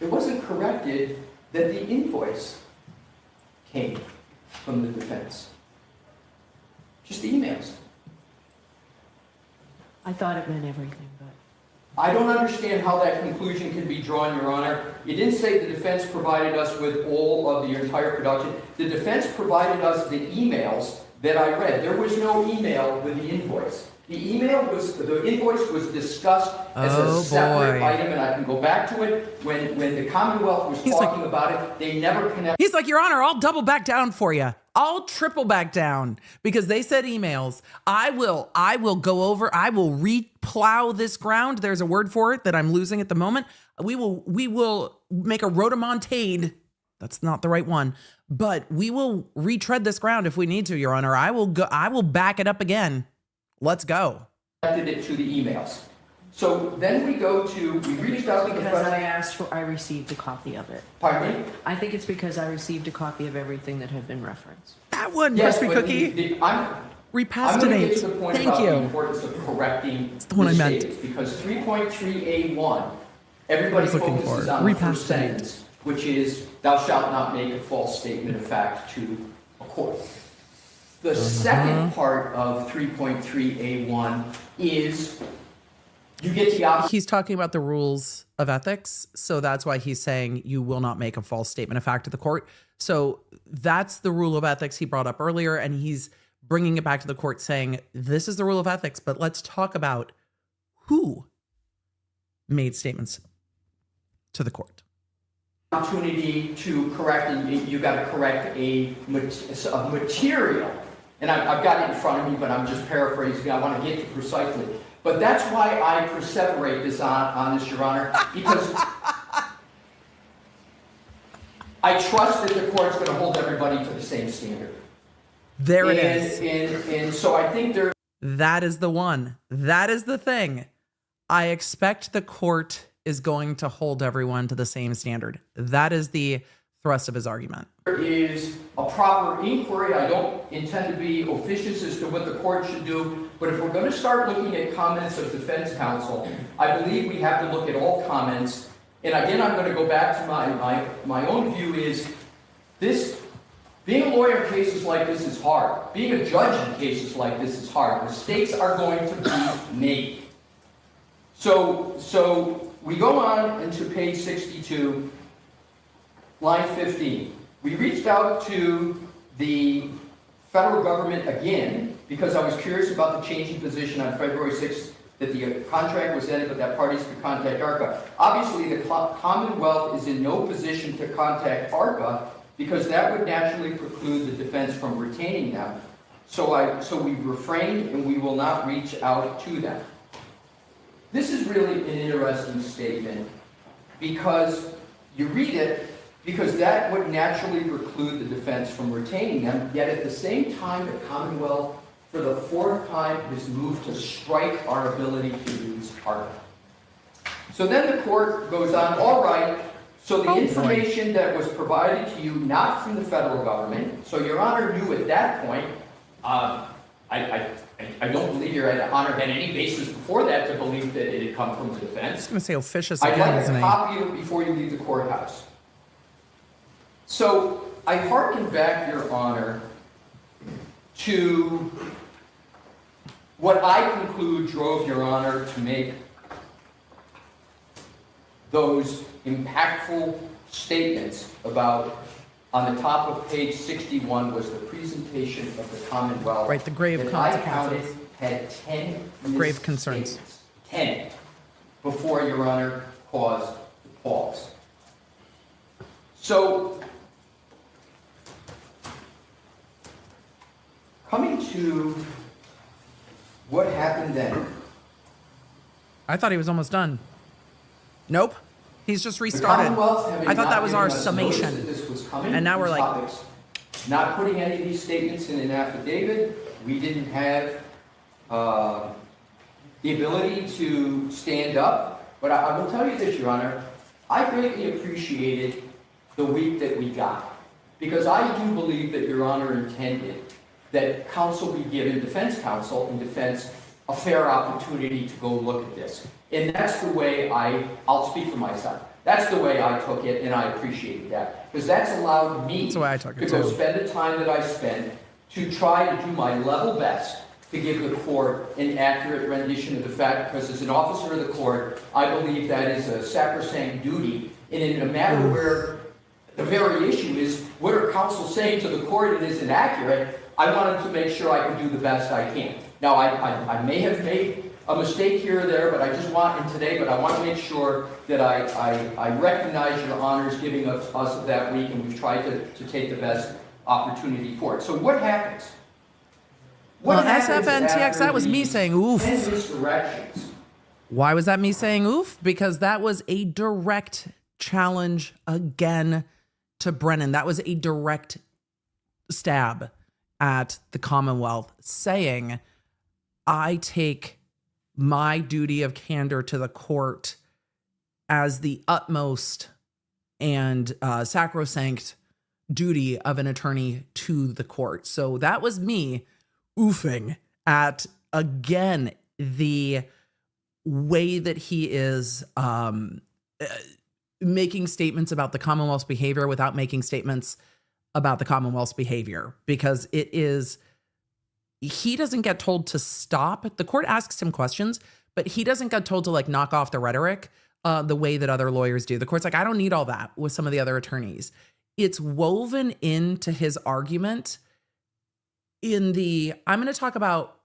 [SPEAKER 6] It wasn't corrected that the invoice came from the defense. Just the emails.
[SPEAKER 10] I thought it meant everything, but.
[SPEAKER 6] I don't understand how that conclusion can be drawn, Your Honor. You didn't say the defense provided us with all of the entire production. The defense provided us the emails that I read. There was no email with the invoice. The invoice was discussed as a separate item, and I can go back to it. When the Commonwealth was talking about it, they never connected.
[SPEAKER 1] He's like, Your Honor, I'll double back down for you. I'll triple back down because they said emails. I will go over, I will replow this ground. There's a word for it that I'm losing at the moment. We will make a rotomontade. That's not the right one, but we will retread this ground if we need to, Your Honor. I will back it up again. Let's go.
[SPEAKER 6] Connected it to the emails. So then we reached out to the
[SPEAKER 10] Because I received a copy of it.
[SPEAKER 6] Pardon me?
[SPEAKER 10] I think it's because I received a copy of everything that had been referenced.
[SPEAKER 1] That one,
[SPEAKER 6] Yes,
[SPEAKER 1] crispy
[SPEAKER 6] but
[SPEAKER 1] cookie.
[SPEAKER 6] I'm going to
[SPEAKER 1] Repastinate.
[SPEAKER 6] get to the point
[SPEAKER 1] Thank
[SPEAKER 6] about the
[SPEAKER 1] you.
[SPEAKER 6] importance of correcting
[SPEAKER 1] the one I meant.
[SPEAKER 6] mistakes, because 3.3A1, everybody
[SPEAKER 1] looking
[SPEAKER 6] focuses
[SPEAKER 1] for.
[SPEAKER 6] on the first
[SPEAKER 1] Repastinate.
[SPEAKER 6] sentence, which is, thou shalt not make a false statement of fact to a court. The second part of 3.3A1 is you get the option.
[SPEAKER 1] He's talking about the rules of ethics. So that's why he's saying you will not make a false statement of fact to the court. So that's the rule of ethics he brought up earlier. And he's bringing it back to the court saying, this is the rule of ethics, but let's talk about who made statements to the court.
[SPEAKER 6] Opportunity to correct, and you got to correct a material. And I've got it in front of me, but I'm just paraphrasing. I want to get to precisely. But that's why I perseverate this on this, Your Honor, because I trust that the court's going to hold everybody to the same standard.
[SPEAKER 1] There it is.
[SPEAKER 6] And so I think there.
[SPEAKER 1] That is the one. That is the thing. I expect the court is going to hold everyone to the same standard. That is the thrust of his argument.
[SPEAKER 6] There is a proper inquiry. I don't intend to be officious as to what the court should do, but if we're going to start looking at comments of defense counsel, I believe we have to look at all comments. And again, I'm going to go back to my own view is this. Being a lawyer in cases like this is hard. Being a judge in cases like this is hard. Mistakes are going to be made. So we go on into page 62, line 15. We reached out to the federal government again because I was curious about the changing position on February 6th that the contract was ended, but that parties could contact ARCA. Obviously, the Commonwealth is in no position to contact ARCA because that would naturally preclude the defense from retaining them. So we refrained and we will not reach out to them. This is really an interesting statement because you read it because that would naturally preclude the defense from retaining them, yet at the same time the Commonwealth for the fourth time has moved to strike our ability to use ARCA. So then the court goes on, all right, so the information that was provided to you, not from the federal government, so Your Honor knew at that point, I don't believe Your Honor had any basis before that to believe that it had come from the defense.
[SPEAKER 1] He's going to say officious
[SPEAKER 6] I'd
[SPEAKER 1] again,
[SPEAKER 6] like
[SPEAKER 1] isn't
[SPEAKER 6] a
[SPEAKER 1] he?
[SPEAKER 6] copy of it before you leave the courthouse. So I hearken back, Your Honor, to what I conclude drove Your Honor to make those impactful statements about, on the top of page 61 was the presentation of the Commonwealth.
[SPEAKER 1] Right, the grave
[SPEAKER 6] that I
[SPEAKER 1] consequences.
[SPEAKER 6] counted had 10
[SPEAKER 1] Grave concerns.
[SPEAKER 6] misstatements. 10 before Your Honor caused the pause. So, coming to what happened then.
[SPEAKER 1] I thought he was almost done. Nope. He's just
[SPEAKER 6] The
[SPEAKER 1] restarted.
[SPEAKER 6] Commonwealth, having
[SPEAKER 1] I thought
[SPEAKER 6] not
[SPEAKER 1] that was
[SPEAKER 6] given
[SPEAKER 1] our
[SPEAKER 6] us notice
[SPEAKER 1] summation.
[SPEAKER 6] that this was coming,
[SPEAKER 1] And now we're
[SPEAKER 6] these
[SPEAKER 1] like-
[SPEAKER 6] topics, not putting any of these statements in an affidavit, we didn't have the ability to stand up. But I will tell you this, Your Honor, I greatly appreciated the week that we got, because I do believe that Your Honor intended that counsel be given, defense counsel and defense, a fair opportunity to go look at this. And that's the way I'll speak for myself. That's the way I took it, and I appreciated that. Because that's allowed me
[SPEAKER 1] That's the way I took it,
[SPEAKER 6] to go
[SPEAKER 1] too.
[SPEAKER 6] spend the time that I spent to try to do my level best to give the court an accurate rendition of the fact, because as an officer of the court, I believe that is a sacrosanct duty. And in a matter where the very issue is, what are counsel saying to the court and is inaccurate, I wanted to make sure I could do the best I can. Now, I may have made a mistake here or there, but I just want, and today, but I want to make sure that I recognize Your Honor's giving us that week, and we've tried to take the best opportunity for it. So what happens?
[SPEAKER 1] Well,
[SPEAKER 6] happens
[SPEAKER 1] SFNTX,
[SPEAKER 6] after
[SPEAKER 1] that was me
[SPEAKER 6] these
[SPEAKER 1] saying oof.
[SPEAKER 6] 10 misdirections?
[SPEAKER 1] Why was that me saying oof? Because that was a direct challenge again to Brennan. That was a direct stab at the Commonwealth, saying, I take my duty of candor to the court as the utmost and sacrosanct duty of an attorney to the court. So that was me oofing at, again, the way that he is making statements about the Commonwealth's behavior without making statements about the Commonwealth's behavior, because it is, he doesn't get told to stop. The court asks him questions, but he doesn't get told to like knock off the rhetoric the way that other lawyers do. The court's like, I don't need all that with some of the other attorneys. It's woven into his argument in the, I'm going to talk about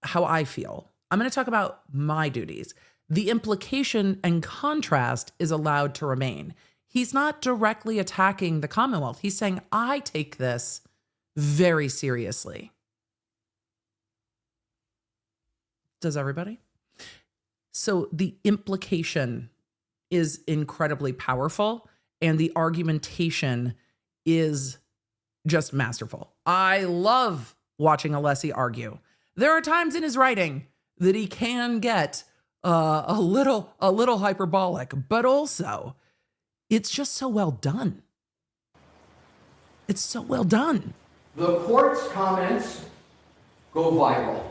[SPEAKER 1] how I feel. I'm going to talk about my duties. The implication and contrast is allowed to remain. He's not directly attacking the Commonwealth. He's saying, I take this very seriously. Does everybody? So the implication is incredibly powerful, and the argumentation is just masterful. I love watching Alessi argue. There are times in his writing that he can get a little hyperbolic, but also it's just so well done. It's so well done.
[SPEAKER 6] The court's comments go viral.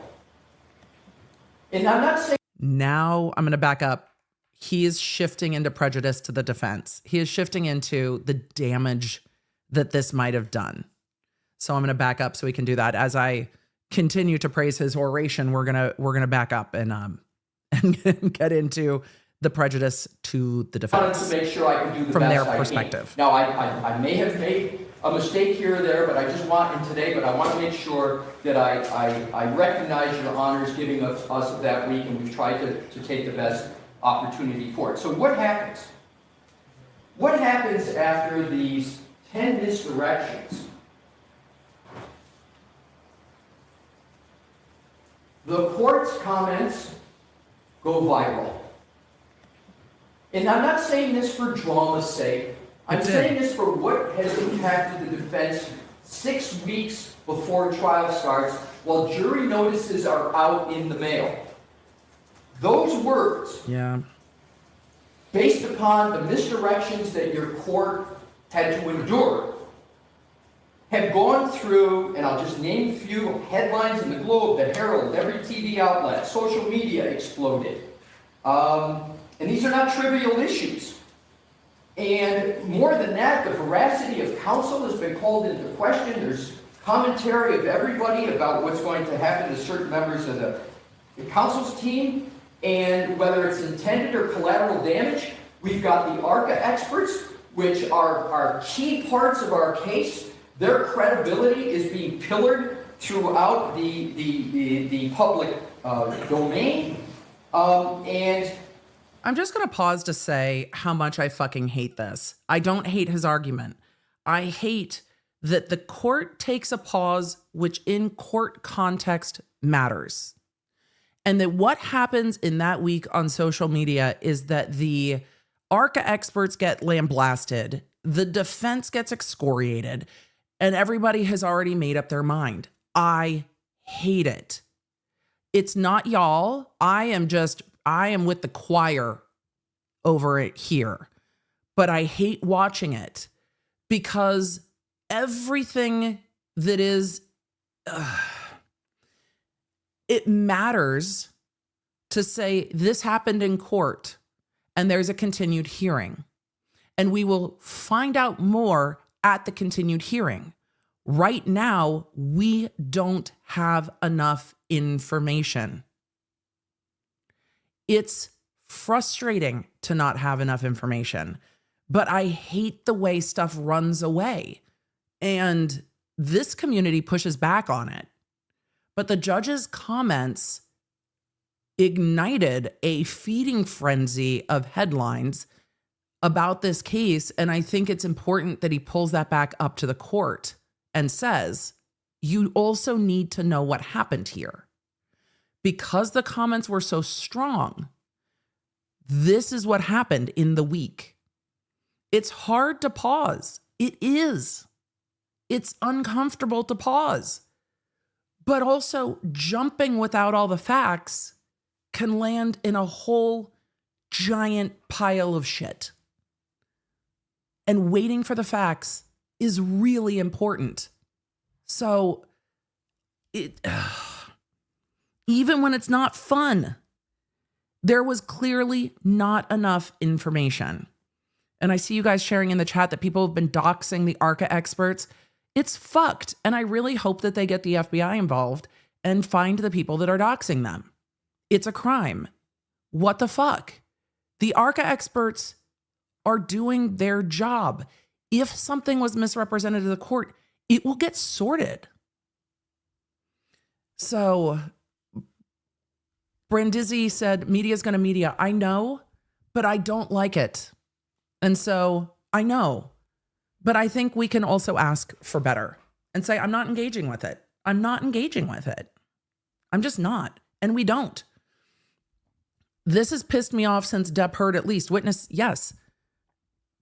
[SPEAKER 6] And I'm not saying...
[SPEAKER 1] Now I'm going to back up. He is shifting into prejudice to the defense. He is shifting into the damage that this might have done. So I'm going to back up so we can do that. As I continue to praise his oration, we're gonna back up and get into the prejudice to the
[SPEAKER 6] I wanted
[SPEAKER 1] defense
[SPEAKER 6] to make sure I could do the
[SPEAKER 1] from
[SPEAKER 6] best
[SPEAKER 1] their
[SPEAKER 6] I can.
[SPEAKER 1] perspective.
[SPEAKER 6] Now, I may have made a mistake here or there, but I just want, and today, but I want to make sure that I recognize Your Honor's giving us that week, and we've tried to take the best opportunity for it. So what happens? What happens after these 10 misdirections? The court's comments go viral. And I'm not saying this for drama's sake. I'm saying this for what has impacted the defense 6 weeks before trial starts, while jury notices are out in the mail. Those words, based upon the misdirections that your court had to endure, have gone through, and I'll just name a few headlines in the Globe, the Herald, every TV outlet, social media exploded. And these are not trivial issues. And more than that, the veracity of counsel has been called into question. There's commentary of everybody about what's going to happen to certain members of the council's team, and whether it's intended or collateral damage. We've got the ARCA experts, which are key parts of our case. Their credibility is being pillared throughout the public domain. And
[SPEAKER 1] I'm just going to pause to say how much I fucking hate this. I don't hate his argument. I hate that the court takes a pause, which in court context matters. And that what happens in that week on social media is that the ARCA experts get lambasted, the defense gets excoriated, and everybody has already made up their mind. I hate it. It's not y'all. I am with the choir over it here. But I hate watching it because everything that is, it matters to say this happened in court and there's a continued hearing. And we will find out more at the continued hearing. Right now, we don't have enough information. It's frustrating to not have enough information, but I hate the way stuff runs away. And this community pushes back on it. But the judge's comments ignited a feeding frenzy of headlines about this case. And I think it's important that he pulls that back up to the court and says, you also need to know what happened here. Because the comments were so strong, this is what happened in the week. It's hard to pause. It is. It's uncomfortable to pause. But also, jumping without all the facts can land in a whole giant pile of shit. And waiting for the facts is really important. So, even when it's not fun, there was clearly not enough information. And I see you guys sharing in the chat that people have been doxing the ARCA experts. It's fucked. And I really hope that they get the FBI involved and find the people that are doxing them. It's a crime. What the fuck? The ARCA experts are doing their job. If something was misrepresented to the court, it will get sorted. So Brindizzi said, media's going to media. I know, but I don't like it. And so I know, but I think we can also ask for better and say, I'm not engaging with it. I'm not engaging with it. I'm just not. And we don't. This has pissed me off since Depp heard at least. Witness, yes.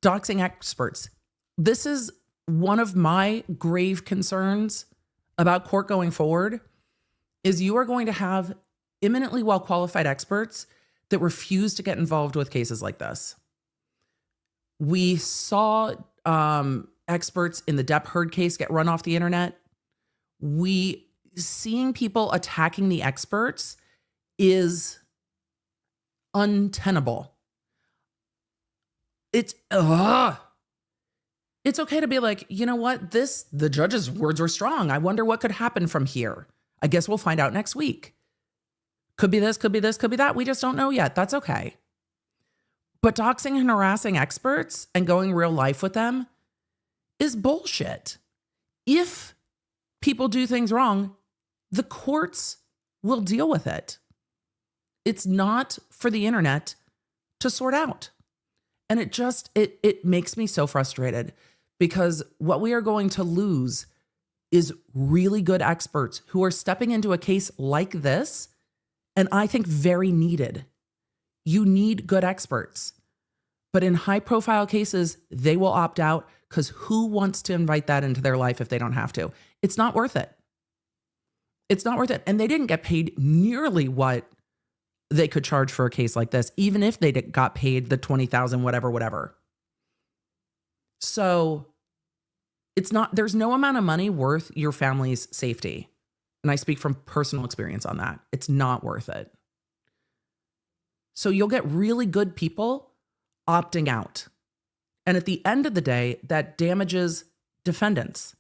[SPEAKER 1] Doxing experts. This is one of my grave concerns about court going forward is you are going to have eminently well-qualified experts that refuse to get involved with cases like this. We saw experts in the Depp Heard case get run off the internet. Seeing people attacking the experts is untenable. It's okay to be like, you know what? The judge's words were strong. I wonder what could happen from here. I guess we'll find out next week. Could be this, could be this, could be that. We just don't know yet. That's okay. But doxing and harassing experts and going real life with them is bullshit. If people do things wrong, the courts will deal with it. It's not for the internet to sort out. And it makes me so frustrated because what we are going to lose is really good experts who are stepping into a case like this, and I think very needed. You need good experts. But in high-profile cases, they will opt out because who wants to invite that into their life if they don't have to? It's not worth it. It's not worth it. And they didn't get paid nearly what they could charge for a case like this, even if they got paid the $20,000, whatever. So there's no amount of money worth your family's safety. And I speak from personal experience on that. It's not worth it. So you'll get really good people opting out. And at the end of the day, that damages defendants.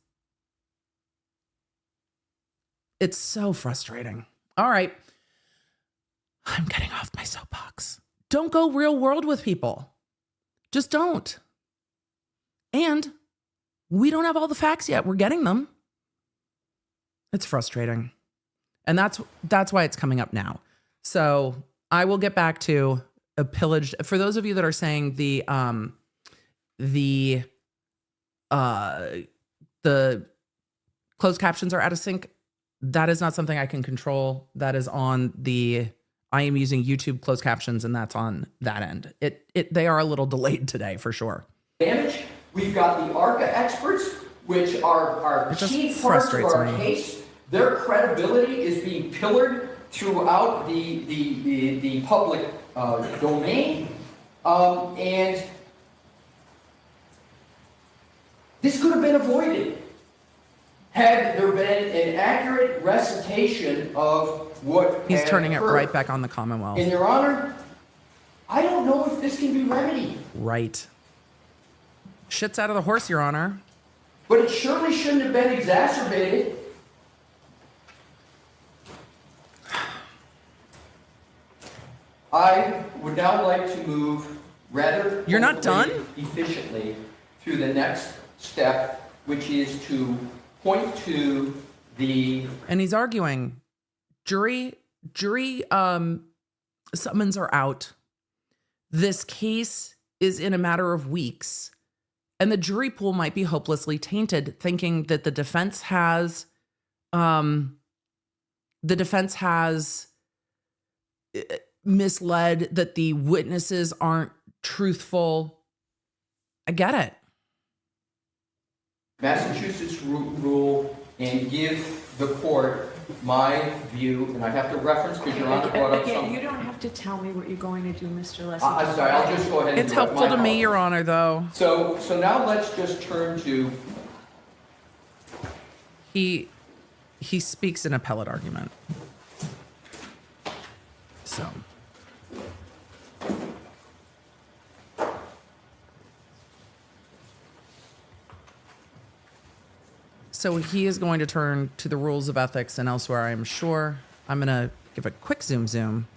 [SPEAKER 1] It's so frustrating. All right. I'm getting off my soapbox. Don't go real world with people. Just don't. And we don't have all the facts yet. We're getting them. It's frustrating. And that's why it's coming up now. So I will get back to a pillaged. For those of you that are saying the closed captions are out of sync, that is not something I can control. That is on I am using YouTube closed captions, and that's on that end. They are a little delayed today for sure.
[SPEAKER 6] Damage. We've got the ARCA experts, which are key parts of our case. Their credibility is being pillared throughout the public domain, and this could have been avoided had there been an accurate recitation of what
[SPEAKER 1] He's turning
[SPEAKER 6] occurred.
[SPEAKER 1] it right back on the Commonwealth.
[SPEAKER 6] And Your Honor, I don't know if this can be remedied.
[SPEAKER 1] Right. Shit's out of the horse, Your Honor.
[SPEAKER 6] But it surely shouldn't have been exacerbated. I would now like to move rather
[SPEAKER 1] You're not done?
[SPEAKER 6] efficiently to the next step, which is to point to the
[SPEAKER 1] And he's arguing. Jury summons are out. This case is in a matter of weeks. And the jury pool might be hopelessly tainted, thinking that the defense has misled, that the witnesses aren't truthful. I get it.
[SPEAKER 6] Massachusetts rule and give the court my view, and I have to reference because Your Honor brought up
[SPEAKER 10] Again,
[SPEAKER 6] something.
[SPEAKER 10] you don't have to tell me what you're going to do, Mr. Alessi.
[SPEAKER 6] I'm sorry, I'll just go ahead and
[SPEAKER 1] It's
[SPEAKER 6] do it.
[SPEAKER 1] helpful
[SPEAKER 6] My
[SPEAKER 1] to me,
[SPEAKER 6] apologies.
[SPEAKER 1] Your Honor, though.
[SPEAKER 6] So now let's just turn to
[SPEAKER 1] He speaks in appellate argument. So he is going to turn to the rules of ethics and elsewhere, I'm sure. I'm going to give a quick zoom.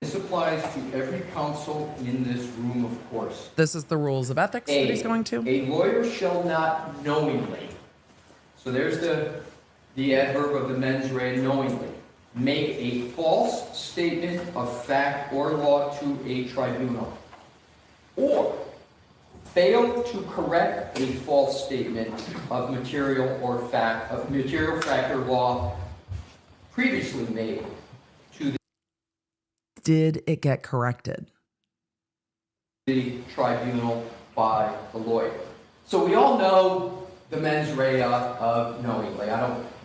[SPEAKER 6] this applies to every counsel in this room, of course.
[SPEAKER 1] This is the rules of ethics that he's going to.
[SPEAKER 6] A lawyer shall not knowingly, so there's the adverb of the mens rea, knowingly, make a false statement of fact or law to a tribunal, or fail to correct a false statement of material fact or law previously made to
[SPEAKER 1] Did it get corrected?
[SPEAKER 6] the tribunal by the lawyer. So we all know the mens rea of knowingly.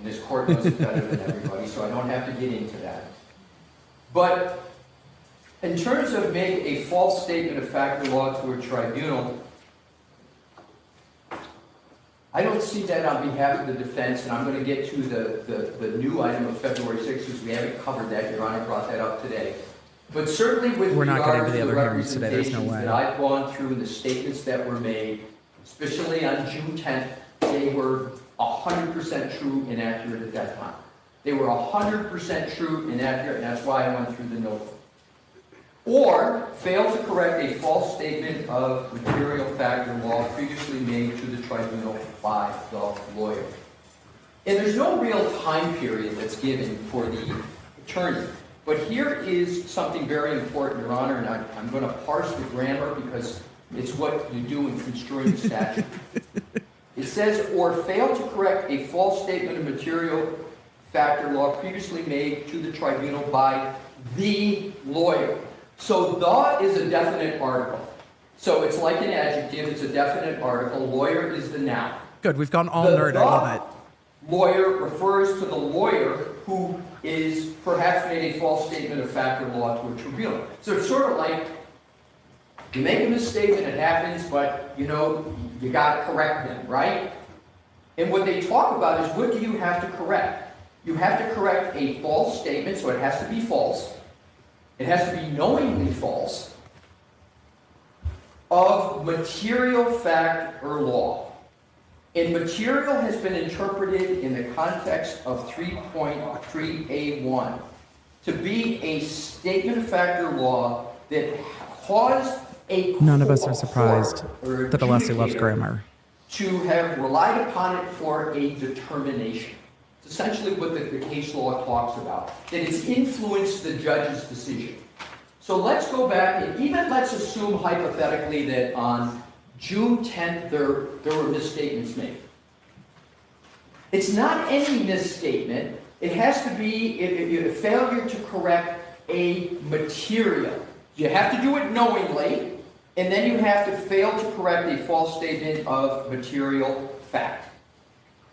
[SPEAKER 6] This court knows it better than everybody, so I don't have to get into that. But in terms of make a false statement of fact or law to a tribunal, I don't see that on behalf of the defense, and I'm going to get to the new item of February 6th, because we haven't covered that. Your Honor brought that up today. But certainly with
[SPEAKER 1] We're not
[SPEAKER 6] regard
[SPEAKER 1] getting to the
[SPEAKER 6] to
[SPEAKER 1] other hearings today. There's no
[SPEAKER 6] representations
[SPEAKER 1] way.
[SPEAKER 6] that I've gone through and the statements that were made, especially on June 10th, they were 100% true and accurate at that time. They were 100% true and accurate, and that's why I went through the notebook. Or fail to correct a false statement of material fact or law previously made to the tribunal by the lawyer. And there's no real time period that's given for the attorney. But here is something very important, Your Honor, and I'm going to parse the grammar because it's what you do in construing the statute. It says, or fail to correct a false statement of material fact or law previously made to the tribunal by the lawyer. So the is a definite article. So it's like an adjective, it's a definite article. Lawyer is the noun.
[SPEAKER 1] Good, we've gone all nerd. I love it.
[SPEAKER 6] Lawyer refers to the lawyer who is perhaps made a false statement of fact or law to a tribunal. So it's sort of like you make a misstatement, it happens, but you got to correct them, right? And what they talk about is what do you have to correct? You have to correct a false statement, so it has to be false. It has to be knowingly false, of material fact or law. And material has been interpreted in the context of 3.3A1 to be a statement of fact or law that caused a
[SPEAKER 1] None of us are
[SPEAKER 6] court
[SPEAKER 1] surprised
[SPEAKER 6] or
[SPEAKER 1] that Alessi loves
[SPEAKER 6] adjudicator
[SPEAKER 1] grammar.
[SPEAKER 6] to have relied upon it for a determination. It's essentially what the case law talks about, that it's influenced the judge's decision. So let's go back and even let's assume hypothetically that on June 10th there were misstatements made. It's not any misstatement. It has to be a failure to correct a material. You have to do it knowingly, and then you have to fail to correct a false statement of material fact.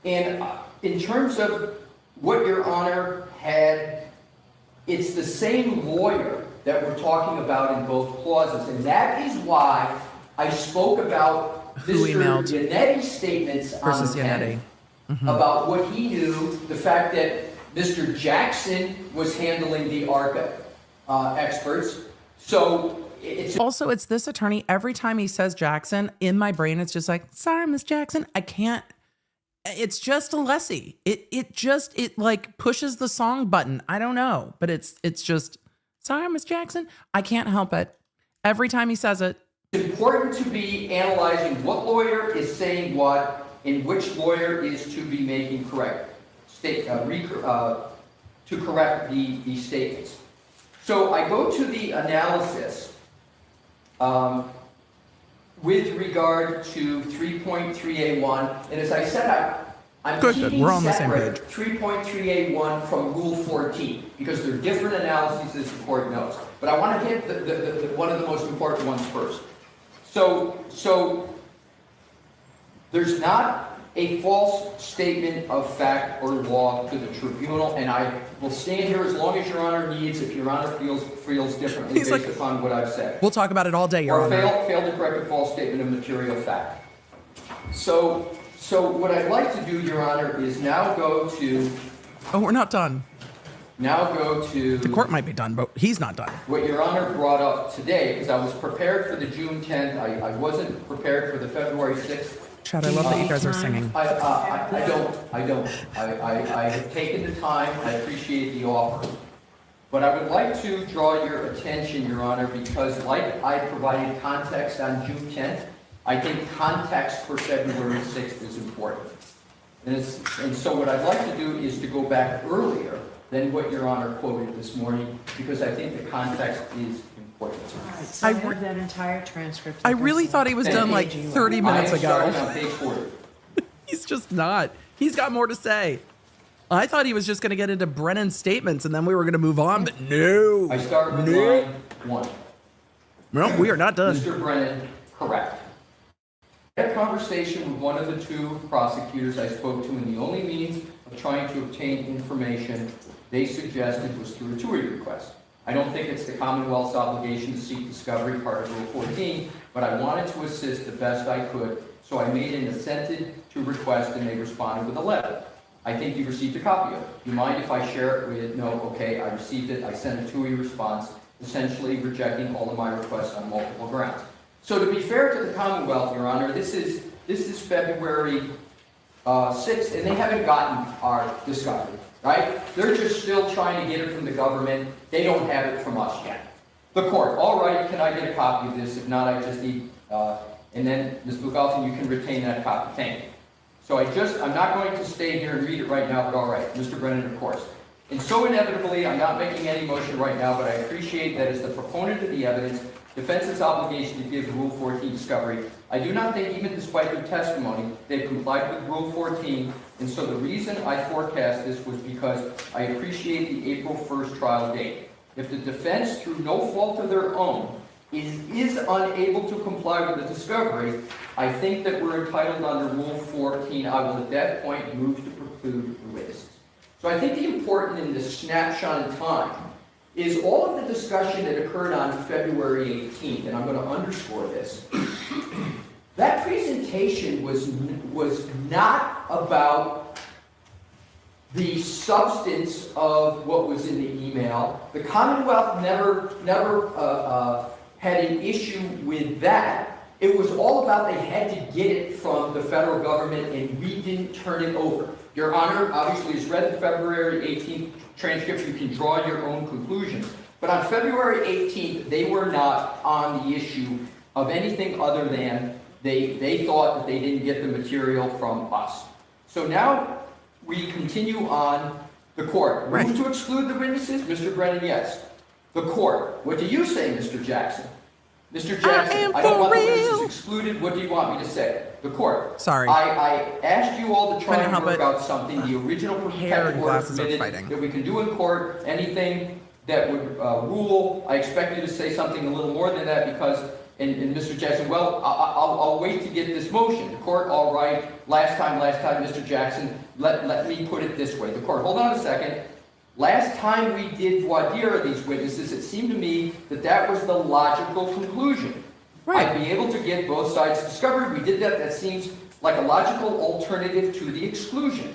[SPEAKER 6] And in terms of what Your Honor had, it's the same lawyer that we're talking about in both clauses, and that is why I spoke about
[SPEAKER 1] Who
[SPEAKER 6] Mr.
[SPEAKER 1] emailed
[SPEAKER 6] Yannetti's statements
[SPEAKER 1] versus
[SPEAKER 6] on the 10th
[SPEAKER 1] Yannetti.
[SPEAKER 6] about what he knew, the fact that Mr. Jackson was handling the ARCA experts. So it's
[SPEAKER 1] Also, it's this attorney. Every time he says Jackson, in my brain, it's just like, sorry, Miss Jackson, I can't. It's just Alessi. It like pushes the song button. I don't know, but it's just, sorry, Miss Jackson, I can't help it. Every time he says it.
[SPEAKER 6] important to be analyzing what lawyer is saying what and which lawyer is to be making correct to correct the statements. So I go to the analysis with regard to 3.3A1, and as I said, I'm
[SPEAKER 1] Good,
[SPEAKER 6] keeping
[SPEAKER 1] we're on the same
[SPEAKER 6] separate
[SPEAKER 1] page.
[SPEAKER 6] 3.3A1 from Rule 14 because they're different analyses, as the court knows. But I want to hit the one of the most important ones first. So there's not a false statement of fact or law to the tribunal, and I will stand here as long as Your Honor needs, if Your Honor feels differently
[SPEAKER 1] He's
[SPEAKER 6] based
[SPEAKER 1] like,
[SPEAKER 6] upon what I've said.
[SPEAKER 1] We'll talk about it all day, Your
[SPEAKER 6] Or
[SPEAKER 1] Honor.
[SPEAKER 6] fail to correct a false statement of material fact. So what I'd like to do, Your Honor, is now go to
[SPEAKER 1] Oh, we're not done.
[SPEAKER 6] The
[SPEAKER 1] court might be done, but he's not done.
[SPEAKER 6] What Your Honor brought up today, because I was prepared for the June 10th, I wasn't prepared for the February 6th.
[SPEAKER 1] Chad, I love that you guys are singing.
[SPEAKER 6] I don't. I have taken the time, I appreciate the offer. But I would like to draw your attention, Your Honor, because like I provided context on June 10th, I think context for February 6th is important. And so what I'd like to do is to go back earlier than what Your Honor quoted this morning, because I think the context is important.
[SPEAKER 10] All right, so I have that entire transcript.
[SPEAKER 1] I really thought he was done like 30 minutes
[SPEAKER 6] I am starting
[SPEAKER 1] ago.
[SPEAKER 6] on page 40.
[SPEAKER 1] He's just not. He's got more to say. I thought he was just going to get into Brennan's statements and then we were going to move on, but no.
[SPEAKER 6] I start with line 1.
[SPEAKER 1] No, we are not done.
[SPEAKER 6] Mr. Brennan, correct. I had a conversation with one of the two prosecutors I spoke to, and the only means of trying to obtain information they suggested was through a TUI request. I don't think it's the Commonwealth's obligation to seek discovery, part of Rule 14, but I wanted to assist the best I could, so I made an assented to request, and they responded with a letter. I think you received a copy of it. Do you mind if I share it with, no, okay, I received it, I sent a TUI response, essentially rejecting all of my requests on multiple grounds. So to be fair to the Commonwealth, Your Honor, this is February 6th, and they haven't gotten our discovery, right? They're just still trying to get it from the government. They don't have it from us yet. The court, all right, can I get a copy of this? If not, I just need, and then Ms. Bugalfin, you can retain that copy. Thank you. So I'm not going to stay here and read it right now, but all right, Mr. Brennan, of course. And so inevitably, I'm not making any motion right now, but I appreciate that as the proponent of the evidence, defense's obligation to give Rule 14 discovery. I do not think, even despite their testimony, they've complied with Rule 14, and so the reason I forecast this was because I appreciate the April 1st trial date. If the defense, through no fault of their own, is unable to comply with the discovery, I think that we're entitled under Rule 14. I will at that point move to preclude the witnesses. So I think the important in this snapshot in time is all of the discussion that occurred on February 18th, and I'm going to underscore this. That presentation was not about the substance of what was in the email. The Commonwealth never had an issue with that. It was all about they had to get it from the federal government and we didn't turn it over. Your Honor obviously has read the February 18th transcript. You can draw your own conclusions. But on February 18th, they were not on the issue of anything other than they thought that they didn't get the material from us. So now we continue on the court.
[SPEAKER 1] Right.
[SPEAKER 6] Move to exclude the witnesses? Mr. Brennan, yes. The court. What do you say, Mr. Jackson? Mr. Jackson, I don't want the witnesses excluded. What do you want me to say? The court.
[SPEAKER 1] Sorry.
[SPEAKER 6] I asked you all to try
[SPEAKER 1] Couldn't
[SPEAKER 6] and
[SPEAKER 1] help
[SPEAKER 6] work
[SPEAKER 1] it.
[SPEAKER 6] out something. The original
[SPEAKER 1] Hair and
[SPEAKER 6] order
[SPEAKER 1] glasses are
[SPEAKER 6] permitted
[SPEAKER 1] fighting.
[SPEAKER 6] that we can do in court. Anything that would rule, I expect you to say something a little more than that because, and Mr. Jackson, well, I'll wait to get this motion. The court, all right, last time, Mr. Jackson, let me put it this way. The court, hold on a second. Last time we did voir dire of these witnesses, it seemed to me that that was the logical conclusion.
[SPEAKER 1] Right.
[SPEAKER 6] I'd be able to get both sides discovered. We did that. That seems like a logical alternative to the exclusion.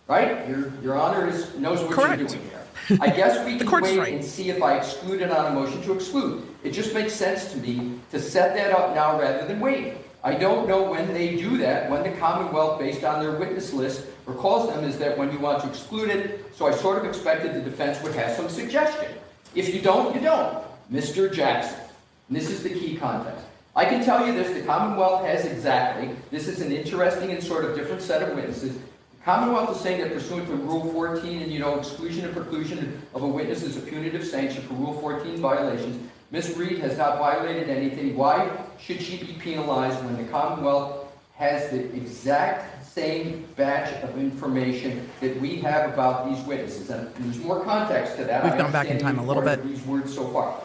[SPEAKER 6] Right? Your Honor knows what
[SPEAKER 1] Correct.
[SPEAKER 6] you're doing here. I guess we
[SPEAKER 1] The
[SPEAKER 6] can
[SPEAKER 1] court's
[SPEAKER 6] wait
[SPEAKER 1] right.
[SPEAKER 6] and see if I exclude it on a motion to exclude. It just makes sense to me to set that up now rather than waiting. I don't know when they do that, when the Commonwealth, based on their witness list, recalls them is that when you want to exclude it, so I sort of expected the defense would have some suggestion. If you don't, you don't. Mr. Jackson, and this is the key context. I can tell you this, the Commonwealth has exactly, this is an interesting and sort of different set of witnesses. The Commonwealth is saying that pursuant to Rule 14 and, exclusion and preclusion of a witness is a punitive sanction for Rule 14 violations. Ms. Reed has not violated anything. Why should she be penalized when the Commonwealth has the exact same batch of information that we have about these witnesses? And there's more context to that.
[SPEAKER 1] We've gone back in time a little bit.
[SPEAKER 6] These words so far.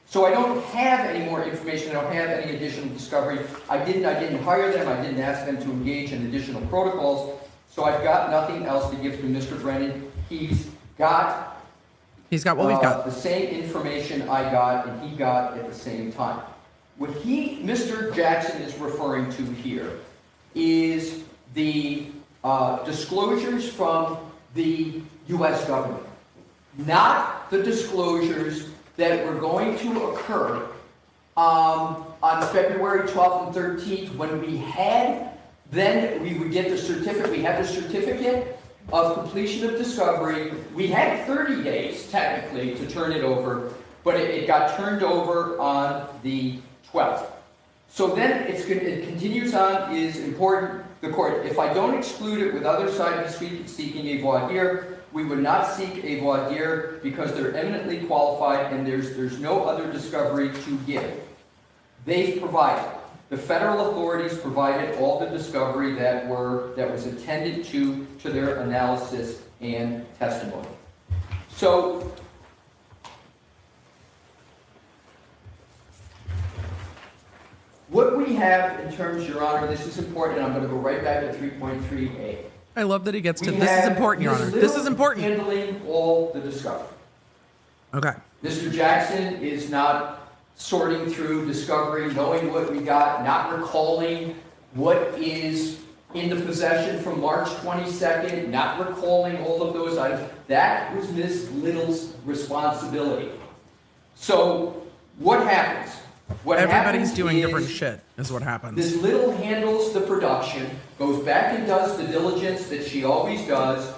[SPEAKER 6] So I don't have any more information. I don't have any additional discovery. I didn't hire them. I didn't ask them to engage in additional protocols. So I've got nothing else to give to Mr. Brennan. He's got
[SPEAKER 1] what we've got.
[SPEAKER 6] the same information I got and he got at the same time. What Mr. Jackson is referring to here is the disclosures from the U.S. government, not the disclosures that were going to occur on February 12th and 13th when then we would get the certificate. We had the certificate of completion of discovery. We had 30 days, technically, to turn it over, but it got turned over on the 12th. So then it continues on, is important, the court, if I don't exclude it with other sides seeking a voir dire, we would not seek a voir dire because they're eminently qualified and there's no other discovery to give. They've provided. The federal authorities provided all the discovery that was attended to their analysis and testimony. So, what we have in terms, Your Honor, this is important, and I'm going to go right back to 3.3a.
[SPEAKER 1] I love that he gets to, this is important, Your Honor. This is important.
[SPEAKER 6] Handling all the discovery.
[SPEAKER 1] Okay.
[SPEAKER 6] Mr. Jackson is not sorting through discovery, knowing what we got, not recalling what is in the possession from March 22nd, not recalling all of those items. That was Ms. Little's responsibility. So what happens?
[SPEAKER 1] Everybody's doing different shit, is what happens.
[SPEAKER 6] Ms. Little handles the production, goes back and does the diligence that she always does,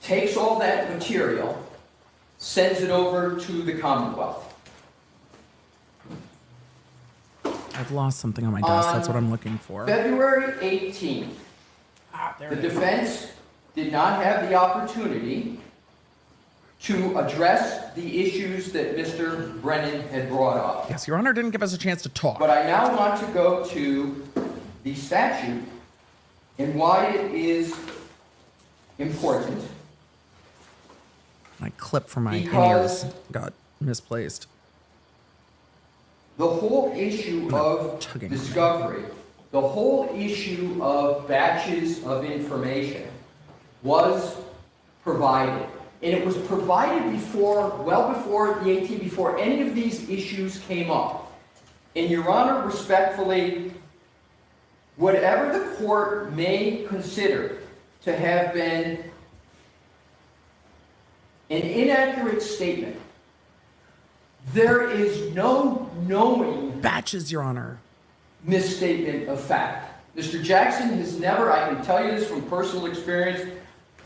[SPEAKER 6] takes all that material, sends it over to the Commonwealth.
[SPEAKER 1] I've lost something on my desk. That's what I'm looking for.
[SPEAKER 6] February 18th, the defense did not have the opportunity to address the issues that Mr. Brennan had brought up.
[SPEAKER 1] Yes, Your Honor didn't give us a chance to talk.
[SPEAKER 6] But I now want to go to the statute and why it is important.
[SPEAKER 1] My clip from my
[SPEAKER 6] Because-
[SPEAKER 1] in-ears got misplaced.
[SPEAKER 6] The whole issue of
[SPEAKER 1] tugging on it.
[SPEAKER 6] discovery, the whole issue of batches of information was provided. And it was provided well before the 18th, before any of these issues came up. And Your Honor, respectfully, whatever the court may consider to have been an inaccurate statement, there is no knowing.
[SPEAKER 1] Batches, Your Honor.
[SPEAKER 6] misstatement of fact. Mr. Jackson has never, I can tell you this from personal experience,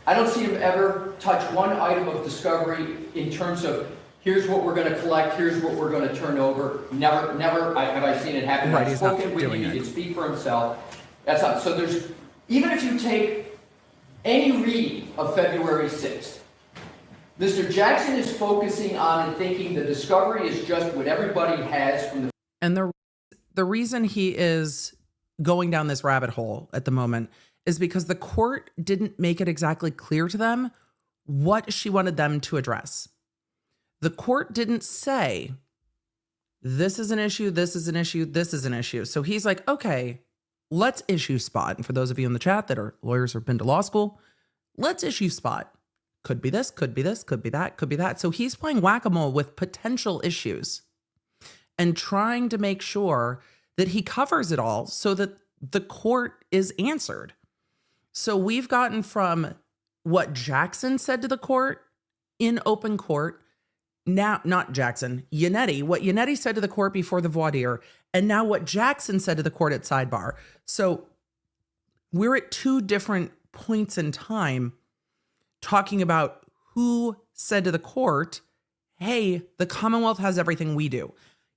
[SPEAKER 6] I don't see him ever touch one item of discovery in terms of here's what we're going to collect, here's what we're going to turn over. Never have I seen it happen.
[SPEAKER 1] Right,
[SPEAKER 6] I've
[SPEAKER 1] he's not
[SPEAKER 6] spoken with
[SPEAKER 1] doing
[SPEAKER 6] him, he
[SPEAKER 1] it.
[SPEAKER 6] can speak for himself. That's not, so there's, even if you take any reading of February 6th, Mr. Jackson is focusing on and thinking the discovery is just what everybody has from the.
[SPEAKER 1] And the reason he is going down this rabbit hole at the moment is because the court didn't make it exactly clear to them what she wanted them to address. The court didn't say, this is an issue, this is an issue, this is an issue. So he's like, okay, let's issue spot. And for those of you in the chat that are lawyers or been to law school, let's issue spot. Could be this, could be this, could be that, could be that. So he's playing whack-a-mole with potential issues and trying to make sure that he covers it all so that the court is answered. So we've gotten from what Jackson said to the court in open court, now, not Jackson, Yannetti, what Yannetti said to the court before the voir dire, and now what Jackson said to the court at sidebar. So we're at two different points in time talking about who said to the court, hey, the Commonwealth has everything we do.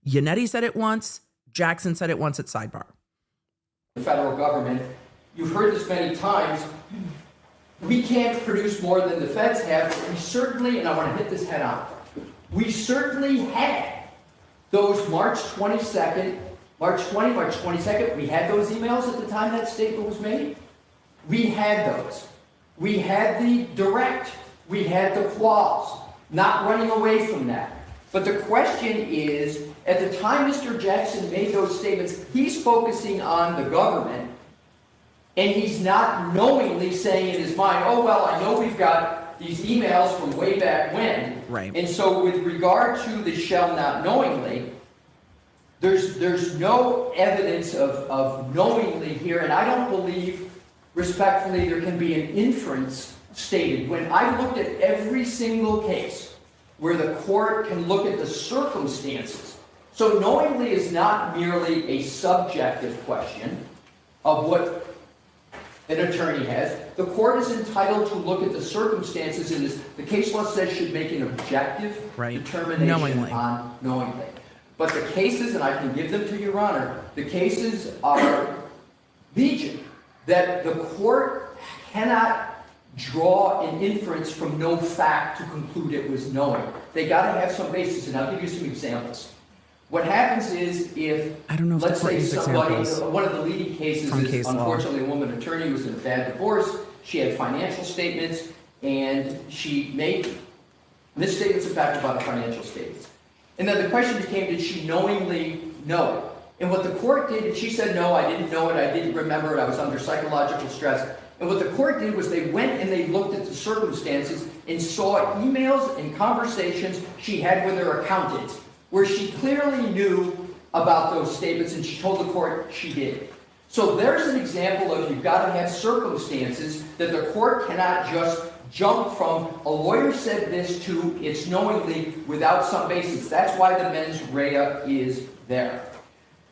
[SPEAKER 1] Yannetti said it once, Jackson said it once at sidebar.
[SPEAKER 6] The federal government, you've heard this many times, we can't produce more than the feds have, but we certainly, and I want to hit this head on, we certainly had those March 22nd, March 22nd, we had those emails at the time that statement was made. We had those. We had the direct, we had the clause, not running away from that. But the question is, at the time Mr. Jackson made those statements, he's focusing on the government, and he's not knowingly saying in his mind, oh, well, I know we've got these emails from way back when.
[SPEAKER 1] Right.
[SPEAKER 6] And so with regard to the shall not knowingly, there's no evidence of knowingly here, and I don't believe, respectfully, there can be an inference stated. When I looked at every single case where the court can look at the circumstances, so knowingly is not merely a subjective question of what an attorney has. The court is entitled to look at the circumstances, and the case law says should make an objective determination
[SPEAKER 1] Knowingly.
[SPEAKER 6] on knowingly. But the cases, and I can give them to Your Honor, the cases are legion, that the court cannot draw an inference from no fact to conclude it was knowing. They got to have some basis, and I'll give you some examples. What happens is if,
[SPEAKER 1] I don't know if
[SPEAKER 6] let's
[SPEAKER 1] the court
[SPEAKER 6] say
[SPEAKER 1] needs
[SPEAKER 6] somebody,
[SPEAKER 1] examples
[SPEAKER 6] one of the leading cases
[SPEAKER 1] from
[SPEAKER 6] is
[SPEAKER 1] case law.
[SPEAKER 6] unfortunately a woman attorney who was in a bad divorce. She had financial statements, and she made misstatements of fact about the financial statements. And then the question became, did she knowingly know it? And what the court did, she said, no, I didn't know it, I didn't remember it, I was under psychological stress. And what the court did was they went and they looked at the circumstances and saw emails and conversations she had with her accountant, where she clearly knew about those statements, and she told the court she did. So there's an example of you've got to have circumstances that the court cannot just jump from a lawyer said this to it's knowingly without some basis. That's why the mens rea is there.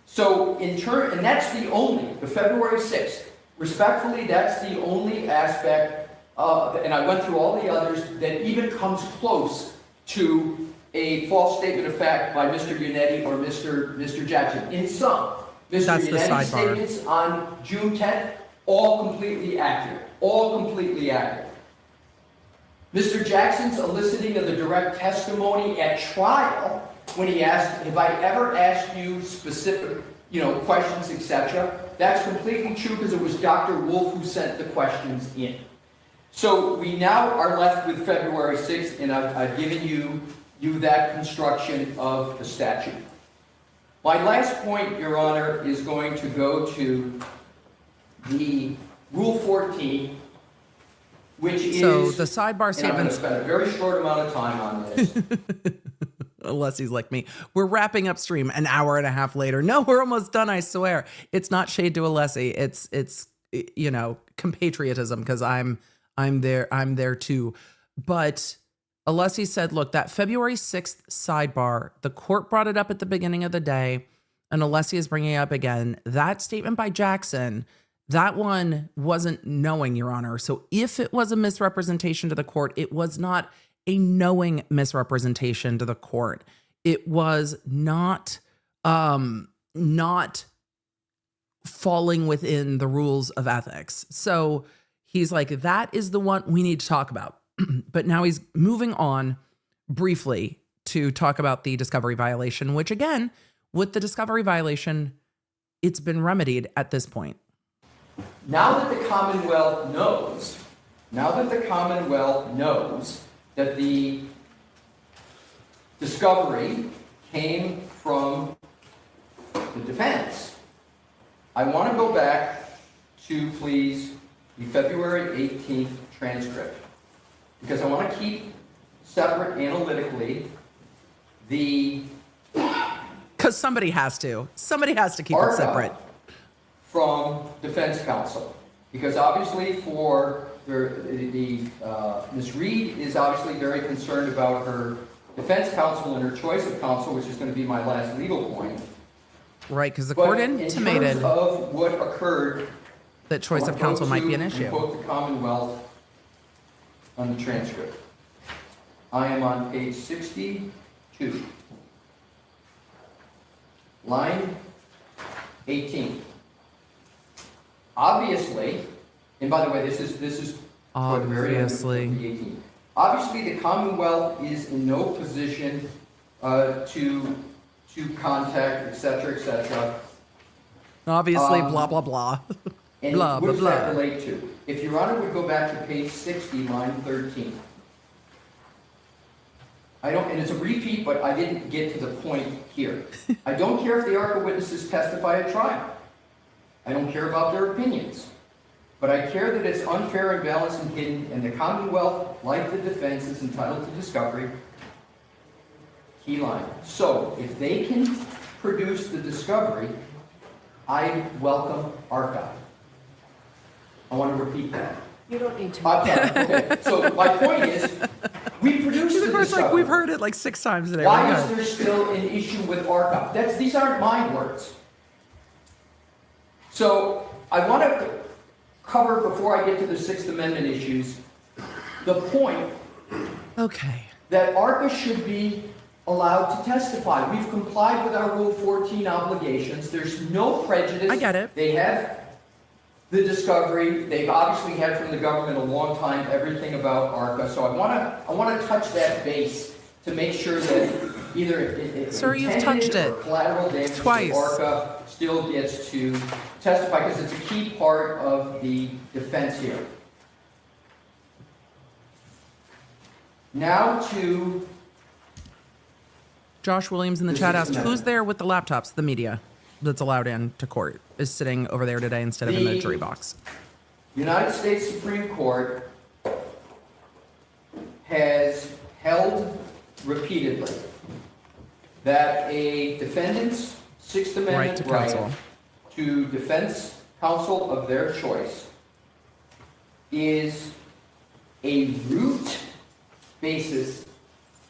[SPEAKER 6] So in turn, and that's the February 6th, respectfully, that's the only aspect, and I went through all the others, that even comes close to a false statement of fact by Mr. Yannetti or Mr. Jackson. In sum, Mr.
[SPEAKER 1] That's the
[SPEAKER 6] Yannetti's
[SPEAKER 1] sidebar.
[SPEAKER 6] statements on June 10th, all completely accurate. All completely accurate. Mr. Jackson's eliciting of the direct testimony at trial, when he asked, have I ever asked you specific, questions, etc., that's completely true because it was Dr. Wolf who sent the questions in. So we now are left with February 6th, and I've given you that construction of the statute. My last point, Your Honor, is going to go to the Rule 14, which is...
[SPEAKER 1] So the sidebar
[SPEAKER 6] and I'm going to
[SPEAKER 1] statements...
[SPEAKER 6] spend a very short amount of time on this.
[SPEAKER 1] Unless he's like me. We're wrapping up stream an hour and a half later. No, we're almost done, I swear. It's not shade to Alessi. It's compatriotism, because I'm there too. But Alessi said, look, that February 6th sidebar, the court brought it up at the beginning of the day. and Alessi is bringing it up again, that statement by Jackson, that one wasn't knowing, Your Honor. So if it was a misrepresentation to the court, it was not a knowing misrepresentation to the court. It was not falling within the rules of ethics. So he's like, that is the one we need to talk about. But now he's moving on briefly to talk about the discovery violation, which again, with the discovery violation, it's been remedied at this point.
[SPEAKER 6] Now that the Commonwealth knows that the discovery came from the defense, I want to go back to, please, the February 18th transcript, because I want to keep separate analytically the...
[SPEAKER 1] Because somebody has to keep it separate.
[SPEAKER 6] From defense counsel, because obviously for Ms. Reed is obviously very concerned about her defense counsel and her choice of counsel, which is going to be my last legal point.
[SPEAKER 1] Right, because the court intimated
[SPEAKER 6] in terms of what occurred,
[SPEAKER 1] that choice of counsel might be an issue.
[SPEAKER 6] Quote the Commonwealth on the transcript. I am on page 62, line 18. Obviously, and by the way, this is
[SPEAKER 1] obviously.
[SPEAKER 6] 18. Obviously, the Commonwealth is in no position to contact, etc.
[SPEAKER 1] Obviously, blah blah blah.
[SPEAKER 6] And
[SPEAKER 1] blah
[SPEAKER 6] what
[SPEAKER 1] blah
[SPEAKER 6] does
[SPEAKER 1] blah.
[SPEAKER 6] that relate to? If Your Honor would go back to page 60, line 13. And it's a repeat, but I didn't get to the point here. I don't care if the ARCA witnesses testify at trial. I don't care about their opinions. But I care that it's unfair, imbalanced, and hidden, and the Commonwealth, like the defense, is entitled to discovery. Key line. So, if they can produce the discovery, I welcome ARCA. I want to repeat that.
[SPEAKER 10] You don't need to.
[SPEAKER 6] Okay, so my point is, we produced the
[SPEAKER 1] Of course,
[SPEAKER 6] discovery.
[SPEAKER 1] like we've heard it like 6 times today.
[SPEAKER 6] Why is there still an issue with ARCA? These aren't my words. So, I want to cover, before I get to the Sixth Amendment issues, the point that ARCA should be allowed to testify. We've complied with our Rule 14 obligations. There's no prejudice.
[SPEAKER 1] I get it.
[SPEAKER 6] They have the discovery. They've obviously had from the government a long time everything about ARCA. So I want to touch that base to make sure that either it's
[SPEAKER 1] Sir, you've touched it
[SPEAKER 6] collateral damage
[SPEAKER 1] twice.
[SPEAKER 6] ARCA still gets to testify, because it's a key part of the defense here. Now to
[SPEAKER 1] Josh Williams in the chat asked, who's there with the laptops, the media, that's allowed in to court, is sitting over there today instead of in the jury box?
[SPEAKER 6] United States Supreme Court has held repeatedly that a defendant's Sixth Amendment right to defense counsel of their choice is a root basis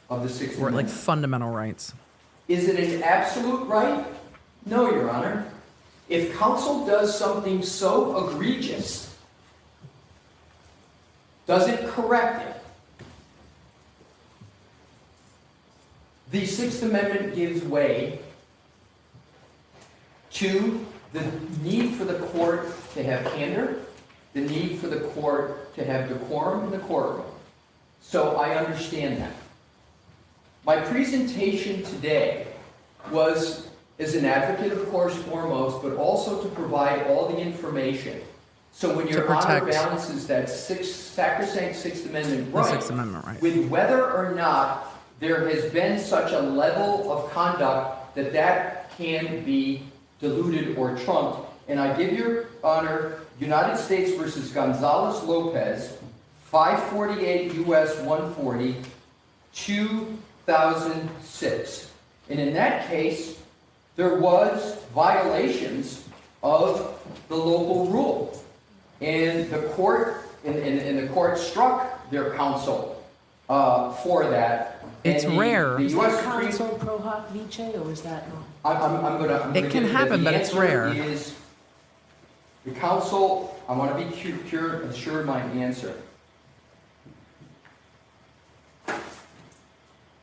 [SPEAKER 6] of the Sixth
[SPEAKER 1] Or
[SPEAKER 6] Amendment.
[SPEAKER 1] like fundamental rights.
[SPEAKER 6] Is it an absolute right? No, Your Honor. If counsel does something so egregious, does it correct it? The Sixth Amendment gives way to the need for the court to have candor, the need for the court to have decorum in the courtroom. So I understand that. My presentation today was as an advocate, of course, foremost, but also to provide all the information. So when Your Honor balances that sacrosanct Sixth Amendment right with whether or not there has been such a level of conduct that can be diluted or trumped, and I give Your Honor United States versus Gonzalez-Lopez, 548 U.S. 140, 2006. And in that case, there was violations of the local rule. And the court, and the court struck their counsel for that.
[SPEAKER 1] It's
[SPEAKER 6] And
[SPEAKER 1] rare.
[SPEAKER 6] The
[SPEAKER 10] Is
[SPEAKER 6] U.S.
[SPEAKER 10] that
[SPEAKER 6] Supreme
[SPEAKER 10] counsel pro hoc vice, or is that not?
[SPEAKER 6] I'm gonna
[SPEAKER 1] It can
[SPEAKER 6] give
[SPEAKER 1] happen, but it's
[SPEAKER 6] the
[SPEAKER 1] rare.
[SPEAKER 6] answer is, the counsel, I want to be sure of my answer.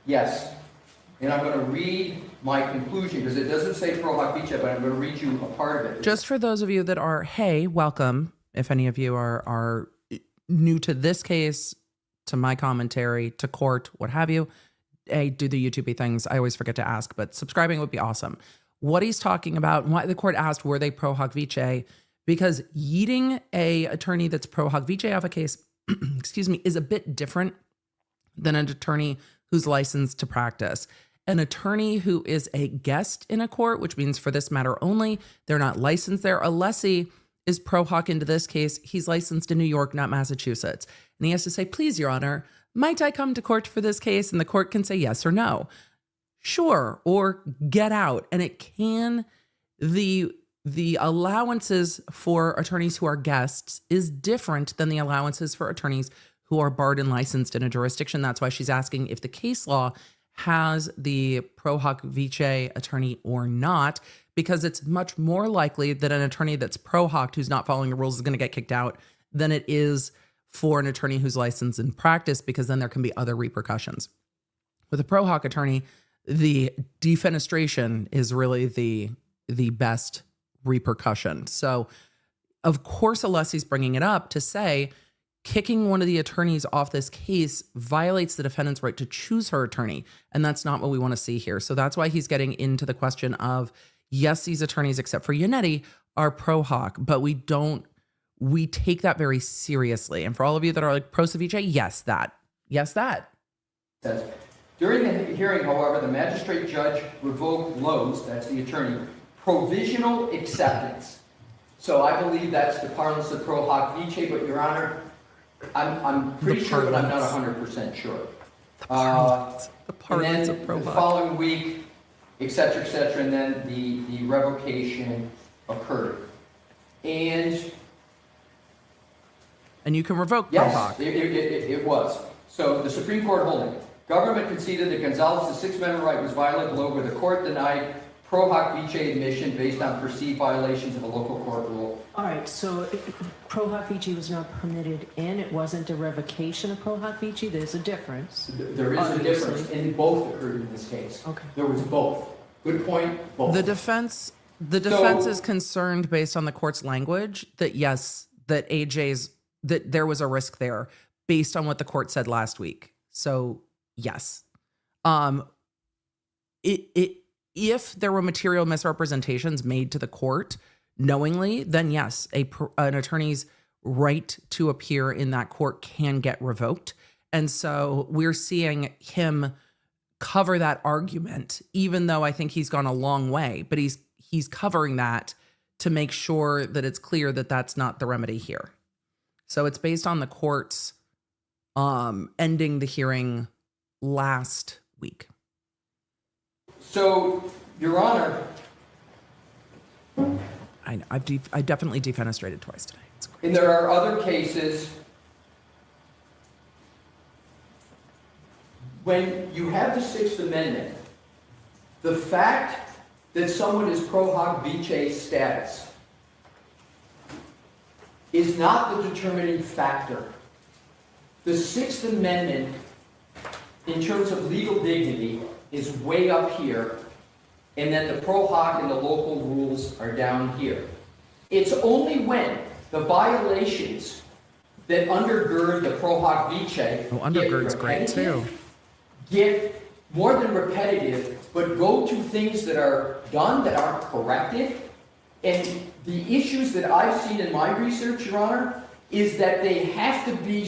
[SPEAKER 6] Yes. And I'm going to read my conclusion, because it doesn't say pro hoc vice, but I'm going to read you a part of it.
[SPEAKER 1] Just for those of you that are, hey, welcome. If any of you are new to this case, to my commentary, to court, what have you, hey, do the YouTube things. I always forget to ask, but subscribing would be awesome. What he's talking about, and why the court asked, were they pro hoc vice? Because yeeting a attorney that's pro hoc vice off a case, excuse me, is a bit different than an attorney who's licensed to practice. An attorney who is a guest in a court, which means for this matter only, they're not licensed there. Alessi is pro hoc into this case. He's licensed in New York, not Massachusetts. And he has to say, please, Your Honor, might I come to court for this case? And the court can say yes or no. Sure, or get out. And it can, the allowances for attorneys who are guests is different than the allowances for attorneys who are barred and licensed in a jurisdiction. That's why she's asking if the case law has the pro hoc vice attorney or not, because it's much more likely that an attorney that's pro hoc who's not following the rules is going to get kicked out than it is for an attorney who's licensed in practice, because then there can be other repercussions. With a pro hoc attorney, the defenestration is really the best repercussion. So, of course, Alessi's bringing it up to say kicking one of the attorneys off this case violates the defendant's right to choose her attorney. And that's not what we want to see here. So that's why he's getting into the question of, yes, these attorneys, except for Yannetti, are pro hoc, but we take that very seriously. And for all of you that are like pro vice, yes, that.
[SPEAKER 6] During the hearing, however, the magistrate judge revoked Lowe's, that's the attorney, provisional acceptance. So I believe that's the parlance of pro hoc vice, but Your Honor, I'm pretty sure, but I'm not 100% sure.
[SPEAKER 1] The parlance
[SPEAKER 6] and then
[SPEAKER 1] of pro
[SPEAKER 6] the
[SPEAKER 1] hoc.
[SPEAKER 6] following week, et cetera, and then the revocation occurred. And
[SPEAKER 1] you can revoke pro
[SPEAKER 6] yes,
[SPEAKER 1] hoc.
[SPEAKER 6] it was. So the Supreme Court holding, government conceded that Gonzalez's Sixth Amendment right was violated below, where the court denied pro hoc vice admission based on perceived violations of a local court rule.
[SPEAKER 10] All right, so pro hoc vice was not permitted in, it wasn't a revocation of pro hoc vice, there's a difference.
[SPEAKER 6] There is a difference, and both occurred in this case.
[SPEAKER 10] Okay.
[SPEAKER 6] There was both. Good point, both.
[SPEAKER 1] The defense is concerned based on the court's language that yes, that that there was a risk there based on what the court said last week. So yes, if there were material misrepresentations made to the court knowingly, then yes, an attorney's right to appear in that court can get revoked. And so we're seeing him cover that argument, even though I think he's gone a long way, but he's covering that to make sure that it's clear that that's not the remedy here. So it's based on the court's ending the hearing last week.
[SPEAKER 6] So, Your Honor,
[SPEAKER 1] I definitely defenestrated twice today. It's great.
[SPEAKER 6] and there are other cases when you have the Sixth Amendment, the fact that someone is pro hoc vice status is not the determining factor. The Sixth Amendment, in terms of legal dignity, is way up here, and then the pro hoc and the local rules are down here. It's only when the violations that undergird the pro hoc vice
[SPEAKER 1] Undergird's great too.
[SPEAKER 6] get more than repetitive, but go to things that are done that aren't corrected. And the issues that I've seen in my research, Your Honor, is that they have to be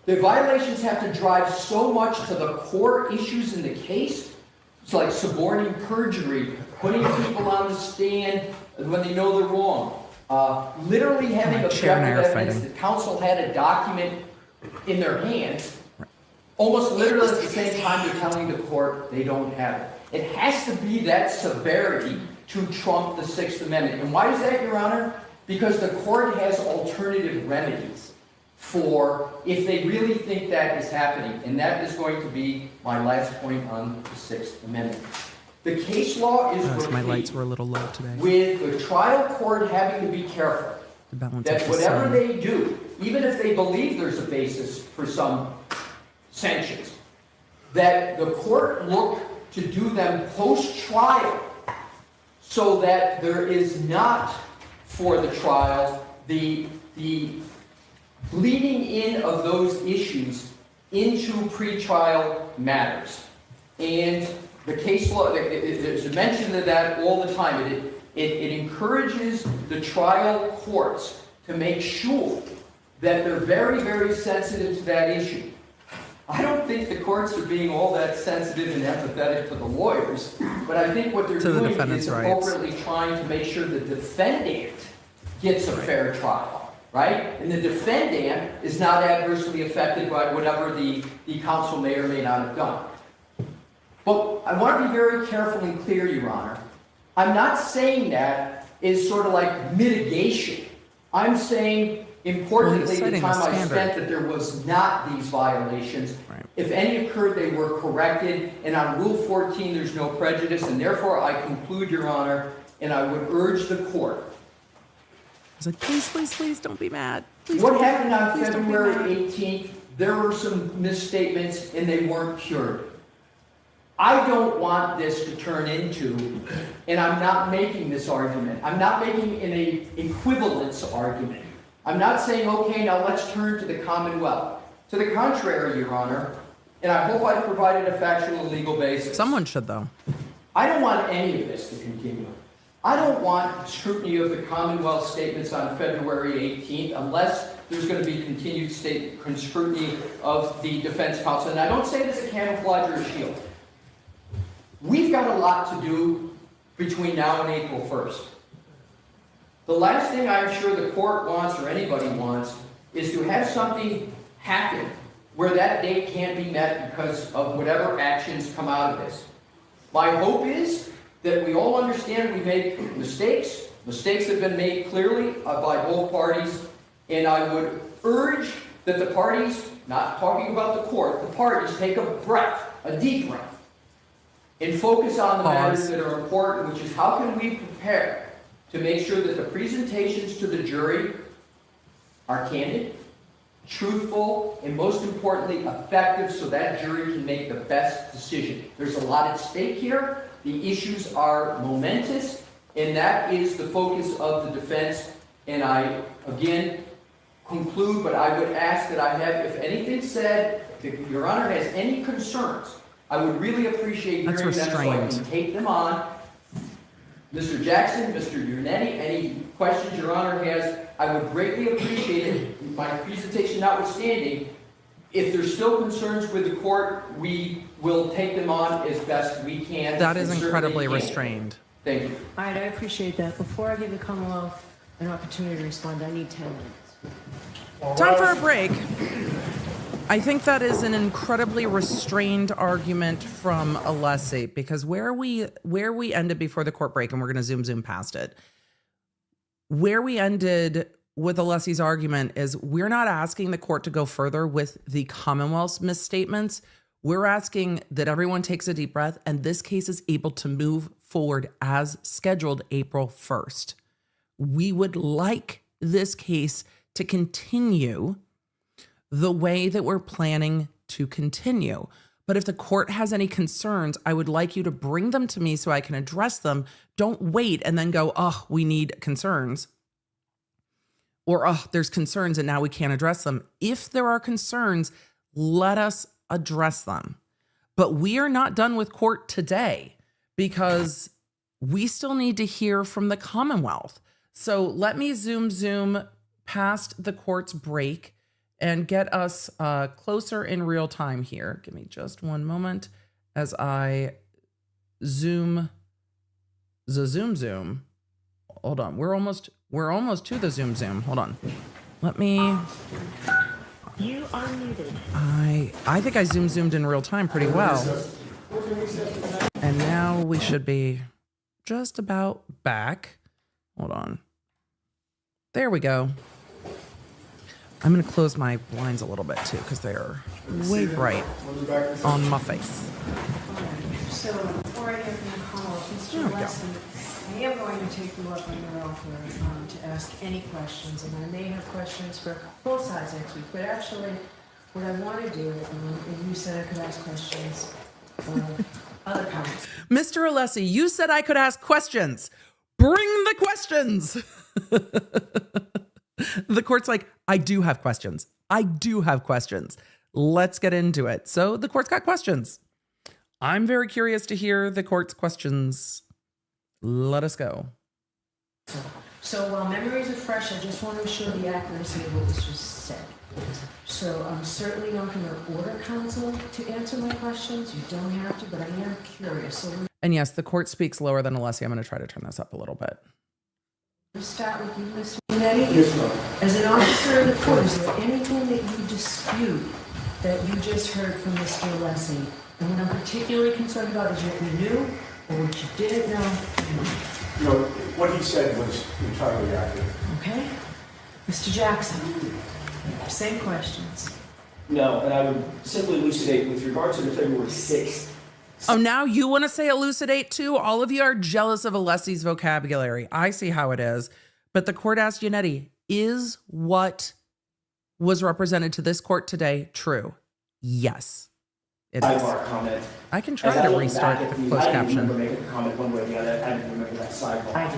[SPEAKER 6] the violations have to drive so much to the core issues in the case. It's like suborning perjury, putting people on the stand when they know they're wrong. Literally having objective evidence. The counsel had a document in their hands, almost literally at the same time they're telling the court they don't have it. It has to be that severity to trump the Sixth Amendment. And why is that, Your Honor? Because the court has alternative remedies for if they really think that is happening. And that is going to be my last point on the Sixth Amendment. The case law is
[SPEAKER 1] My
[SPEAKER 6] replete
[SPEAKER 1] lights were a little low today.
[SPEAKER 6] with the trial court having to be careful
[SPEAKER 1] The balance
[SPEAKER 6] that
[SPEAKER 1] of the
[SPEAKER 6] whatever
[SPEAKER 1] sun.
[SPEAKER 6] they do, even if they believe there's a basis for some sanctions, that the court look to do them post-trial so that there is not for the trial the bleeding in of those issues into pretrial matters. And the case law, there's a mention of that all the time. It encourages the trial courts to make sure that they're very, very sensitive to that issue. I don't think the courts are being all that sensitive and empathetic to the lawyers, but I think what they're
[SPEAKER 1] To the
[SPEAKER 6] doing
[SPEAKER 1] defendant's
[SPEAKER 6] is
[SPEAKER 1] rights.
[SPEAKER 6] appropriately trying to make sure the defendant gets a fair trial, right? And the defendant is not adversely affected by whatever the counsel may or may not have done. But I want to be very careful and clear, Your Honor. I'm not saying that is sort of like mitigation. I'm saying, importantly, the
[SPEAKER 1] citing
[SPEAKER 6] time
[SPEAKER 1] a
[SPEAKER 6] I
[SPEAKER 1] standard.
[SPEAKER 6] spent that there was not these violations.
[SPEAKER 1] Right.
[SPEAKER 6] If any occurred, they were corrected. And on Rule 14, there's no prejudice. And therefore, I conclude, Your Honor, and I would urge the court.
[SPEAKER 1] I was like, please, please, please don't be mad. Please
[SPEAKER 6] What
[SPEAKER 1] don't be
[SPEAKER 6] happened
[SPEAKER 1] mad.
[SPEAKER 6] on
[SPEAKER 1] Please don't be
[SPEAKER 6] February
[SPEAKER 1] mad.
[SPEAKER 6] 18th, there were some misstatements and they weren't cured. I don't want this to turn into, and I'm not making this argument, I'm not making an equivalence argument. I'm not saying, okay, now let's turn to the Commonwealth. To the contrary, Your Honor, and I hope I've provided a factual and legal basis.
[SPEAKER 1] Someone should, though.
[SPEAKER 6] I don't want any of this to continue. I don't want scrutiny of the Commonwealth statements on February 18th unless there's going to be continued scrutiny of the defense counsel. And I don't say it as a camouflage or a shield. We've got a lot to do between now and April 1st. The last thing I'm sure the court wants or anybody wants is to have something happen where that date can't be met because of whatever actions come out of this. My hope is that we all understand we make mistakes. Mistakes have been made clearly by both parties. And I would urge that the parties, not talking about the court, the parties take a breath, a deep breath, and focus on the matters that are important, which is how can we prepare to make sure that the presentations to the jury are candid, truthful, and most importantly, effective so that jury can make the best decision. There's a lot at stake here. The issues are momentous, and that is the focus of the defense. And I, again, conclude, but I would ask that I have, if anything said, if Your Honor has any concerns, I would really appreciate
[SPEAKER 1] That's
[SPEAKER 6] hearing them so I can
[SPEAKER 1] restrained.
[SPEAKER 6] take them on. Mr. Jackson, Mr. Yernetti, any questions Your Honor has, I would greatly appreciate it, my presentation notwithstanding. If there's still concerns with the court, we will take them on as best we can.
[SPEAKER 1] That is
[SPEAKER 6] and certainly
[SPEAKER 1] incredibly
[SPEAKER 6] can.
[SPEAKER 1] restrained.
[SPEAKER 6] Thank you.
[SPEAKER 10] All right, I appreciate that. Before I give the Commonwealth an opportunity to respond, I need 10 minutes.
[SPEAKER 1] Time for a break. I think that is an incredibly restrained argument from Alessi, because where we ended before the court break, and we're going to zoom past it, where we ended with Alessi's argument is we're not asking the court to go further with the Commonwealth's misstatements. We're asking that everyone takes a deep breath and this case is able to move forward as scheduled April 1st. We would like this case to continue the way that we're planning to continue. But if the court has any concerns, I would like you to bring them to me so I can address them. Don't wait and then go, oh, we need concerns. Or, oh, there's concerns and now we can't address them. If there are concerns, let us address them. But we are not done with court today because we still need to hear from the Commonwealth. So let me zoom past the court's break and get us closer in real time here. Give me just one moment as I zoom. Hold on, we're almost to the zoom. Hold on. Let me.
[SPEAKER 9] You are muted.
[SPEAKER 1] I think I zoomed in real time pretty well. And now we should be just about back. Hold on. There we go. I'm going to close my blinds a little bit too because they're way bright on my face.
[SPEAKER 10] So before I get from the call,
[SPEAKER 1] There we
[SPEAKER 10] Mr.
[SPEAKER 1] go.
[SPEAKER 10] Alessi, I am going to take you up on your offer to ask any questions, and I may have questions for both sides next week, but actually, what I want to do, and you said I could ask questions of other comments.
[SPEAKER 1] Mr. Alessi, you said I could ask questions. Bring the questions. The court's like, I do have questions. I do have questions. Let's get into it. So the court's got questions. I'm very curious to hear the court's questions. Let us go.
[SPEAKER 10] So while memories are fresh, I just want to ensure the accuracy of what was just said. So I'm certainly not going to order counsel to answer my questions. You don't have to, but I am curious. So
[SPEAKER 1] And yes, the court speaks lower than Alessi. I'm going to try to turn this up a little bit.
[SPEAKER 10] we'll start with you, Mr. Netti.
[SPEAKER 3] Yes, ma'am.
[SPEAKER 10] As an officer of the court, is there anything that you dispute that you just heard from Mr. Alessi? And what I'm particularly concerned about is what you knew or what you didn't know.
[SPEAKER 8] You know, what he said was entirely accurate.
[SPEAKER 10] Okay? Mr. Jackson, same questions.
[SPEAKER 11] No, and I would simply elucidate with regard to the February 6th.
[SPEAKER 1] Oh, now you want to say elucidate too? All of you are jealous of Alessi's vocabulary. I see how it is. But the court asked Yannetti, is what was represented to this court today true? Yes, it is.
[SPEAKER 11] Sidebar comment.
[SPEAKER 1] I can try
[SPEAKER 11] As I
[SPEAKER 1] to
[SPEAKER 11] look
[SPEAKER 1] restart
[SPEAKER 11] back
[SPEAKER 1] the
[SPEAKER 11] at the-
[SPEAKER 1] closed
[SPEAKER 11] I didn't remember
[SPEAKER 1] caption.
[SPEAKER 11] making a comment one way or the other. I didn't remember that sidebar.
[SPEAKER 10] I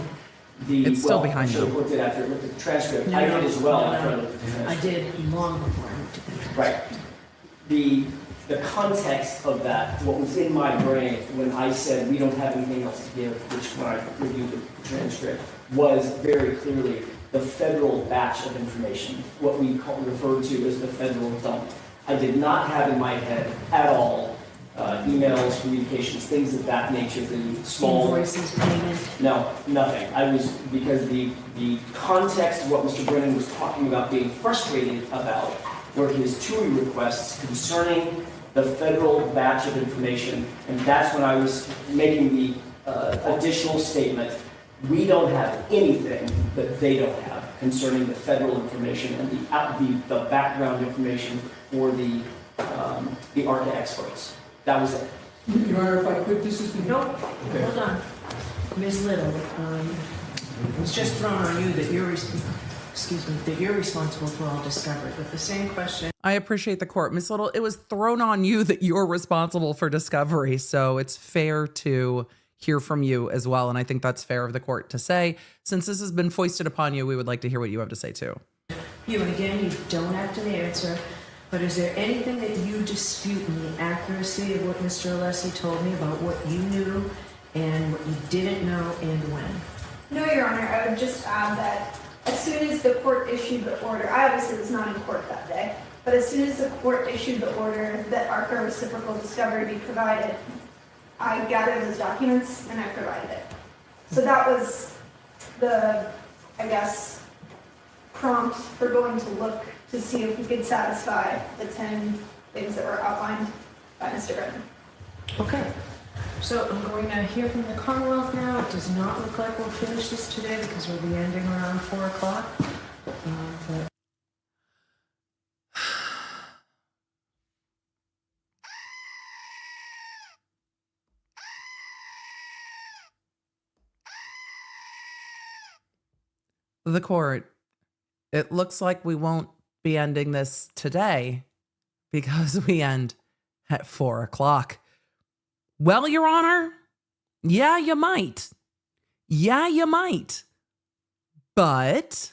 [SPEAKER 10] did.
[SPEAKER 1] It's still behind
[SPEAKER 11] I should have
[SPEAKER 1] you.
[SPEAKER 11] looked at it after I looked at the transcript.
[SPEAKER 10] No,
[SPEAKER 11] I
[SPEAKER 10] no,
[SPEAKER 11] did as well
[SPEAKER 10] no,
[SPEAKER 11] after I
[SPEAKER 10] no.
[SPEAKER 11] looked at the
[SPEAKER 10] I
[SPEAKER 11] transcript.
[SPEAKER 10] did long before I looked at the transcript.
[SPEAKER 11] Right. The context of that, what was in my brain when I said we don't have anything else to give, which when I reviewed the transcript, was very clearly the federal batch of information, what we referred to as the federal dump. I did not have in my head at all emails, communications, things of that nature, the small...
[SPEAKER 10] Invoices, payment.
[SPEAKER 11] No, nothing. I was, because the context of what Mr. Brennan was talking about being frustrated about were his TUI requests concerning the federal batch of information, and that's when I was making the additional statement. We don't have anything that they don't have concerning the federal information and the background information for the ARCA experts. That was it.
[SPEAKER 3] Your Honor, if I could, this is the...
[SPEAKER 10] Nope, hold on. Ms. Little, it was just thrown on you that you're, that you're responsible for all discovery, but the same question.
[SPEAKER 1] I appreciate the court. Ms. Little, it was thrown on you that you're responsible for discovery, so it's fair to hear from you as well, and I think that's fair of the court to say. Since this has been foisted upon you, we would like to hear what you have to say too.
[SPEAKER 10] You, and again, you don't have to answer, but is there anything that you dispute in the accuracy of what Mr. Alessi told me about what you knew and what you didn't know and when?
[SPEAKER 7] No, Your Honor, I would just add that as soon as the court issued the order, I obviously was not in court that day, but as soon as the court issued the order that ARCA reciprocal discovery be provided, I gathered those documents and I provided it. So that was the, I guess, prompt for going to look to see if we could satisfy the 10 things that were outlined by Mr. Brennan.
[SPEAKER 10] Okay, so I'm going to hear from the Commonwealth now. It does not look like we'll finish this today because we'll be ending around 4 o'clock. But
[SPEAKER 1] The court, it looks like we won't be ending this today because we end at 4 o'clock. Well, Your Honor, yeah, you might. Yeah, you might. But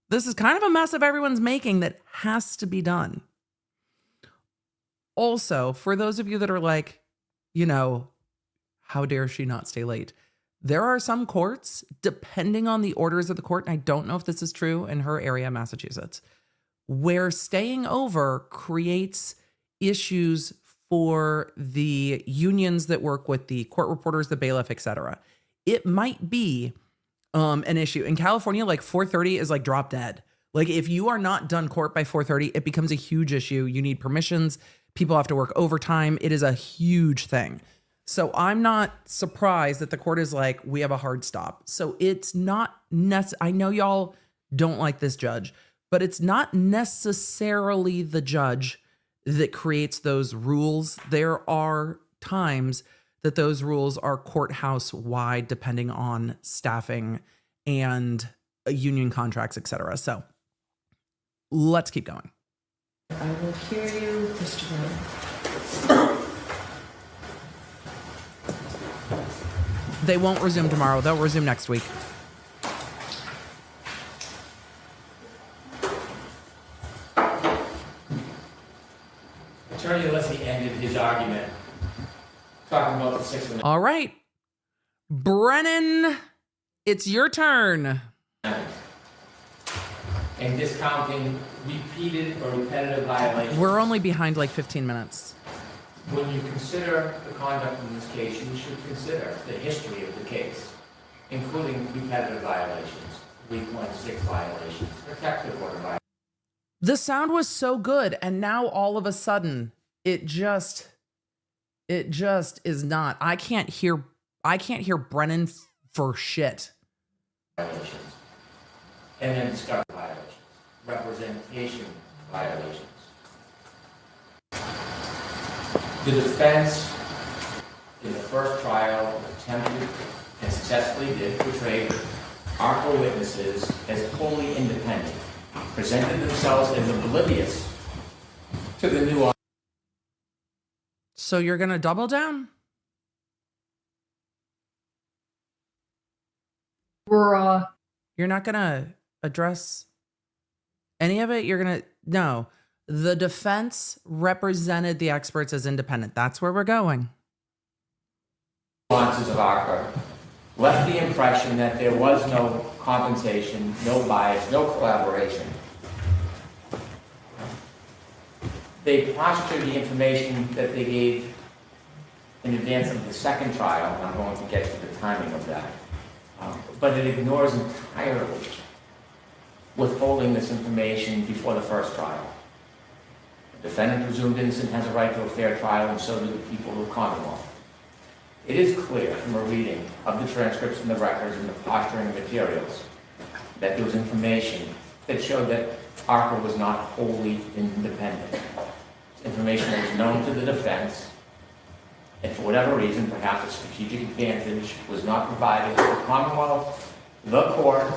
[SPEAKER 1] this is kind of a mess of everyone's making that has to be done. Also, for those of you that are like, you know, how dare she not stay late? There are some courts, depending on the orders of the court, and I don't know if this is true in her area, Massachusetts, where staying over creates issues for the unions that work with the court reporters, the bailiff, etc. It might be an issue. In California, like 4:30 is like drop dead. Like if you are not done court by 4:30, it becomes a huge issue. You need permissions. People have to work overtime. It is a huge thing. So I'm not surprised that the court is like, we have a hard stop. So it's not necessary. I know y'all don't like this judge, but it's not necessarily the judge that creates those rules. There are times that those rules are courthouse wide, depending on staffing and union contracts, etc. So let's keep going.
[SPEAKER 10] I will hear you, Mr. Brown.
[SPEAKER 1] They won't resume tomorrow. They'll resume next week.
[SPEAKER 4] Attorney Alessi ended his argument talking about the 6 minutes.
[SPEAKER 1] All right. Brennan, it's your turn.
[SPEAKER 4] And discounting repeated or repetitive violations.
[SPEAKER 1] We're only behind like 15 minutes.
[SPEAKER 4] When you consider the conduct in this case, you should consider the history of the case, including repetitive violations, 3.6 violations, protective order violations.
[SPEAKER 1] The sound was so good, and now all of a sudden, it just is not. I can't hear Brennan for shit.
[SPEAKER 4] Violations. And then discovery violations, representation violations. The defense in the first trial attempted and successfully did portray ARPA witnesses as wholly independent, presented themselves as oblivious to the new.
[SPEAKER 1] So you're going to double down? You're not going to address any of it? You're going to... No. The defense represented the experts as independent. That's where we're going.
[SPEAKER 4] Responses of ARPA left the impression that there was no compensation, no bias, no collaboration. They prosecuted the information that they gave in advance of the second trial, and I'm going to get to the timing of that. But it ignores entirely withholding this information before the first trial. The defendant presumed innocent has a right to a fair trial, and so do the people of the Commonwealth. It is clear from a reading of the transcripts and the records and the posturing materials that there was information that showed that ARPA was not wholly independent. Information that was known to the defense, and for whatever reason, perhaps a strategic advantage was not provided to the Commonwealth, the court,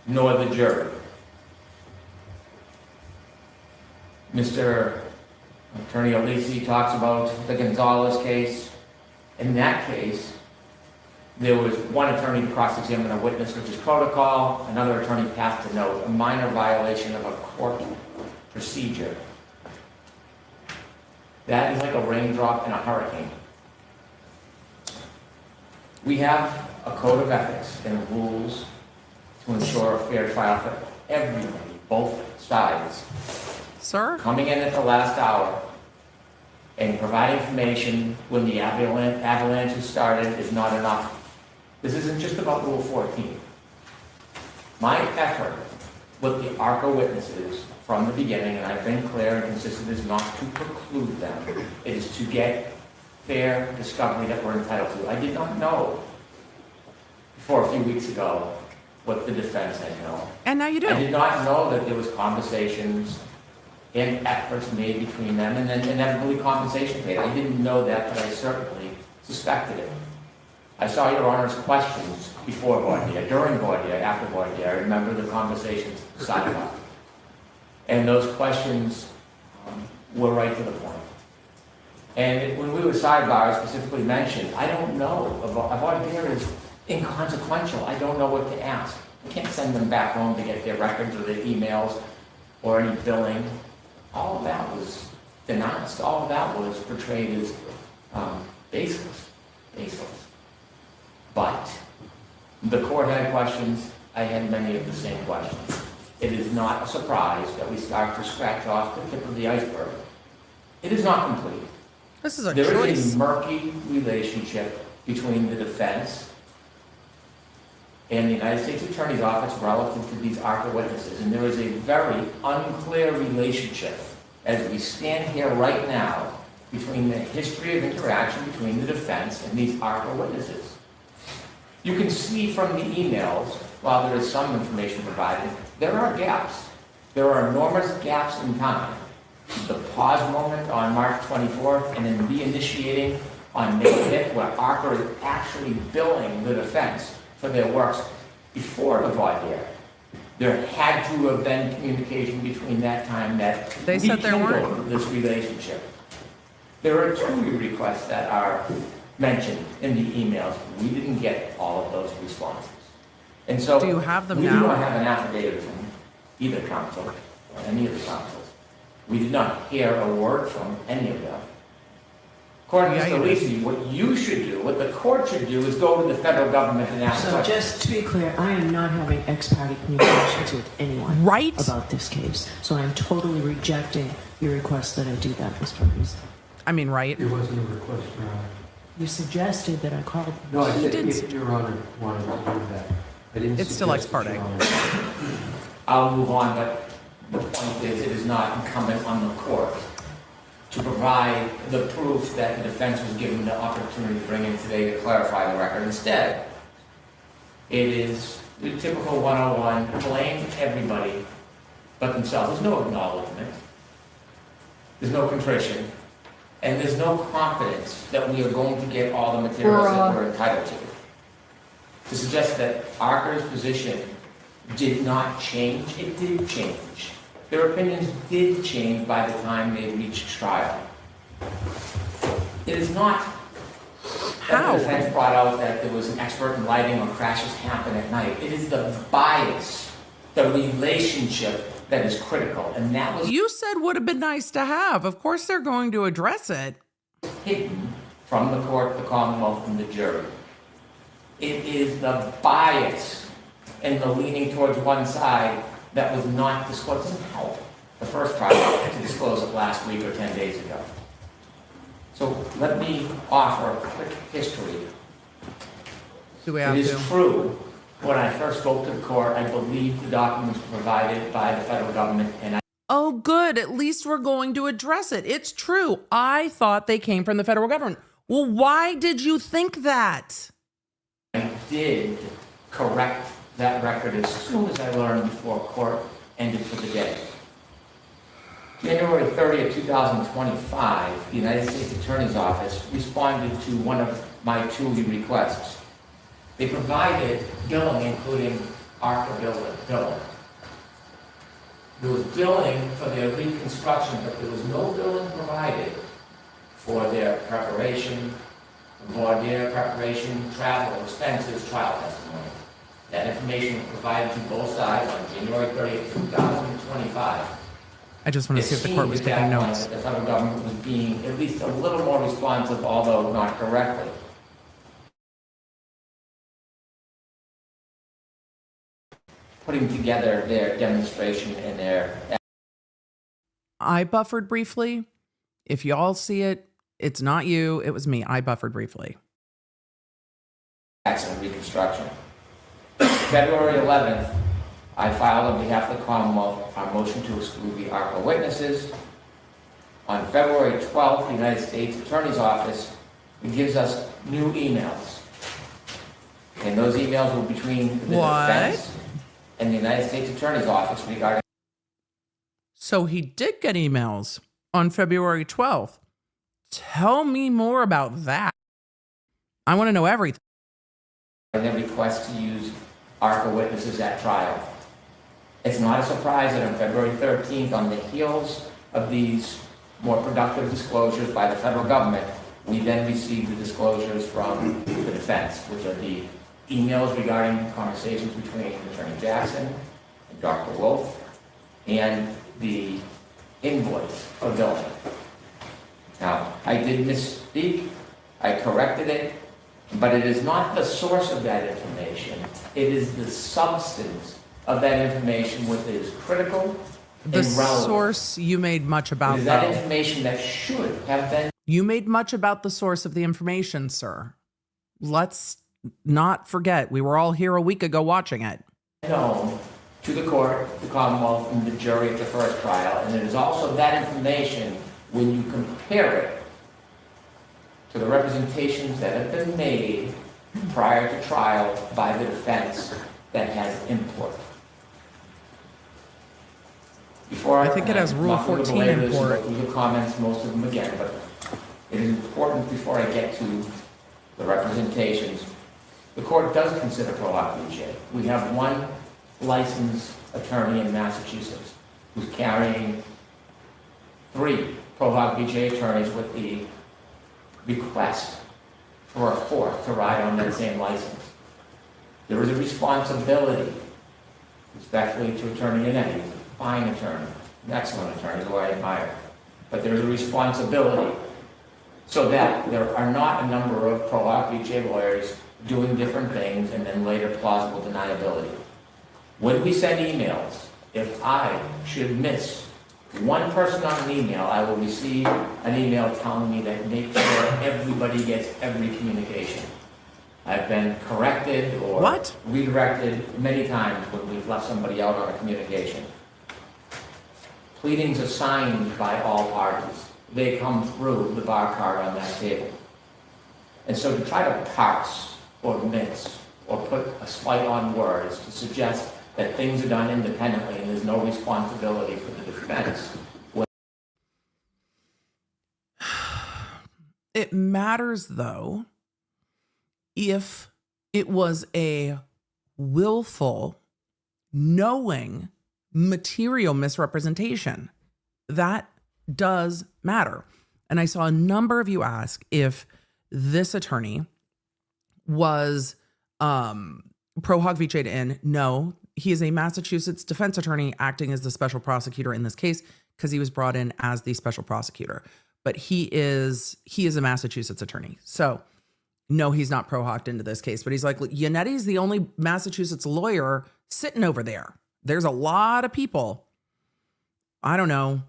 [SPEAKER 4] nor the jury. Mr. Attorney Alessi talks about the Gonzalez case. In that case, there was one attorney to cross-examine a witness, which is protocol. Another attorney passed a note, a minor violation of a court procedure. That is like a raindrop in a hurricane. We have a code of ethics and rules to ensure a fair trial for everybody, both sides.
[SPEAKER 1] Sir?
[SPEAKER 4] Coming in at the last hour and providing information when the avalanche has started is not enough. This isn't just about Rule 14. My effort with the ARPA witnesses from the beginning, and I've been clear and consistent, is not to preclude them. It is to get fair discovery that we're entitled to. I did not know before a few weeks ago what the defense had known.
[SPEAKER 1] And now you do.
[SPEAKER 4] I did not know that there was conversations and efforts made between them, and then inevitably compensation paid. I didn't know that, but I certainly suspected it. I saw Your Honor's questions before voir dire, during voir dire, after voir dire. I remember the conversations sidebar. And those questions were right to the point. And when we were sidebar, I specifically mentioned, I don't know. A voir dire is inconsequential. I don't know what to ask. I can't send them back home to get their records or their emails or any billing. All of that was denounced. All of that was portrayed as baseless. But the court had questions. I had many of the same questions. It is not a surprise that we start to scratch off the tip of the iceberg. It is not complete.
[SPEAKER 1] This is a
[SPEAKER 4] There
[SPEAKER 1] choice.
[SPEAKER 4] is a murky relationship between the defense and the United States Attorney's Office relative to these ARPA witnesses. And there is a very unclear relationship as we stand here right now between the history of interaction between the defense and these ARPA witnesses. You can see from the emails, while there is some information provided, there are gaps. There are enormous gaps in time. The pause moment on March 24th and then reinitiating on May 5th, where ARCA is actually billing the defense for their works before the voir dire. There had to have been communication between that time that
[SPEAKER 1] They said there weren't.
[SPEAKER 4] rekindled this relationship. There are 2 requests that are mentioned in the emails. We didn't get all of those responses. And so
[SPEAKER 1] Do you have them
[SPEAKER 4] we
[SPEAKER 1] now?
[SPEAKER 4] do not have an affidavit from either counsel or any of the counsels. We did not hear a word from any of them. According to
[SPEAKER 1] Yeah,
[SPEAKER 4] Mr.
[SPEAKER 1] you did.
[SPEAKER 4] Alessi, what you should do, what the court should do, is go to the federal government and ask
[SPEAKER 10] So
[SPEAKER 4] questions.
[SPEAKER 10] just to be clear, I am not having ex-parte communications with anyone.
[SPEAKER 1] Right?
[SPEAKER 10] About this case. So I'm totally rejecting your request that I do that, Mr. Reese.
[SPEAKER 1] I mean, right?
[SPEAKER 12] It wasn't a request, Your Honor.
[SPEAKER 10] You suggested that I called.
[SPEAKER 12] No, I said
[SPEAKER 1] did.
[SPEAKER 12] if Your Honor wanted to do that. I didn't
[SPEAKER 1] It's still
[SPEAKER 12] suggest
[SPEAKER 1] ex parte.
[SPEAKER 12] that, Your Honor.
[SPEAKER 4] I'll move on, but the point is, it is not incumbent on the court to provide the proof that the defense was given the opportunity to bring in today to clarify the record. Instead, it is the typical 101, blame everybody but themselves. There's no acknowledgement. There's no contrition. And there's no confidence that we are going to get all the materials that we're entitled to. To suggest that ARCA's position did not change, it did change. Their opinions did change by the time they reached trial. It is not that
[SPEAKER 1] How?
[SPEAKER 4] the defense brought out that there was an expert in lighting or crashes happen at night. It is the bias, the relationship that is critical. And that was
[SPEAKER 1] You said would have been nice to have. Of course they're going to address it.
[SPEAKER 4] hidden from the court, the Commonwealth, and the jury. It is the bias and the leaning towards one side that was not disclosed. It doesn't help the first trial to disclose it last week or 10 days ago. So let me offer a quick history.
[SPEAKER 1] Do we have
[SPEAKER 4] It is
[SPEAKER 1] to?
[SPEAKER 4] true, when I first spoke to the court, I believed the documents were provided by the federal government, and
[SPEAKER 1] Oh, good. At least we're going to address it. It's true. I thought they came from the federal government. Well, why did you think that?
[SPEAKER 4] I did correct that record as soon as I learned before court ended for the day. January 30th, 2025, the United States Attorney's Office responded to one of my 2 requests. They provided billing, including ARCA billing. There was billing for their reconstruction, but there was no billing provided for their preparation, voir dire preparation, travel expenses, trial testimony. That information was provided to both sides on January 30th, 2025.
[SPEAKER 1] I just want to see if the court was taking notes.
[SPEAKER 4] The federal government was being at least a little more responsive, although not correctly. Putting together their demonstration and their
[SPEAKER 1] I buffered briefly. If y'all see it, it's not you. It was me. I buffered briefly.
[SPEAKER 4] accident reconstruction. February 11th, I filed on behalf of the Commonwealth our motion to exclude the ARPA witnesses. On February 12th, the United States Attorney's Office gives us new emails. And those emails were between the
[SPEAKER 1] What?
[SPEAKER 4] defense and the United States Attorney's Office regarding
[SPEAKER 1] So he did get emails on February 12th. Tell me more about that. I want to know everything.
[SPEAKER 4] their request to use ARPA witnesses at trial. It's not a surprise that on February 13th, on the heels of these more productive disclosures by the federal government, we then received the disclosures from the defense, which are the emails regarding conversations between Attorney Jackson and Dr. Wolf, and the invoice for billing. Now, I did misspeak, I corrected it, but it is not the source of that information. It is the substance of that information which is critical
[SPEAKER 1] The
[SPEAKER 4] and relevant.
[SPEAKER 1] source you made much
[SPEAKER 4] It
[SPEAKER 1] about,
[SPEAKER 4] is that
[SPEAKER 1] though.
[SPEAKER 4] information that should have been
[SPEAKER 1] You made much about the source of the information, sir. Let's not forget, we were all here a week ago watching it.
[SPEAKER 4] known to the court, the Commonwealth, and the jury at the first trial. And it is also that information, when you compare it to the representations that have been made prior to trial by the defense, that has import. Before
[SPEAKER 1] I think it has Rule
[SPEAKER 4] I'm not gonna
[SPEAKER 1] 14
[SPEAKER 4] belabor
[SPEAKER 1] in
[SPEAKER 4] this and
[SPEAKER 1] court.
[SPEAKER 4] go through the comments, most of them again, but it is important before I get to the representations. The court does consider pro hoc VJ. We have one licensed attorney in Massachusetts who's carrying 3 pro hoc VJ attorneys with the request for a 4th to ride on that same license. There is a responsibility, respectfully, to Attorney Yannetti, who's a fine attorney, an excellent attorney who I admire. But there is a responsibility so that there are not a number of pro hoc VJ lawyers doing different things and then later plausible deniability. When we send emails, if I should miss one person on an email, I will receive an email telling me that make sure everybody gets every communication. I've been corrected or redirected many times when we've left somebody out on a communication. Pleadings are signed by all parties. They come through the bar card on that table. And so to try to parse or mince or put a slight on words to suggest that things are done independently and there's no responsibility for the defense.
[SPEAKER 1] It matters, though, if it was a willful, knowing, material misrepresentation. That does matter. And I saw a number of you ask if this attorney was pro hoc VJ'd in. No, he is a Massachusetts defense attorney acting as the special prosecutor in this case because he was brought in as the special prosecutor. But he is a Massachusetts attorney. So no, he's not pro hoc into this case. But he's like, Yannetti's the only Massachusetts lawyer sitting over there. There's a lot of people, I don't know,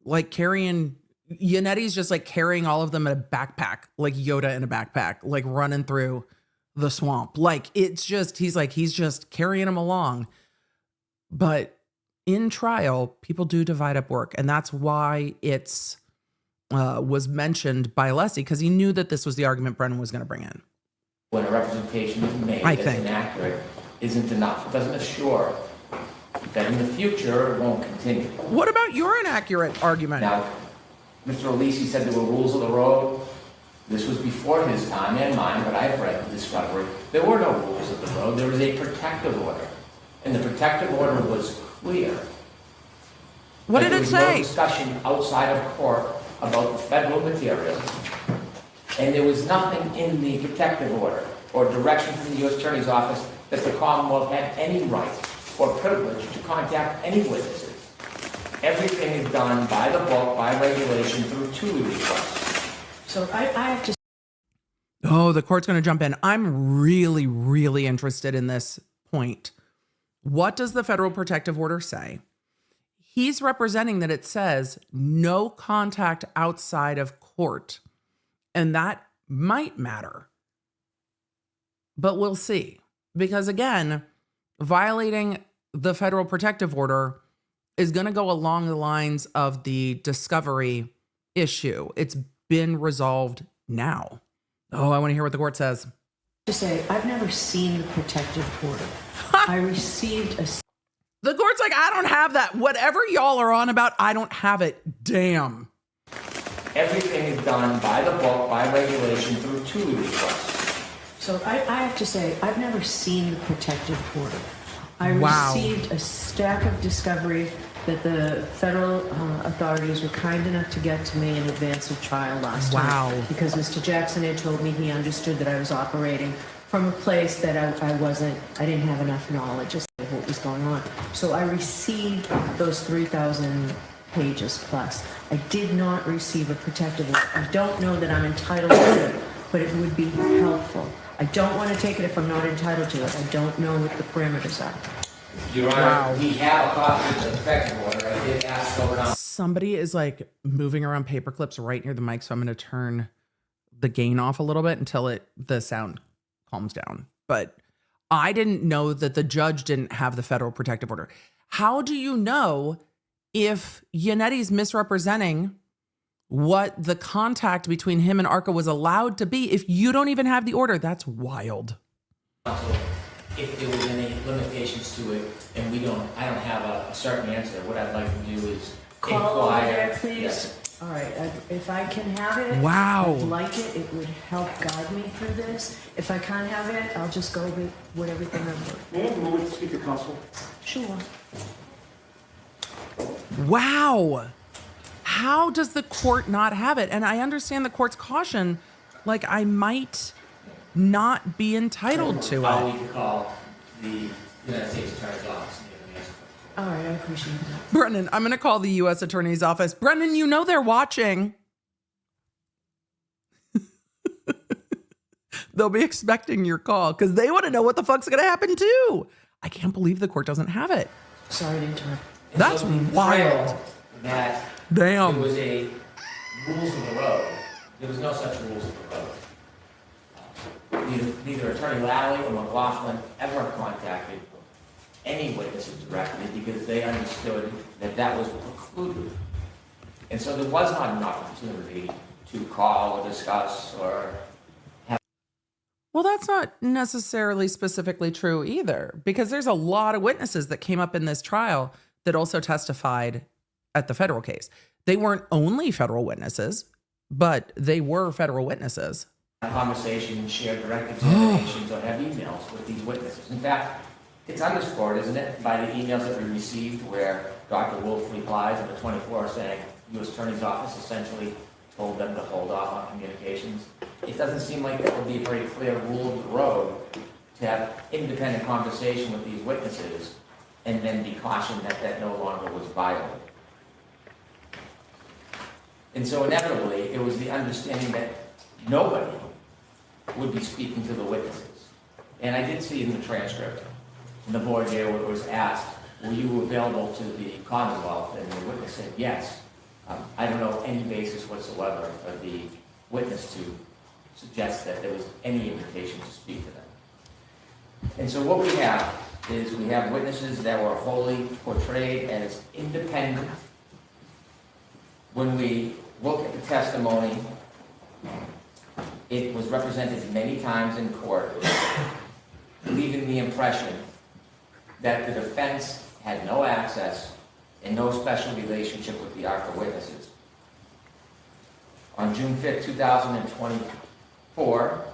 [SPEAKER 1] like carrying, Yannetti's just like carrying all of them in a backpack, like Yoda in a backpack, like running through the swamp. Like it's just, he's just carrying them along. But in trial, people do divide up work. And that's why it's was mentioned by Alessi, because he knew that this was the argument Brennan was going to bring in.
[SPEAKER 4] When a representation is made
[SPEAKER 1] I
[SPEAKER 4] that's
[SPEAKER 1] think
[SPEAKER 4] inaccurate, isn't enough. It doesn't assure that in the future it won't continue.
[SPEAKER 1] What about your inaccurate argument?
[SPEAKER 4] Now, Mr. Alessi said there were rules of the road. This was before his time and mine, but I've read the discovery. There were no rules of the road. There was a protective order. And the protective order was clear.
[SPEAKER 1] What did it say?
[SPEAKER 4] There was no discussion outside of court about the federal material. And there was nothing in the protective order or direction from the U.S. Attorney's Office that the Commonwealth had any right or privilege to contact any witnesses. Everything is done by the book, by regulation, through TUI requests.
[SPEAKER 10] So I have to.
[SPEAKER 1] Oh, the court's going to jump in. I'm really, really interested in this point. What does the federal protective order say? He's representing that it says no contact outside of court. And that might matter. But we'll see. Because again, violating the federal protective order is going to go along the lines of the discovery issue. It's been resolved now. Oh, I want to hear what the court says.
[SPEAKER 10] To say, I've never seen the protective order. I received a.
[SPEAKER 1] The court's like, I don't have that. Whatever y'all are on about, I don't have it. Damn.
[SPEAKER 4] Everything is done by the book, by regulation, through TUI requests.
[SPEAKER 10] So I have to say, I've never seen the protective order. I
[SPEAKER 1] Wow.
[SPEAKER 10] received a stack of discovery that the federal authorities were kind enough to get to me in advance of trial last
[SPEAKER 1] Wow.
[SPEAKER 10] time. Because Mr. Jackson had told me he understood that I was operating from a place that I didn't have enough knowledge of what was going on. So I received those 3,000 pages plus. I did not receive a protective order. I don't know that I'm entitled to it, but it would be helpful. I don't want to take it if I'm not entitled to it. I don't know what the parameters are.
[SPEAKER 4] Your Honor, we have a copy of the protective order. I did ask for it on.
[SPEAKER 1] Somebody is like moving around paper clips right near the mic, so I'm going to turn the gain off a little bit until the sound calms down. But I didn't know that the judge didn't have the federal protective order. How do you know if Yannetti's misrepresenting what the contact between him and ARCA was allowed to be if you don't even have the order? That's wild.
[SPEAKER 4] if there was any limitations to it, and I don't have a certain answer, what I'd like to do is
[SPEAKER 10] Call over there,
[SPEAKER 4] inquire.
[SPEAKER 10] please.
[SPEAKER 4] Yes.
[SPEAKER 10] All right, if I can have it.
[SPEAKER 1] Wow.
[SPEAKER 10] I'd like it, it would help guide me through this. If I can't have it, I'll just go with everything I've heard.
[SPEAKER 8] May I have a moment to speak to counsel?
[SPEAKER 10] Sure.
[SPEAKER 1] Wow. How does the court not have it? And I understand the court's caution, like I might not be entitled to
[SPEAKER 4] I'll
[SPEAKER 1] it.
[SPEAKER 4] need to call the United States Attorney's Office and get an answer.
[SPEAKER 10] All right, I appreciate that.
[SPEAKER 1] Brennan, I'm going to call the U.S. Attorney's Office. Brennan, you know they're watching. They'll be expecting your call because they want to know what the fuck's going to happen too. I can't believe the court doesn't have it.
[SPEAKER 10] Sorry to interrupt.
[SPEAKER 4] And
[SPEAKER 1] That's
[SPEAKER 4] so the
[SPEAKER 1] wild.
[SPEAKER 4] trail That
[SPEAKER 1] Damn.
[SPEAKER 4] there was a rules of the road. There was no such rules of the road. Neither Attorney Lally or McLaughlin ever contacted any witnesses directly because they understood that that was precluded. And so there was not an opportunity to call or discuss or have.
[SPEAKER 1] Well, that's not necessarily specifically true either, because there's a lot of witnesses that came up in this trial that also testified at the federal case. They weren't only federal witnesses, but they were federal witnesses.
[SPEAKER 4] Conversation, share direct examinations, or have emails with these witnesses. In fact, it's underscored, isn't it, by the emails that we received where Dr. Wolf replies on the 24th saying U.S. Attorney's Office essentially told them to hold off on communications. It doesn't seem like that would be a very clear rule of the road to have independent conversation with these witnesses and then be cautioned that that no longer was viable. And so inevitably, it was the understanding that nobody would be speaking to the witnesses. And I did see in the transcript, in the voir dire, where it was asked, were you available to the Commonwealth? And the witness said yes. I don't know any basis whatsoever for the witness to suggest that there was any invitation to speak to them. And so what we have is we have witnesses that were wholly portrayed as independent. When we look at the testimony, it was represented many times in court, leaving the impression that the defense had no access and no special relationship with the ARCA witnesses. On June 5th, 2024,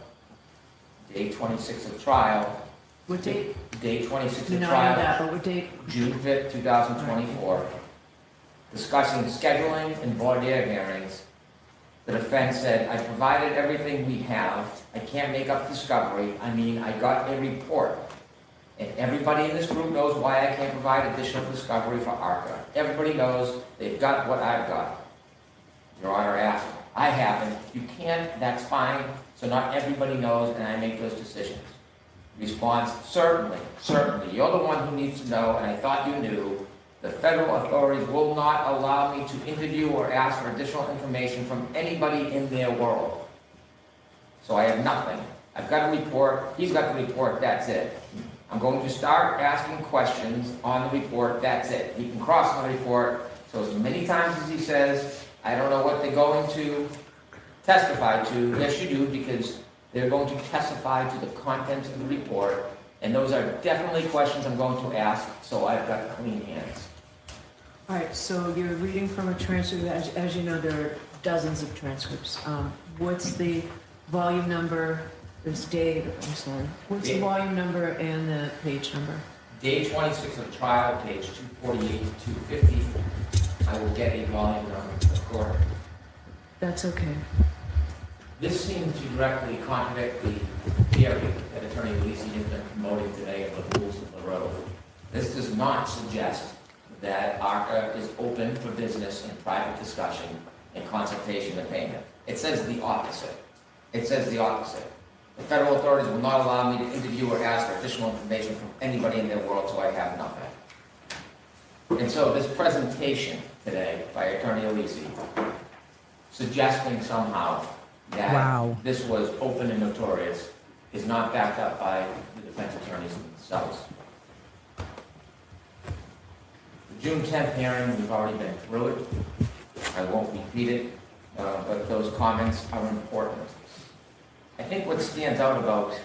[SPEAKER 4] day 26 of trial.
[SPEAKER 10] What date?
[SPEAKER 4] Day 26 of
[SPEAKER 10] No, I
[SPEAKER 4] trial.
[SPEAKER 10] know that, but what date?
[SPEAKER 4] June 5th, 2024, discussing scheduling and voir dire hearings, the defense said, I provided everything we have. I can't make up discovery. I mean, I got a report. And everybody in this group knows why I can't provide additional discovery for ARCA. Everybody knows they've got what I've got. Your Honor asked, I haven't. If you can't, that's fine. So not everybody knows, and I make those decisions. Response, certainly, certainly. You're the one who needs to know, and I thought you knew. The federal authorities will not allow me to interview or ask for additional information from anybody in their world. So I have nothing. I've got a report. He's got the report. That's it. I'm going to start asking questions on the report. That's it. He can cross on the report. So as many times as he says, I don't know what they're going to testify to. Yes, you do, because they're going to testify to the contents of the report. And those are definitely questions I'm going to ask, so I've got clean hands.
[SPEAKER 10] All right, so you're reading from a transcript. As you know, there are dozens of transcripts. What's the volume number? This date, I'm sorry. What's the volume number and the page number?
[SPEAKER 4] Day 26 of trial, page 248 to 250. I will get a volume number to the court.
[SPEAKER 10] That's okay.
[SPEAKER 4] This seems to directly contradict the theory that Attorney Alessi has been promoting today of the rules of the road. This does not suggest that ARCA is open for business and private discussion and consultation and payment. It says the opposite. It says the opposite. The federal authorities will not allow me to interview or ask for additional information from anybody in their world, so I have nothing. And so this presentation today by Attorney Alessi, suggesting somehow that this was open and notorious, is not backed up by the defense attorneys themselves. The June 10th hearing, we've already been through it. I won't repeat it, but those comments are important. I think what stands out about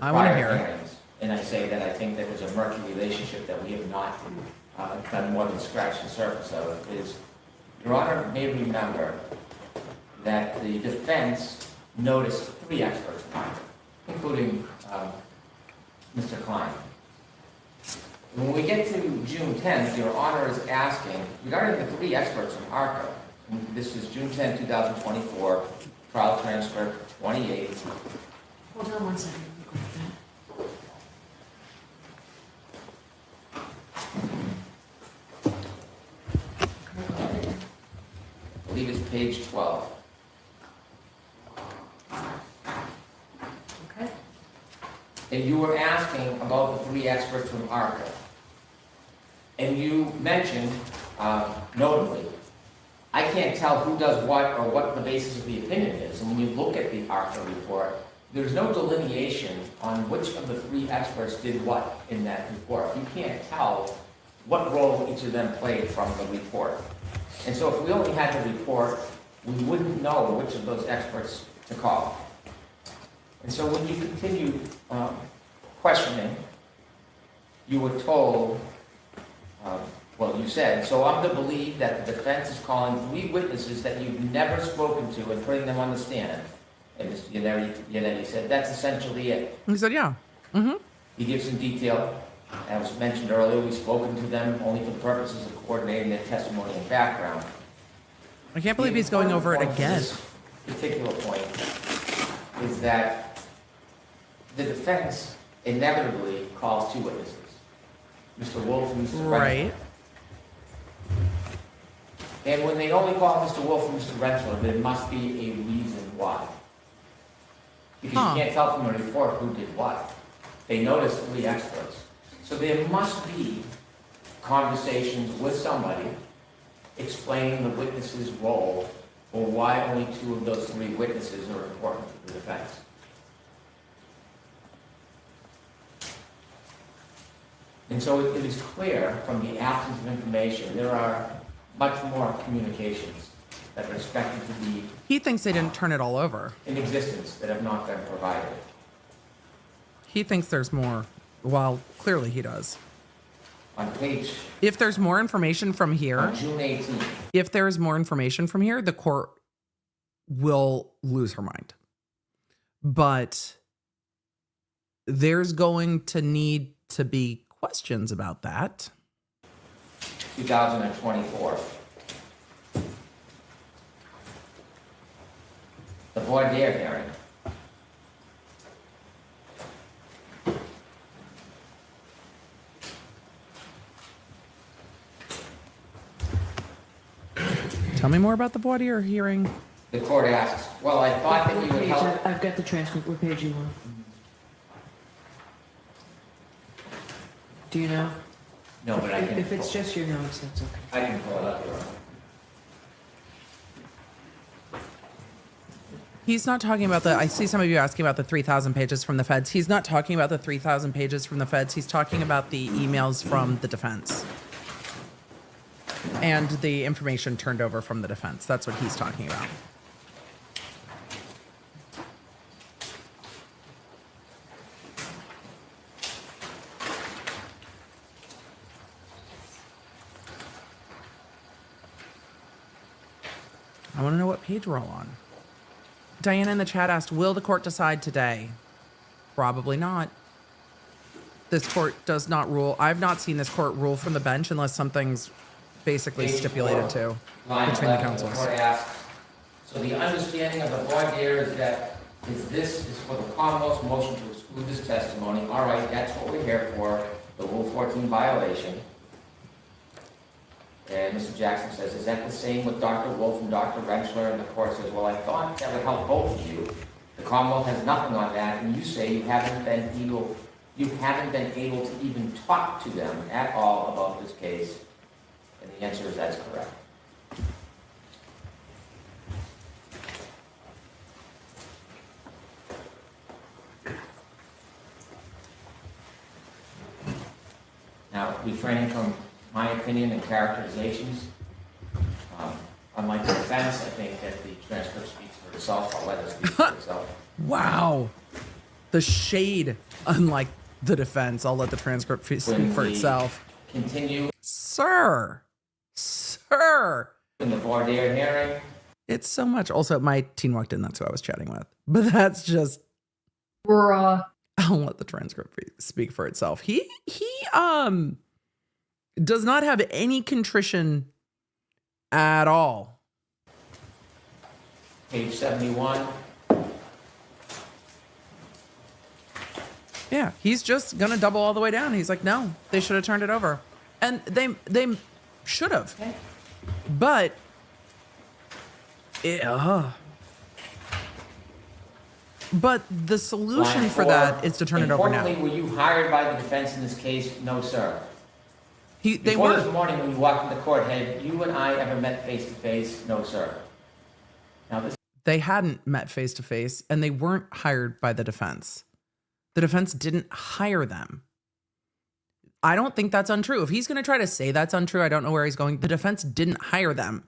[SPEAKER 1] I want to
[SPEAKER 4] prior
[SPEAKER 1] hear it.
[SPEAKER 4] hearings, and I say that I think there was a murky relationship that we have not done more than scratch the surface of, is, Your Honor may remember that the defense noticed 3 experts, including Mr. Klein. When we get to June 10th, Your Honor is asking, regarding the 3 experts from ARCA, and this is June 10, 2024, trial transcript 28.
[SPEAKER 10] Hold on one second. Let me grab that.
[SPEAKER 4] I believe it's page 12.
[SPEAKER 10] Okay.
[SPEAKER 4] And you were asking about the 3 experts from ARCA. And you mentioned, notably, I can't tell who does what or what the basis of the opinion is. And when you look at the ARCA report, there's no delineation on which of the 3 experts did what in that report. You can't tell what role each of them played from the report. And so if we only had the report, we wouldn't know which of those experts to call. And so when you continued questioning, you were told, well, you said, so I'm to believe that the defense is calling 3 witnesses that you've never spoken to and putting them on the stand. And Mr. Yannetti said, that's essentially it.
[SPEAKER 1] He said, yeah. Mm-hmm.
[SPEAKER 4] He gives some detail. As was mentioned earlier, we've spoken to them only for the purposes of coordinating their testimony and background.
[SPEAKER 1] I can't believe he's going over it again.
[SPEAKER 4] This particular point is that the defense inevitably calls 2 witnesses, Mr. Wolf and Mr.
[SPEAKER 1] Right.
[SPEAKER 4] Rentschler. And when they only call Mr. Wolf and Mr. Rentschler, there must be a reason why. Because you can't tell from the report who did what. They noticed 3 experts. So there must be conversations with somebody explaining the witness's role or why only 2 of those 3 witnesses are important for the defense. And so it is clear from the absence of information, there are much more communications that are expected to be
[SPEAKER 1] He thinks they didn't turn it all over.
[SPEAKER 4] in existence that have not been provided.
[SPEAKER 1] He thinks there's more. Well, clearly he does.
[SPEAKER 4] On page,
[SPEAKER 1] If there's more information from here,
[SPEAKER 4] on June 18th,
[SPEAKER 1] if there is more information from here, the court will lose her mind. But there's going to need to be questions about that.
[SPEAKER 4] 2024. The voir dire hearing.
[SPEAKER 1] Tell me more about the voir dire hearing.
[SPEAKER 4] The court asks, well, I thought that you would help.
[SPEAKER 10] I've got the transcript. What page are you on? Do you know?
[SPEAKER 4] No, but I can.
[SPEAKER 10] If it's just your notes, that's okay.
[SPEAKER 4] I can pull it up here.
[SPEAKER 1] He's not talking about I see some of you asking about the 3,000 pages from the feds. He's not talking about the 3,000 pages from the feds. He's talking about the emails from the defense and the information turned over from the defense. That's what he's talking about. I want to know what page we're all on. Diana in the chat asked, will the court decide today? Probably not. This court does not rule. I've not seen this court rule from the bench unless something's basically
[SPEAKER 4] Page
[SPEAKER 1] stipulated
[SPEAKER 4] 4,
[SPEAKER 1] to
[SPEAKER 4] line
[SPEAKER 1] between the
[SPEAKER 4] 11,
[SPEAKER 1] councils.
[SPEAKER 4] The court asks, so the understanding of the voir dire is that this is for the Commonwealth's motion to exclude this testimony. All right, that's what we're here for, the Rule 14 violation. And Mr. Jackson says, is that the same with Dr. Wolf and Dr. Rentschler? And the court says, well, I thought that would help both of you. The Commonwealth has nothing on that, and you say you haven't been able to even talk to them at all about this case. And the answer is that's correct. Now, refraining from my opinion and characterizations, unlike the defense, I think that the transcript speaks for itself. I'll let it speak for itself.
[SPEAKER 1] Wow. The shade, unlike the defense. I'll let the transcript speak for itself.
[SPEAKER 4] Continue
[SPEAKER 1] Sir.
[SPEAKER 4] in the voir dire hearing.
[SPEAKER 1] It's so much. Also, my teen walked in. That's who I was chatting with. But that's just.
[SPEAKER 13] Bruh.
[SPEAKER 1] I'll let the transcript speak for itself. He does not have any contrition at all.
[SPEAKER 4] Page 71.
[SPEAKER 1] Yeah, he's just gonna double all the way down. He's like, no, they should have turned it over, and they should have.
[SPEAKER 4] Okay.
[SPEAKER 1] But but the solution
[SPEAKER 4] Line
[SPEAKER 1] for
[SPEAKER 4] 4.
[SPEAKER 1] that is to turn it over now.
[SPEAKER 4] Importantly, were you hired by the defense in this case? No, sir.
[SPEAKER 1] They
[SPEAKER 4] Before
[SPEAKER 1] were.
[SPEAKER 4] this morning, when you walked into court, had you and I ever met face to face? No, sir. Now this.
[SPEAKER 1] They hadn't met face to face, and they weren't hired by the defense. The defense didn't hire them. I don't think that's untrue. If he's going to try to say that's untrue, I don't know where he's going. The defense didn't hire them.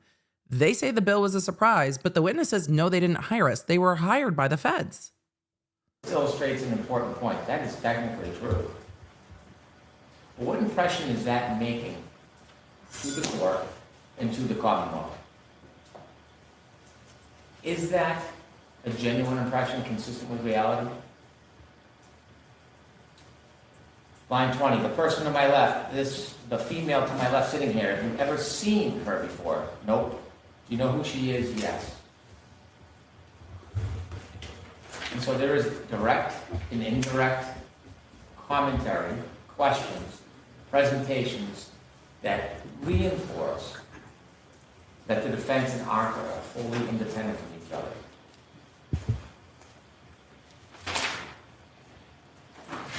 [SPEAKER 1] They say the bill was a surprise, but the witness says, no, they didn't hire us. They were hired by the feds.
[SPEAKER 4] This illustrates an important point. That is technically true. But what impression is that making to the court and to the Commonwealth? Is that a genuine impression consistent with reality? Line 20, the person to my left, the female to my left sitting here, have you ever seen her before? Nope. Do you know who she is? Yes. And so there is direct and indirect commentary, questions, presentations that reinforce that the defense and ARCA are wholly independent from each other.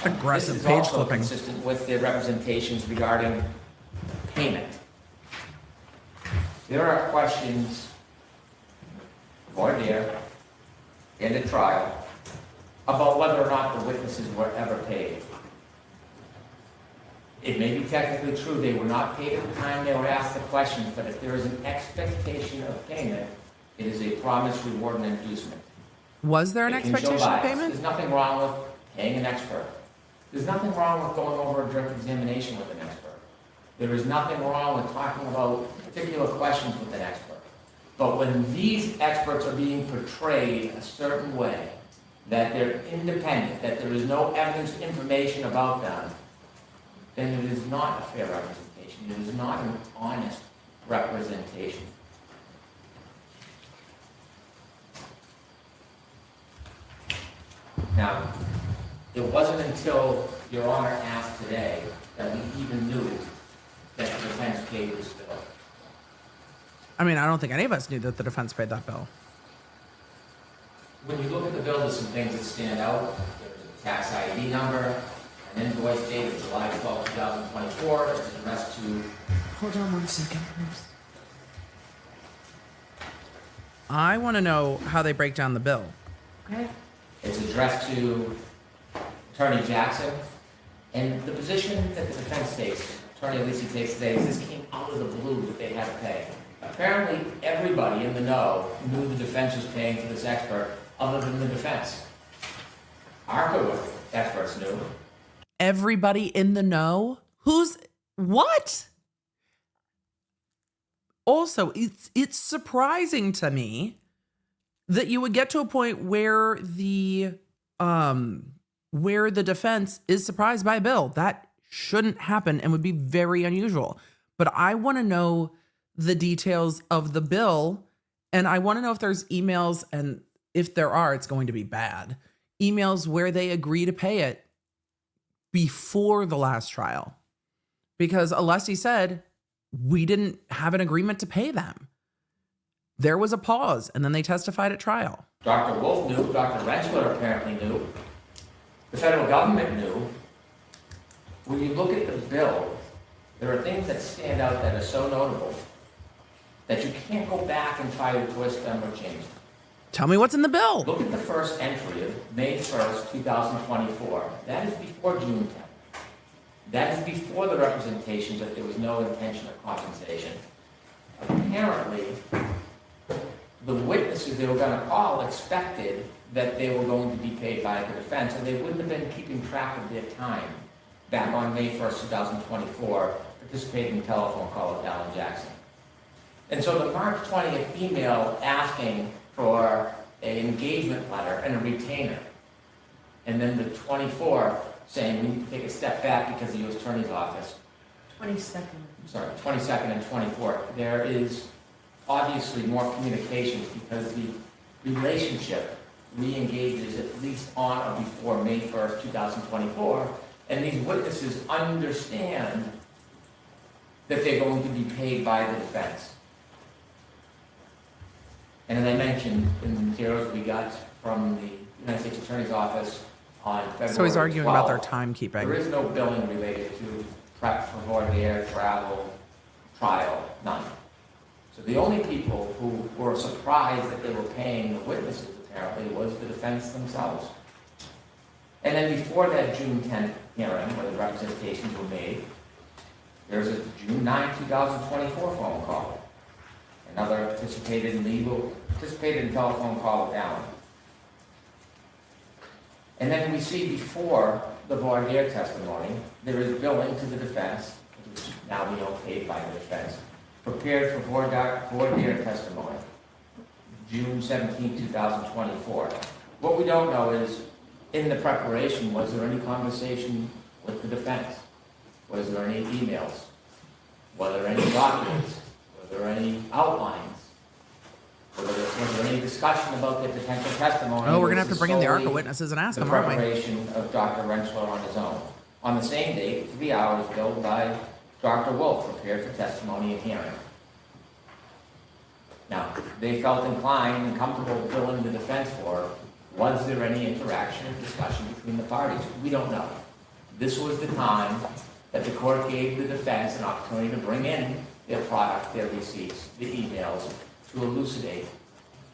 [SPEAKER 1] Aggressive
[SPEAKER 4] This is
[SPEAKER 1] page
[SPEAKER 4] also
[SPEAKER 1] flipping.
[SPEAKER 4] consistent with the representations regarding payment. There are questions voir dire and at trial about whether or not the witnesses were ever paid. It may be technically true they were not paid at the time they were asked the questions, but if there is an expectation of payment, it is a promise, reward, and inducement.
[SPEAKER 1] Was there an
[SPEAKER 4] It can show
[SPEAKER 1] expectation of
[SPEAKER 4] bias.
[SPEAKER 1] payment?
[SPEAKER 4] There's nothing wrong with paying an expert. There's nothing wrong with going over a direct examination with an expert. There is nothing wrong with talking about particular questions with an expert. But when these experts are being portrayed a certain way, that they're independent, that there is no evidence, information about them, then it is not a fair representation. It is not an honest representation. Now, it wasn't until Your Honor asked today that we even knew that the defense paid this bill.
[SPEAKER 1] I mean, I don't think any of us knew that the defense paid that bill.
[SPEAKER 4] When you look at the bill, there's some things that stand out. There's a tax ID number, an invoice dated July 12, 2024. It's addressed to...
[SPEAKER 10] Hold on 1 second, please.
[SPEAKER 1] I want to know how they break down the bill.
[SPEAKER 10] Okay.
[SPEAKER 4] It's addressed to Attorney Jackson. And the position that the defense takes, Attorney Alessi takes today, is this came out of the blue that they had to pay. Apparently, everybody in the know knew the defense was paying for this expert, other than the defense. ARCA experts knew.
[SPEAKER 1] Everybody in the know? Who's what? Also, it's surprising to me that you would get to a point where the defense is surprised by a bill. That shouldn't happen and would be very unusual. But I want to know the details of the bill, and I want to know if there's emails, and if there are, it's going to be bad. Emails where they agree to pay it before the last trial. Because Alessi said, we didn't have an agreement to pay them. There was a pause, and then they testified at trial.
[SPEAKER 4] Dr. Wolf knew, Dr. Rentschler apparently knew, the federal government knew. When you look at the bill, there are things that stand out that are so notable that you can't go back and try to twist them or change them.
[SPEAKER 1] Tell me what's in the bill.
[SPEAKER 4] Look at the first entry of May 1st, 2024. That is before June 10th. That is before the representations that there was no intention of compensation. Apparently, the witnesses they were going to call expected that they were going to be paid by the defense, and they wouldn't have been keeping track of their time back on May 1st, 2024, participating in a telephone call with Alan Jackson. And so the March 20th email asking for an engagement letter and a retainer, and then the 24th saying we need to take a step back because of the U.S. Attorney's Office.
[SPEAKER 10] 22nd.
[SPEAKER 4] Sorry, 22nd and 24th. There is obviously more communications because the relationship re-engages at least on or before May 1st, 2024, and these witnesses understand that they're going to be paid by the defense. And as I mentioned in the materials we got from the United States Attorney's Office on February 12th,
[SPEAKER 1] So he's arguing about their timekeeping.
[SPEAKER 4] there is no billing related to prep for voir dire, travel, trial, none. So the only people who were surprised that they were paying the witnesses apparently was the defense themselves. And then before that June 10th hearing, where the representations were made, there's a June 9, 2024 phone call. Another participated in telephone call with Alan. And then we see before the voir dire testimony, there is billing to the defense, which is now we know paid by the defense, prepared for voir dire testimony, June 17, 2024. What we don't know is, in the preparation, was there any conversation with the defense? Was there any emails? Were there any documents? Were there any outlines? Was there any discussion about the potential testimony?
[SPEAKER 1] Oh, we're going to have to bring in the ARCA witnesses and ask them, aren't we?
[SPEAKER 4] The preparation of Dr. Rensler on his own. On the same date, 3 hours billed by Dr. Wolf, prepared for testimony and hearing. Now, they felt inclined and comfortable billing the defense for. Was there any interaction or discussion between the parties? We don't know. This was the time that the court gave the defense an opportunity to bring in their product, their receipts, the emails, to elucidate,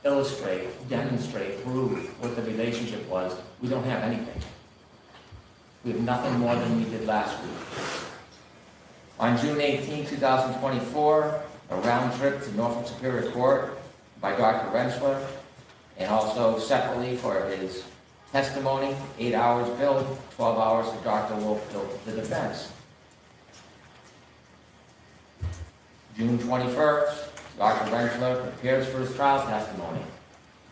[SPEAKER 4] illustrate, demonstrate, prove what the relationship was. We don't have anything. We have nothing more than we did last week. On June 18, 2024, a round trip to Norfolk Superior Court by Dr. Rensler, and also separately for his testimony, 8 hours billed, 12 hours for Dr. Wolf billed to the defense. June 21st, Dr. Rensler prepares for his trial testimony,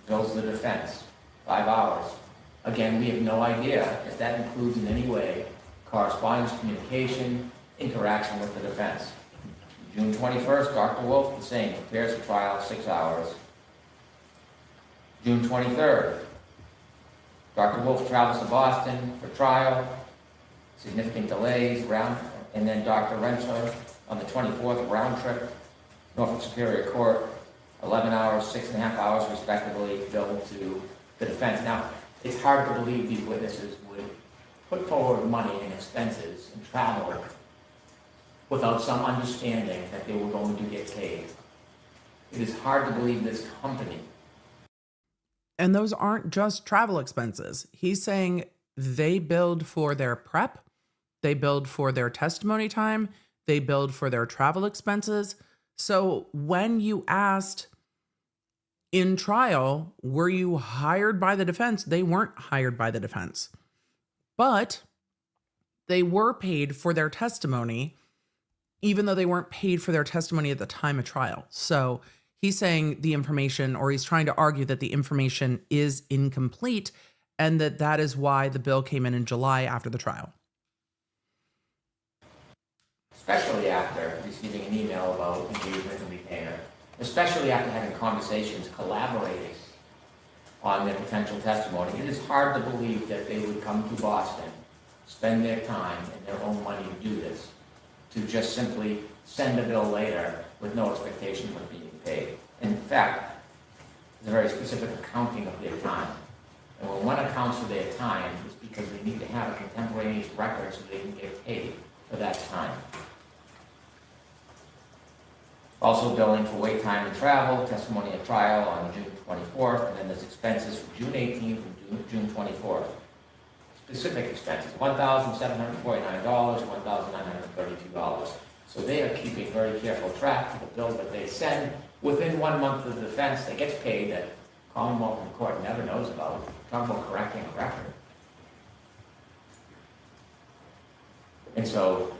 [SPEAKER 4] bills the defense, 5 hours. Again, we have no idea if that includes in any way correspondence, communication, interaction with the defense. June 21st, Dr. Wolf, the same, prepares for trial, 6 hours. June 23rd, Dr. Wolf travels to Boston for trial, significant delays, and then Dr. Rensler on the 24th, round trip, Norfolk Superior Court, 11 hours, 6.5 hours respectively, billed to the defense. Now, it's hard to believe these witnesses would put forward money and expenses and travel without some understanding that they were going to get paid. It is hard to believe this company.
[SPEAKER 1] And those aren't just travel expenses. He's saying they billed for their prep, they billed for their testimony time, they billed for their travel expenses. So when you asked in trial, were you hired by the defense? They weren't hired by the defense, but they were paid for their testimony, even though they weren't paid for their testimony at the time of trial. So he's saying the information, or he's trying to argue that the information is incomplete and that is why the bill came in July after the trial.
[SPEAKER 4] Especially after receiving an email about engagement and retainer, especially after having conversations, collaborating on their potential testimony. It is hard to believe that they would come to Boston, spend their time and their own money to do this, to just simply send a bill later with no expectation of being paid. In fact, it's a very specific accounting of their time. And when one accounts for their time, it's because they need to have a contemporaneous record so they can get paid for that time. Also billing for wait time and travel, testimony at trial on June 24th, and then there's expenses for June 18th and June 24th. Specific expenses, $1,749, $1,932. So they are keeping very careful track of the bill that they send within 1 month of the offense that gets paid that Commonwealth and the court never knows about. Talk about correcting a record. And so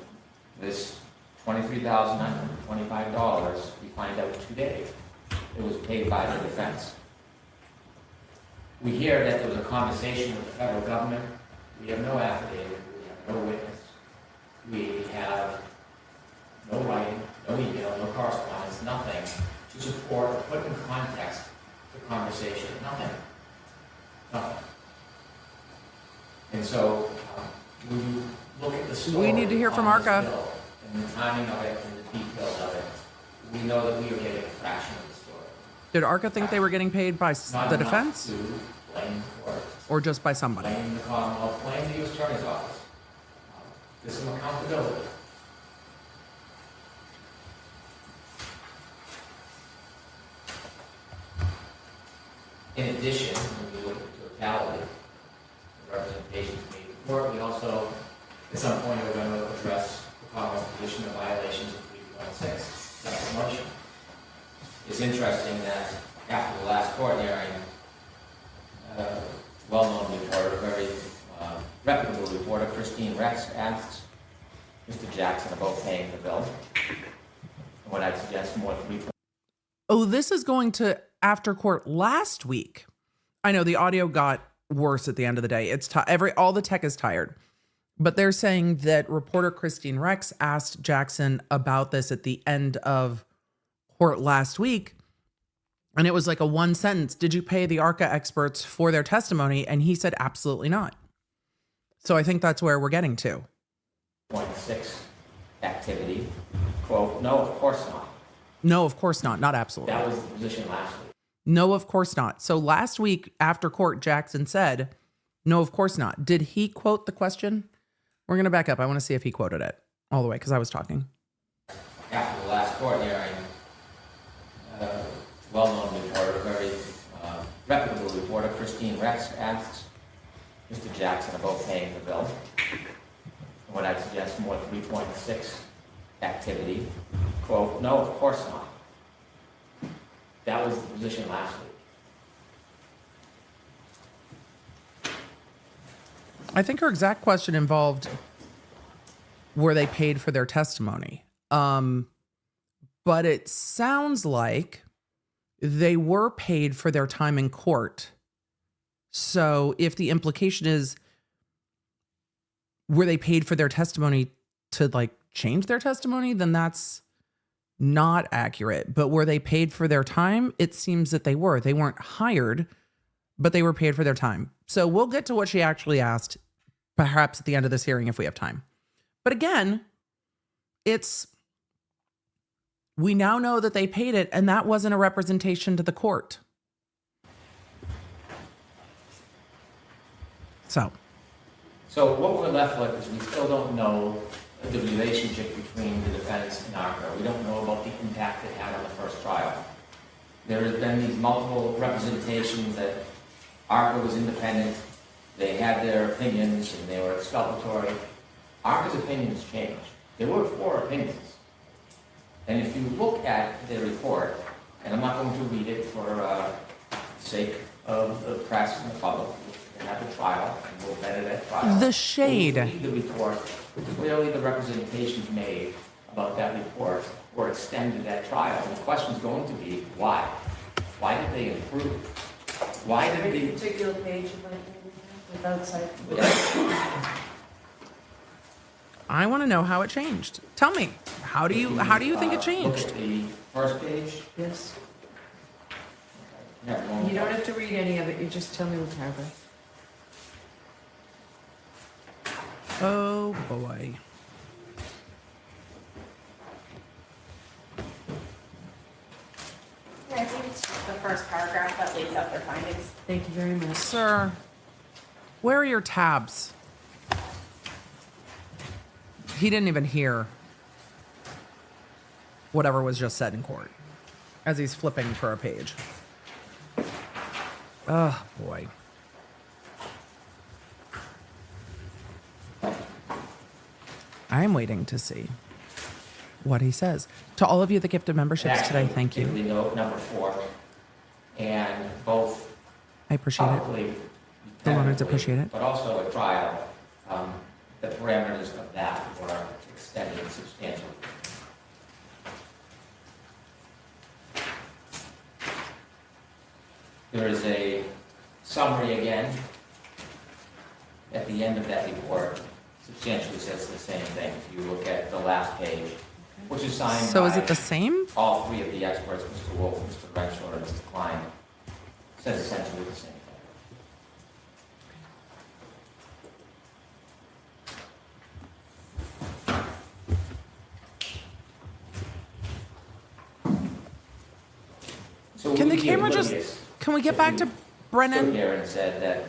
[SPEAKER 4] this $23,925, we find out today, it was paid by the defense. We hear that there was a conversation with the federal government. We have no affidavit, we have no witness. We have no writing, no email, no correspondence, nothing to support or put in context the conversation. Nothing. Nothing. And so when you look at the story,
[SPEAKER 1] We need to hear from
[SPEAKER 4] on this
[SPEAKER 1] ARCA.
[SPEAKER 4] bill and the timing of it and the details of it, we know that we are getting a fraction of the story.
[SPEAKER 1] Did ARCA think they were getting paid by
[SPEAKER 4] Not
[SPEAKER 1] the
[SPEAKER 4] enough
[SPEAKER 1] defense
[SPEAKER 4] to blame the court,
[SPEAKER 1] or just by somebody?
[SPEAKER 4] blame the Commonwealth, blame the U.S. Attorney's Office. There's some accountability. In addition, when we look at the totality, the representations made before, we also, at some point, are going to address the Commonwealth's position of violations of 3.6. That's the motion. It's interesting that after the last court hearing, well-known reporter, very reputable reporter, Christine Rex, asked Mr. Jackson about paying the bill. And what I'd suggest more 3.
[SPEAKER 1] Oh, this is going to after court last week. I know the audio got worse at the end of the day. It's all the tech is tired. But they're saying that reporter Christine Rex asked Jackson about this at the end of court last week. And it was like a one sentence. Did you pay the ARCA experts for their testimony? And he said, absolutely not. So I think that's where we're getting to.
[SPEAKER 4] 0.6 activity. Quote, no, of course not.
[SPEAKER 1] No, of course not. Not absolutely.
[SPEAKER 4] That was the position last week.
[SPEAKER 1] No, of course not. So last week after court, Jackson said, no, of course not. Did he quote the question? We're going to back up. I want to see if he quoted it all the way because I was talking.
[SPEAKER 4] After the last court hearing, well-known reporter, very reputable reporter, Christine Rex, asked Mr. Jackson about paying the bill. And what I'd suggest more 3.6 activity. Quote, no, of course not. That was the position last week.
[SPEAKER 1] I think her exact question involved, were they paid for their testimony? But it sounds like they were paid for their time in court. So if the implication is, were they paid for their testimony to like change their testimony, then that's not accurate. But were they paid for their time? It seems that they were. They weren't hired, but they were paid for their time. So we'll get to what she actually asked, perhaps at the end of this hearing if we have time. But again, we now know that they paid it, and that wasn't a representation to the court. So
[SPEAKER 4] what we're left with is we still don't know the relationship between the defense and ARCA. We don't know about the impact it had on the first trial. There has been these multiple representations that ARCA was independent, they had their opinions, and they were exculpatory. ARCA's opinions changed. There were 4 opinions. And if you look at the report, and I'm not going to read it for the sake of the press and the public, we're going to have a trial, and we'll vet it at trial.
[SPEAKER 1] the shade.
[SPEAKER 4] When you read the report, clearly the representations made about that report were extended at trial. And the question's going to be, why? Why did they improve? Why did
[SPEAKER 10] Any
[SPEAKER 4] they...
[SPEAKER 10] particular page without sight?
[SPEAKER 1] I want to know how it changed. Tell me, how do you think it changed?
[SPEAKER 4] Look at the first page.
[SPEAKER 10] Yes.
[SPEAKER 4] Yeah,
[SPEAKER 10] You don't have to read any of it, you just tell me what paragraph.
[SPEAKER 1] Oh boy.
[SPEAKER 14] I think it's just the first paragraph that lays out their findings.
[SPEAKER 10] Thank you very much.
[SPEAKER 1] Sir, where are your tabs? He didn't even hear whatever was just said in court as he's flipping for a page. Oh boy. I'm waiting to see. what he says. To all of you that gifted memberships today, thank you.
[SPEAKER 4] Particularly note number 4, and both
[SPEAKER 1] I appreciate it.
[SPEAKER 4] publicly,
[SPEAKER 1] The Leonards
[SPEAKER 4] technically,
[SPEAKER 1] appreciate it.
[SPEAKER 4] but also at trial, the parameters of that were extended substantially. There is a summary again at the end of that report, substantially says the same thing. If you look at the last page, which is signed
[SPEAKER 1] So is
[SPEAKER 4] by
[SPEAKER 1] it the same?
[SPEAKER 4] all 3 of the experts, Mr. Wolf, Mr. Renshaw, and Mr. Klein, says essentially the same thing. So
[SPEAKER 1] Can the
[SPEAKER 4] we
[SPEAKER 1] camera just,
[SPEAKER 4] oblivious
[SPEAKER 1] can we get
[SPEAKER 4] if
[SPEAKER 1] back
[SPEAKER 4] you
[SPEAKER 1] to
[SPEAKER 4] stood
[SPEAKER 1] Brennan?
[SPEAKER 4] here and said that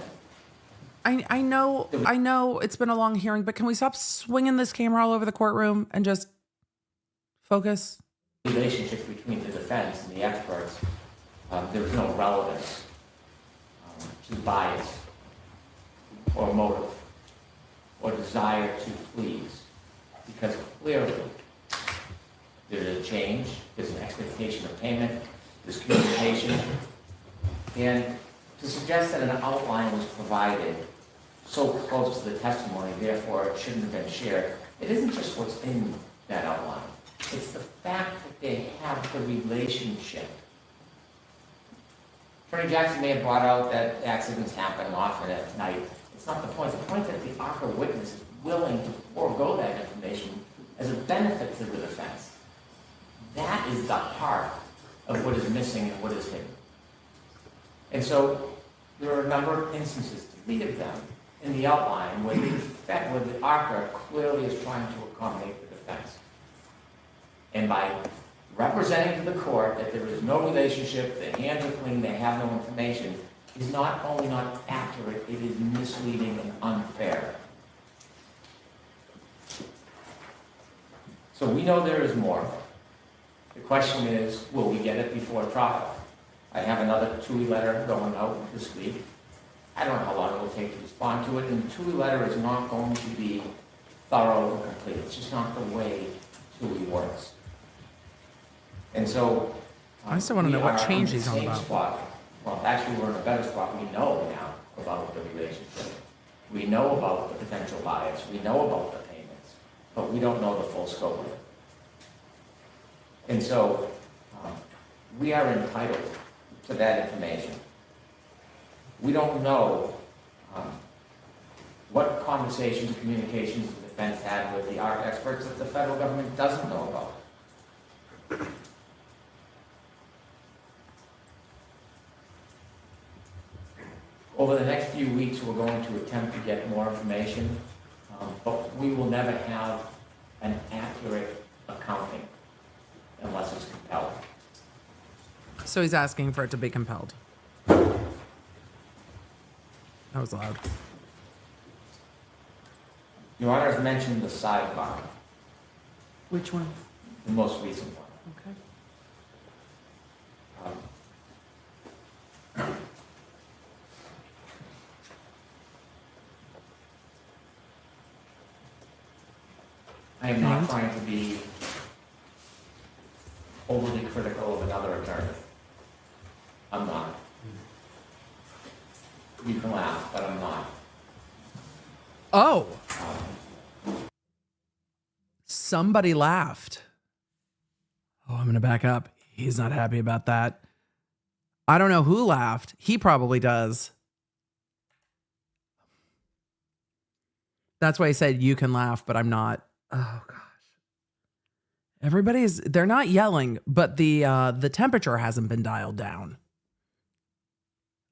[SPEAKER 1] I know it's been a long hearing, but can we stop swinging this camera all over the courtroom and just focus?
[SPEAKER 4] relationship between the defense and the experts, there's no relevance to bias or motive or desire to please, because clearly there's a change, there's an expectation of payment, there's communication, and to suggest that an outline was provided so close to the testimony, therefore it shouldn't have been shared, it isn't just what's in that outline. It's the fact that they have the relationship. Attorney Jackson may have brought out that accidents happen often at night. It's not the point. The point that the ARCA witness is willing to forego that information as a benefit to the defense. That is the heart of what is missing and what is hidden. And so there are a number of instances, 3 of them, in the outline where the ARCA clearly is trying to accommodate the defense. And by representing to the court that there is no relationship, the hands are clean, they have no information, is not only not accurate, it is misleading and unfair. So we know there is more. The question is, will we get it before trial? I have another TUI letter going out this week. I don't know how long it will take to respond to it, and the TUI letter is not going to be thorough and complete. It's just not the way TUI works. And so,
[SPEAKER 1] I still want to know what change he's on about.
[SPEAKER 4] Spot. Well, actually, we're in a better spot. We know now about the relationship. We know about the potential bias. We know about the payments, but we don't know the full scope of it. And so, we are entitled to that information. We don't know what conversations, communications the defense had with the ARC experts that the federal government doesn't know about. Over the next few weeks, we're going to attempt to get more information, but we will never have an accurate accounting unless it's compelled.
[SPEAKER 1] So he's asking for it to be compelled. That was loud.
[SPEAKER 4] Your Honor has mentioned the sidebar,
[SPEAKER 1] Which one?
[SPEAKER 4] the most recent one.
[SPEAKER 1] Okay.
[SPEAKER 4] I am not trying to be overly critical of another attorney. I'm not. You can laugh, but I'm not.
[SPEAKER 1] Oh. Somebody laughed. Oh, I'm going to back up. He's not happy about that. I don't know who laughed. He probably does. That's why I said you can laugh, but I'm not. Oh gosh. They're not yelling, but the temperature hasn't been dialed down.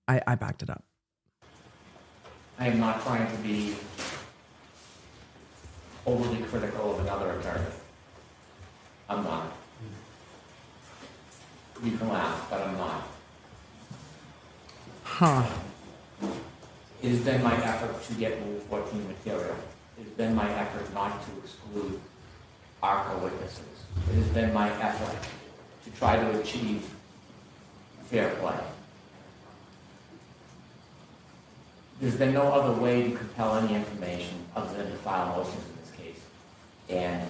[SPEAKER 1] I backed it up.
[SPEAKER 4] I am not trying to be overly critical of another attorney. I'm not. You can laugh, but I'm not.
[SPEAKER 1] Huh.
[SPEAKER 4] It has been my effort to get Rule 14 material. It has been my effort not to exclude ARCA witnesses. It has been my effort to try to achieve fair play. There's been no other way to compel any information other than to file motions in this case. And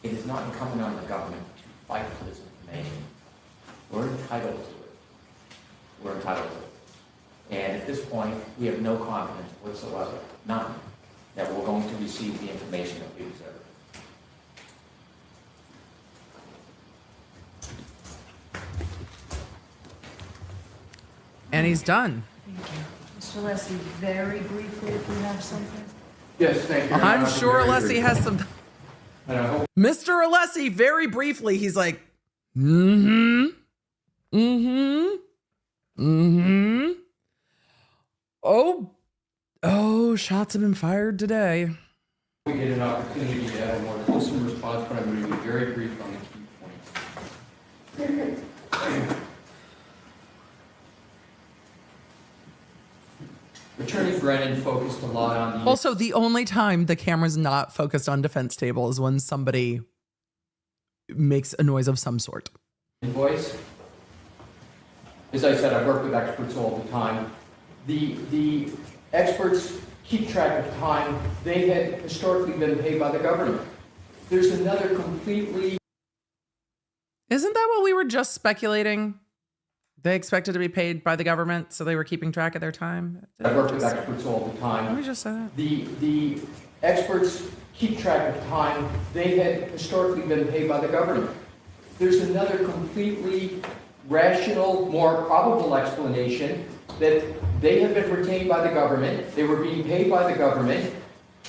[SPEAKER 4] it is not incumbent on the government to fight for this information. We're entitled to it. We're entitled to it. And at this point, we have no confidence whatsoever, none, that we're going to receive the information that we deserve.
[SPEAKER 1] And he's done.
[SPEAKER 10] Thank you. Mr. Alessi, very briefly, if you have something.
[SPEAKER 6] Yes, thank you.
[SPEAKER 1] I'm sure Alessi has some.
[SPEAKER 6] And I hope
[SPEAKER 1] Mr. Alessi, very briefly, he's like, mm-hmm, mm-hmm, mm-hmm. Oh, shots have been fired today.
[SPEAKER 6] we get an opportunity to have a more fulsome response, but I'm going to be very brief on the key points. Attorney Brennan focused a lot on the
[SPEAKER 1] Also, the only time the camera's not focused on defense table is when somebody makes a noise of some sort.
[SPEAKER 6] invoice. As I said, I work with experts all the time. The experts keep track of time. They had historically been paid by the government. There's another completely...
[SPEAKER 1] Isn't that what we were just speculating? They expected to be paid by the government, so they were keeping track of their time.
[SPEAKER 6] I work with experts all the time.
[SPEAKER 1] Let me just say that.
[SPEAKER 6] The experts keep track of time. They had historically been paid by the government. There's another completely rational, more probable explanation that they have been retained by the government. They were being paid by the government.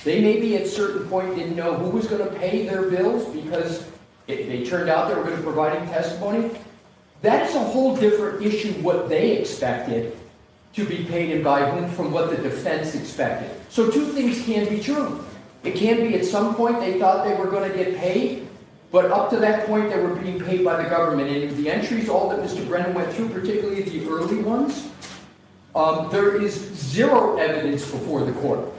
[SPEAKER 6] They maybe at a certain point didn't know who was going to pay their bills because they turned out they were going to be providing testimony. That is a whole different issue, what they expected to be paid and by whom from what the defense expected. So two things can be true. It can be at some point they thought they were going to get paid, but up to that point they were being paid by the government. And in the entries, all that Mr. Brennan went through, particularly the early ones, there is zero evidence before the court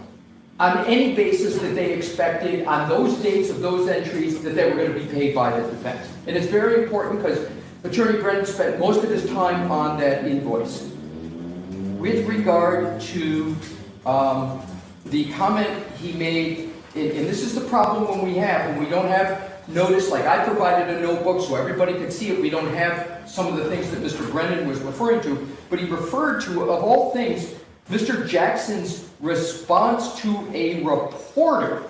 [SPEAKER 6] on any basis that they expected on those dates of those entries that they were going to be paid by the defense. And it's very important because Attorney Brennan spent most of his time on that invoice. With regard to the comment he made, and this is the problem when we don't have notice, like I provided a notebook so everybody could see it. We don't have some of the things that Mr. Brennan was referring to, but he referred to, of all things, Mr. Jackson's response to a reporter.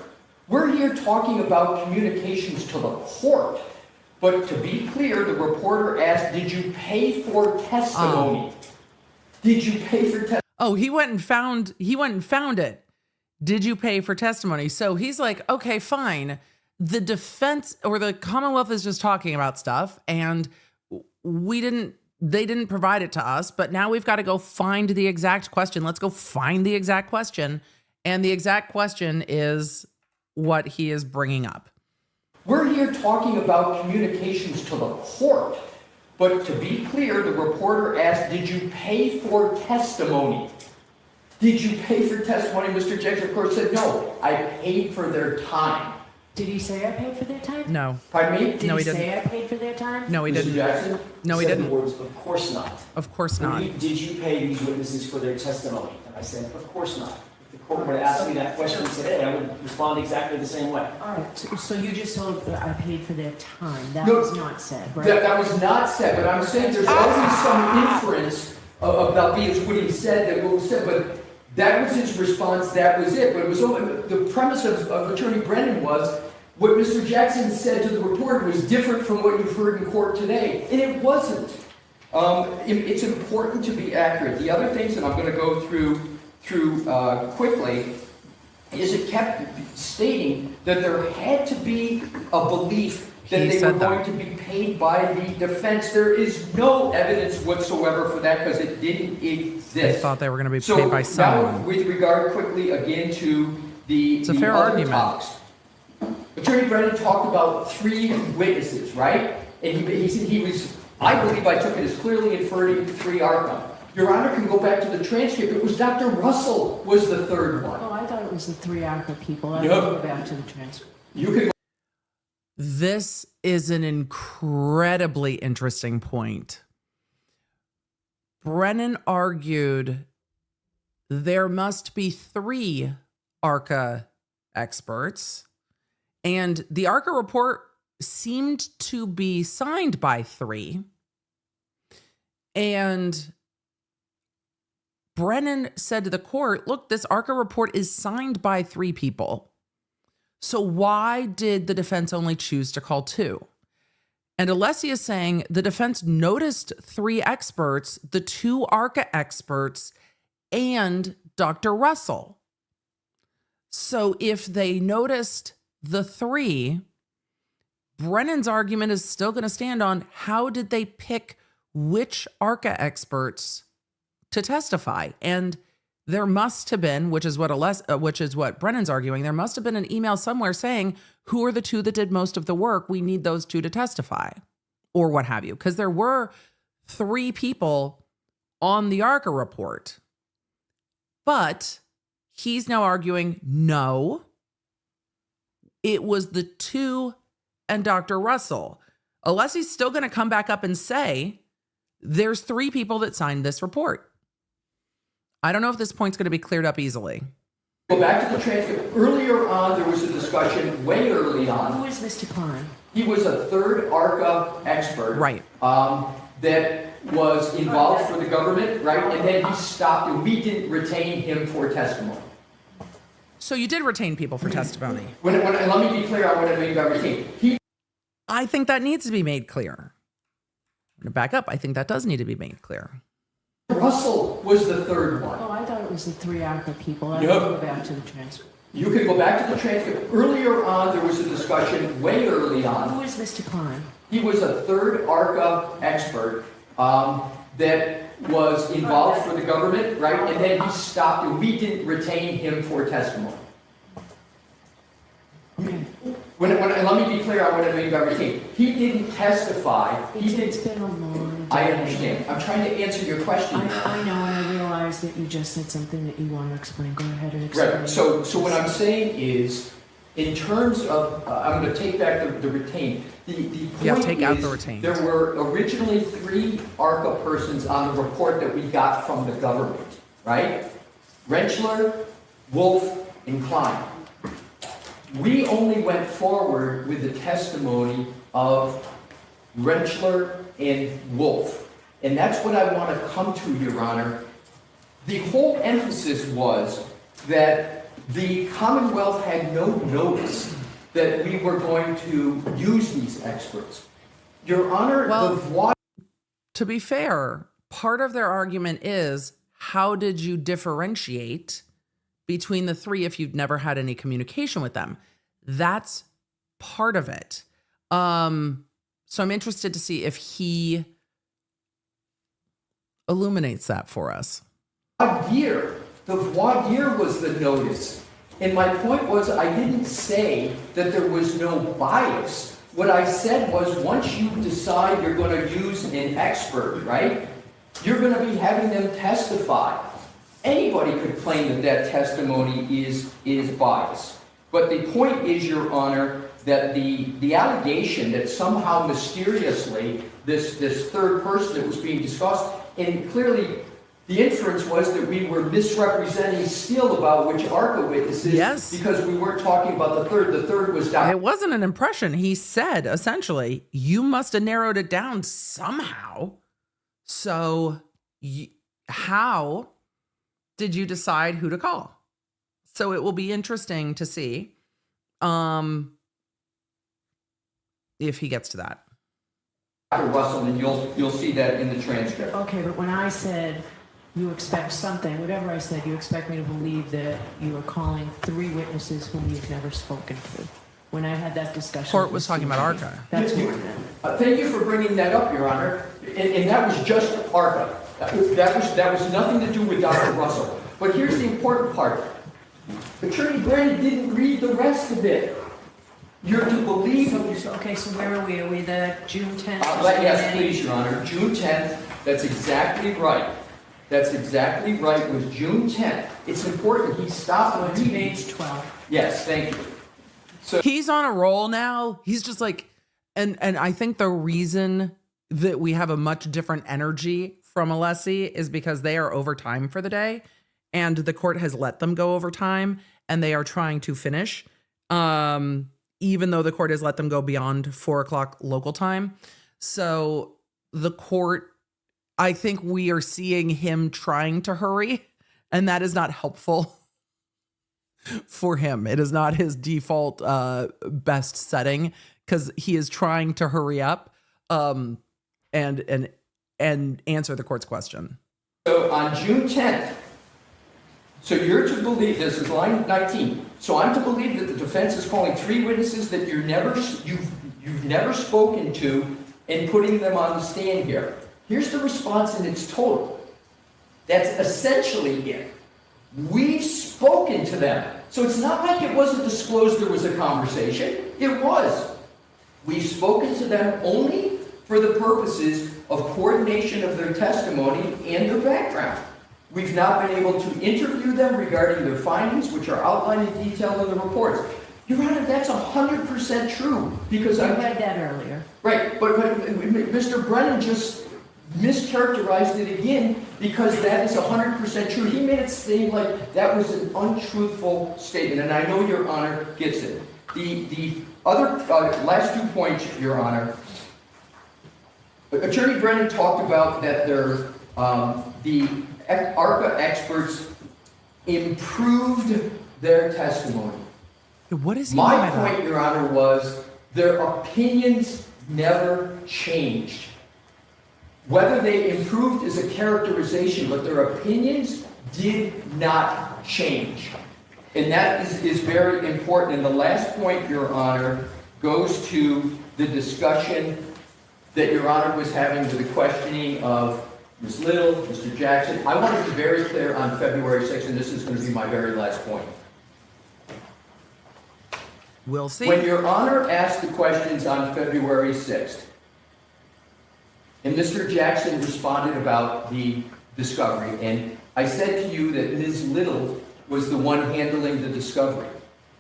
[SPEAKER 6] We're here talking about communications to the court. But to be clear, the reporter asked, did you pay for testimony? Did you pay for testimony?
[SPEAKER 1] Oh, he went and found it. Did you pay for testimony? So he's like, okay, fine. The defense or the Commonwealth is just talking about stuff and they didn't provide it to us, but now we've got to go find the exact question. Let's go find the exact question. And the exact question is what he is bringing up.
[SPEAKER 6] We're here talking about communications to the court. But to be clear, the reporter asked, did you pay for testimony? Did you pay for testimony? Mr. Jackson, of course, said, no, I paid for their time.
[SPEAKER 10] Did he say I paid for their time?
[SPEAKER 1] No.
[SPEAKER 6] Pardon me?
[SPEAKER 10] Did
[SPEAKER 1] No,
[SPEAKER 10] he
[SPEAKER 1] he
[SPEAKER 10] say I paid for their time?
[SPEAKER 1] No, he didn't.
[SPEAKER 11] Mr. Jackson?
[SPEAKER 1] No, he
[SPEAKER 11] said
[SPEAKER 1] didn't.
[SPEAKER 11] the words, of course not.
[SPEAKER 1] Of course not.
[SPEAKER 11] Did you pay these witnesses for their testimony? And I said, of course not. If the court were to ask me that question today, I would respond exactly the same way.
[SPEAKER 10] All right, so you just told that I paid for their time. That
[SPEAKER 6] No,
[SPEAKER 10] was not said, right?
[SPEAKER 6] That was not said, but I'm saying there's always some inference about what he said, that what was said, but that was his response, that was it. But it was the premise of Attorney Brennan was, what Mr. Jackson said to the reporter was different from what you've heard in court today, and it wasn't. It's important to be accurate. The other things that I'm going to go through quickly is it kept stating that there had to be a belief that they were going to be paid by the defense. There is no evidence whatsoever for that because it didn't exist.
[SPEAKER 1] They thought they were going to be paid by someone.
[SPEAKER 6] Now, with regard quickly again to
[SPEAKER 1] It's a fair
[SPEAKER 6] other
[SPEAKER 1] argument.
[SPEAKER 6] topics. Attorney Brennan talked about 3 witnesses, right? And he said he was, I believe I took it as clearly inferring 3 outcomes. Your Honor can go back to the transcript. It was Dr. Russell was the 3rd one.
[SPEAKER 10] Oh, I thought it was the 3 ARCA people. I
[SPEAKER 6] Yep.
[SPEAKER 10] will go back to the transcript.
[SPEAKER 6] You could.
[SPEAKER 1] This is an incredibly interesting point. Brennan argued there must be 3 ARCA experts, and the ARCA report seemed to be signed by 3. And Brennan said to the court, look, this ARCA report is signed by 3 people. So why did the defense only choose to call 2? And Alessi is saying the defense noticed 3 experts, the 2 ARCA experts, and Dr. Russell. So if they noticed the 3, Brennan's argument is still going to stand on how did they pick which ARCA experts to testify. And there must have been, which is what Brennan's arguing, there must have been an email somewhere saying, who are the 2 that did most of the work? We need those 2 to testify, or what have you. Because there were 3 people on the ARCA report. But he's now arguing, no, it was the 2 and Dr. Russell. Alessi's still going to come back up and say, there's 3 people that signed this report. I don't know if this point's going to be cleared up easily.
[SPEAKER 6] Go back to the transcript. Earlier on, there was a discussion way early on.
[SPEAKER 10] Who is Mr. Klein?
[SPEAKER 6] He was a 3rd ARCA expert.
[SPEAKER 1] Right.
[SPEAKER 6] That was involved for the government, right? And then he stopped, and we didn't retain him for testimony.
[SPEAKER 1] So you did retain people for testimony.
[SPEAKER 6] And let me be clear on what I mean by retain.
[SPEAKER 1] I think that needs to be made clear. I'm going to back up. I think that does need to be made clear.
[SPEAKER 6] Russell was the 3rd one.
[SPEAKER 10] Oh, I thought it was the 3 ARCA people. I
[SPEAKER 6] Nope.
[SPEAKER 10] will go back to the transcript.
[SPEAKER 6] You can go back to the transcript. Earlier on, there was a discussion way early on.
[SPEAKER 10] Who is Mr. Klein?
[SPEAKER 6] He was a 3rd ARCA expert that was involved for the government, right? And then he stopped, and we didn't retain him for testimony.
[SPEAKER 10] Okay.
[SPEAKER 6] And let me be clear on what I mean by retain. He didn't testify.
[SPEAKER 10] It's been a long day.
[SPEAKER 6] I understand. I'm trying to answer your question.
[SPEAKER 10] I know, and I realize that you just said something that you want to explain. Go ahead and explain.
[SPEAKER 6] Right. So what I'm saying is, in terms of, I'm going to take back the retain. The point
[SPEAKER 1] take
[SPEAKER 6] is,
[SPEAKER 1] out the retained.
[SPEAKER 6] There were originally 3 ARCA persons on the report that we got from the government, right? Rentschler, Wolf, and Klein. We only went forward with the testimony of Rentschler and Wolf. And that's what I want to come to, Your Honor. The whole emphasis was that the Commonwealth had no notice that we were going to use these experts. Your Honor,
[SPEAKER 1] to be fair, part of their argument is, how did you differentiate between the 3 if you'd never had any communication with them? That's part of it. So I'm interested to see if he illuminates that for us.
[SPEAKER 6] The voir dire was the notice. And my point was, I didn't say that there was no bias. What I said was, once you decide you're going to use an expert, right, you're going to be having them testify. Anybody could claim that that testimony is biased. But the point is, Your Honor, that the allegation that somehow mysteriously this 3rd person that was being discussed, and clearly the inference was that we were misrepresenting still about which ARCA witnesses,
[SPEAKER 1] yes,
[SPEAKER 6] because we weren't talking about the 3rd. The 3rd was down.
[SPEAKER 1] It wasn't an impression. He said, essentially, you must have narrowed it down somehow. So how did you decide who to call? So it will be interesting to see if he gets to that.
[SPEAKER 6] Dr. Russell, and you'll see that in the transcript.
[SPEAKER 10] Okay, but when I said you expect something, whatever I said, you expect me to believe that you were calling 3 witnesses whom you've never spoken to. When I had that discussion,
[SPEAKER 1] Court was talking about ARCA.
[SPEAKER 10] That's what I meant.
[SPEAKER 6] Thank you for bringing that up, Your Honor. And that was just ARCA. That was nothing to do with Dr. Russell. But here's the important part. Attorney Brennan didn't read the rest of it. You're to believe...
[SPEAKER 10] Okay, so where are we? Are we the June 10th?
[SPEAKER 6] Yes, please, Your Honor. June 10th. That's exactly right. That's exactly right. It was June 10th. It's important. He stopped
[SPEAKER 10] reading. Page 12.
[SPEAKER 6] Yes, thank you.
[SPEAKER 1] So he's on a roll now. He's just like, and I think the reason that we have a much different energy from Alessi is because they are over time for the day, and the court has let them go over time, and they are trying to finish. even though the court has let them go beyond 4 o'clock local time. So the court, I think we are seeing him trying to hurry, and that is not helpful for him. It is not his default best setting, because he is trying to hurry up and answer the court's question.
[SPEAKER 6] So on June 10th, so you're to believe, this is line 19, so I'm to believe that the defense is calling 3 witnesses that you've never spoken to and putting them on the stand here. Here's the response in its total. That's essentially it. We've spoken to them. So it's not like it wasn't disclosed there was a conversation. It was. We've spoken to them only for the purposes of coordination of their testimony and their background. We've not been able to interview them regarding their findings, which are outlined in detail in the reports. Your Honor, that's 100% true, because I
[SPEAKER 10] read that earlier.
[SPEAKER 6] Right, but Mr. Brennan just mischaracterized it again, because that is 100% true. He made it seem like that was an untruthful statement, and I know Your Honor gets it. The other last 2 points, Your Honor. Attorney Brennan talked about that the ARCA experts improved their testimony.
[SPEAKER 1] What is he
[SPEAKER 6] My point, Your Honor, was their opinions never changed. Whether they improved is a characterization, but their opinions did not change. And that is very important. And the last point, Your Honor, goes to the discussion that Your Honor was having with the questioning of Ms. Little, Mr. Jackson. I want to be very clear on February 6th, and this is going to be my very last point.
[SPEAKER 1] We'll see.
[SPEAKER 6] When Your Honor asked the questions on February 6th, and Mr. Jackson responded about the discovery, and I said to you that Ms. Little was the one handling the discovery.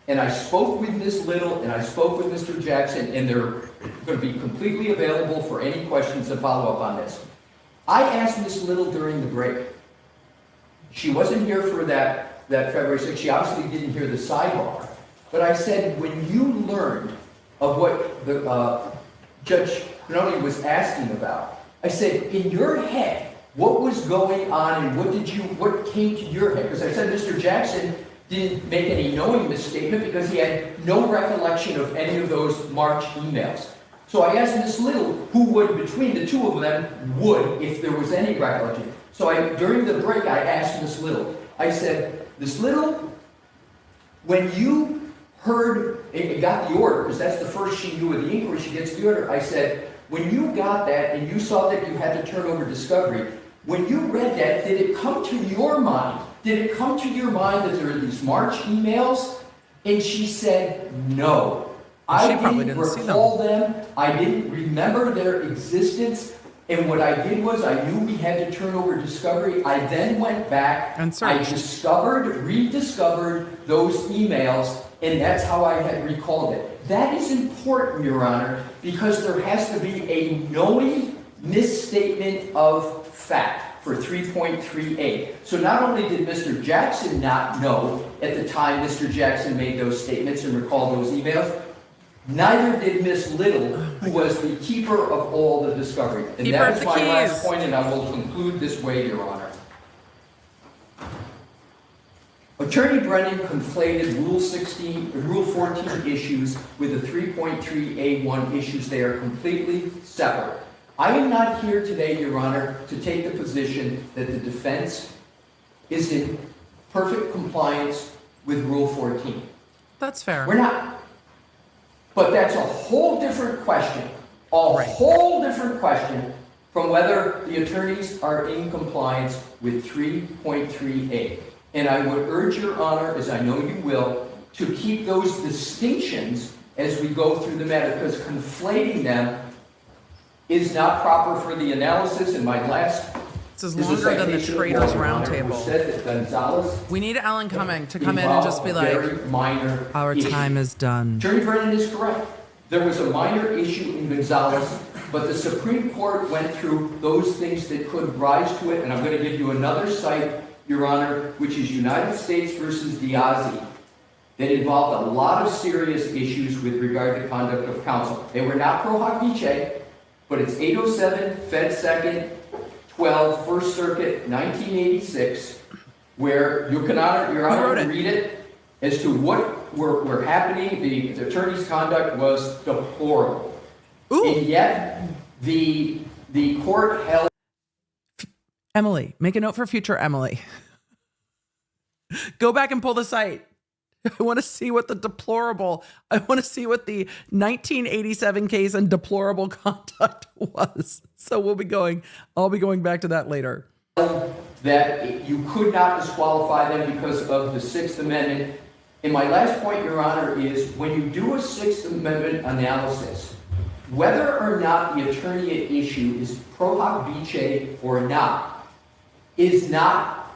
[SPEAKER 6] And I spoke with Ms. Little and I spoke with Mr. Jackson, and they're going to be completely available for any questions and follow up on this. I asked Ms. Little during the break. She wasn't here for that February 6th. She obviously didn't hear the sidebar. But I said, when you learned of what the Judge Benoni was asking about, I said, in your head, what was going on and what came to your head? Because I said Mr. Jackson didn't make any knowing misstatement because he had no recollection of any of those March emails. So I asked Ms. Little, who would, between the two of them, would, if there was any recollection. So during the break, I asked Ms. Little, I said, Ms. Little, when you heard, and got the order, because that's the first she knew of the inquiry, she gets the order, I said, when you got that and you saw that you had to turn over discovery, when you read that, did it come to your mind? Did it come to your mind that there are these March emails? And she said, no. I didn't recall them. I didn't remember their existence. And what I did was I knew we had to turn over discovery. I then went back.
[SPEAKER 1] And searched.
[SPEAKER 6] I rediscovered those emails, and that's how I had recalled it. That is important, Your Honor, because there has to be a knowing misstatement of fact for 3.38. So not only did Mr. Jackson not know at the time Mr. Jackson made those statements and recalled those emails, neither did Ms. Little, who was the keeper of all the discovery. And that is my last point, and I will conclude this way, Your Honor. Attorney Brennan conflated Rule 14 issues with the 3.3A1 issues. They are completely separate. I am not here today, Your Honor, to take the position that the defense is in perfect compliance with Rule 14.
[SPEAKER 1] That's fair.
[SPEAKER 6] We're not. But that's a whole different question. Whole different question from whether the attorneys are in compliance with 3.3A. And I would urge Your Honor, as I know you will, to keep those distinctions as we go through the matter, because conflating them is not proper for the analysis. And my last...
[SPEAKER 1] This is longer than the Traders Roundtable. We need Ellen Cumming to come in and just be like, our time is done.
[SPEAKER 6] Attorney Brennan is correct. There was a minor issue in Gonzalez, but the Supreme Court went through those things that could rise to it, and I'm going to give you another cite, Your Honor, which is United States versus Diazzi. that involved a lot of serious issues with regard to conduct of counsel. They were not pro hoc vice, but it's 807 Fed Second 12 First Circuit 1986, where you can Your Honor, read it as to what were happening. The attorney's conduct was deplorable.
[SPEAKER 1] Ooh.
[SPEAKER 6] And yet the court held.
[SPEAKER 1] Emily, make a note for future Emily. Go back and pull the site. I want to see what the 1987 case and deplorable conduct was. So I'll be going back to that later.
[SPEAKER 6] That you could not disqualify them because of the Sixth Amendment. And my last point, Your Honor, is when you do a Sixth Amendment analysis, whether or not the attorney at issue is pro hoc vice or not, is not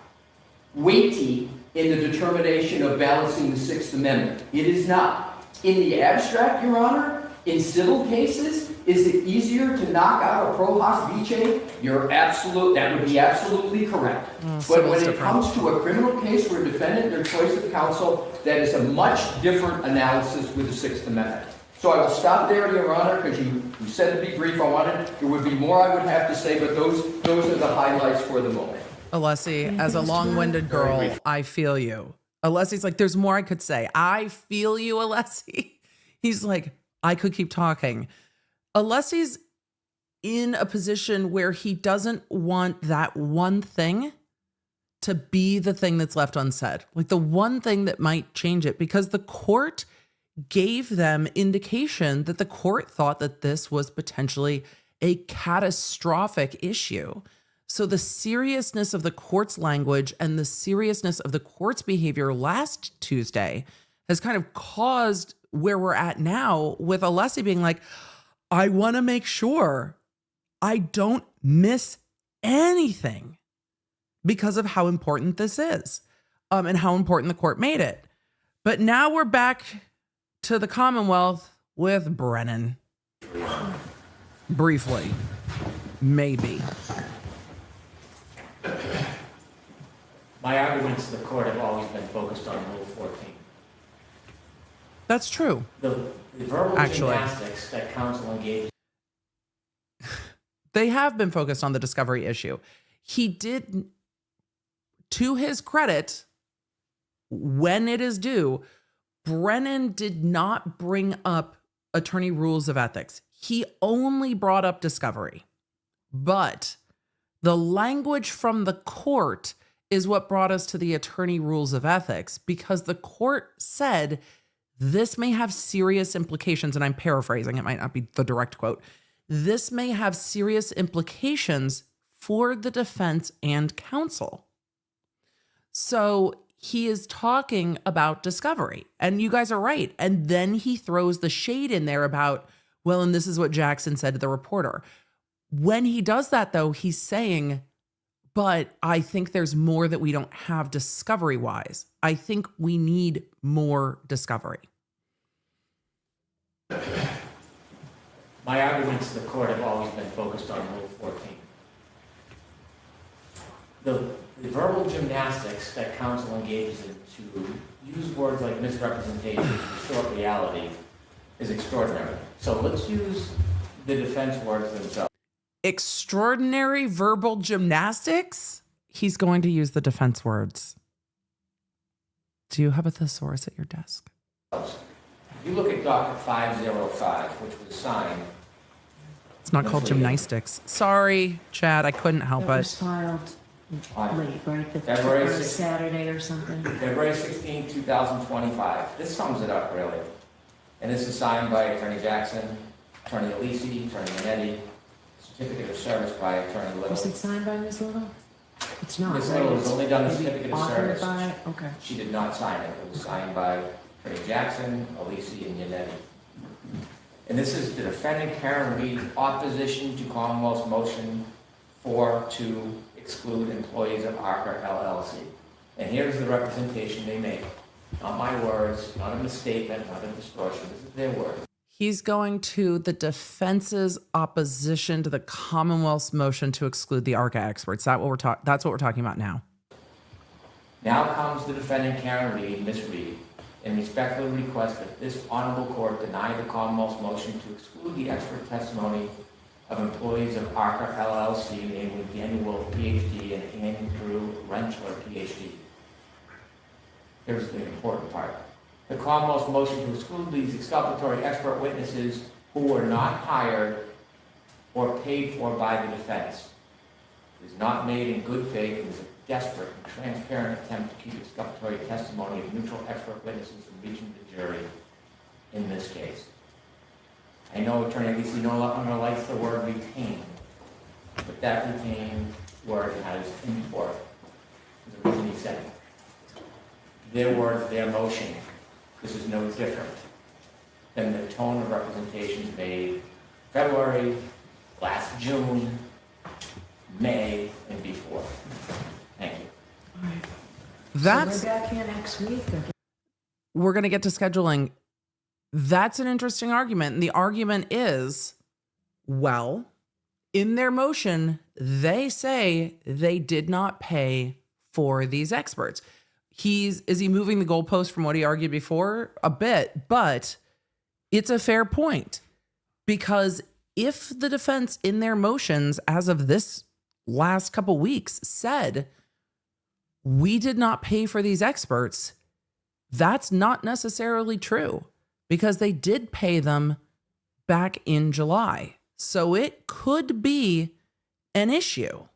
[SPEAKER 6] weighty in the determination of balancing the Sixth Amendment. It is not. In the abstract, Your Honor, in civil cases, is it easier to knock out a pro hoc vice? That would be absolutely correct. But when it comes to a criminal case where a defendant, their choice of counsel, that is a much different analysis with the Sixth Amendment. So I will stop there, Your Honor, because you said to be brief. There would be more I would have to say, but those are the highlights for the moment.
[SPEAKER 1] Alessi, as a long-winded girl, I feel you. Alessi's like, there's more I could say. I feel you, Alessi. He's like, I could keep talking. Alessi's in a position where he doesn't want that one thing to be the thing that's left unsaid. Like the one thing that might change it, because the court gave them indication that the court thought that this was potentially a catastrophic issue. So the seriousness of the court's language and the seriousness of the court's behavior last Tuesday has kind of caused where we're at now with Alessi being like, I want to make sure I don't miss anything because of how important this is, and how important the court made it. But now we're back to the Commonwealth with Brennan. Briefly, maybe.
[SPEAKER 4] My arguments to the court have always been focused on Rule 14.
[SPEAKER 1] That's true.
[SPEAKER 4] The verbal gymnastics that counsel engages.
[SPEAKER 1] They have been focused on the discovery issue. He did, to his credit, when it is due, Brennan did not bring up attorney rules of ethics. He only brought up discovery. But the language from the court is what brought us to the attorney rules of ethics, because the court said this may have serious implications, and I'm paraphrasing, it might not be the direct quote. This may have serious implications for the defense and counsel. So he is talking about discovery, and you guys are right. And then he throws the shade in there about, well, and this is what Jackson said to the reporter. When he does that, though, he's saying, but I think there's more that we don't have discovery-wise. I think we need more discovery.
[SPEAKER 4] My arguments to the court have always been focused on Rule 14. The verbal gymnastics that counsel engages in to use words like misrepresentation to distort reality is extraordinary. So let's use the defense words themselves.
[SPEAKER 1] Extraordinary verbal gymnastics? He's going to use the defense words. Do you have a thesaurus at your desk?
[SPEAKER 4] If you look at docket 505, which was signed.
[SPEAKER 1] It's not called gymnastics. Sorry, Chad, I couldn't help
[SPEAKER 10] That
[SPEAKER 1] it.
[SPEAKER 10] was filed late, right?
[SPEAKER 4] February
[SPEAKER 10] Or
[SPEAKER 4] 6th.
[SPEAKER 10] Saturday or something.
[SPEAKER 4] February 16, 2025. This sums it up, really. And this is signed by Attorney Jackson, Attorney Alessi, Attorney Manetti, certificate of service by Attorney Little.
[SPEAKER 10] Was it signed by Ms. Little? It's not,
[SPEAKER 4] Ms.
[SPEAKER 10] right?
[SPEAKER 4] Little has
[SPEAKER 10] It's
[SPEAKER 4] only done the
[SPEAKER 10] maybe
[SPEAKER 4] certificate of
[SPEAKER 10] authored
[SPEAKER 4] service.
[SPEAKER 10] by- Okay.
[SPEAKER 4] She did not sign it. It was signed by Attorney Jackson, Alessi, and Manetti. And this is the defendant Karen Reed's opposition to Commonwealth's motion to exclude employees of Arca LLC. And here's the representation they made. Not my words, not a misstatement, not a distortion. This is their words.
[SPEAKER 1] He's going to the defense's opposition to the Commonwealth's motion to exclude the ARCA experts. That's what we're talking about now.
[SPEAKER 4] Now comes the defendant Karen Reed, Ms. Reed, and respectfully request that this honorable court deny the Commonwealth's motion to exclude the expert testimony of employees of ARCA LLC, namely Daniel Wolf, PhD, and Andrew Rentler, PhD. Here's the important part. The Commonwealth's motion to exclude these exculpatory expert witnesses who were not hired or paid for by the defense is not made in good faith and is a desperate and transparent attempt to keep exculpatory testimony of neutral expert witnesses from reaching the jury in this case. I know Attorney Alessi no longer likes the word retain, but that retain word has import. There's a reason he said it. Their words, their motion. This is no different than the tone of representations made February, last June, May, and before. Thank you.
[SPEAKER 1] That's,
[SPEAKER 10] So we're back here next week.
[SPEAKER 1] we're going to get to scheduling. That's an interesting argument. And the argument is, well, in their motion, they say they did not pay for these experts. Is he moving the goalpost from what he argued before? A bit, but it's a fair point. Because if the defense in their motions, as of this last couple weeks, said, we did not pay for these experts, that's not necessarily true, because they did pay them back in July. So it could be an issue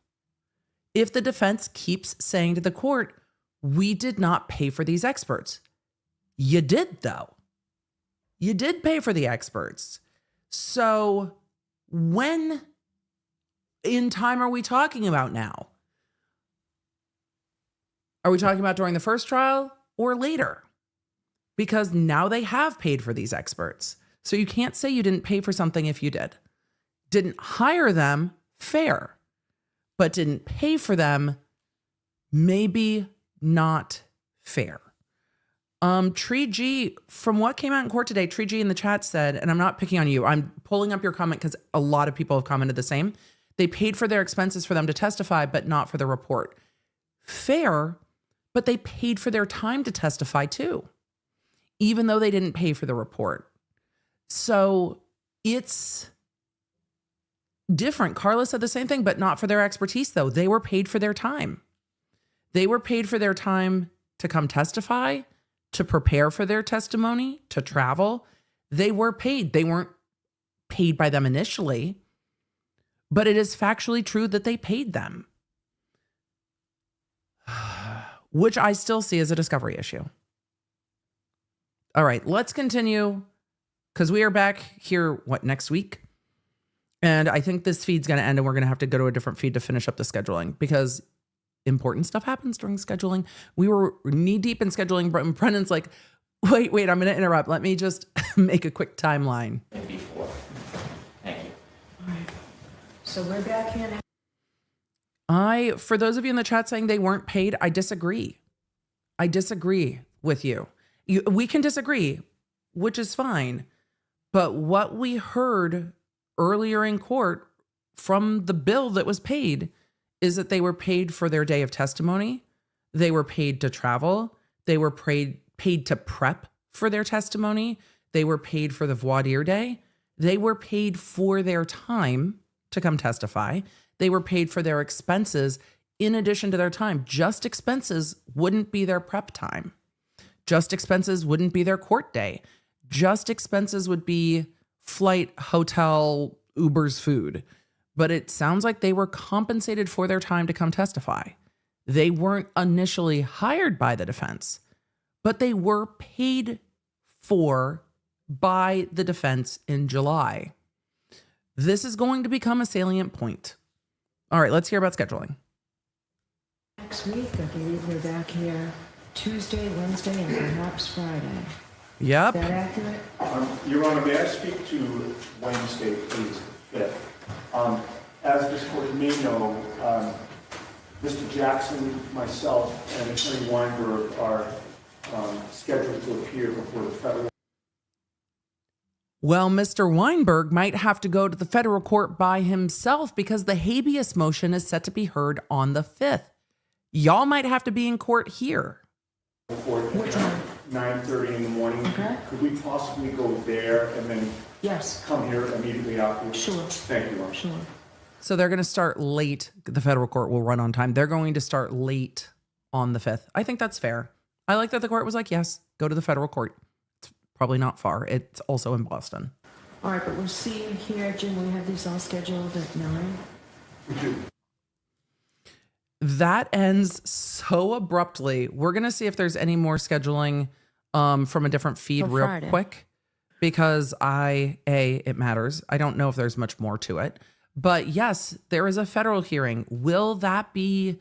[SPEAKER 1] if the defense keeps saying to the court, we did not pay for these experts. You did, though. You did pay for the experts. So when in time are we talking about now? Are we talking about during the first trial or later? Because now they have paid for these experts. So you can't say you didn't pay for something if you did. Didn't hire them, fair. But didn't pay for them, maybe not fair. Tree G, from what came out in court today, Tree G in the chat said, and I'm not picking on you, I'm pulling up your comment because a lot of people have commented the same. They paid for their expenses for them to testify, but not for the report. Fair, but they paid for their time to testify too, even though they didn't pay for the report. So it's different. Carla said the same thing, but not for their expertise, though. They were paid for their time. They were paid for their time to come testify, to prepare for their testimony, to travel. They were paid. They weren't paid by them initially, but it is factually true that they paid them, which I still see as a discovery issue. All right, let's continue because we are back here, next week? And I think this feed's going to end and we're going to have to go to a different feed to finish up the scheduling because important stuff happens during scheduling. We were knee deep in scheduling. Brennan's like, wait, I'm going to interrupt. Let me just make a quick timeline.
[SPEAKER 4] And before. Thank you.
[SPEAKER 10] All right. So we're back here next.
[SPEAKER 1] For those of you in the chat saying they weren't paid, I disagree. I disagree with you. We can disagree, which is fine. But what we heard earlier in court from the bill that was paid is that they were paid for their day of testimony. They were paid to travel. They were paid to prep for their testimony. They were paid for the voir dire day. They were paid for their time to come testify. They were paid for their expenses in addition to their time. Just expenses wouldn't be their prep time. Just expenses wouldn't be their court day. Just expenses would be flight, hotel, Uber's food. But it sounds like they were compensated for their time to come testify. They weren't initially hired by the defense, but they were paid for by the defense in July. This is going to become a salient point. All right, let's hear about scheduling.
[SPEAKER 10] Next week, I believe we're back here Tuesday, Wednesday, and perhaps Friday.
[SPEAKER 1] Yep.
[SPEAKER 10] Is that accurate?
[SPEAKER 8] Your Honor, may I speak to Wednesday, please, the 5th? As this court may know, Mr. Jackson, myself, and Attorney Weinberg are scheduled to appear before the federal.
[SPEAKER 1] Well, Mr. Weinberg might have to go to the federal court by himself because the habeas motion is set to be heard on the 5th. Y'all might have to be in court here.
[SPEAKER 10] What time?
[SPEAKER 8] 9:30 in the morning.
[SPEAKER 10] Okay.
[SPEAKER 8] Could we possibly go there and then
[SPEAKER 10] Yes,
[SPEAKER 8] come here immediately afterwards?
[SPEAKER 10] sure,
[SPEAKER 8] Thank you, Ron.
[SPEAKER 10] sure.
[SPEAKER 1] So they're going to start late. The federal court will run on time. They're going to start late on the 5th. I think that's fair. I like that the court was like, yes, go to the federal court. It's probably not far. It's also in Boston.
[SPEAKER 10] All right, but we'll see you here, Jim. We have these all scheduled at 9.
[SPEAKER 8] We do.
[SPEAKER 1] That ends so abruptly. We're going to see if there's any more scheduling from a different feed
[SPEAKER 5] For
[SPEAKER 1] real
[SPEAKER 5] Friday.
[SPEAKER 1] quick, because it matters. I don't know if there's much more to it. But yes, there is a federal hearing. Will that be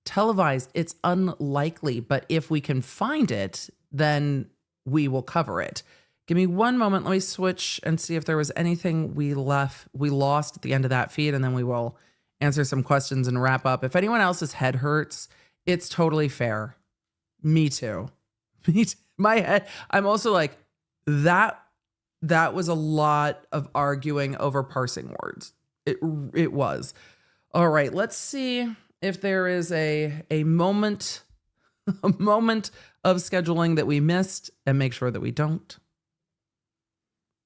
[SPEAKER 1] televised? It's unlikely, but if we can find it, then we will cover it. Give me one moment. Let me switch and see if there was anything we lost at the end of that feed, and then we will answer some questions and wrap up. If anyone else's head hurts, it's totally fair. Me too. Me too. My head, I'm also like, that was a lot of arguing over parsing words. It was. All right, let's see if there is a moment of scheduling that we missed, and make sure that we don't.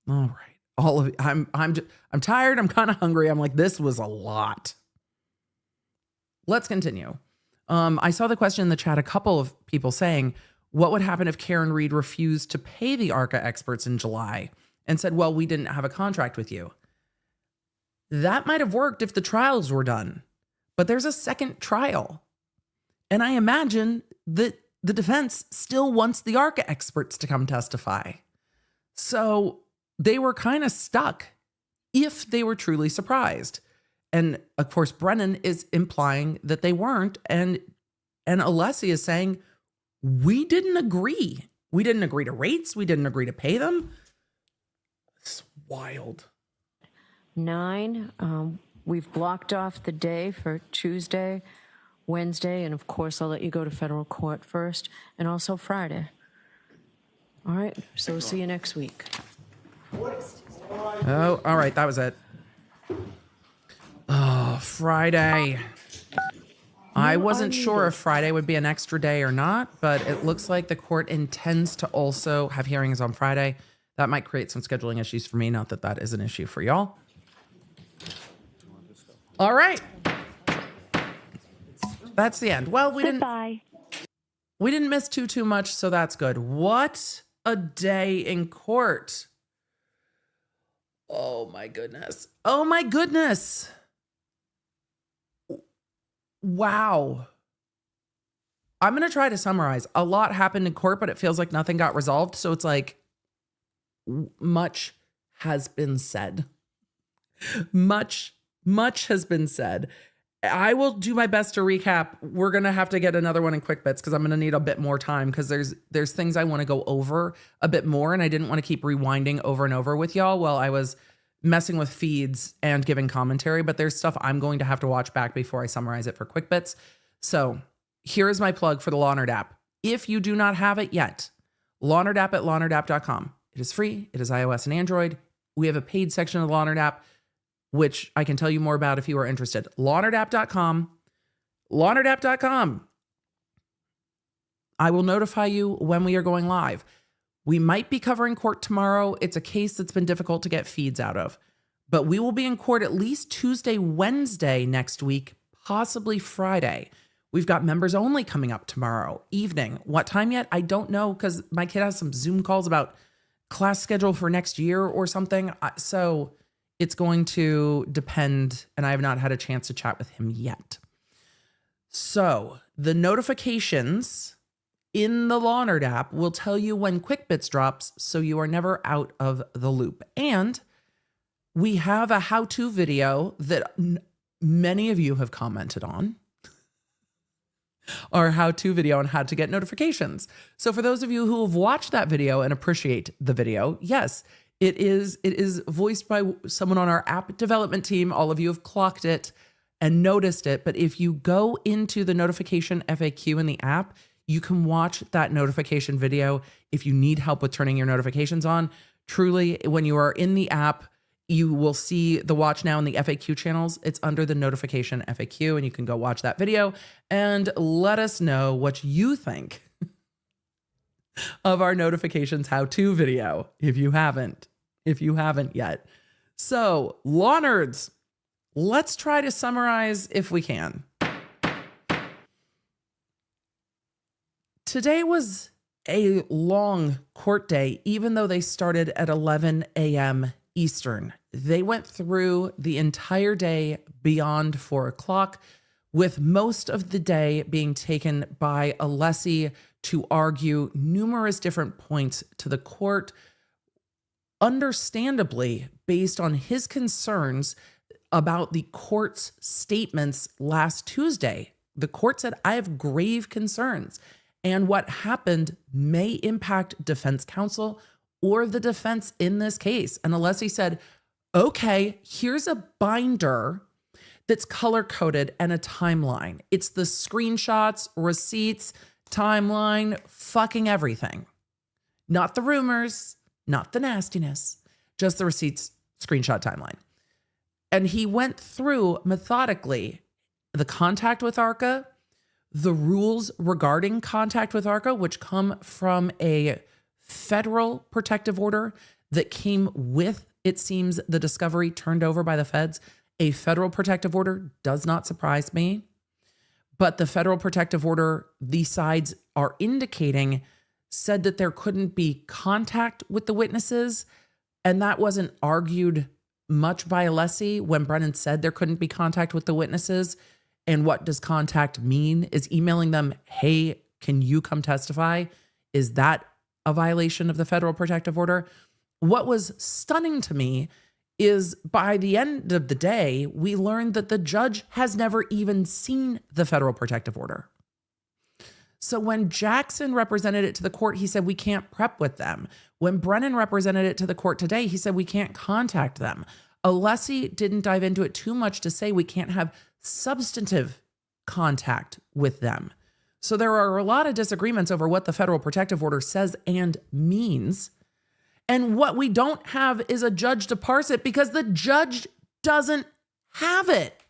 [SPEAKER 1] All right. All of it. I'm tired. I'm kind of hungry. I'm like, this was a lot. Let's continue. I saw the question in the chat, a couple of people saying, what would happen if Karen Reed refused to pay the ARCA experts in July and said, well, we didn't have a contract with you? That might have worked if the trials were done, but there's a second trial. And I imagine that the defense still wants the ARCA experts to come testify. So they were kind of stuck if they were truly surprised. And of course, Brennan is implying that they weren't. And Alessi is saying, we didn't agree. We didn't agree to rates. We didn't agree to pay them. It's wild.
[SPEAKER 5] 9, we've blocked off the day for Tuesday, Wednesday, and of course, I'll let you go to federal court first, and also Friday. All right, so we'll see you next week.
[SPEAKER 1] Oh, all right. That was it. Oh, Friday. I wasn't sure if Friday would be an extra day or not, but it looks like the court intends to also have hearings on Friday. That might create some scheduling issues for me. Not that that is an issue for y'all. All right. That's the end. Well, we didn't miss too much, so that's good. What a day in court. Oh my goodness. Oh my goodness. Wow. I'm going to try to summarize. A lot happened in court, but it feels like nothing got resolved. So it's like much has been said. Much has been said. I will do my best to recap. We're going to have to get another one in quick bits because I'm going to need a bit more time because there's things I want to go over a bit more, and I didn't want to keep rewinding over and over with y'all while I was messing with feeds and giving commentary, but there's stuff I'm going to have to watch back before I summarize it for quick bits. So here is my plug for the Lawnerd app. If you do not have it yet, Lawnerd app at lawnerd.com. It is free. It is iOS and Android. We have a paid section of the Lawnerd app, which I can tell you more about if you are interested. LawnerdApp.com. LawnerdApp.com. I will notify you when we are going live. We might be covering court tomorrow. It's a case that's been difficult to get feeds out of. But we will be in court at least Tuesday, Wednesday next week, possibly Friday. We've got members only coming up tomorrow evening. What time yet? I don't know because my kid has some Zoom calls about class schedule for next year or something. So it's going to depend, and I have not had a chance to chat with him yet. So the notifications in the Lawnerd app will tell you when Quick Bits drops, so you are never out of the loop. And we have a how-to video that many of you have commented on. Our how-to video on how to get notifications. So for those of you who have watched that video and appreciate the video, yes, it is voiced by someone on our app development team. All of you have clocked it and noticed it. But if you go into the notification FAQ in the app, you can watch that notification video if you need help with turning your notifications on. Truly, when you are in the app, you will see the Watch Now and the FAQ channels. It's under the notification FAQ, and you can go watch that video and let us know what you think of our notifications how-to video if you haven't yet. So, law nerds, let's try to summarize if we can. Today was a long court day, even though they started at 11 a.m. Eastern. They went through the entire day beyond 4 o'clock, with most of the day being taken by Alessi to argue numerous different points to the court, understandably based on his concerns about the court's statements last Tuesday. The court said, I have grave concerns, and what happened may impact defense counsel or the defense in this case. And Alessi said, okay, here's a binder that's color-coded and a timeline. It's the screenshots, receipts, timeline, fucking everything. Not the rumors, not the nastiness, just the receipts, screenshot, timeline. And he went through methodically the contact with ARCA, the rules regarding contact with ARCA, which come from a federal protective order that came with, it seems, the discovery turned over by the feds. A federal protective order does not surprise me, but the federal protective order these sides are indicating said that there couldn't be contact with the witnesses, and that wasn't argued much by Alessi when Brennan said there couldn't be contact with the witnesses. And what does contact mean? Is emailing them, hey, can you come testify? Is that a violation of the federal protective order? What was stunning to me is by the end of the day, we learned that the judge has never even seen the federal protective order. So when Jackson represented it to the court, he said, we can't prep with them. When Brennan represented it to the court today, he said, we can't contact them. Alessi didn't dive into it too much to say we can't have substantive contact with them. So there are a lot of disagreements over what the federal protective order says and means. And what we don't have is a judge to parse it because the judge doesn't have it,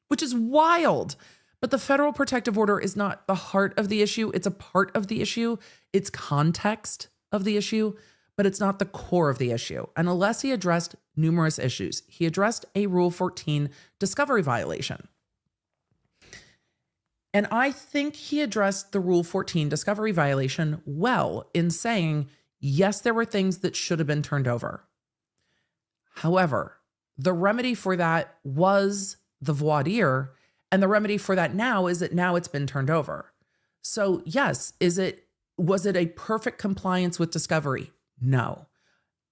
[SPEAKER 1] which is wild. But the federal protective order is not the heart of the issue. It's a part of the issue. It's context of the issue, but it's not the core of the issue. And Alessi addressed numerous issues. He addressed a Rule 14 discovery violation. And I think he addressed the Rule 14 discovery violation well in saying, yes, there were things that should have been turned over. However, the remedy for that was the voir dire, and the remedy for that now is that now it's been turned over. So yes, was it a perfect compliance with discovery? No.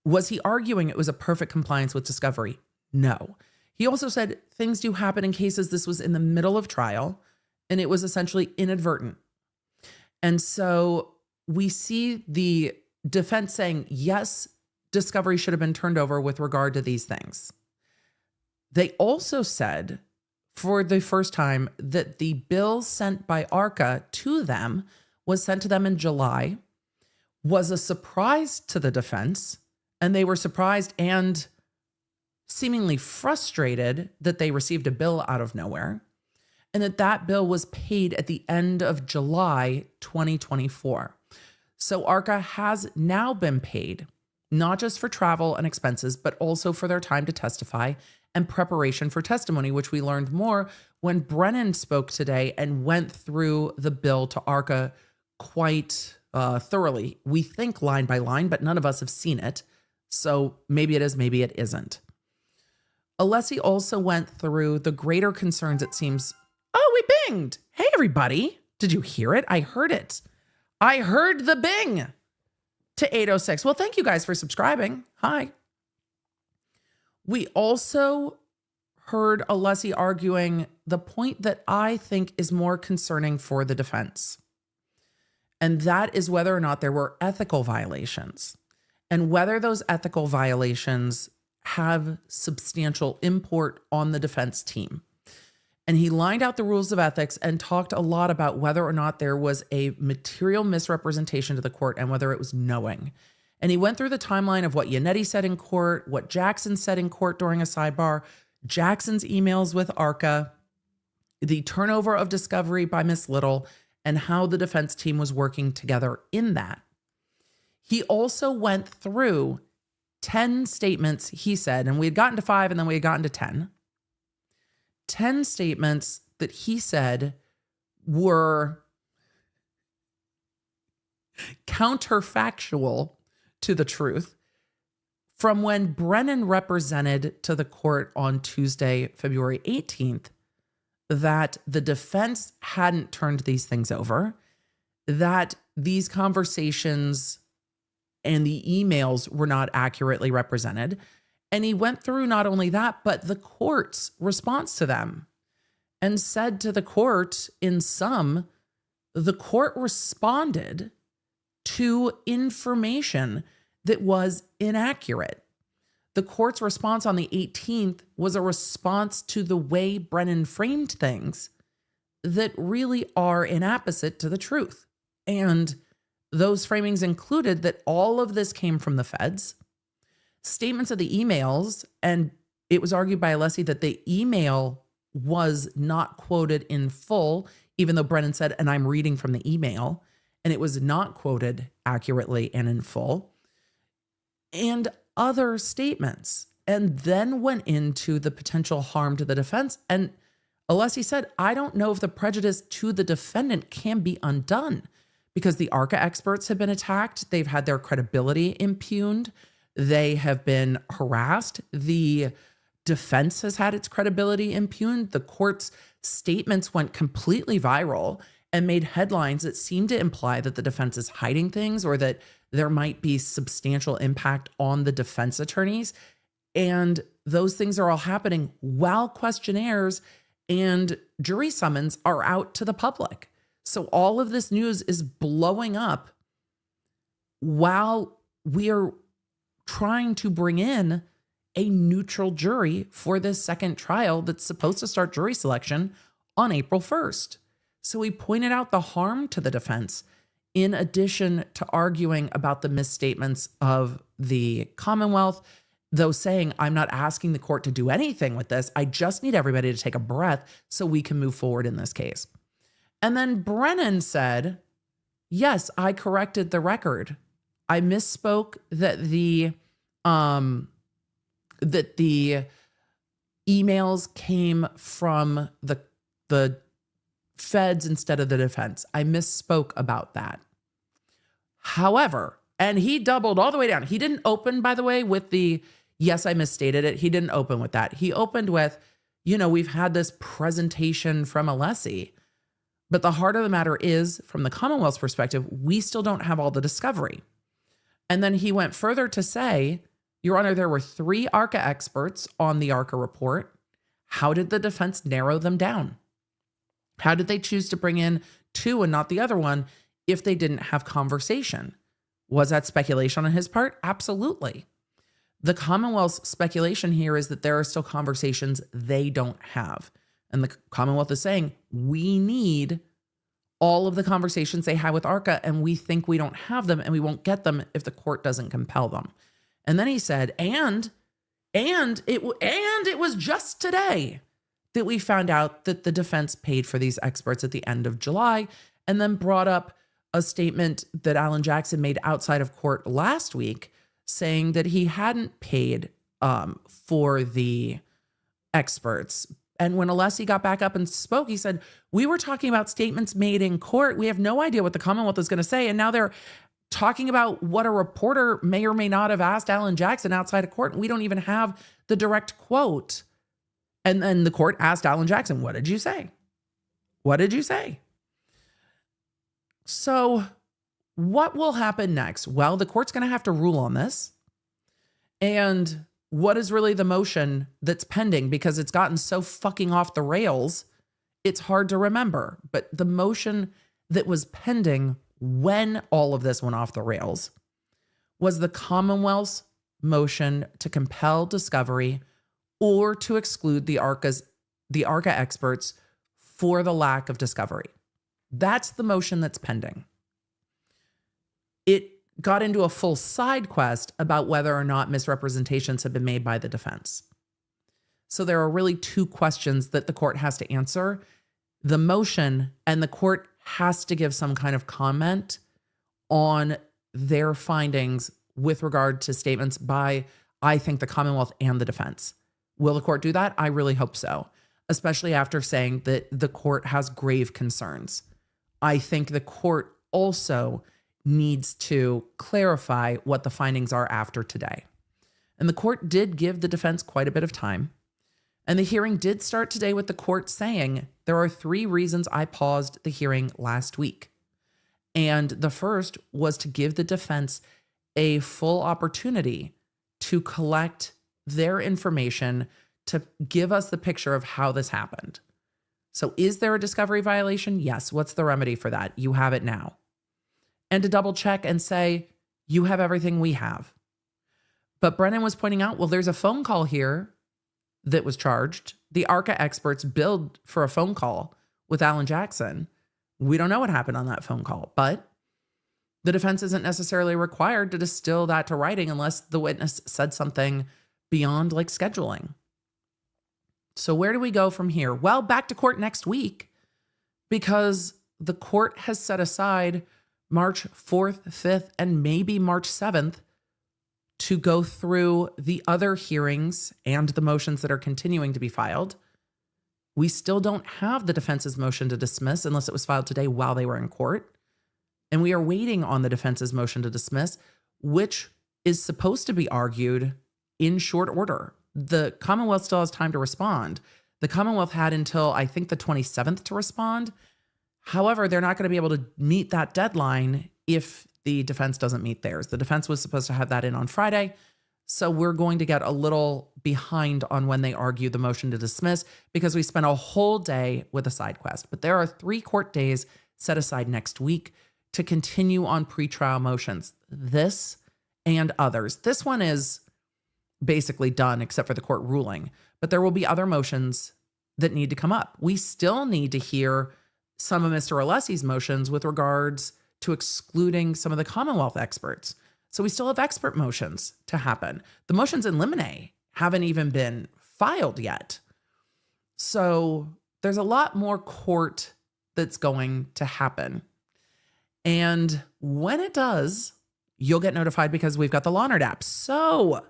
[SPEAKER 1] Was he arguing it was a perfect compliance with discovery? No. He also said things do happen in cases this was in the middle of trial, and it was essentially inadvertent. And so we see the defense saying, yes, discovery should have been turned over with regard to these things. They also said for the first time that the bill sent by ARCA to them was sent to them in July, was a surprise to the defense, and they were surprised and seemingly frustrated that they received a bill out of nowhere, and that bill was paid at the end of July 2024. So ARCA has now been paid, not just for travel and expenses, but also for their time to testify and preparation for testimony, which we learned more when Brennan spoke today and went through the bill to ARCA quite thoroughly. We think line by line, but none of us have seen it. So maybe it is, maybe it isn't. Alessi also went through the greater concerns, it seems. Oh, we binged. Hey, everybody. Did you hear it? I heard it. I heard the bing to 806. Well, thank you guys for subscribing. Hi. We also heard Alessi arguing the point that I think is more concerning for the defense. And that is whether or not there were ethical violations and whether those ethical violations have substantial import on the defense team. And he lined out the rules of ethics and talked a lot about whether or not there was a material misrepresentation to the court and whether it was knowing. And he went through the timeline of what Yannetti said in court, what Jackson said in court during a sidebar, Jackson's emails with ARCA, the turnover of discovery by Miss Little, and how the defense team was working together in that. He also went through 10 statements, he said, and we had gotten to 5 and then we had gotten to 10. 10 statements that he said were counterfactual to the truth from when Brennan represented to the court on Tuesday, February 18th, that the defense hadn't turned these things over, that these conversations and the emails were not accurately represented. And he went through not only that, but the court's response to them and said to the court, in sum, the court responded to information that was inaccurate. The court's response on the 18th was a response to the way Brennan framed things that really are inapposite to the truth. And those framings included that all of this came from the feds, statements of the emails, and it was argued by Alessi that the email was not quoted in full, even though Brennan said, and I'm reading from the email, and it was not quoted accurately and in full, and other statements, and then went into the potential harm to the defense. And Alessi said, I don't know if the prejudice to the defendant can be undone because the ARCA experts have been attacked. They've had their credibility impugned. They have been harassed. The defense has had its credibility impugned. The court's statements went completely viral and made headlines that seemed to imply that the defense is hiding things or that there might be substantial impact on the defense attorneys. And those things are all happening while questionnaires and jury summons are out to the public. So all of this news is blowing up while we are trying to bring in a neutral jury for this second trial that's supposed to start jury selection on April 1st. So we pointed out the harm to the defense in addition to arguing about the misstatements of the Commonwealth, though saying, I'm not asking the court to do anything with this. I just need everybody to take a breath so we can move forward in this case. And then Brennan said, yes, I corrected the record. I misspoke that the emails came from the feds instead of the defense. I misspoke about that. However, and he doubled all the way down. He didn't open, by the way, with the, yes, I misstated it. He didn't open with that. He opened with, we've had this presentation from Alessi. But the heart of the matter is, from the Commonwealth's perspective, we still don't have all the discovery. And then he went further to say, Your Honor, there were 3 ARCA experts on the ARCA report. How did the defense narrow them down? How did they choose to bring in 2 and not the other one if they didn't have conversation? Was that speculation on his part? Absolutely. The Commonwealth's speculation here is that there are still conversations they don't have. And the Commonwealth is saying, we need all of the conversations they had with ARCA, and we think we don't have them, and we won't get them if the court doesn't compel them. And then he said, and it was just today that we found out that the defense paid for these experts at the end of July, and then brought up a statement that Alan Jackson made outside of court last week saying that he hadn't paid for the experts. And when Alessi got back up and spoke, he said, we were talking about statements made in court. We have no idea what the Commonwealth is going to say. And now they're talking about what a reporter may or may not have asked Alan Jackson outside of court. We don't even have the direct quote. And then the court asked Alan Jackson, what did you say? What did you say? So what will happen next? Well, the court's going to have to rule on this. And what is really the motion that's pending? Because it's gotten so fucking off the rails, it's hard to remember. But the motion that was pending when all of this went off the rails was the Commonwealth's motion to compel discovery or to exclude the ARCA experts for the lack of discovery. That's the motion that's pending. It got into a full side quest about whether or not misrepresentations have been made by the defense. So there are really 2 questions that the court has to answer. The motion, and the court has to give some kind of comment on their findings with regard to statements by, I think, the Commonwealth and the defense. Will the court do that? I really hope so, especially after saying that the court has grave concerns. I think the court also needs to clarify what the findings are after today. And the court did give the defense quite a bit of time. And the hearing did start today with the court saying, there are 3 reasons I paused the hearing last week. And the first was to give the defense a full opportunity to collect their information to give us the picture of how this happened. So is there a discovery violation? Yes. What's the remedy for that? You have it now. And to double check and say, you have everything we have. But Brennan was pointing out, well, there's a phone call here that was charged. The ARCA experts billed for a phone call with Alan Jackson. We don't know what happened on that phone call, but the defense isn't necessarily required to distill that to writing unless the witness said something beyond like scheduling. So where do we go from here? Well, back to court next week, because the court has set aside March 4th, 5th, and maybe March 7th to go through the other hearings and the motions that are continuing to be filed. We still don't have the defense's motion to dismiss unless it was filed today while they were in court. And we are waiting on the defense's motion to dismiss, which is supposed to be argued in short order. The Commonwealth still has time to respond. The Commonwealth had until, I think, the 27th to respond. However, they're not going to be able to meet that deadline if the defense doesn't meet theirs. The defense was supposed to have that in on Friday. So we're going to get a little behind on when they argue the motion to dismiss because we spent a whole day with a side quest. But there are 3 court days set aside next week to continue on pretrial motions. This and others. This one is basically done except for the court ruling. But there will be other motions that need to come up. We still need to hear some of Mr. Alessi's motions with regards to excluding some of the Commonwealth experts. So we still have expert motions to happen. The motions in limine haven't even been filed yet. So there's a lot more court that's going to happen. And when it does, you'll get notified because we've got the Lawnard app. So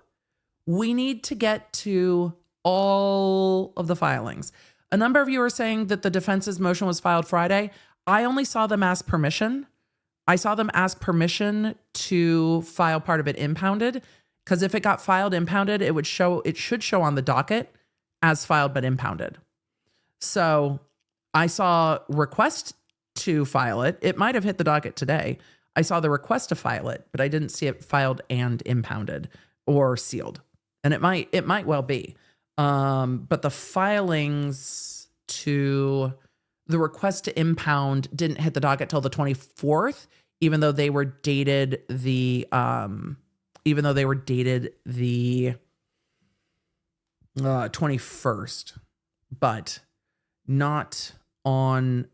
[SPEAKER 1] we need to get to all of the filings. A number of you are saying that the defense's motion was filed Friday. I only saw them ask permission. I saw them ask permission to file part of it impounded, because if it got filed impounded, it should show on the docket as filed but impounded. So I saw request to file it. It might have hit the docket today. I saw the request to file it, but I didn't see it filed and impounded or sealed. And it might well be. But the filings to the request to impound didn't hit the docket till the 24th, even though they were dated the 21st, but not on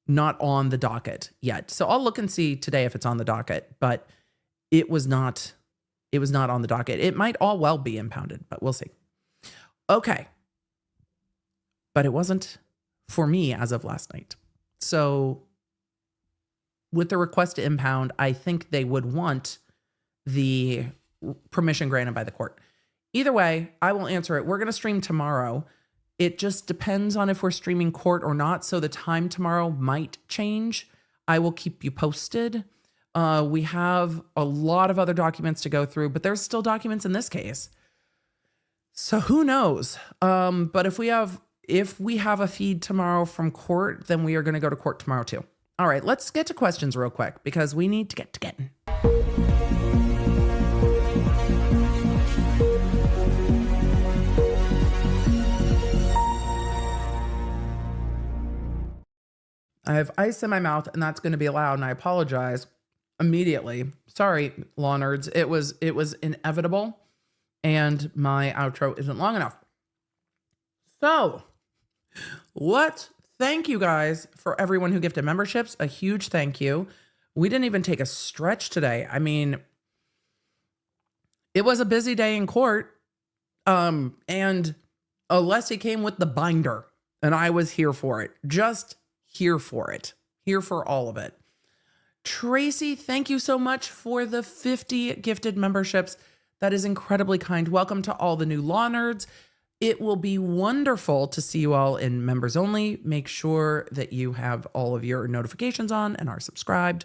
[SPEAKER 1] the docket yet. So I'll look and see today if it's on the docket, but it was not on the docket. It might all well be impounded, but we'll see. Okay. But it wasn't for me as of last night. So with the request to impound, I think they would want the permission granted by the court. Either way, I will answer it. We're going to stream tomorrow. It just depends on if we're streaming court or not. So the time tomorrow might change. I will keep you posted. We have a lot of other documents to go through, but there's still documents in this case. So who knows? But if we have a feed tomorrow from court, then we are going to go to court tomorrow too. All right, let's get to questions real quick because we need to get to getting. I have ice in my mouth and that's going to be loud, and I apologize immediately. Sorry, law nerds. It was inevitable and my outro isn't long enough. So thank you guys for everyone who gifted memberships. A huge thank you. We didn't even take a stretch today. I mean, it was a busy day in court. And Alessi came with the binder and I was here for it. Just here for it, here for all of it. Tracy, thank you so much for the 50 gifted memberships. That is incredibly kind. Welcome to all the new law nerds. It will be wonderful to see you all in members only. Make sure that you have all of your notifications on and are subscribed.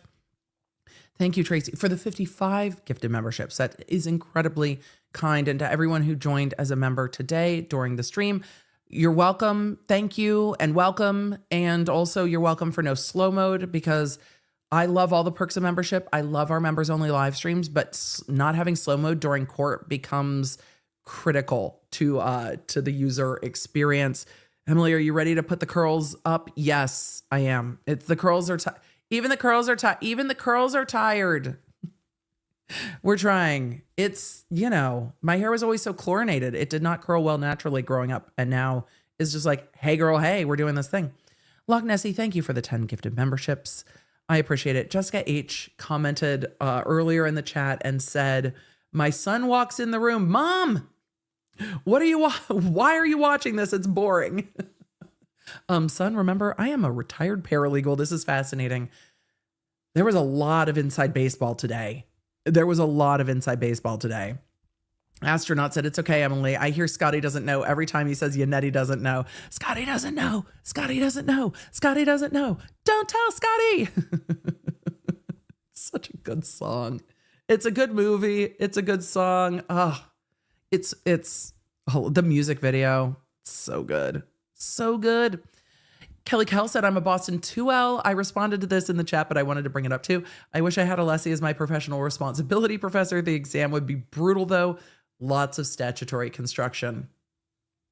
[SPEAKER 1] Thank you, Tracy, for the 55 gifted memberships. That is incredibly kind. And to everyone who joined as a member today during the stream, you're welcome. Thank you and welcome. And also you're welcome for no slow mode, because I love all the perks of membership. I love our members only live streams, but not having slow mode during court becomes critical to the user experience. Emily, are you ready to put the curls up? Yes, I am. The curls are even the curls are tired. We're trying. It's, my hair was always so chlorinated. It did not curl well naturally growing up. And now it's just like, hey girl, hey, we're doing this thing. Loch Nessie, thank you for the 10 gifted memberships. I appreciate it. Jessica H commented earlier in the chat and said, my son walks in the room. Mom, why are you watching this? It's boring. Son, remember, I am a retired paralegal. This is fascinating. There was a lot of inside baseball today. Astronaut said, it's okay, Emily. I hear Scotty doesn't know every time he says Yannetti doesn't know. Scotty doesn't know. Scotty doesn't know. Scotty doesn't know. Don't tell Scotty. Such a good song. It's a good movie. It's a good song. It's the music video. So good. So good. Kelly Kell said, I'm a Boston 2L. I responded to this in the chat, but I wanted to bring it up too. I wish I had Alessi as my professional responsibility professor. The exam would be brutal though. Lots of statutory construction.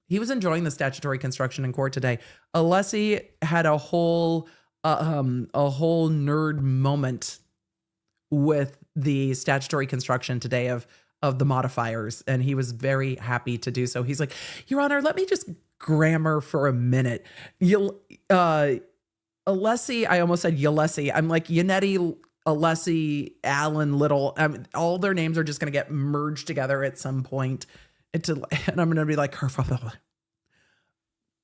[SPEAKER 1] He was enjoying the statutory construction in court today. Alessi had a whole nerd moment with the statutory construction today of the modifiers, and he was very happy to do so. He's like, Your Honor, let me just grammar for a minute. Alessi, I almost said Yalessi. I'm like Yannetti, Alessi, Allen, Little. All their names are just going to get merged together at some point. And I'm going to be like,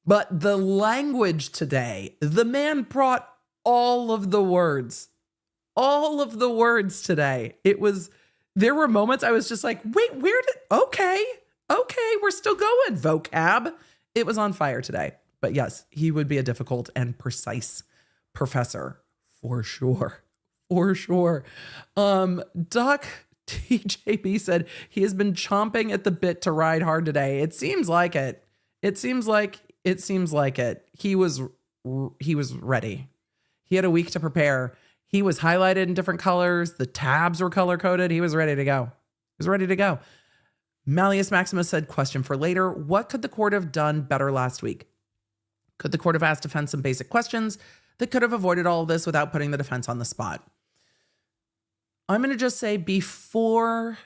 [SPEAKER 1] but the language today, the man brought all of the words today. There were moments I was just like, wait, okay, we're still going, vocab. It was on fire today. But yes, he would be a difficult and precise professor for sure. Doc TJB said he has been chomping at the bit to ride hard today. It seems like it. He was ready. He had a week to prepare. He was highlighted in different colors. The tabs were color coded. He was ready to go. Malleus Maximus said, question for later. What could the court have done better last week? Could the court have asked defense some basic questions that could have avoided all of this without putting the defense on the spot? I'm going to just say, before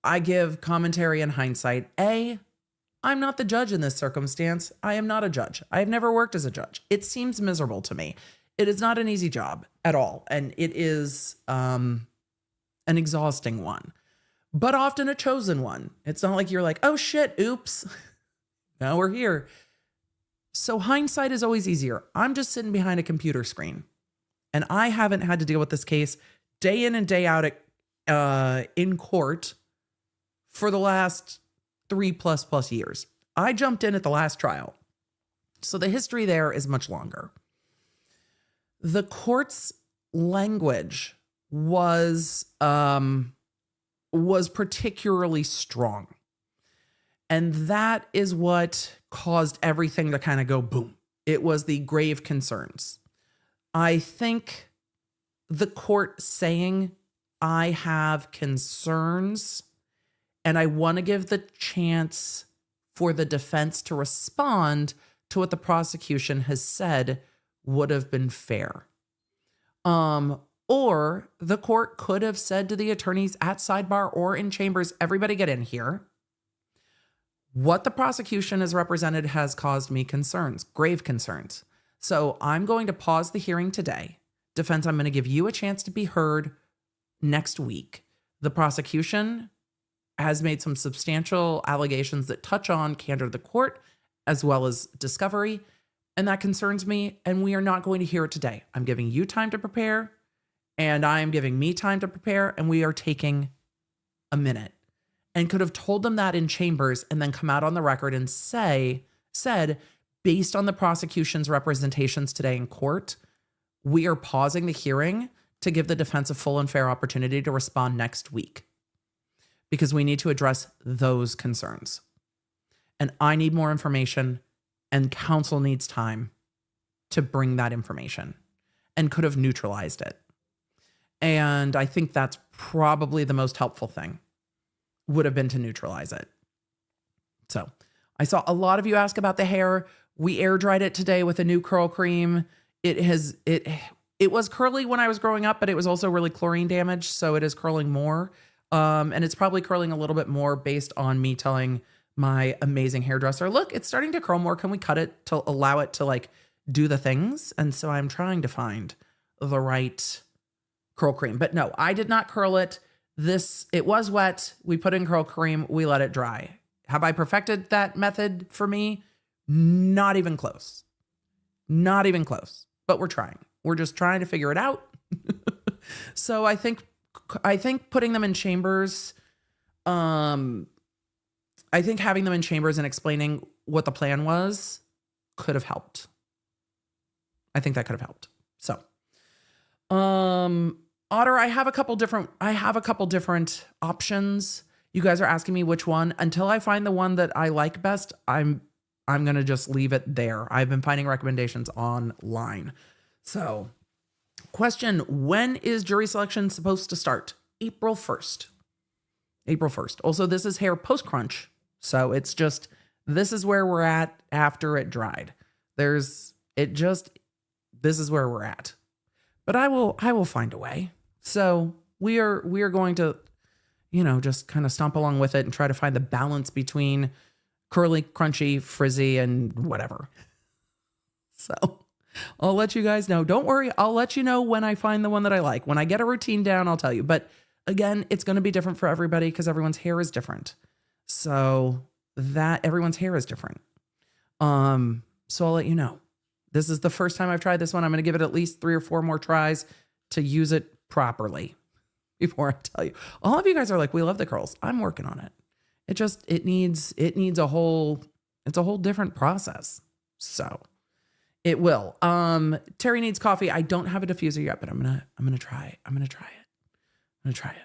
[SPEAKER 1] I give commentary and hindsight, I'm not the judge in this circumstance. I am not a judge. I have never worked as a judge. It seems miserable to me. It is not an easy job at all. And it is an exhausting one, but often a chosen one. It's not like you're like, oh shit, oops. Now we're here. So hindsight is always easier. I'm just sitting behind a computer screen, and I haven't had to deal with this case day in and day out in court for the last 3+ years. I jumped in at the last trial. So the history there is much longer. The court's language was particularly strong. And that is what caused everything to kind of go boom. It was the grave concerns. I think the court saying, I have concerns and I want to give the chance for the defense to respond to what the prosecution has said would have been fair. Or the court could have said to the attorneys at sidebar or in chambers, everybody get in here. What the prosecution has represented has caused me concerns, grave concerns. So I'm going to pause the hearing today. Defense, I'm going to give you a chance to be heard next week. The prosecution has made some substantial allegations that touch on candor of the court as well as discovery. And that concerns me. And we are not going to hear it today. I'm giving you time to prepare, and I am giving me time to prepare. And we are taking a minute, and could have told them that in chambers and then come out on the record and said, based on the prosecution's representations today in court, we are pausing the hearing to give the defense a full and fair opportunity to respond next week, because we need to address those concerns. And I need more information, and counsel needs time to bring that information, and could have neutralized it. And I think that's probably the most helpful thing, would have been to neutralize it. So I saw a lot of you ask about the hair. We air dried it today with a new curl cream. It was curly when I was growing up, but it was also really chlorine damaged. So it is curling more. And it's probably curling a little bit more based on me telling my amazing hairdresser, look, it's starting to curl more. Can we cut it to allow it to like do the things? And so I'm trying to find the right curl cream. But no, I did not curl it. It was wet. We put in curl cream. We let it dry. Have I perfected that method for me? Not even close. Not even close. But we're trying. We're just trying to figure it out. So I think putting them in chambers, I think having them in chambers and explaining what the plan was could have helped. I think that could have helped. So, Otter, I have a couple different options. You guys are asking me which one. Until I find the one that I like best, I'm going to just leave it there. I've been finding recommendations online. So, question, when is jury selection supposed to start? April 1st. April 1st. Also, this is hair post-crunch. So, it's just, this is where we're at after it dried. This is where we're at. But I will find a way. So we are going to, just kind of stomp along with it and try to find the balance between curly, crunchy, frizzy, and whatever. So I'll let you guys know. Don't worry. I'll let you know when I find the one that I like. When I get a routine down, I'll tell you. But again, it's going to be different for everybody because everyone's hair is different. So everyone's hair is different. So I'll let you know. This is the first time I've tried this one. I'm going to give it at least 3 or 4 more tries to use it properly before I tell you. All of you guys are like, we love the curls. I'm working on it. It needs it's a whole different process. So it will. Terry needs coffee. I don't have a diffuser yet, but I'm going to try it.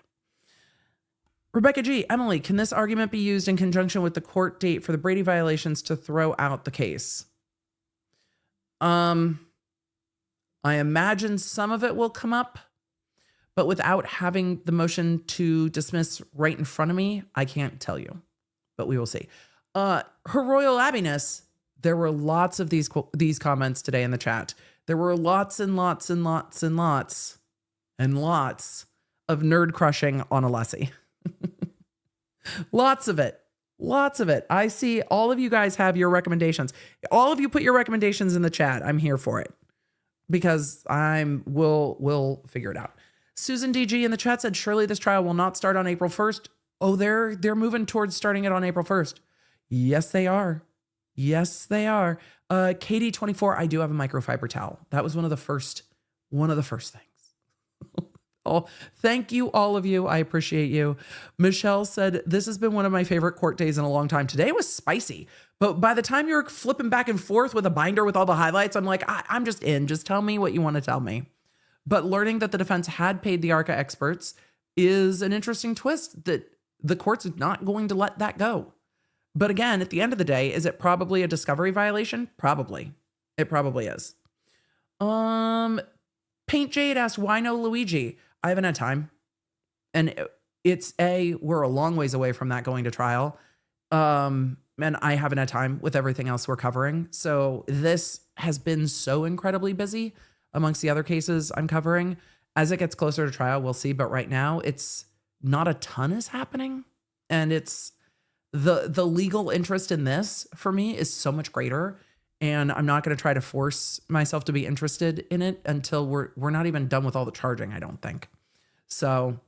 [SPEAKER 1] Rebecca G, Emily, can this argument be used in conjunction with the court date for the Brady violations to throw out the case? I imagine some of it will come up, but without having the motion to dismiss right in front of me, I can't tell you, but we will see. Her Royal Abbiness, there were lots of these comments today in the chat. There were lots and lots and lots and lots and lots of nerd crushing on Alessi. Lots of it. Lots of it. I see all of you guys have your recommendations. All of you put your recommendations in the chat. I'm here for it because we'll figure it out. Susan DG in the chat said, surely this trial will not start on April 1st. Oh, they're moving towards starting it on April 1st. Yes, they are. Yes, they are. Katie 24, I do have a microfiber towel. That was one of the first things. Oh, thank you, all of you. I appreciate you. Michelle said, this has been one of my favorite court days in a long time. Today was spicy, but by the time you're flipping back and forth with a binder with all the highlights, I'm like, I'm just in. Just tell me what you want to tell me. But learning that the defense had paid the ARCA experts is an interesting twist that the court's not going to let that go. But again, at the end of the day, is it probably a discovery violation? Probably. It probably is. Paint Jade asked, why no Luigi? I haven't had time. And we're a long ways away from that going to trial. And I haven't had time with everything else we're covering. So this has been so incredibly busy amongst the other cases I'm covering. As it gets closer to trial, we'll see. But right now, it's not a ton is happening. And it's the legal interest in this for me is so much greater. And I'm not going to try to force myself to be interested in it until we're not even done with all the charging, I don't think. So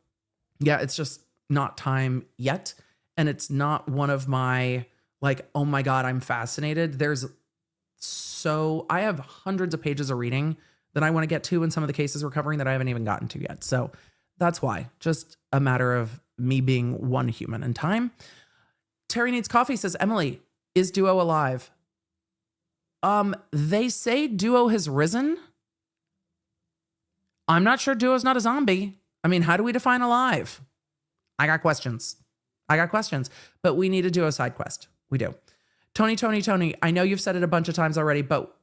[SPEAKER 1] yeah, it's just not time yet. And it's not one of my like, oh my God, I'm fascinated. There's so I have hundreds of pages of reading that I want to get to in some of the cases we're covering that I haven't even gotten to yet. So that's why. Just a matter of me being one human in time. Terry Needs Coffee says, Emily, is Duo alive? They say Duo has risen. I'm not sure Duo's not a zombie. I mean, how do we define alive? I got questions. But we need a Duo side quest. We do. Tony, I know you've said it a bunch of times already, but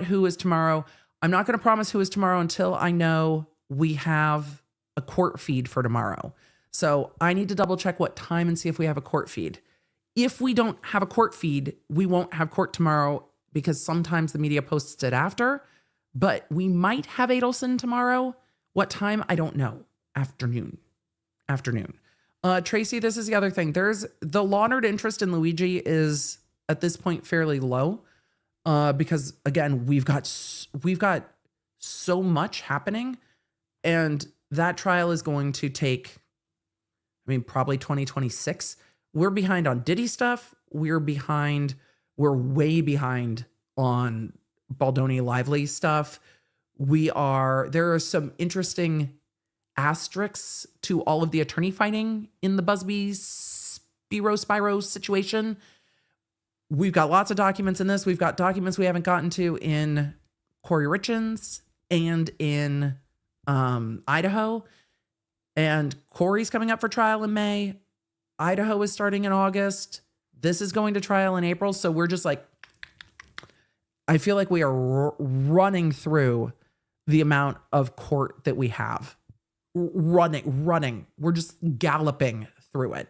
[SPEAKER 1] who is tomorrow? I'm not going to promise who is tomorrow until I know we have a court feed for tomorrow. So I need to double check what time and see if we have a court feed. If we don't have a court feed, we won't have court tomorrow because sometimes the media posts it after, but we might have Adelson tomorrow. What time? I don't know. Afternoon. Tracy, this is the other thing. There's the laundered interest in Luigi is at this point fairly low because again, we've got so much happening and that trial is going to take, probably 2026. We're behind on Diddy stuff. We're way behind on Baldoni Lively stuff. There are some interesting asterisks to all of the attorney fighting in the Busby Spiro situation. We've got lots of documents in this. We've got documents we haven't gotten to in Corey Richins and in Idaho. And Corey's coming up for trial in May. Idaho is starting in August. This is going to trial in April. So we're just like, I feel like we are running through the amount of court that we have. Running. We're just galloping through it.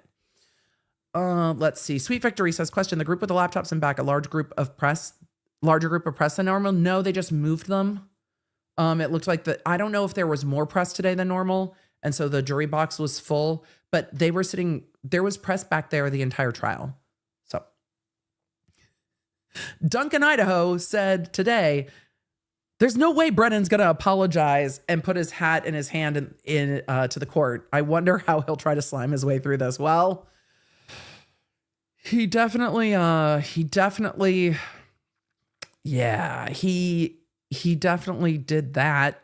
[SPEAKER 1] Let's see. Sweet Victory says, question, the group with the laptops in back, a larger group of press than normal? No, they just moved them. It looked like I don't know if there was more press today than normal. And so the jury box was full, but there was press back there the entire trial. So Duncan, Idaho said today, there's no way Brennan's going to apologize and put his hat in his hand in to the court. I wonder how he'll try to slime his way through this. Well, he definitely did that.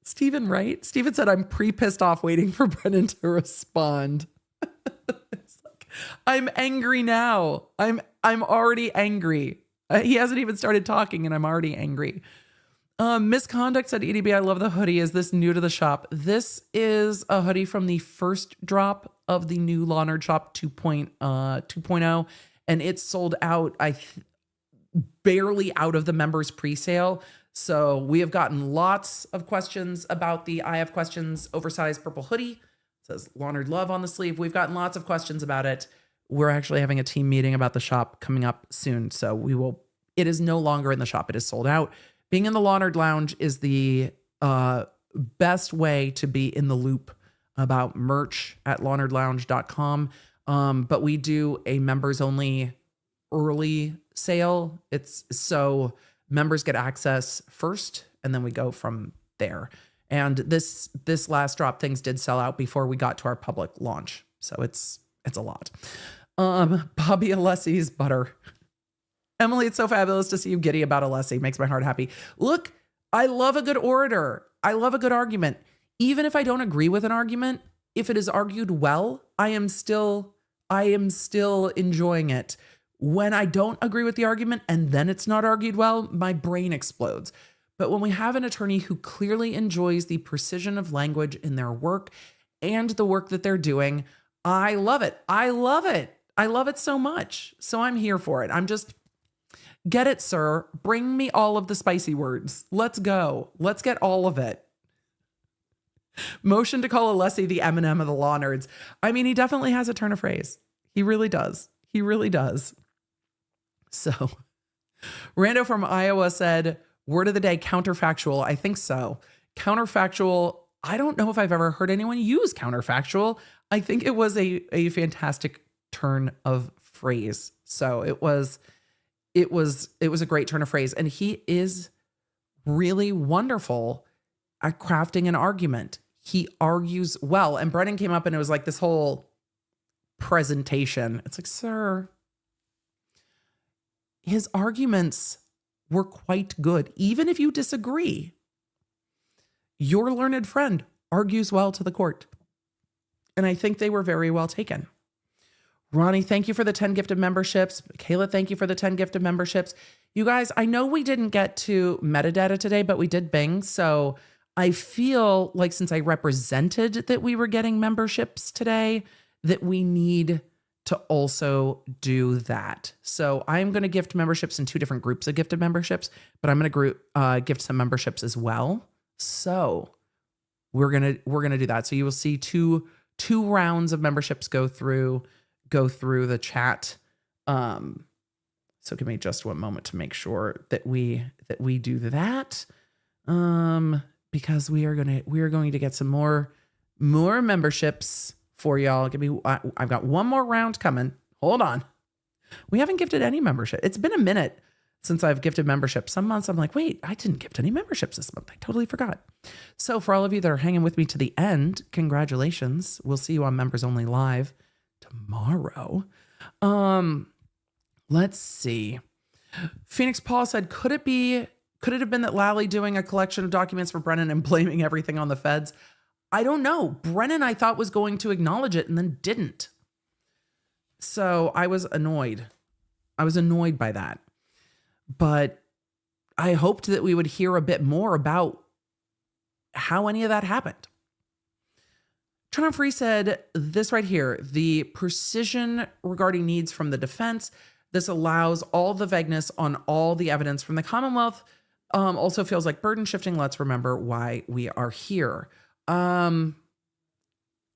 [SPEAKER 1] Stephen, right? Stephen said, I'm pissed off waiting for Brennan to respond. It's like, I'm angry now. I'm already angry. He hasn't even started talking and I'm already angry. Misconduct said, EDB, I love the hoodie. Is this new to the shop? This is a hoodie from the first drop of the new Laundered Shop 2.0. And it's sold out, barely out of the members pre-sale. So we have gotten lots of questions about I have questions oversized purple hoodie. It says Laundered Love on the sleeve. We've gotten lots of questions about it. We're actually having a team meeting about the shop coming up soon. So it is no longer in the shop. It is sold out. Being in the Laundered Lounge is the best way to be in the loop about merch at launderedlounge.com. But we do a members only early sale. It's so members get access first and then we go from there. And this last drop, things did sell out before we got to our public launch. So it's a lot. Bobby Alessi's butter. Emily, it's so fabulous to see you giddy about Alessi. Makes my heart happy. Look, I love a good orator. I love a good argument. Even if I don't agree with an argument, if it is argued well, I am still enjoying it. When I don't agree with the argument and then it's not argued well, my brain explodes. But when we have an attorney who clearly enjoys the precision of language in their work and the work that they're doing, I love it. I love it so much. So I'm here for it. I'm just, get it, sir. Bring me all of the spicy words. Let's go. Let's get all of it. Motion to call Alessi the Eminem of the law nerds. I mean, he definitely has a turn of phrase. He really does. He really does. So Rando from Iowa said, word of the day, counterfactual. I think so. Counterfactual. I don't know if I've ever heard anyone use counterfactual. I think it was a fantastic turn of phrase. So it was a great turn of phrase. And he is really wonderful at crafting an argument. He argues well. And Brennan came up and it was like this whole presentation. It's like, sir, his arguments were quite good. Even if you disagree, your learned friend argues well to the court. And I think they were very well taken. Ronnie, thank you for the 10 gifted memberships. Kayla, thank you for the 10 gifted memberships. You guys, I know we didn't get to metadata today, but we did Bing. So I feel like since I represented that we were getting memberships today, that we need to also do that. So I'm going to gift memberships in 2 different groups of gifted memberships, but I'm going to gift some memberships as well. So we're going to do that. So you will see two rounds of memberships go through the chat. So give me just one moment to make sure that we do that. Because we are going to get some more memberships for y'all. I've got one more round coming. Hold on. We haven't gifted any membership. It's been a minute since I've gifted memberships. Some months I'm like, wait, I didn't gift any memberships this month. I totally forgot. So for all of you that are hanging with me to the end, congratulations. We'll see you on Members Only Live tomorrow. Let's see. Phoenix Paul said, could it have been that Lally doing a collection of documents for Brennan and blaming everything on the feds? I don't know. Brennan, I thought, was going to acknowledge it and then didn't. So I was annoyed. I was annoyed by that. But I hoped that we would hear a bit more about how any of that happened. Tron Free said this right here, the precision regarding needs from the defense. This allows all the vagueness on all the evidence from the Commonwealth. Also feels like burden shifting. Let's remember why we are here. I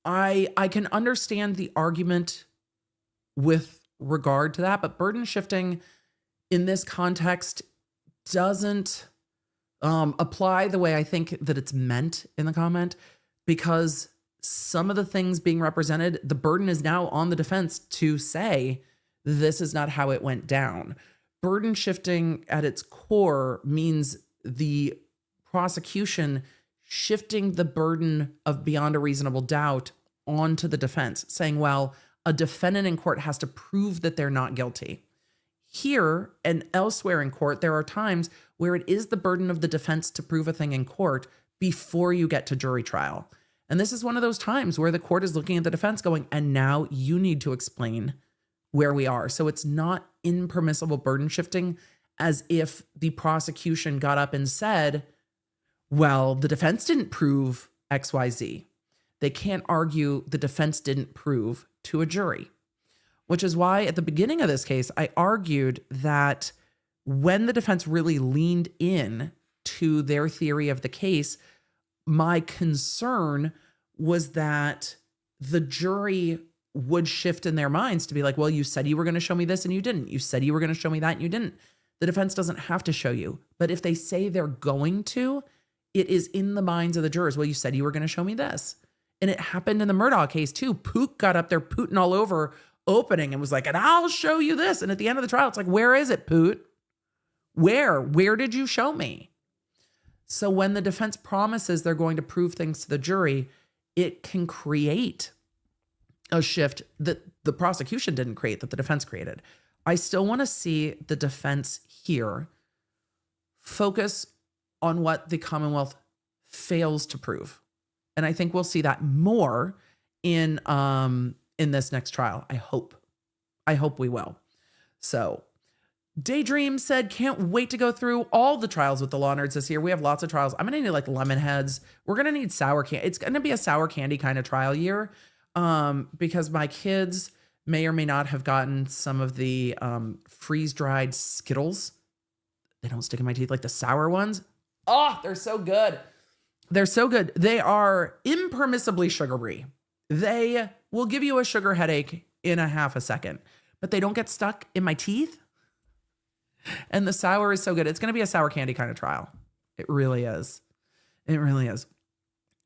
[SPEAKER 1] can understand the argument with regard to that, but burden shifting in this context doesn't apply the way I think that it's meant in the comment, because some of the things being represented, the burden is now on the defense to say this is not how it went down. Burden shifting at its core means the prosecution shifting the burden of beyond a reasonable doubt onto the defense, saying, well, a defendant in court has to prove that they're not guilty. Here and elsewhere in court, there are times where it is the burden of the defense to prove a thing in court before you get to jury trial. And this is one of those times where the court is looking at the defense going, and now you need to explain where we are. So it's not impermissible burden shifting as if the prosecution got up and said, well, the defense didn't prove XYZ. They can't argue the defense didn't prove to a jury, which is why at the beginning of this case, I argued that when the defense really leaned in to their theory of the case, my concern was that the jury would shift in their minds to be like, well, you said you were going to show me this and you didn't. You said you were going to show me that and you didn't. The defense doesn't have to show you. But if they say they're going to, it is in the minds of the jurors. Well, you said you were going to show me this. And it happened in the Murdaugh case too. Pook got up there pooting all over opening and was like, and I'll show you this. And at the end of the trial, it's like, where is it, Poot? Where did you show me? So when the defense promises they're going to prove things to the jury, it can create a shift that the prosecution didn't create, that the defense created. I still want to see the defense here focus on what the Commonwealth fails to prove. And I think we'll see that more in this next trial. I hope we will. So Daydream said, can't wait to go through all the trials with the law nerds this year. We have lots of trials. I'm going to need like lemon heads. We're going to need sour candy. It's going to be a sour candy kind of trial year because my kids may or may not have gotten some of the freeze-dried Skittles. They don't stick in my teeth like the sour ones. Oh, they're so good. They're so good. They are impermissibly sugary. They will give you a sugar headache in a half a second, but they don't get stuck in my teeth. And the sour is so good. It's going to be a sour candy kind of trial. It really is. It really is.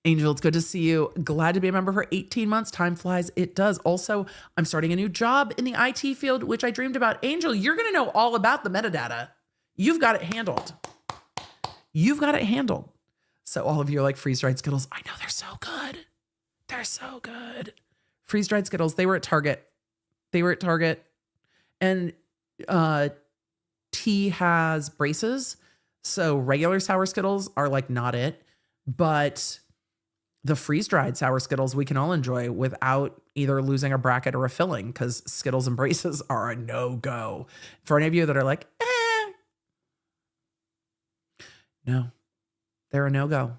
[SPEAKER 1] Angel, it's good to see you. Glad to be a member for 18 months. Time flies. It does. Also, I'm starting a new job in the IT field, which I dreamed about. Angel, you're going to know all about the metadata. You've got it handled. You've got it handled. So all of you are like freeze-dried Skittles. I know they're so good. They're so good. Freeze-dried Skittles. They were at Target. And T has braces. So regular sour Skittles are like not it, but the freeze-dried sour Skittles we can all enjoy without either losing a bracket or a filling, because Skittles and braces are a no-go. For any of you that are like, no, they're a no-go.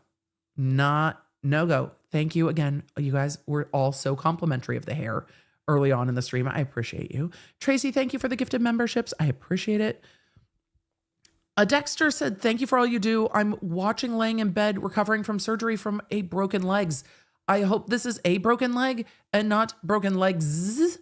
[SPEAKER 1] Not no-go. Thank you again. You guys were all so complimentary of the hair early on in the stream. I appreciate you. Tracy, thank you for the gifted memberships. I appreciate it. Dexter said, thank you for all you do. I'm watching laying in bed, recovering from surgery from a broken legs. I hope this is a broken leg and not broken legs.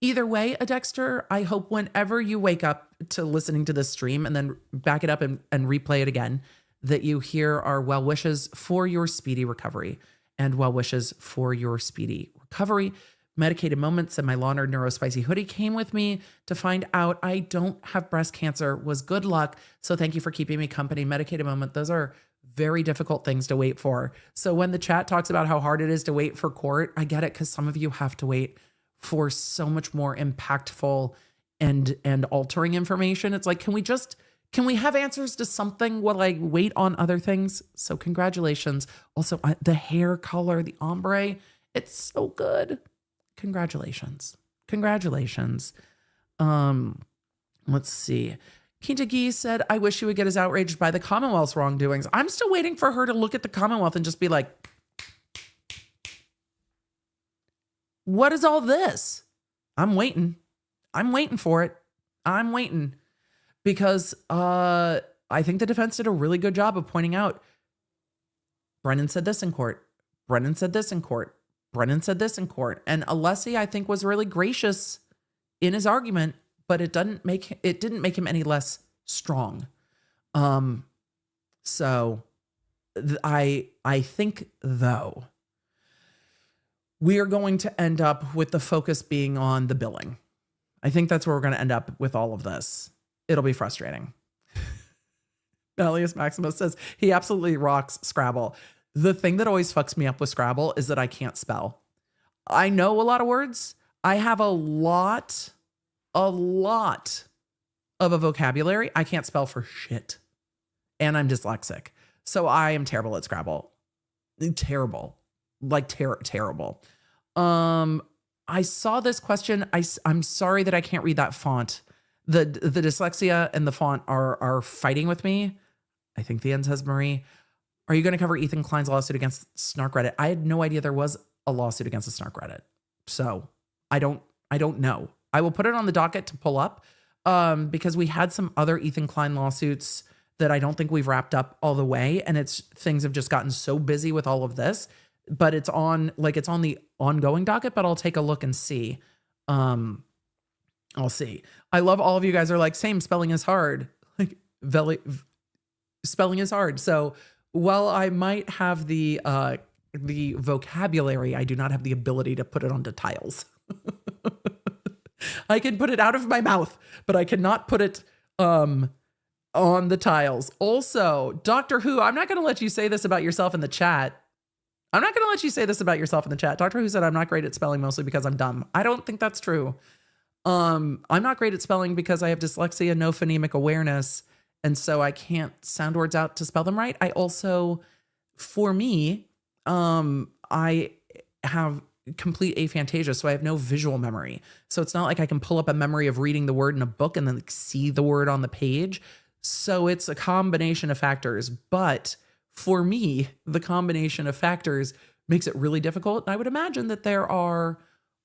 [SPEAKER 1] Either way, Dexter, I hope whenever you wake up to listening to this stream and then back it up and replay it again, that you hear our well wishes for your speedy recovery and well wishes for your speedy recovery. Medicated Moments and my Lawnerd Neurospicy hoodie came with me to find out I don't have breast cancer was good luck. So thank you for keeping me company. Medicated Moment, those are very difficult things to wait for. So when the chat talks about how hard it is to wait for court, I get it, because some of you have to wait for so much more impactful and altering information. It's like, can we have answers to something while I wait on other things? So congratulations. Also, the hair color, the ombre, it's so good. Congratulations. Let's see. Kintagi said, I wish she would get as outraged by the Commonwealth's wrongdoings. I'm still waiting for her to look at the Commonwealth and just be like, what is all this? I'm waiting for it. I'm waiting. Because I think the defense did a really good job of pointing out, Brennan said this in court. Brennan said this in court. Brennan said this in court. And Alessi, I think, was really gracious in his argument, but it didn't make him any less strong. So I think, though, we are going to end up with the focus being on the billing. I think that's where we're going to end up with all of this. It'll be frustrating. Elias Maximus says he absolutely rocks Scrabble. The thing that always fucks me up with Scrabble is that I can't spell. I know a lot of words. I have a lot of a vocabulary. I can't spell for shit. And I'm dyslexic. So I am terrible at Scrabble. Terrible. Like terrible. I saw this question. I'm sorry that I can't read that font. The dyslexia and the font are fighting with me. I think the end says Marie. Are you going to cover Ethan Klein's lawsuit against Snark Reddit? I had no idea there was a lawsuit against the Snark Reddit. So I don't know. I will put it on the docket to pull up because we had some other Ethan Klein lawsuits that I don't think we've wrapped up all the way. And things have just gotten so busy with all of this, but it's on the ongoing docket, but I'll take a look and see. I'll see. I love all of you guys are like, same, spelling is hard. Like, spelling is hard. So while I might have the vocabulary, I do not have the ability to put it onto tiles. I can put it out of my mouth, but I cannot put it on the tiles. Also, Doctor Who, I'm not going to let you say this about yourself in the chat. Doctor Who said I'm not great at spelling mostly because I'm dumb. I don't think that's true. I'm not great at spelling because I have dyslexia, no phonemic awareness. And so I can't sound words out to spell them right. I also, for me, I have complete aphantasia, so I have no visual memory. So it's not like I can pull up a memory of reading the word in a book and then see the word on the page. So it's a combination of factors. But for me, the combination of factors makes it really difficult. And I would imagine that there are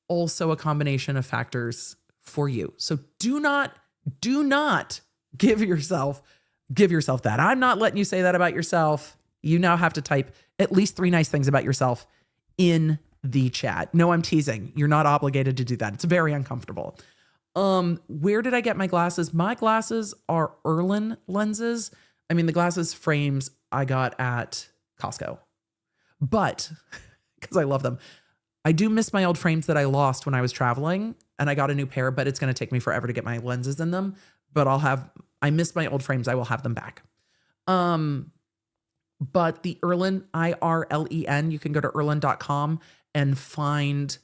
[SPEAKER 1] also a combination of factors for you. So do not give yourself that. I'm not letting you say that about yourself. You now have to type at least 3 nice things about yourself in the chat. No, I'm teasing. You're not obligated to do that. It's very uncomfortable. Where did I get my glasses? My glasses are Erlen lenses. I mean, the glasses frames I got at Costco, but because I love them, I do miss my old frames that I lost when I was traveling, and I got a new pair, but it's going to take me forever to get my lenses in them. But I missed my old frames. I will have them back. But the Erlen, IRLEN, you can go to erlen.com and find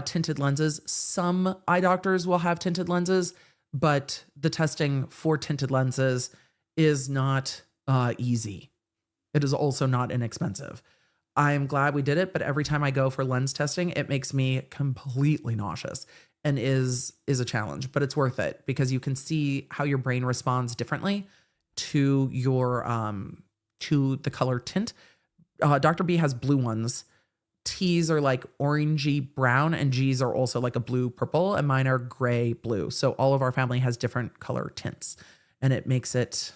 [SPEAKER 1] tinted lenses. Some eye doctors will have tinted lenses, but the testing for tinted lenses is not easy. It is also not inexpensive. I am glad we did it, but every time I go for lens testing, it makes me completely nauseous and is a challenge, but it's worth it because you can see how your brain responds differently to your to the color tint. Dr. B has blue ones. T's are like orangey brown and G's are also like a blue purple and mine are gray blue. So all of our family has different color tints and it makes it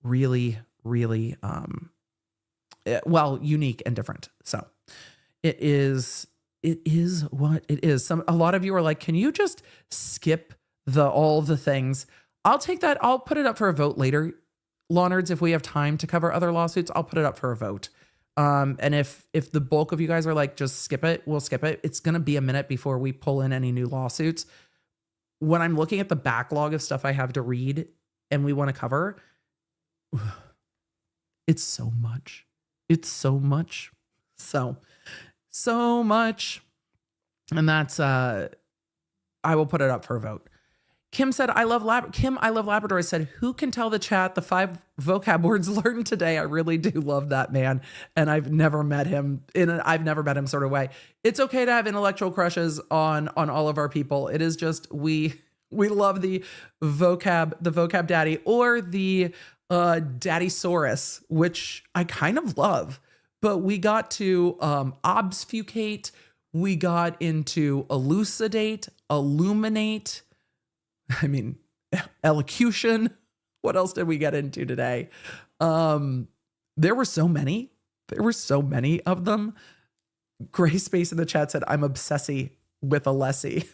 [SPEAKER 1] really, really, unique and different. So it is what it is. A lot of you are like, can you just skip all the things? I'll take that. I'll put it up for a vote later. Law Nerds, if we have time to cover other lawsuits, I'll put it up for a vote. And if the bulk of you guys are like, just skip it, we'll skip it. It's going to be a minute before we pull in any new lawsuits. When I'm looking at the backlog of stuff I have to read and we want to cover, it's so much. It's so much. So much. And that's, I will put it up for a vote. Kim said, I love Labrador. I said, who can tell the chat the 5 vocab words learned today? I really do love that man. And I've never met him I've never met him sort of way. It's okay to have intellectual crushes on all of our people. It is just, we love the vocab daddy or the daddy-saurus, which I kind of love, but we got to obfuscate. We got into elucidate, illuminate. I mean, elocution. What else did we get into today? There were so many. There were so many of them. Gray Space in the chat said, I'm obsessy with Alessi.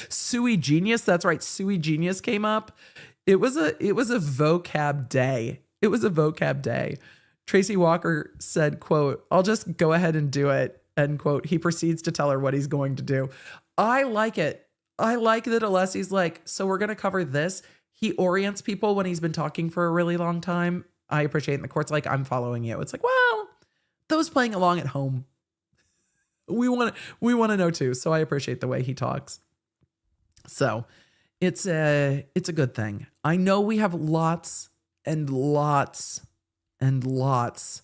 [SPEAKER 1] Sui Genius. That's right. Sui Genius came up. It was a vocab day. It was a vocab day. Tracy Walker said, quote, I'll just go ahead and do it. End quote. He proceeds to tell her what he's going to do. I like it. I like that Alessi's like, so we're going to cover this. He orients people when he's been talking for a really long time. I appreciate it. And the court's like, I'm following you. It's like, well, those playing along at home, we want to know too. So I appreciate the way he talks. So it's a good thing. I know we have lots and lots and lots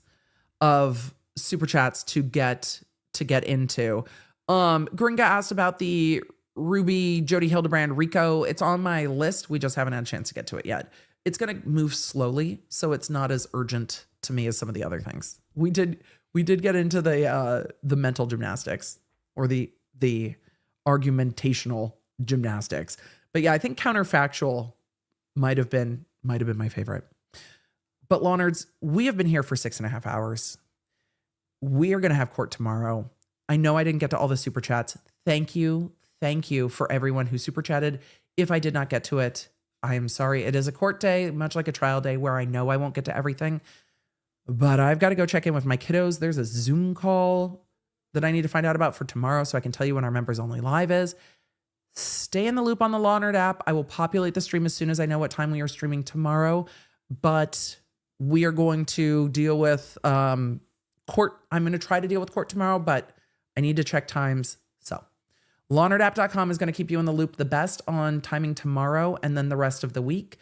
[SPEAKER 1] of super chats to get into. Gringa asked about the Ruby, Jody Hildebrand, Rico. It's on my list. We just haven't had a chance to get to it yet. It's going to move slowly, so it's not as urgent to me as some of the other things. We did get into the mental gymnastics or the argumentational gymnastics. But yeah, I think counterfactual might have been my favorite. But Law Nerds, we have been here for 6.5 hours. We are going to have court tomorrow. I know I didn't get to all the super chats. Thank you for everyone who super chatted. If I did not get to it, I am sorry. It is a court day, much like a trial day, where I know I won't get to everything. But I've got to go check in with my kiddos. There's a Zoom call that I need to find out about for tomorrow so I can tell you when our members only live is. Stay in the loop on the Law Nerd app. I will populate the stream as soon as I know what time we are streaming tomorrow. But we are going to deal with court. I'm going to try to deal with court tomorrow, but I need to check times. So lawnerdapp.com is going to keep you in the loop the best on timing tomorrow and then the rest of the week.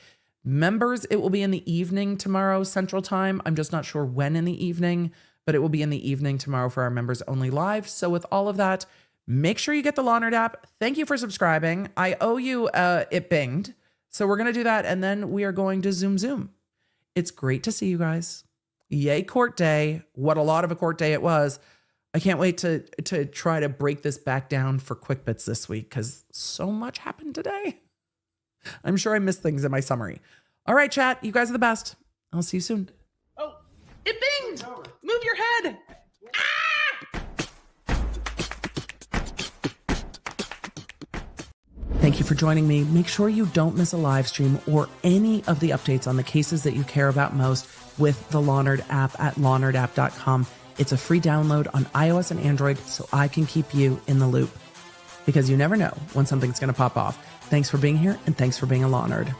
[SPEAKER 1] Members, it will be in the evening tomorrow, Central Time. I'm just not sure when in the evening, but it will be in the evening tomorrow for our members only live. So with all of that, make sure you get the Law Nerd app. Thank you for subscribing. I owe you it binged. So we're going to do that. And then we are going to Zoom. It's great to see you guys. Yay, court day. What a lot of a court day it was. I can't wait to try to break this back down for quick bits this week because so much happened today. I'm sure I missed things in my summary. All right, chat. You guys are the best. I'll see you soon. Oh, it binged. Move your head. Thank you for joining me. Make sure you don't miss a live stream or any of the updates on the cases that you care about most with the Law Nerd app at lawnerdapp.com. It's a free download on iOS and Android so I can keep you in the loop because you never know when something's going to pop off. Thanks for being here and thanks for being a Law Nerd.